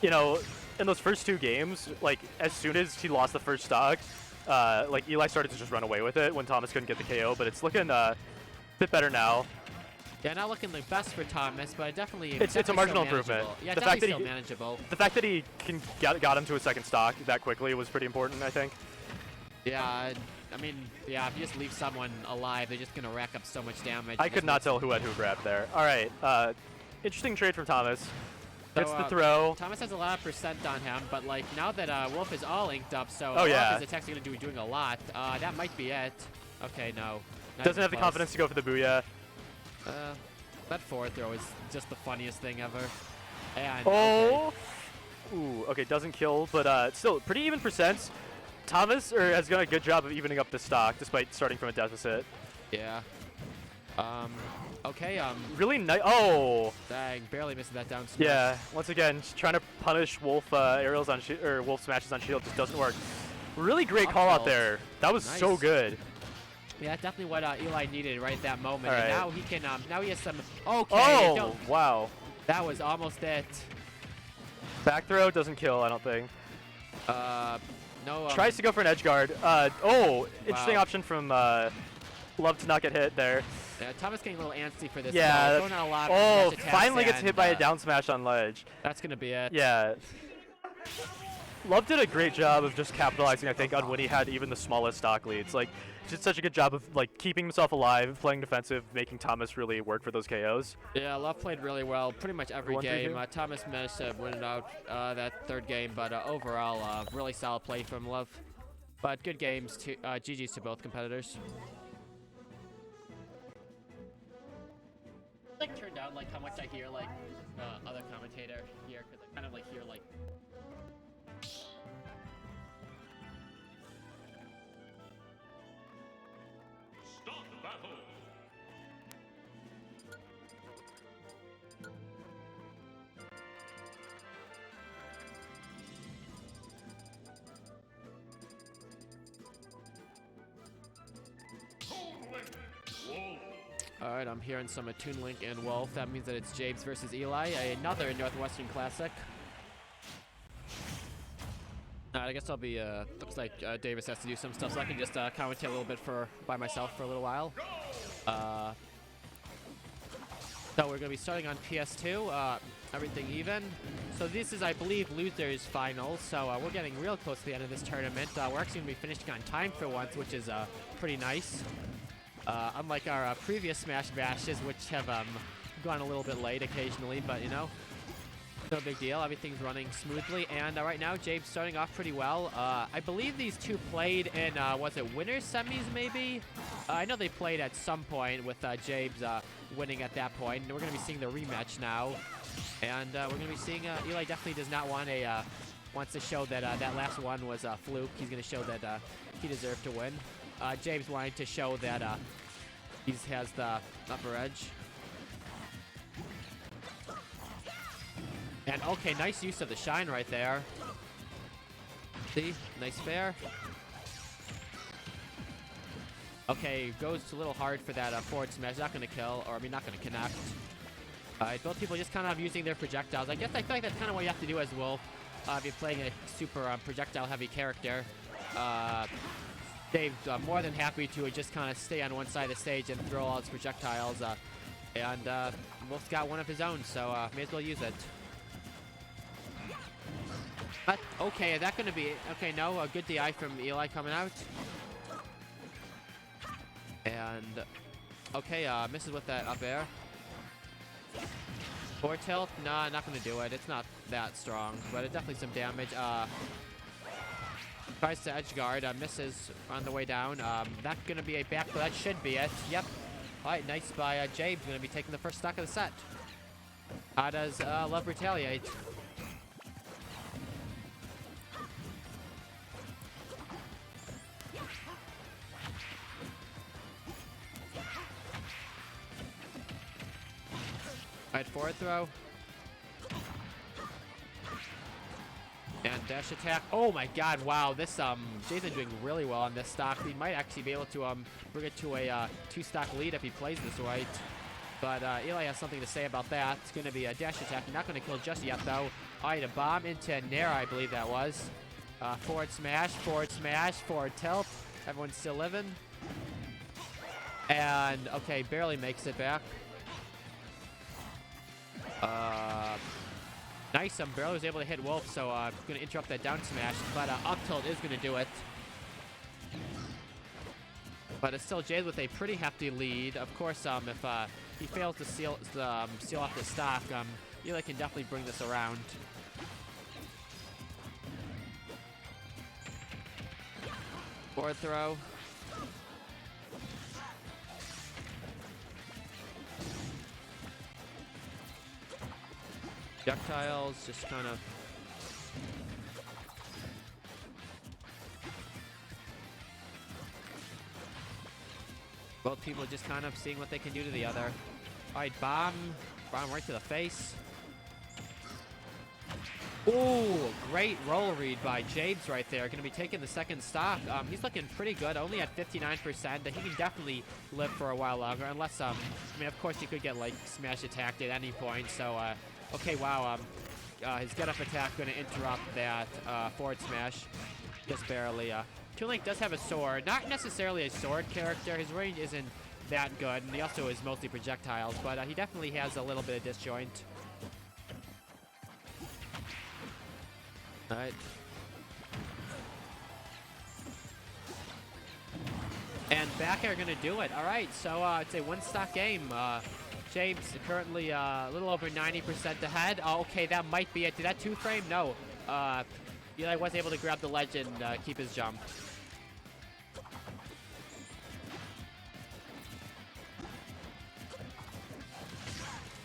You know, in those first 2 games, like as soon as he lost the first stock, like Eli started to just run away with it when Thomas couldn't get the KO. But it's looking a bit better now. Yeah, not looking the best for Thomas, but definitely It's a marginal improvement. Yeah, The definitely fact that still he- manageable. The fact that he got him to a second stock that quickly was pretty important, I think. Yeah, I mean, yeah, if you just leave someone alive, they're just gonna rack up so much damage. I could not tell who had who grabbed there. All right, interesting trade from Thomas. Hits So, the throw. Thomas has a lot of percent on him, but like now that Wolf is all inked up, so Oh, yeah. Wolf is attacks gonna be doing a lot. That might be it. Okay, no. Not Doesn't even have the close. confidence to go for the booyah. That forward throw is just the funniest thing ever. And Oh! Ooh, okay, doesn't kill, but still, pretty even percents. Thomas has done a good job of evening up the stock, despite starting from a deficit. yeah. Okay, Really nice. Oh! dang, barely missing that down smash. Yeah, once again, just trying to punish Wolf aerials on or Wolf smashes on shield just doesn't work. Really great call out tilt. there. That was so Nice. good. Yeah, that's definitely what Eli needed right at that moment. All And right. now he can, now he has some, okay. Oh, don't- wow. That was almost it. Back throw doesn't kill, I don't think. No. Tries to go for an edge guard. Oh, interesting Wow. option from Love to not get hit there. Yeah, Thomas getting a little antsy for this. Yeah. Throwing out a lot of Oh, dash attacks finally gets and, hit by a down smash on ledge. That's gonna be it. Yeah. Love did a great job of just capitalizing, I think, on when he had even the smallest stock leads. Like, did such a good job of like keeping himself alive, playing defensive, making Thomas really work for those KOs. Yeah, Love played really well pretty much every 1-3-2? game. Thomas managed to win it out that third game, but overall, really solid play from Love. But good games. GG's to both competitors. Like turned down like how much I hear like other commentator here because I kind of like hear like. Stop battle. Alright, I'm hearing some Toon Link and Wolf. That means that it's James versus Eli, another Northwestern Classic. I guess I'll be, looks like Davis has to do some stuff, so I can just commentate a little bit by myself for a little while. So we're going to be starting on PS2, everything even. So this is, I believe, losers finals, so we're getting real close to the end of this tournament. We're actually going to be finishing on time for once, which is pretty nice. Unlike our previous Smash Bashes, which have gone a little bit late occasionally, but you know, no big deal. Everything's running smoothly, and right now Jabe's starting off pretty well. I believe these two played in, was it winners semis maybe? I know they played at some point with Jabe's winning at that point, and we're going to be seeing the rematch now. And we're going to be seeing Eli definitely does not want wants to show that that last one was a fluke. He's going to show that he deserved to win. James wanting to show that he has the upper edge. And okay, nice use of the shine right there. See, nice fair. Okay, goes a little hard for that forward smash. Not going to kill, or I mean, not going to connect. Alright, both people just kind of using their projectiles. I guess I feel like that's kind of what you have to do as Wolf. If you're playing a super projectile-heavy character. Dave's more than happy to just kind of stay on one side of the stage and throw all his projectiles. And Wolf's got one of his own, so may as well use it. But, okay, is that going to be... Okay, no, a good DI from Eli coming out. And, okay, misses with that up air. Forward tilt? Nah, not going to do it. It's not that strong, but it's definitely some damage. Tries to edge guard, misses on the way down. That's going to be a back, but that should be it. Yep. All right, nice by Jabe. Going to be taking the first stock of the set. How does Love retaliate? All right, forward throw. And dash attack. Oh my god, wow. This, Jason doing really well on this stock. He might actually be able to bring it to a 2-stock lead if he plays this right. But Eli has something to say about that. It's going to be a dash attack. Not going to kill just yet, though. All right, a bomb into Nair, I believe that was. Forward smash, forward tilt. Everyone's still living. And, okay, barely makes it back. Nice, barely was able to hit Wolf, so going to interrupt that down smash, but up tilt is going to do it. But it's still Jade with a pretty hefty lead. Of course, if he fails to seal off the stock, Eli can definitely bring this around. Forward throw. Projectiles, just kind of... Both people just kind of seeing what they can do to the other. Alright, bomb right to the face. Ooh, great roll read by Jabes right there. Going to be taking the second stock. He's looking pretty good, only at 59%. He can definitely live for a while longer, unless, I mean, of course, he could get, like, smash attacked at any point, so, okay, wow, his get-up attack going to interrupt that forward smash, just barely. Toon Link does have a sword, not necessarily a sword character. His range isn't that good, and he also is mostly projectiles, but he definitely has a little bit of disjoint. All right. And and back air gonna do it. All right, so it's a one-stock game. James currently a little over 90% ahead. Oh, okay, that might be it. Did that two-frame? No. Eli was able to grab the ledge and keep his jump.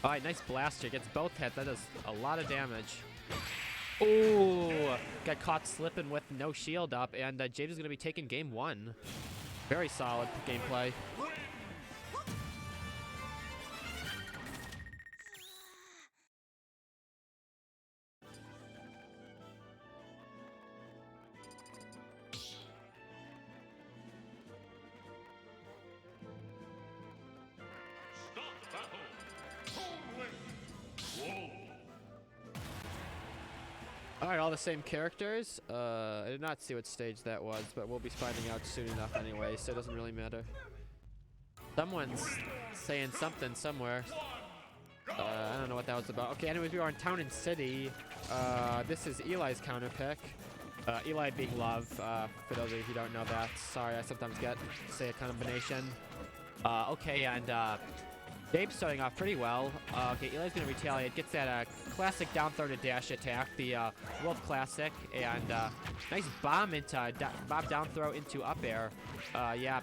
All right, nice blaster. Gets both hits. That does a lot of damage. Ooh, got caught slipping with no shield up, and James is going to be taking game 1. Very solid gameplay. Alright, all the same characters. I did not see what stage that was, but we'll be finding out soon enough anyway, so it doesn't really matter. Someone's saying something somewhere. I don't know what that was about. Okay, anyways, we are in Town and City. This is Eli's counter pick. Eli being Love, for those of you who don't know that. Sorry, I sometimes say a combination. Okay, and James starting off pretty well. Okay, Eli's going to retaliate. Gets that classic down throw to dash attack, the Wolf classic, and nice bomb into bomb down throw into up air. Yeah,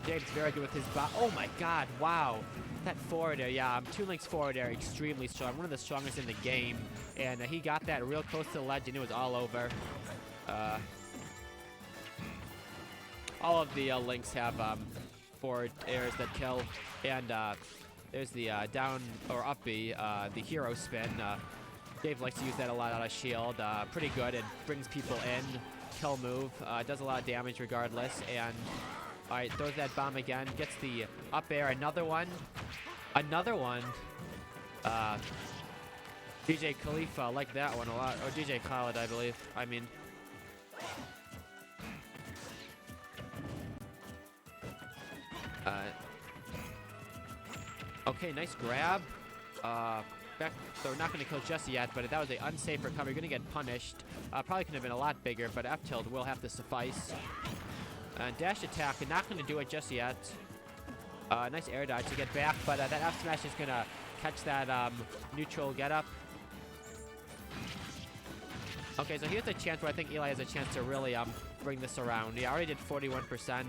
James very good with his bomb. Oh my God! Wow, that forward air. Yeah, Toon Link's forward air extremely strong. One of the strongest in the game, and he got that real close to the ledge, and it was all over. All of the Links have forward airs that kill, and there's the down or up B, the hero spin. Dave likes to use that a lot out of shield. Pretty good. It brings people in. Kill move. Does a lot of damage regardless. And all right, throws that bomb again. Gets the up air. Another one. Another one. DJ Khalifa, like that one a lot. Or DJ Khaled, I believe. I mean. Okay, nice grab. Back, so we're not going to kill just yet, but that was an unsafe recovery. Going to get punished. Probably could have been a lot bigger, but F tilt will have to suffice. Dash attack, not going to do it just yet. Nice air dodge to get back, but that F smash is going to catch that neutral get up. Okay, so here's a chance where I think Eli has a chance to really bring this around. He already did 41%.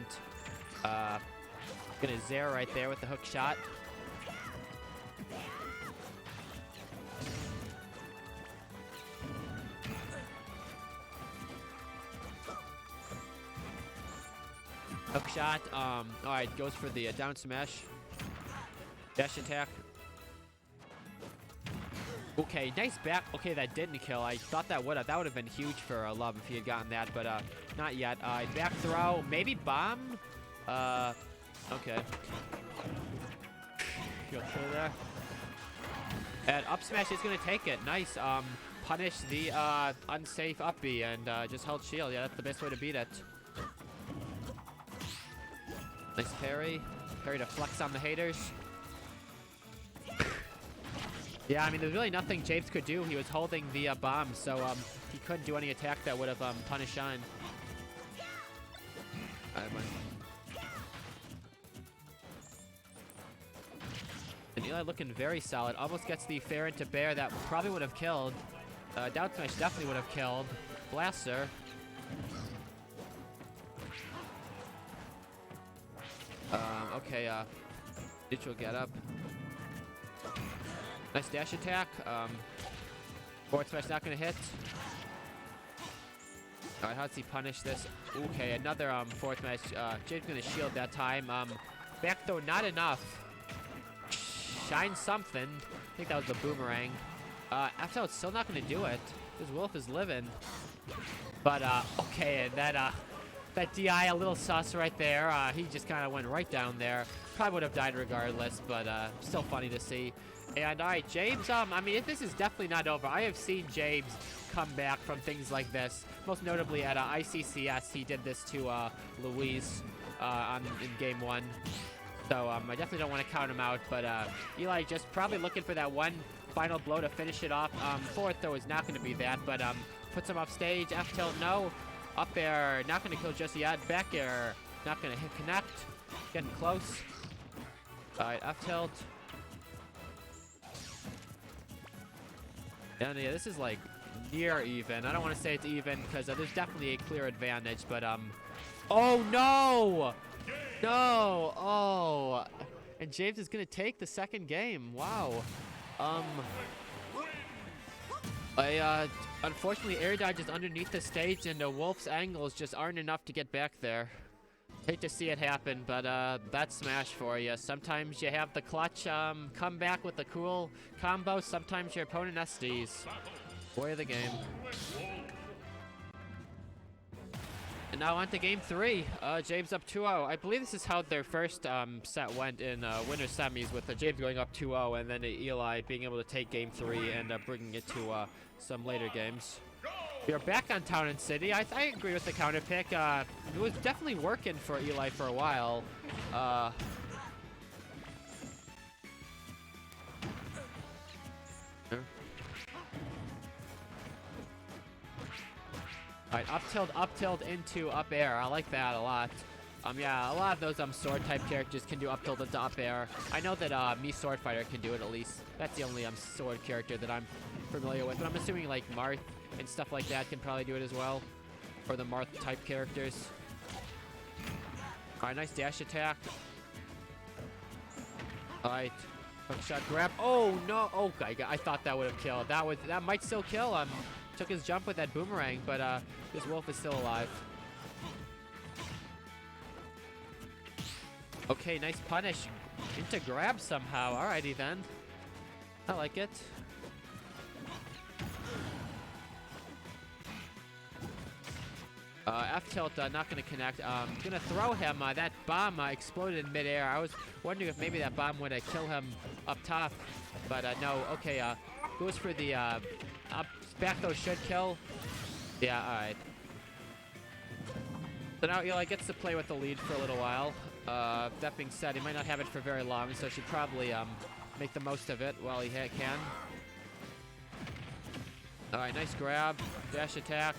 Gonna zero right there with the hook shot. Hook shot. All right, goes for the down smash. Dash attack. Okay, nice back. Okay, that didn't kill. I thought that would have. That would have been huge for Love if he had gotten that, but not yet. Back throw, maybe bomb. Okay. Go through there. And up smash is gonna take it. Nice. Punish the unsafe up B and just hold shield. Yeah, that's the best way to beat it. Nice parry. Parry to flex on the haters. Yeah, I mean, there's really nothing James could do. He was holding the bomb, so he couldn't do any attack that would have punished Shine. And Eli looking very solid. Almost gets the fair into bear. That probably would have killed. Down smash definitely would have killed. Blaster. Okay, neutral get up. Nice dash attack. Forward smash not gonna hit. Alright, how does he punish this? Okay, another forward smash. James gonna shield that time. Back throw not enough. Shine something. I think that was the boomerang. After it's still not gonna do it. This Wolf is living. But okay, and that DI a little sus right there. He just kind of went right down there. Probably would have died regardless, but still funny to see. And all right, James, I mean, this is definitely not over. I have seen James come back from things like this. Most notably at ICCS, he did this to Louise in game 1. So I definitely don't want to count him out, but Eli just probably looking for that one final blow to finish it off. Forward throw is not going to be that, but puts him off stage. F tilt, no. Up air, not going to kill just yet. Back air, not going to hit connect. Getting close. Alright, F tilt. And yeah, this is like near even. I don't want to say it's even because there's definitely a clear advantage, but oh no! No! Oh! And James is gonna take the second game. Wow. Unfortunately, air dodge is underneath the stage, and Wolf's angles just aren't enough to get back there. Hate to see it happen, but that's Smash for you. Sometimes you have the clutch come back with a cool combo. Sometimes your opponent SDs. Boy of the game. And now on to game 3. James up 2-0. I believe this is how their first set went in winter semis, with James going up 2-0 and then Eli being able to take game 3 and bringing it to some later games. We are back on Town and City. I agree with the counter pick. It was definitely working for Eli for a while. Alright, up tilt into up air. I like that a lot. Yeah, a lot of those sword type characters can do up tilt into up air. I know that me Sword Fighter can do it at least. That's the only sword character that I'm familiar with. But I'm assuming like Marth and stuff like that can probably do it as well. Or the Marth type characters. Alright, nice dash attack. Alright. Hook shot grab. Oh no! Oh, I thought that would have killed. That might still kill. Took his jump with that boomerang, but this Wolf is still alive. Okay, nice punish. Into grab somehow. Alrighty then. I like it. F tilt, not gonna connect. Gonna throw him. That bomb exploded in midair. I was wondering if maybe that bomb would kill him up top, but no. Okay, goes for the up back throw should kill. Yeah, all right. So now Eli gets to play with the lead for a little while. That being said, he might not have it for very long, so should probably make the most of it while he can. All right, nice grab, dash attack.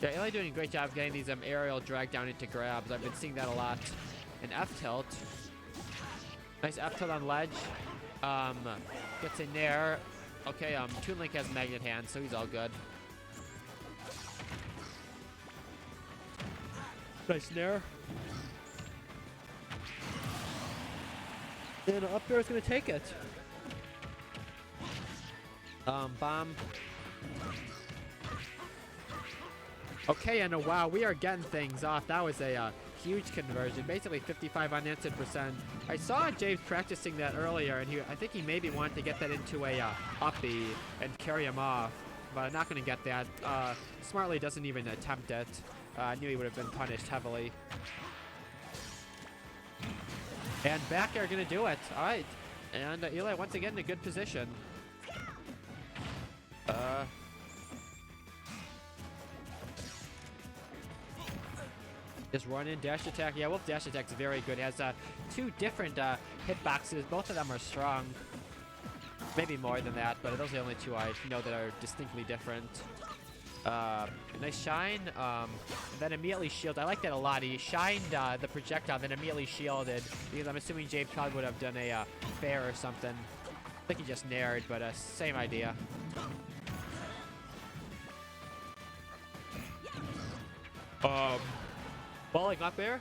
Yeah, Eli doing a great job getting these aerial drag down into grabs. I've been seeing that a lot. And F tilt. Nice F tilt on ledge. Gets in there. Okay, Toon Link has magnet hand, so he's all good. Nice nair. And up there is gonna take it. Bomb. Okay, and wow, we are getting things off. That was a huge conversion, basically 55 unanswered %. I saw James practicing that earlier, and I think he maybe wanted to get that into a uppie and carry him off, but I'm not going to get that. Smartly doesn't even attempt it. I knew he would have been punished heavily. And back air going to do it. All right, and Eli once again in a good position. Just run in, dash attack. Yeah, Wolf dash attack is very good. It has 2 different hitboxes. Both of them are strong. Maybe more than that, but those are the only 2 I know that are distinctly different. Nice shine. Then immediately shield. I like that a lot. He shined the projectile, then immediately shielded. Because I'm assuming James probably would have done a fair or something. I think he just nared, but same idea. Balling up air.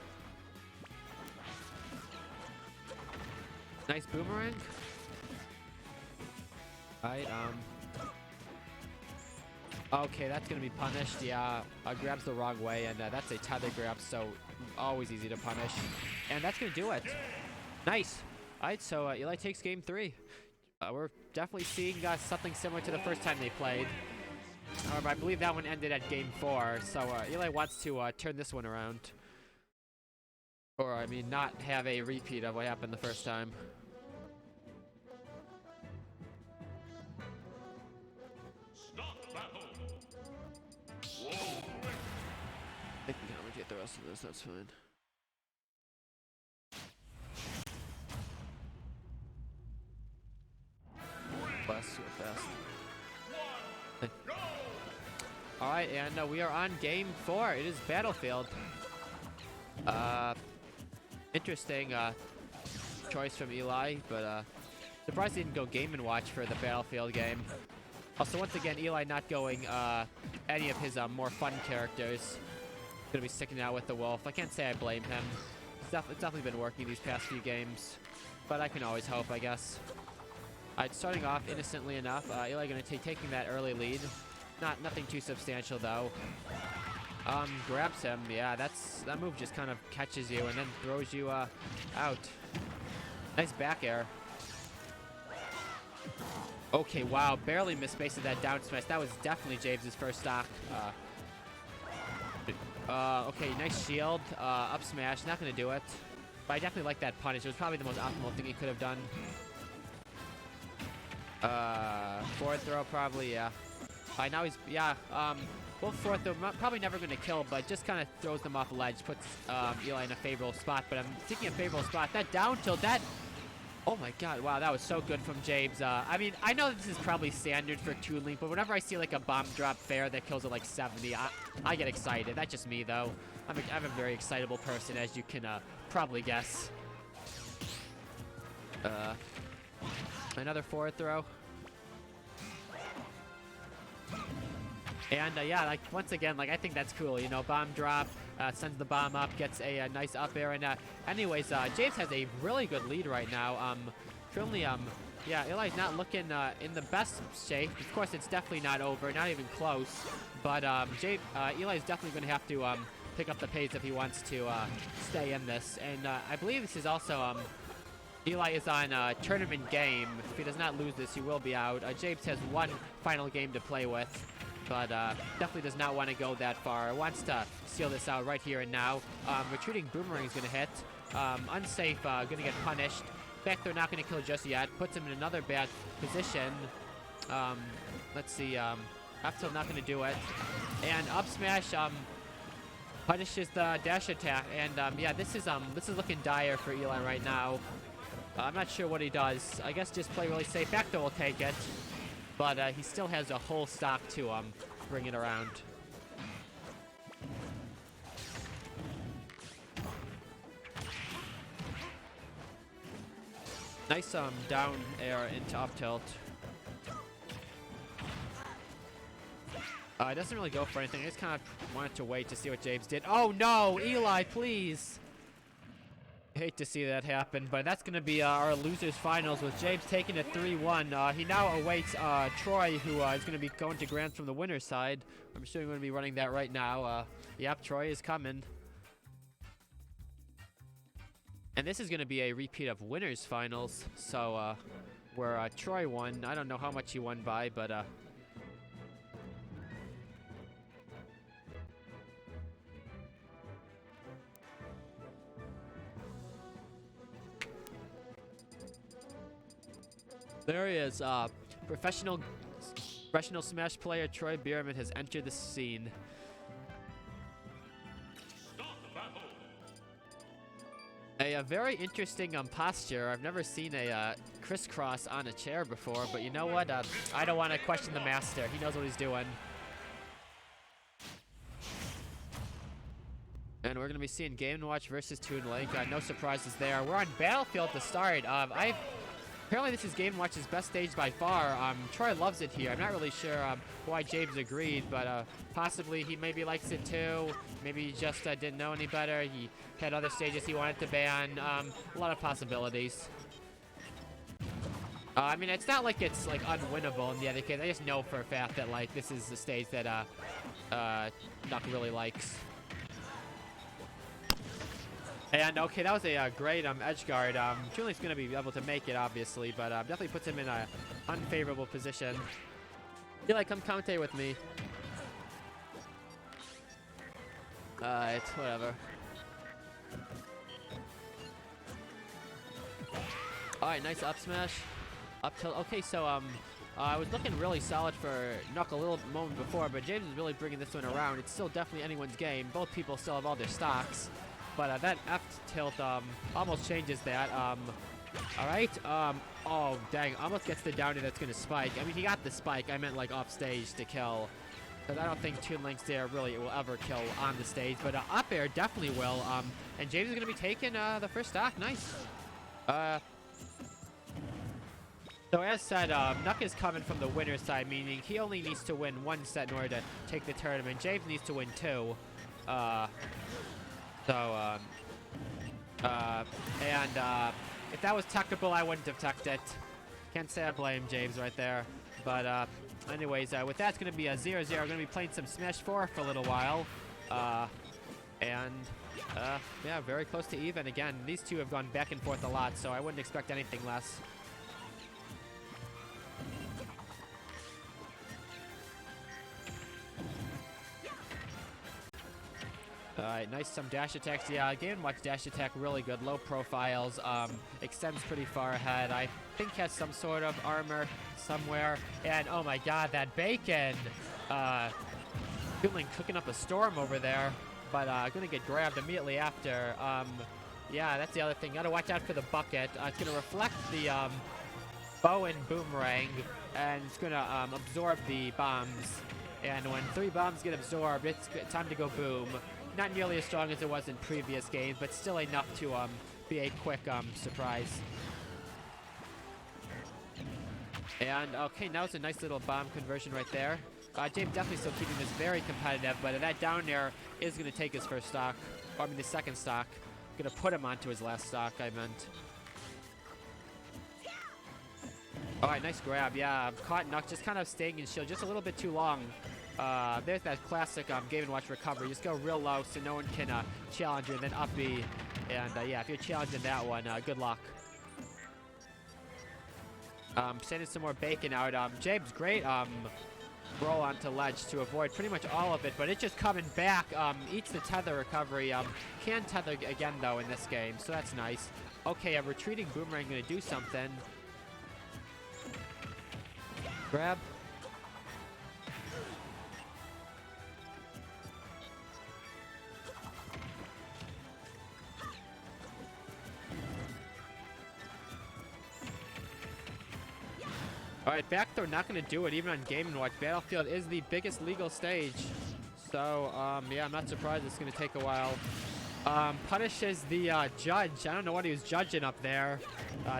Nice boomerang. Alright, okay, that's gonna be punished. Yeah, grabs the wrong way, and that's a tether grab, so always easy to punish. And that's gonna do it. Nice. Alright, so Eli takes game 3. We're definitely seeing something similar to the first time they played. However, I believe that one ended at game 4, so Eli wants to turn this one around. Or, I mean, not have a repeat of what happened the first time. I can commentate the rest of this, that's fine. Blast so fast. Alright, and we are on game 4. It is Battlefield. Interesting choice from Eli, but surprised he didn't go Game & Watch for the Battlefield game. Also, once again, Eli not going any of his more fun characters. Gonna be sticking out with the Wolf. I can't say I blame him. It's definitely been working these past few games, but I can always hope, I guess. Starting off innocently enough, Eli gonna taking that early lead. Nothing too substantial though. Grabs him. Yeah, that move just kind of catches you and then throws you out. Nice back air. Okay, wow, barely misspaced that down smash. That was definitely James' first stock. Okay, nice shield. Up smash, not gonna do it. But I definitely like that punish. It was probably the most optimal thing he could have done. Forward throw, probably, yeah. Now he's, yeah, both forward throw, probably never gonna kill, but just kind of throws them off the ledge, puts Eli in a favorable spot. But I'm thinking a favorable spot. That down tilt, oh my god, wow, that was so good from James. I mean, I know this is probably standard for Toon Link, but whenever I see like a bomb drop fair that kills at like 70, I get excited. That's just me though. I'm a very excitable person, as you can probably guess. Another forward throw. And yeah, like once again, like I think that's cool. You know, bomb drop, sends the bomb up, gets a nice up air, and anyways, James has a really good lead right now. Currently, yeah, Eli's not looking in the best shape. Of course, it's definitely not over, not even close. But Eli's definitely going to have to pick up the pace if he wants to stay in this. And I believe this is also Eli is on a tournament game. If he does not lose this, he will be out. James has one final game to play with, but definitely does not want to go that far. Wants to seal this out right here and now. Retreating Boomerang is going to hit. Unsafe, going to get punished. Back throw not going to kill just yet. Puts him in another bad position. Let's see. Up tilt not going to do it. And up smash punishes the dash attack. And yeah, this is looking dire for Eli right now. I'm not sure what he does. I guess just play really safe. Back throw will take it. But he still has a whole stock to bring it around. Nice down air into up tilt. It doesn't really go for anything. I just kind of wanted to wait to see what James did. Oh no, Eli, please. Hate to see that happen, but that's going to be our losers finals with James taking it 3-1. He now awaits Troy, who is going to be going to Grand from the winner's side. I'm sure we're going to be running that right now. Yep, Troy is coming. And this is going to be a repeat of winners finals. So where Troy won, I don't know how much he won by, but there he is. Professional Smash player Troy Bierman has entered the scene. A very interesting posture. I've never seen a crisscross on a chair before, but you know what? I don't want to question the master. He knows what he's doing. And we're going to be seeing Game & Watch versus Toon Link. No surprises there. We're on Battlefield to start. Apparently this is Game & Watch's best stage by far. Troy loves it here. I'm not really sure why James agreed, but possibly he maybe likes it too. Maybe he just didn't know any better. He had other stages he wanted to ban. A lot of possibilities. I mean, it's not like it's like unwinnable in the other case. I just know for a fact that like this is the stage that Nuck really likes. And okay, that was a great edge guard. Toon Link's gonna be able to make it, obviously, but definitely puts him in an unfavorable position. Eli, come commentate with me. It's whatever. All right, nice up smash, up tilt. Okay, so I was looking really solid for Nuck a little moment before, but James is really bringing this one around. It's still definitely anyone's game. Both people still have all their stocks. But that F tilt almost changes that. All right. Oh, dang. Almost gets the down air that's going to spike. I mean, he got the spike. I meant like off stage to kill. But I don't think Toon Link's there really will ever kill on the stage, but up air definitely will. And James is going to be taking the first stock. Nice. So as said, Nuck is coming from the winner's side, meaning he only needs to win 1 set in order to take the tournament. James needs to win 2. If that was techable, I wouldn't have teched it. Can't say I blame James right there. But anyways, with that, it's going to be a 0-0. We're going to be playing some Smash 4 for a little while. Yeah, very close to even. Again, these two have gone back and forth a lot, so I wouldn't expect anything less. Alright, nice some dash attacks. Yeah, Game & Watch dash attack really good. Low profiles, extends pretty far ahead. I think has some sort of armor somewhere. And oh my god, that bacon! Toon Link cooking up a storm over there, but gonna get grabbed immediately after. Yeah, that's the other thing. Gotta watch out for the bucket. It's gonna reflect the bow and boomerang, and it's gonna absorb the bombs. And when 3 bombs get absorbed, it's time to go boom. Not nearly as strong as it was in previous games, but still enough to be a quick surprise. And okay, now it's a nice little bomb conversion right there. James definitely still keeping this very competitive, but that down air is going to take his first stock, or I mean the second stock. Going to put him onto his last stock, I meant. Alright, nice grab. Yeah, caught Nuck just kind of staying in shield just a little bit too long. There's that classic Game & Watch recovery. Just go real low so no one can challenge you, and then up B. And yeah, if you're challenging that one, good luck. Sending some more bacon out. James, great roll onto ledge to avoid pretty much all of it, but it's just coming back. Eats the tether recovery. Can tether again, though, in this game, so that's nice. Okay, a retreating boomerang going to do something. Grab. Alright, back throw not going to do it even on Game & Watch. Battlefield is the biggest legal stage. So, yeah, I'm not surprised it's going to take a while. Punishes the judge. I don't know what he was judging up there.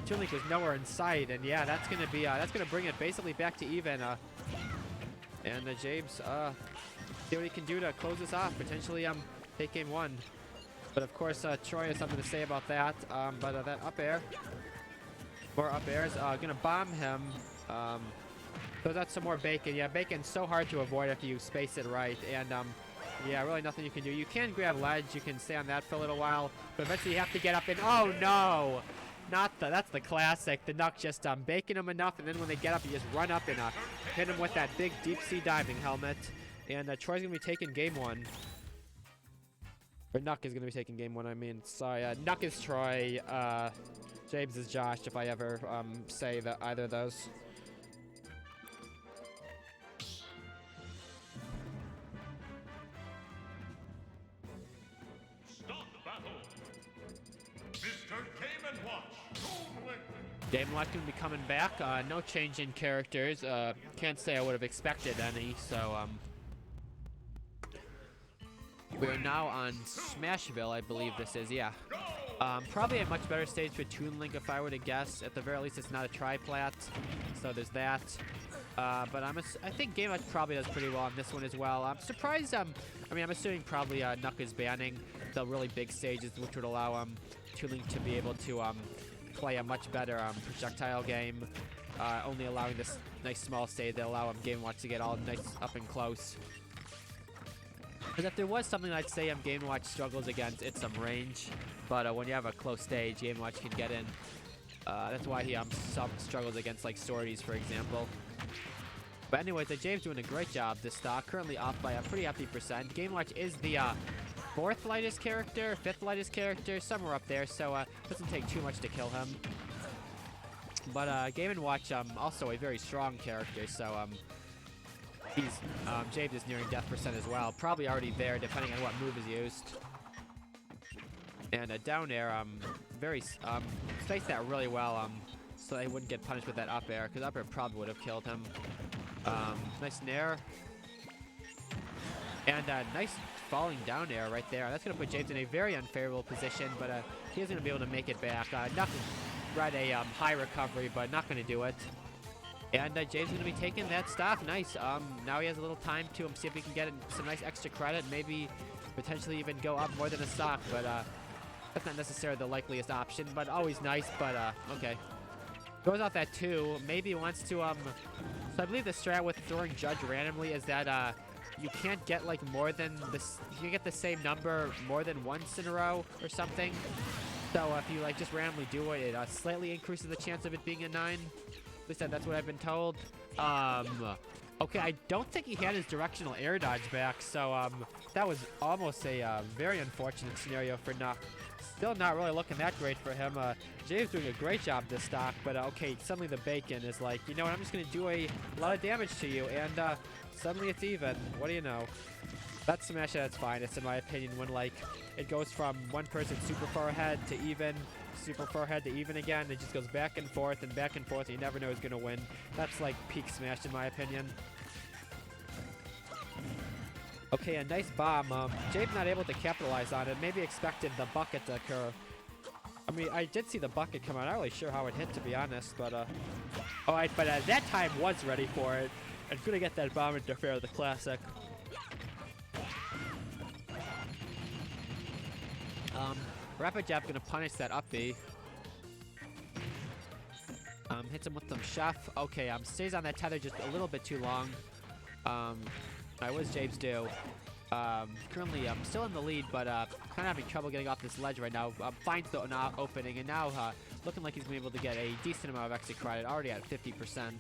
Toon Link was nowhere in sight, and yeah, that's gonna be that's gonna bring it basically back to even. And James, see what he can do to close this off. Potentially, take game 1. But of course, Troy has something to say about that. But that up air, more up airs, gonna bomb him. So that's some more bacon. Yeah, bacon's so hard to avoid if you space it right, and yeah, really nothing you can do. You can grab ledge, you can stay on that for a little while, but eventually you have to get up and oh no! That's the classic. The Nuck just bacon them enough, and then when they get up, you just run up and hit them with that big deep sea diving helmet. And Troy's gonna be taking game 1. Or Nuck is gonna be taking game 1, I mean. Sorry, Nuck is Troy, James is Josh, if I ever say that either of those. Game & Watch going to be coming back. No change in characters. Can't say I would have expected any. So we are now on Smashville, I believe this is. Yeah. Probably a much better stage for Toon Link if I were to guess. At the very least, it's not a tri-plat, so there's that. But I think Game & Watch probably does pretty well on this one as well. I'm surprised. I mean, I'm assuming probably Nuck is banning the really big stages, which would allow Toon Link to be able to play a much better projectile game, only allowing this nice small stage that allow Game & Watch to get all nice up and close. Because if there was something I'd say Game & Watch struggles against, it's some range. But when you have a close stage, Game & Watch can get in. That's why he struggles against like Swordies, for example. But anyways, James doing a great job this stock, currently off by a pretty hefty percent. Game & Watch is the 4th lightest character, 5th lightest character, somewhere up there, so doesn't take too much to kill him. But Game & Watch also a very strong character, so James is nearing death percent as well, probably already there depending on what move is used. And down air, spaced that really well, so he wouldn't get punished with that up air, because up air probably would have killed him. Nice nair. And nice falling down air right there. That's going to put James in a very unfavorable position, but he isn't going to be able to make it back. Right, a high recovery, but not going to do it. And James is going to be taking that stock. Nice. Now he has a little time to see if he can get some nice extra credit. Maybe potentially even go up more than a stock, but that's not necessarily the likeliest option, but always nice. But okay. Goes off that 2. Maybe wants to, so I believe the strat with throwing Judge randomly is that you can't get like more than this, you can get the same number more than once in a row or something. So if you like just randomly do it, it slightly increases the chance of it being a 9. At least that's what I've been told. Okay, I don't think he had his directional air dodge back, so that was almost a very unfortunate scenario for Nuck. Still not really looking that great for him. James doing a great job this stock, but okay, suddenly the bacon is like, you know what, I'm just going to do a lot of damage to you, and suddenly it's even. What do you know? That's Smash at its finest, in my opinion, when like it goes from one person super far ahead to even, super far ahead to even again. It just goes back and forth, and you never know who's going to win. That's like peak Smash, in my opinion. Okay, a nice bomb. James not able to capitalize on it. Maybe expected the bucket to occur. I mean, I did see the bucket come out. I'm not really sure how it hit, to be honest, but alright, but that time was ready for it. And gonna get that bomb interfere with the classic. Rapid Jab gonna punish that up B. Hits him with some chef. Okay, stays on that tether just a little bit too long. What does James do? Currently, I'm still in the lead, but kind of having trouble getting off this ledge right now. Finds the opening, and now looking like he's going to be able to get a decent amount of exit credit, already at 50%.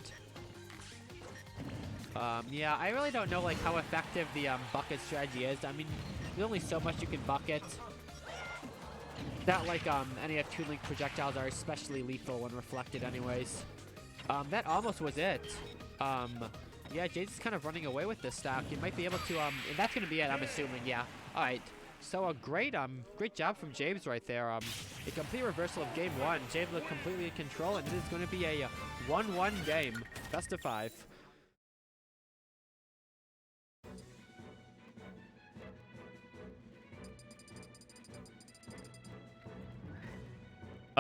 Yeah, I really don't know like how effective the bucket strategy is. I mean, there's only so much you can bucket. Not like any of Toon Link projectiles are especially lethal when reflected anyways. That almost was it. Yeah, James is kind of running away with this stock. He might be able to, and that's going to be it, I'm assuming, yeah. All right, so a great job from James right there. A complete reversal of game 1. James looked completely in control, and it is going to be a 1-1 game, best of 5.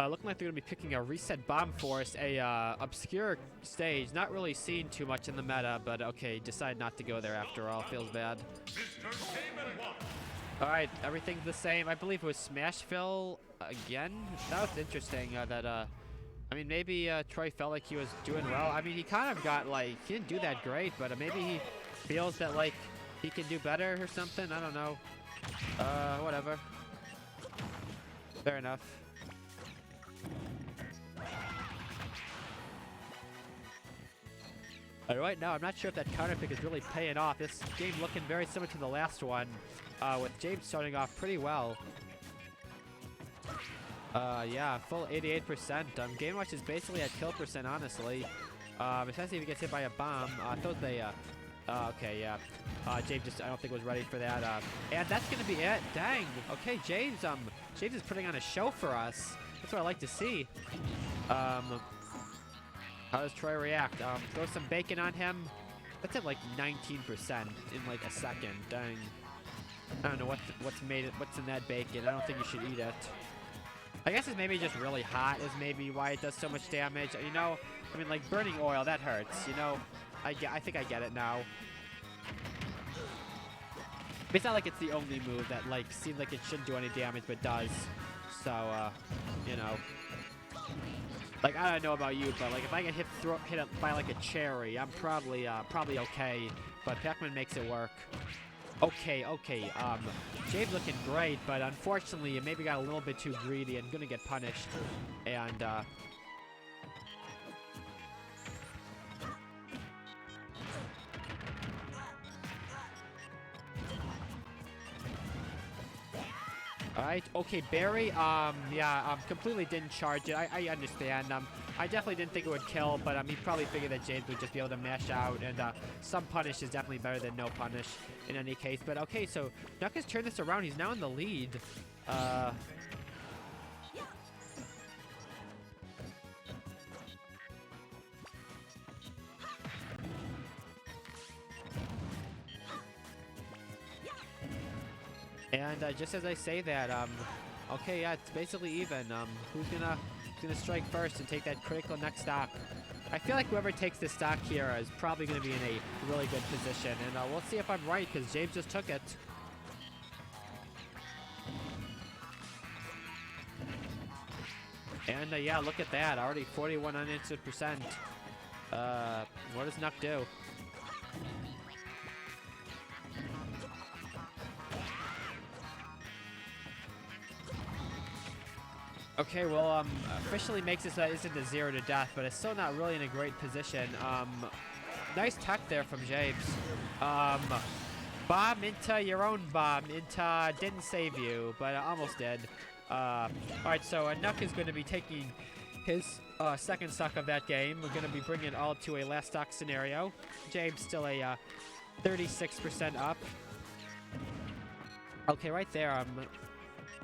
Looking like they're going to be picking a Reset Bomb Force, a obscure stage, not really seen too much in the meta, but okay, decide not to go there after all, feels bad. Alright, everything's the same. I believe it was Smashville again. That was interesting that, I mean, maybe Troy felt like he was doing well. I mean, he kind of got, like, he didn't do that great, but maybe he feels that, like, he can do better or something. I don't know. Whatever. Fair enough. Right now, I'm not sure if that counter pick is really paying off. This game looking very similar to the last one, with James starting off pretty well. Yeah, full 88%. Game Watch is basically at kill percent, honestly. Especially if he gets hit by a bomb. I thought they, okay, yeah. James just, I don't think was ready for that. And that's gonna be it. Dang. Okay, James, James is putting on a show for us. That's what I like to see. How does Troy react? Throw some bacon on him. That's at like 19% in like a second. Dang. I don't know what's in that bacon. I don't think you should eat it. I guess it's maybe just really hot is maybe why it does so much damage. You know, I mean like burning oil, that hurts. You know, I think I get it now. But it's not like it's the only move that like seems like it shouldn't do any damage but does. So, you know. Like, I don't know about you, but like if I get hit by like a cherry, I'm probably okay. But Pac-Man makes it work. Okay. James looking great, but unfortunately, it maybe got a little bit too greedy and gonna get punished. And Alright, okay, Barry, yeah, completely didn't charge it. I understand. I definitely didn't think it would kill, but he probably figured that James would just be able to mash out, and some punish is definitely better than no punish in any case. But okay, so Nuck has turned this around. He's now in the lead. And just as I say that, okay, yeah, it's basically even. Who's gonna strike first and take that critical next stock? I feel like whoever takes this stock here is probably gonna be in a really good position, and we'll see if I'm right because James just took it. And yeah, look at that, already 41 unanswered percent. What does Nuck do? Okay, well, officially makes this isn't a 0 to death, but it's still not really in a great position. Nice tech there from James. Bomb into your own bomb. Into didn't save you, but almost did. Alright, so Nuck is going to be taking his second stock of that game. We're going to be bringing it all to a last stock scenario. James still a 36% up. Okay, right there.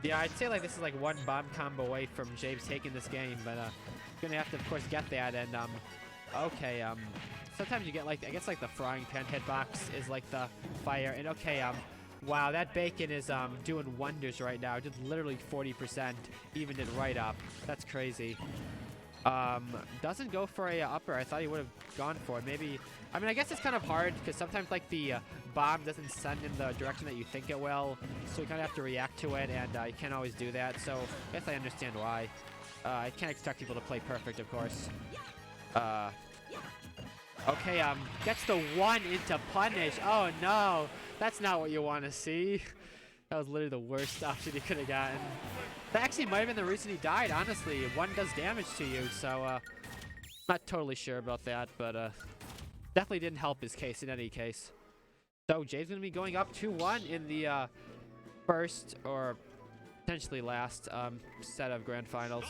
Yeah, I'd say like this is like one bomb combo away from James taking this game, but gonna have to of course get that. And okay, sometimes you get like I guess like the frying pan hitbox is like the fire. And okay, wow, that bacon is doing wonders right now. Just literally 40%, evened it right up. That's crazy. Doesn't go for a upper. I thought he would have gone for it. Maybe. I mean, I guess it's kind of hard because sometimes like the bomb doesn't send in the direction that you think it will, so you kind of have to react to it, and you can't always do that. So I guess I understand why. I can't expect people to play perfect, of course. Okay, gets the one into punish. Oh no, that's not what you want to see. That was literally the worst option he could have gotten. That actually might have been the reason he died, honestly. One does damage to you, so not totally sure about that, but definitely didn't help his case in any case. So Jay's going to be going up 2-1 in the first or potentially last set of grand finals.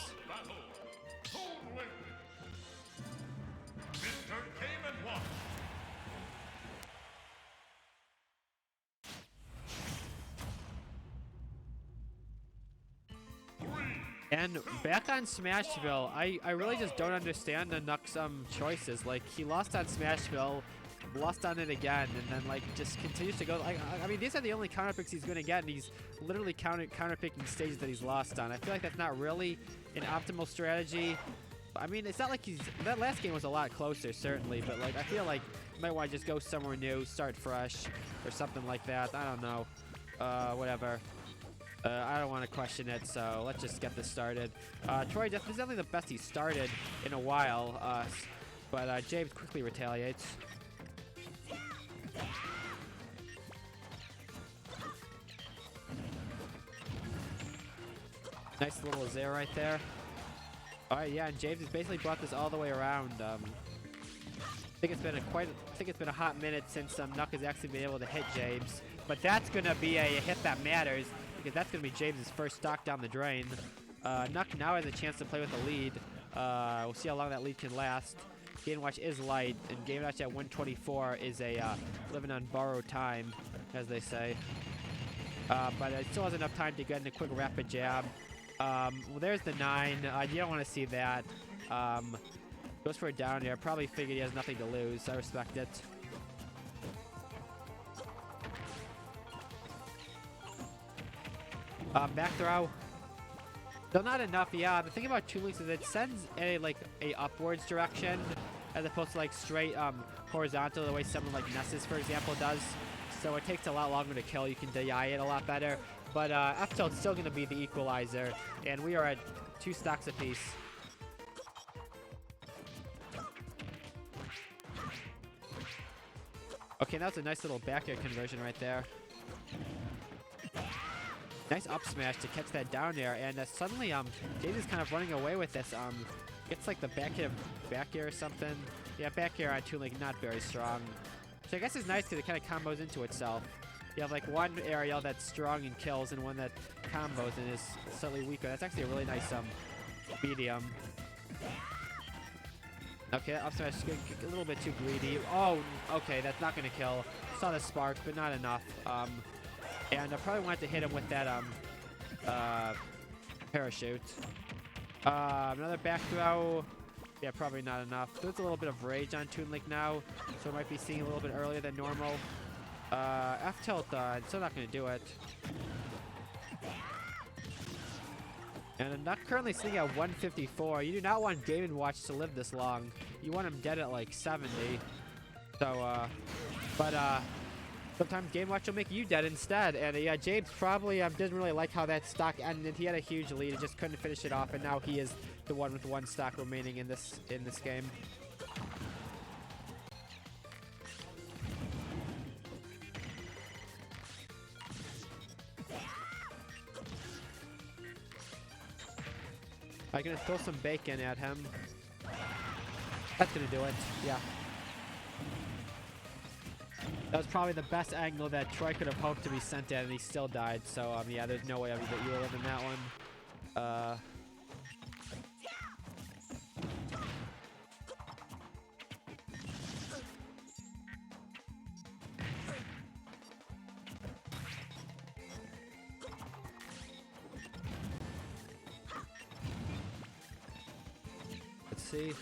And back on Smashville, I really just don't understand the Nuck's choices. Like, he lost on Smashville, lost on it again, and then like just continues to go. Like, I mean, these are the only counter picks he's going to get, and he's literally counter picking stages that he's lost on. I feel like that's not really an optimal strategy. I mean, it's not like that last game was a lot closer, certainly, but like I feel like you might want to just go somewhere new, start fresh, or something like that. I don't know. Whatever. I don't want to question it, so let's just get this started. Troy is definitely the best he started in a while, but James quickly retaliates. Nice little Zair right there. Alright, yeah, and James has basically brought this all the way around. I think it's been a hot minute since Nuck has actually been able to hit James, but that's gonna be a hit that matters, because that's going to be James's first stock down the drain. Nuck now has a chance to play with the lead. We'll see how long that lead can last. Game Watch is light, and Game Watch at 124 is a living on borrowed time, as they say. But it still has enough time to get in a quick rapid jab. Well, there's the 9. You don't want to see that. Goes for a down air. Probably figured he has nothing to lose. I respect it. Back throw. Still not enough. Yeah, the thing about Toon Links is it sends a upwards direction as opposed to like straight horizontal, the way someone like Nessus, for example, does. So it takes a lot longer to kill. You can DI it a lot better. But F tilt's still going to be the equalizer, and we are at 2 stocks apiece. Okay, that's a nice little back air conversion right there. Nice up smash to catch that down air, and suddenly James is kind of running away with this. Gets like the back air or something. Yeah, back air on Toon Link, not very strong. So I guess it's nice because it kind of combos into itself. You have like one aerial that's strong and kills, and one that combos and is slightly weaker. That's actually a really nice medium. Okay, that up smash is a little bit too greedy. Oh, okay, that's not gonna kill. Saw the sparks, but not enough. And I probably wanted to hit him with that parachute. Another back throw. Yeah, probably not enough. There's a little bit of rage on Toon Link now, so I might be seeing a little bit earlier than normal. F tilt, still not going to do it. And Nuck currently sitting at 154. You do not want Game & Watch to live this long. You want him dead at like 70. So, sometimes Game & Watch will make you dead instead. And yeah, James probably didn't really like how that stock ended. He had a huge lead and just couldn't finish it off. And now he is the one with 1 stock remaining in this game. I'm gonna throw some bacon at him. That's gonna do it. Yeah. That was probably the best angle that Troy could have hoped to be sent at, and he still died. So yeah, there's no way that you will live in that one. Let's see.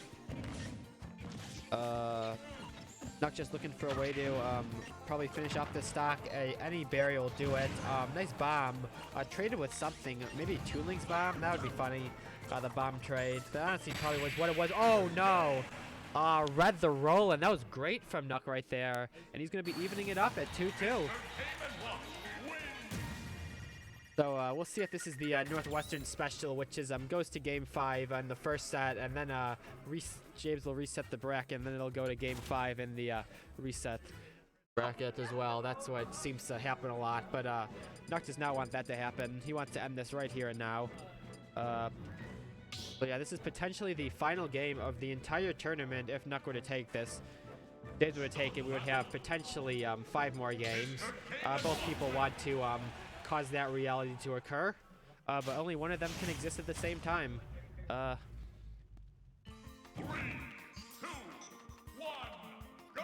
Not just looking for a way to probably finish off this stock. Any berry will do it. Nice bomb. Traded with something. Maybe Toonlink's bomb? That would be funny. The bomb trade. That honestly probably was what it was. Oh no! Read the roll, and that was great from Nuck right there. And he's going to be evening it up at 2-2. So we'll see if this is the Northwestern special, which is goes to Game 5 on the first set, and then James will reset the bracket, and then it'll go to Game 5 in the reset bracket as well. That's what seems to happen a lot, but Nuck does not want that to happen. He wants to end this right here and now. So yeah, this is potentially the final game of the entire tournament if Nuck were to take this. James were to take it, we would have potentially 5 more games. Both people want to cause that reality to occur, but only one of them can exist at the same time. 3, 2, 1, go!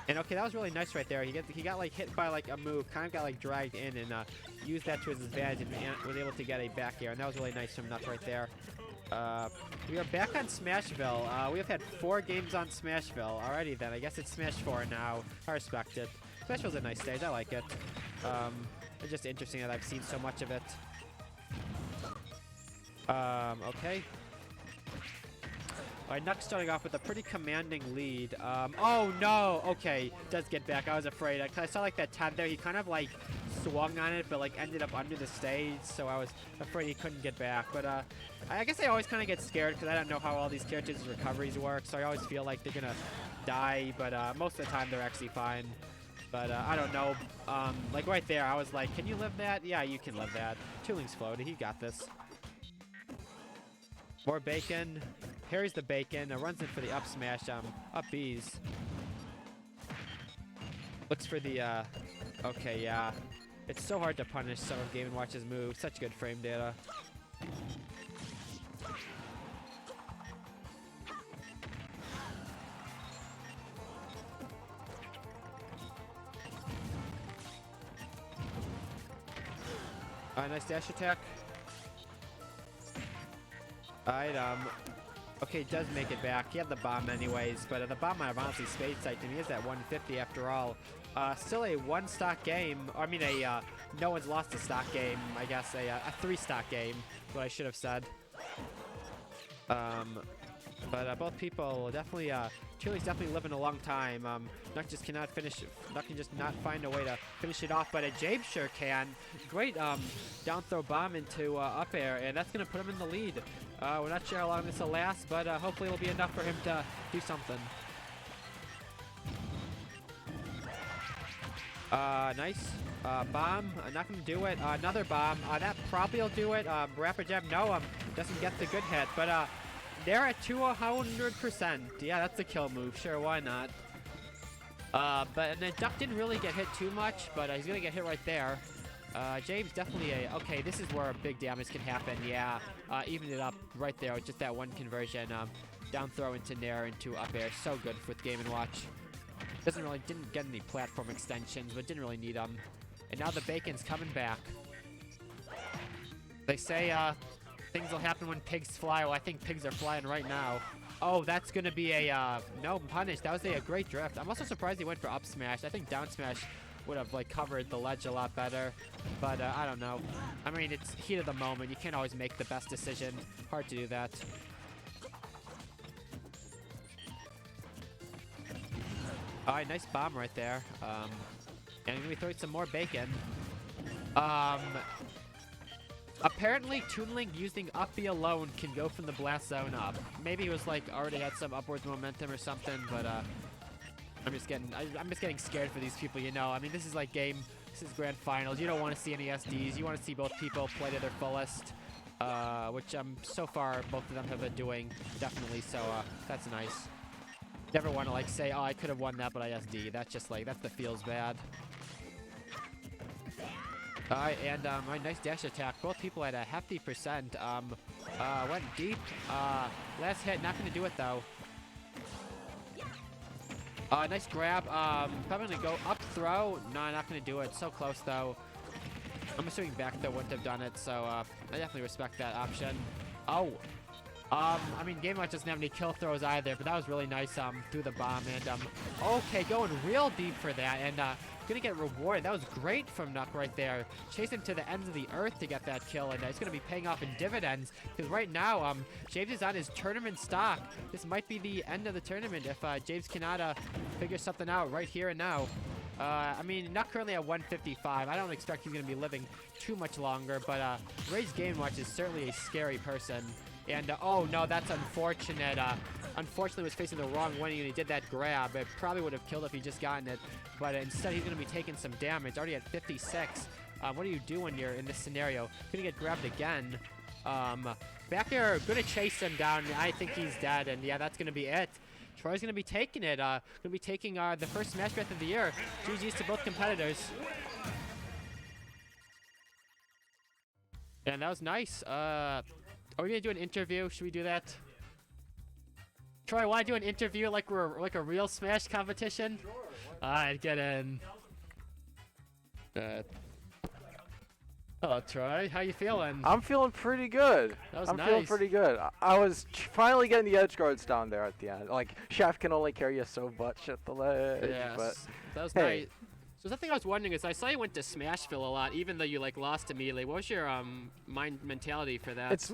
And okay, that was really nice right there. He got like hit by like a move, kind of got like dragged in, and used that to his advantage and was able to get a back air, and that was really nice from Nuck right there. We are back on Smashville. We have had 4 games on Smashville. Alrighty then, I guess it's Smash 4 now. I respect it. Smashville's a nice stage, I like it. It's just interesting that I've seen so much of it. Okay. Alright, Nuck starting off with a pretty commanding lead. Oh no! Okay, does get back. I was afraid. I saw like that 10 there. He kind of like swung on it, but like ended up under the stage, so I was afraid he couldn't get back. But I guess I always kind of get scared because I don't know how all these characters' recoveries work, so I always feel like they're gonna die, but most of the time they're actually fine. But I don't know. Like right there, I was like, can you live that? Yeah, you can live that. Toonlink's floated. He got this. More bacon. Parries the bacon. Runs in for the up smash. Up B's. Looks for the. Okay, yeah. It's so hard to punish some of Game & Watch's moves. Such good frame data. Nice dash attack. Alright, okay, does make it back. He had the bomb anyways, but the bomb might have honestly spade sight him. He is at 150 after all. Still a 1-stock game. I mean, no one's lost a stock game. I guess a 3-stock game is what I should have said. But both people definitely, Toonlink's definitely living a long time. Nuck just cannot finish it. Nuck can just not find a way to finish it off, but James sure can. Great down throw bomb into up air, and that's going to put him in the lead. We're not sure how long this will last, but hopefully it'll be enough for him to do something. Nice. Bomb. Not going to do it. Another bomb. That probably will do it. Rapid jab. No, doesn't get the good hit, but they're at 200%. Yeah, that's a kill move. Sure, why not? But the Duck didn't really get hit too much, but he's going to get hit right there. James definitely okay, this is where big damage can happen. Yeah, even it up right there with just that one conversion. Down throw into Nair into up air. So good with Game & Watch. Didn't get any platform extensions, but didn't really need them. And now the bacon's coming back. They say things will happen when pigs fly. Well, I think pigs are flying right now. Oh, that's gonna be a no punish. That was a great drift. I'm also surprised he went for up smash. I think down smash would have like covered the ledge a lot better. But I don't know. I mean, it's heat of the moment. You can't always make the best decision. Hard to do that. All right, nice bomb right there. And we throw some more bacon. Apparently, Toon Link using up B alone can go from the blast zone up. Maybe he was like already had some upwards momentum or something, but I'm just getting scared for these people. You know, I mean, this is like this is grand finals. You don't want to see any SDs. You want to see both people play to their fullest, which so far both of them have been doing definitely. So that's nice. Never want to like say, oh, I could have won that, but I SD. That's just like that feels bad. Alright, and my nice dash attack. Both people at a hefty percent. Went deep. Last hit, not gonna do it though. Nice grab. Probably gonna go up throw. No, not gonna do it. So close though. I'm assuming back throw wouldn't have done it, so I definitely respect that option. Oh. I mean, Game Watch doesn't have any kill throws either, but that was really nice through the bomb. And okay, going real deep for that, and gonna get rewarded. That was great from Nuck right there. Chase him to the ends of the earth to get that kill, and it's gonna be paying off in dividends. Because right now, James is on his tournament stock. This might be the end of the tournament if James cannot figure something out right here and now. I mean, Nuck currently at 155. I don't expect he's gonna be living too much longer, but Ray's Game Watch is certainly a scary person. And oh no, that's unfortunate. Unfortunately was facing the wrong one and he did that grab. It probably would have killed if he just gotten it, but instead he's going to be taking some damage. Already at 56. What do you do when you're in this scenario? Gonna get grabbed again. Back there, gonna chase him down. I think he's dead, and yeah, that's gonna be it. Troy's gonna be taking it. Gonna be taking the first Smash Breath of the year. GG's to both competitors. And that was nice. Are we gonna do an interview? Should we do that? Troy, want to do an interview like we're like a real Smash competition? Sure. Alright, get in. Hello, Troy. How you feeling? I'm feeling pretty good. That was I'm nice. feeling pretty good. I was finally getting the edge guards down there at the end. Like, Chef can only carry you so much at the ledge. Yes, but that was hey. nice. So something I was wondering is I saw you went to Smashville a lot, even though you like lost immediately. What was your mentality for that?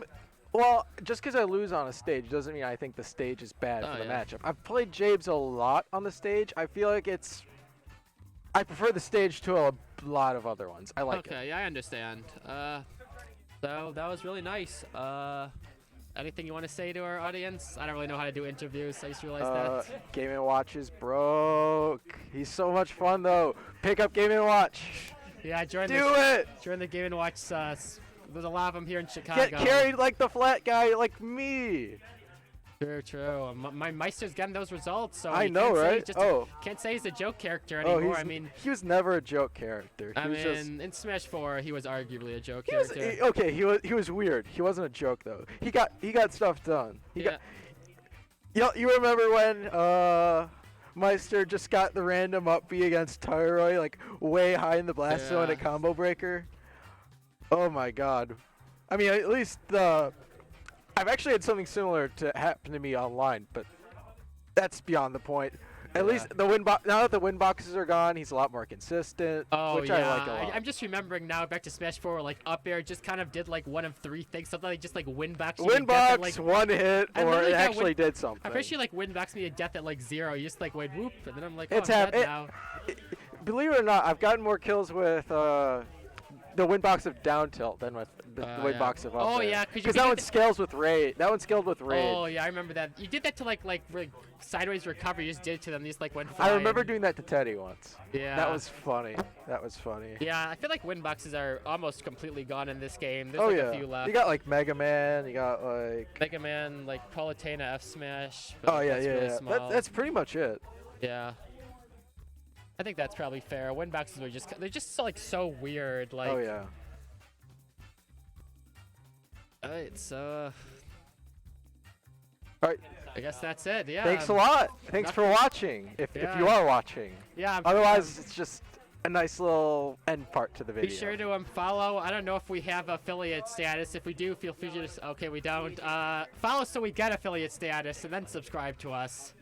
Well, just because I lose on a stage doesn't mean I think the stage is bad for the matchup. I've played Jabes a lot on the stage. I feel like I prefer the stage to a lot of other ones. I like it. Okay, yeah, I understand. So that was really nice. Anything you want to say to our audience? I don't really know how to do interviews. I just realized that. Game & Watch is broke. He's so much fun though. Pick up Game & Watch. Yeah, join the Game & Watch. There's a lot of them here in Chicago. Get carried like the flat guy like me. True. My Meister's getting those results, so I know, right? Can't say he's a joke character anymore. I mean, he was never a joke character. In Smash 4, he was arguably a joke character. Okay, he was weird. He wasn't a joke though. He got stuff done. You remember when Meister just got the random up B against Tyroy like way high in the blast zone at Combo Breaker? Oh my God. I mean, at least I've actually had something similar to happen to me online, but that's beyond the point. At least now that the win boxes are gone, he's a lot more consistent, which I like a lot. I'm just remembering now back to Smash 4, like up air just kind of did like one of three things. Something like just like win box. Win box, like, one hit, or it actually did something. I'm pretty sure like win box me to death at like 0. You just like wait whoop, and then I'm like, it's I'm dead now. Believe it or not, I've gotten more kills with the win box of down tilt than with the win box of up air. Because that one scales with rage. That one scaled with rage. Oh yeah, I remember that. You did that to like sideways recovery. You just did it to them. You just like went flying. I remember doing that to Teddy once. Yeah. That was funny. That was funny. Yeah, I feel like win boxes are almost completely gone in this game. There's like a few left. You got like Mega Man. You got like Mega Man, like Palutena, F Smash. Oh yeah, that's pretty much it. Yeah. I think that's probably fair. Win boxes are they're just so, like so weird. Like. Oh yeah. Alright, so. Alright. I guess that's it. Yeah. Thanks a lot. Thanks for watching. If you are watching. Yeah. Otherwise, it's just a nice little end part to the video. Be sure to follow. I don't know if we have affiliate status. If we do, feel free to. Okay, we don't. Follow so we get affiliate status, and then subscribe to us.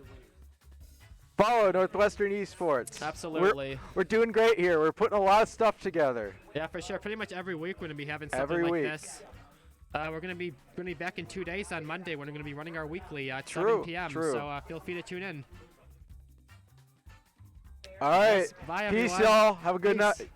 Follow Northwestern Esports. Absolutely. We're doing great here. We're putting a lot of stuff together. Yeah, for sure. Pretty much every week we're gonna be having something Every like week. this. We're gonna be back in 2 days on Monday. We're gonna be running our weekly at True, 7 p.m. true. So feel free to tune in. All right. Yes, bye, Peace, everyone. y'all. Have a good Peace. night.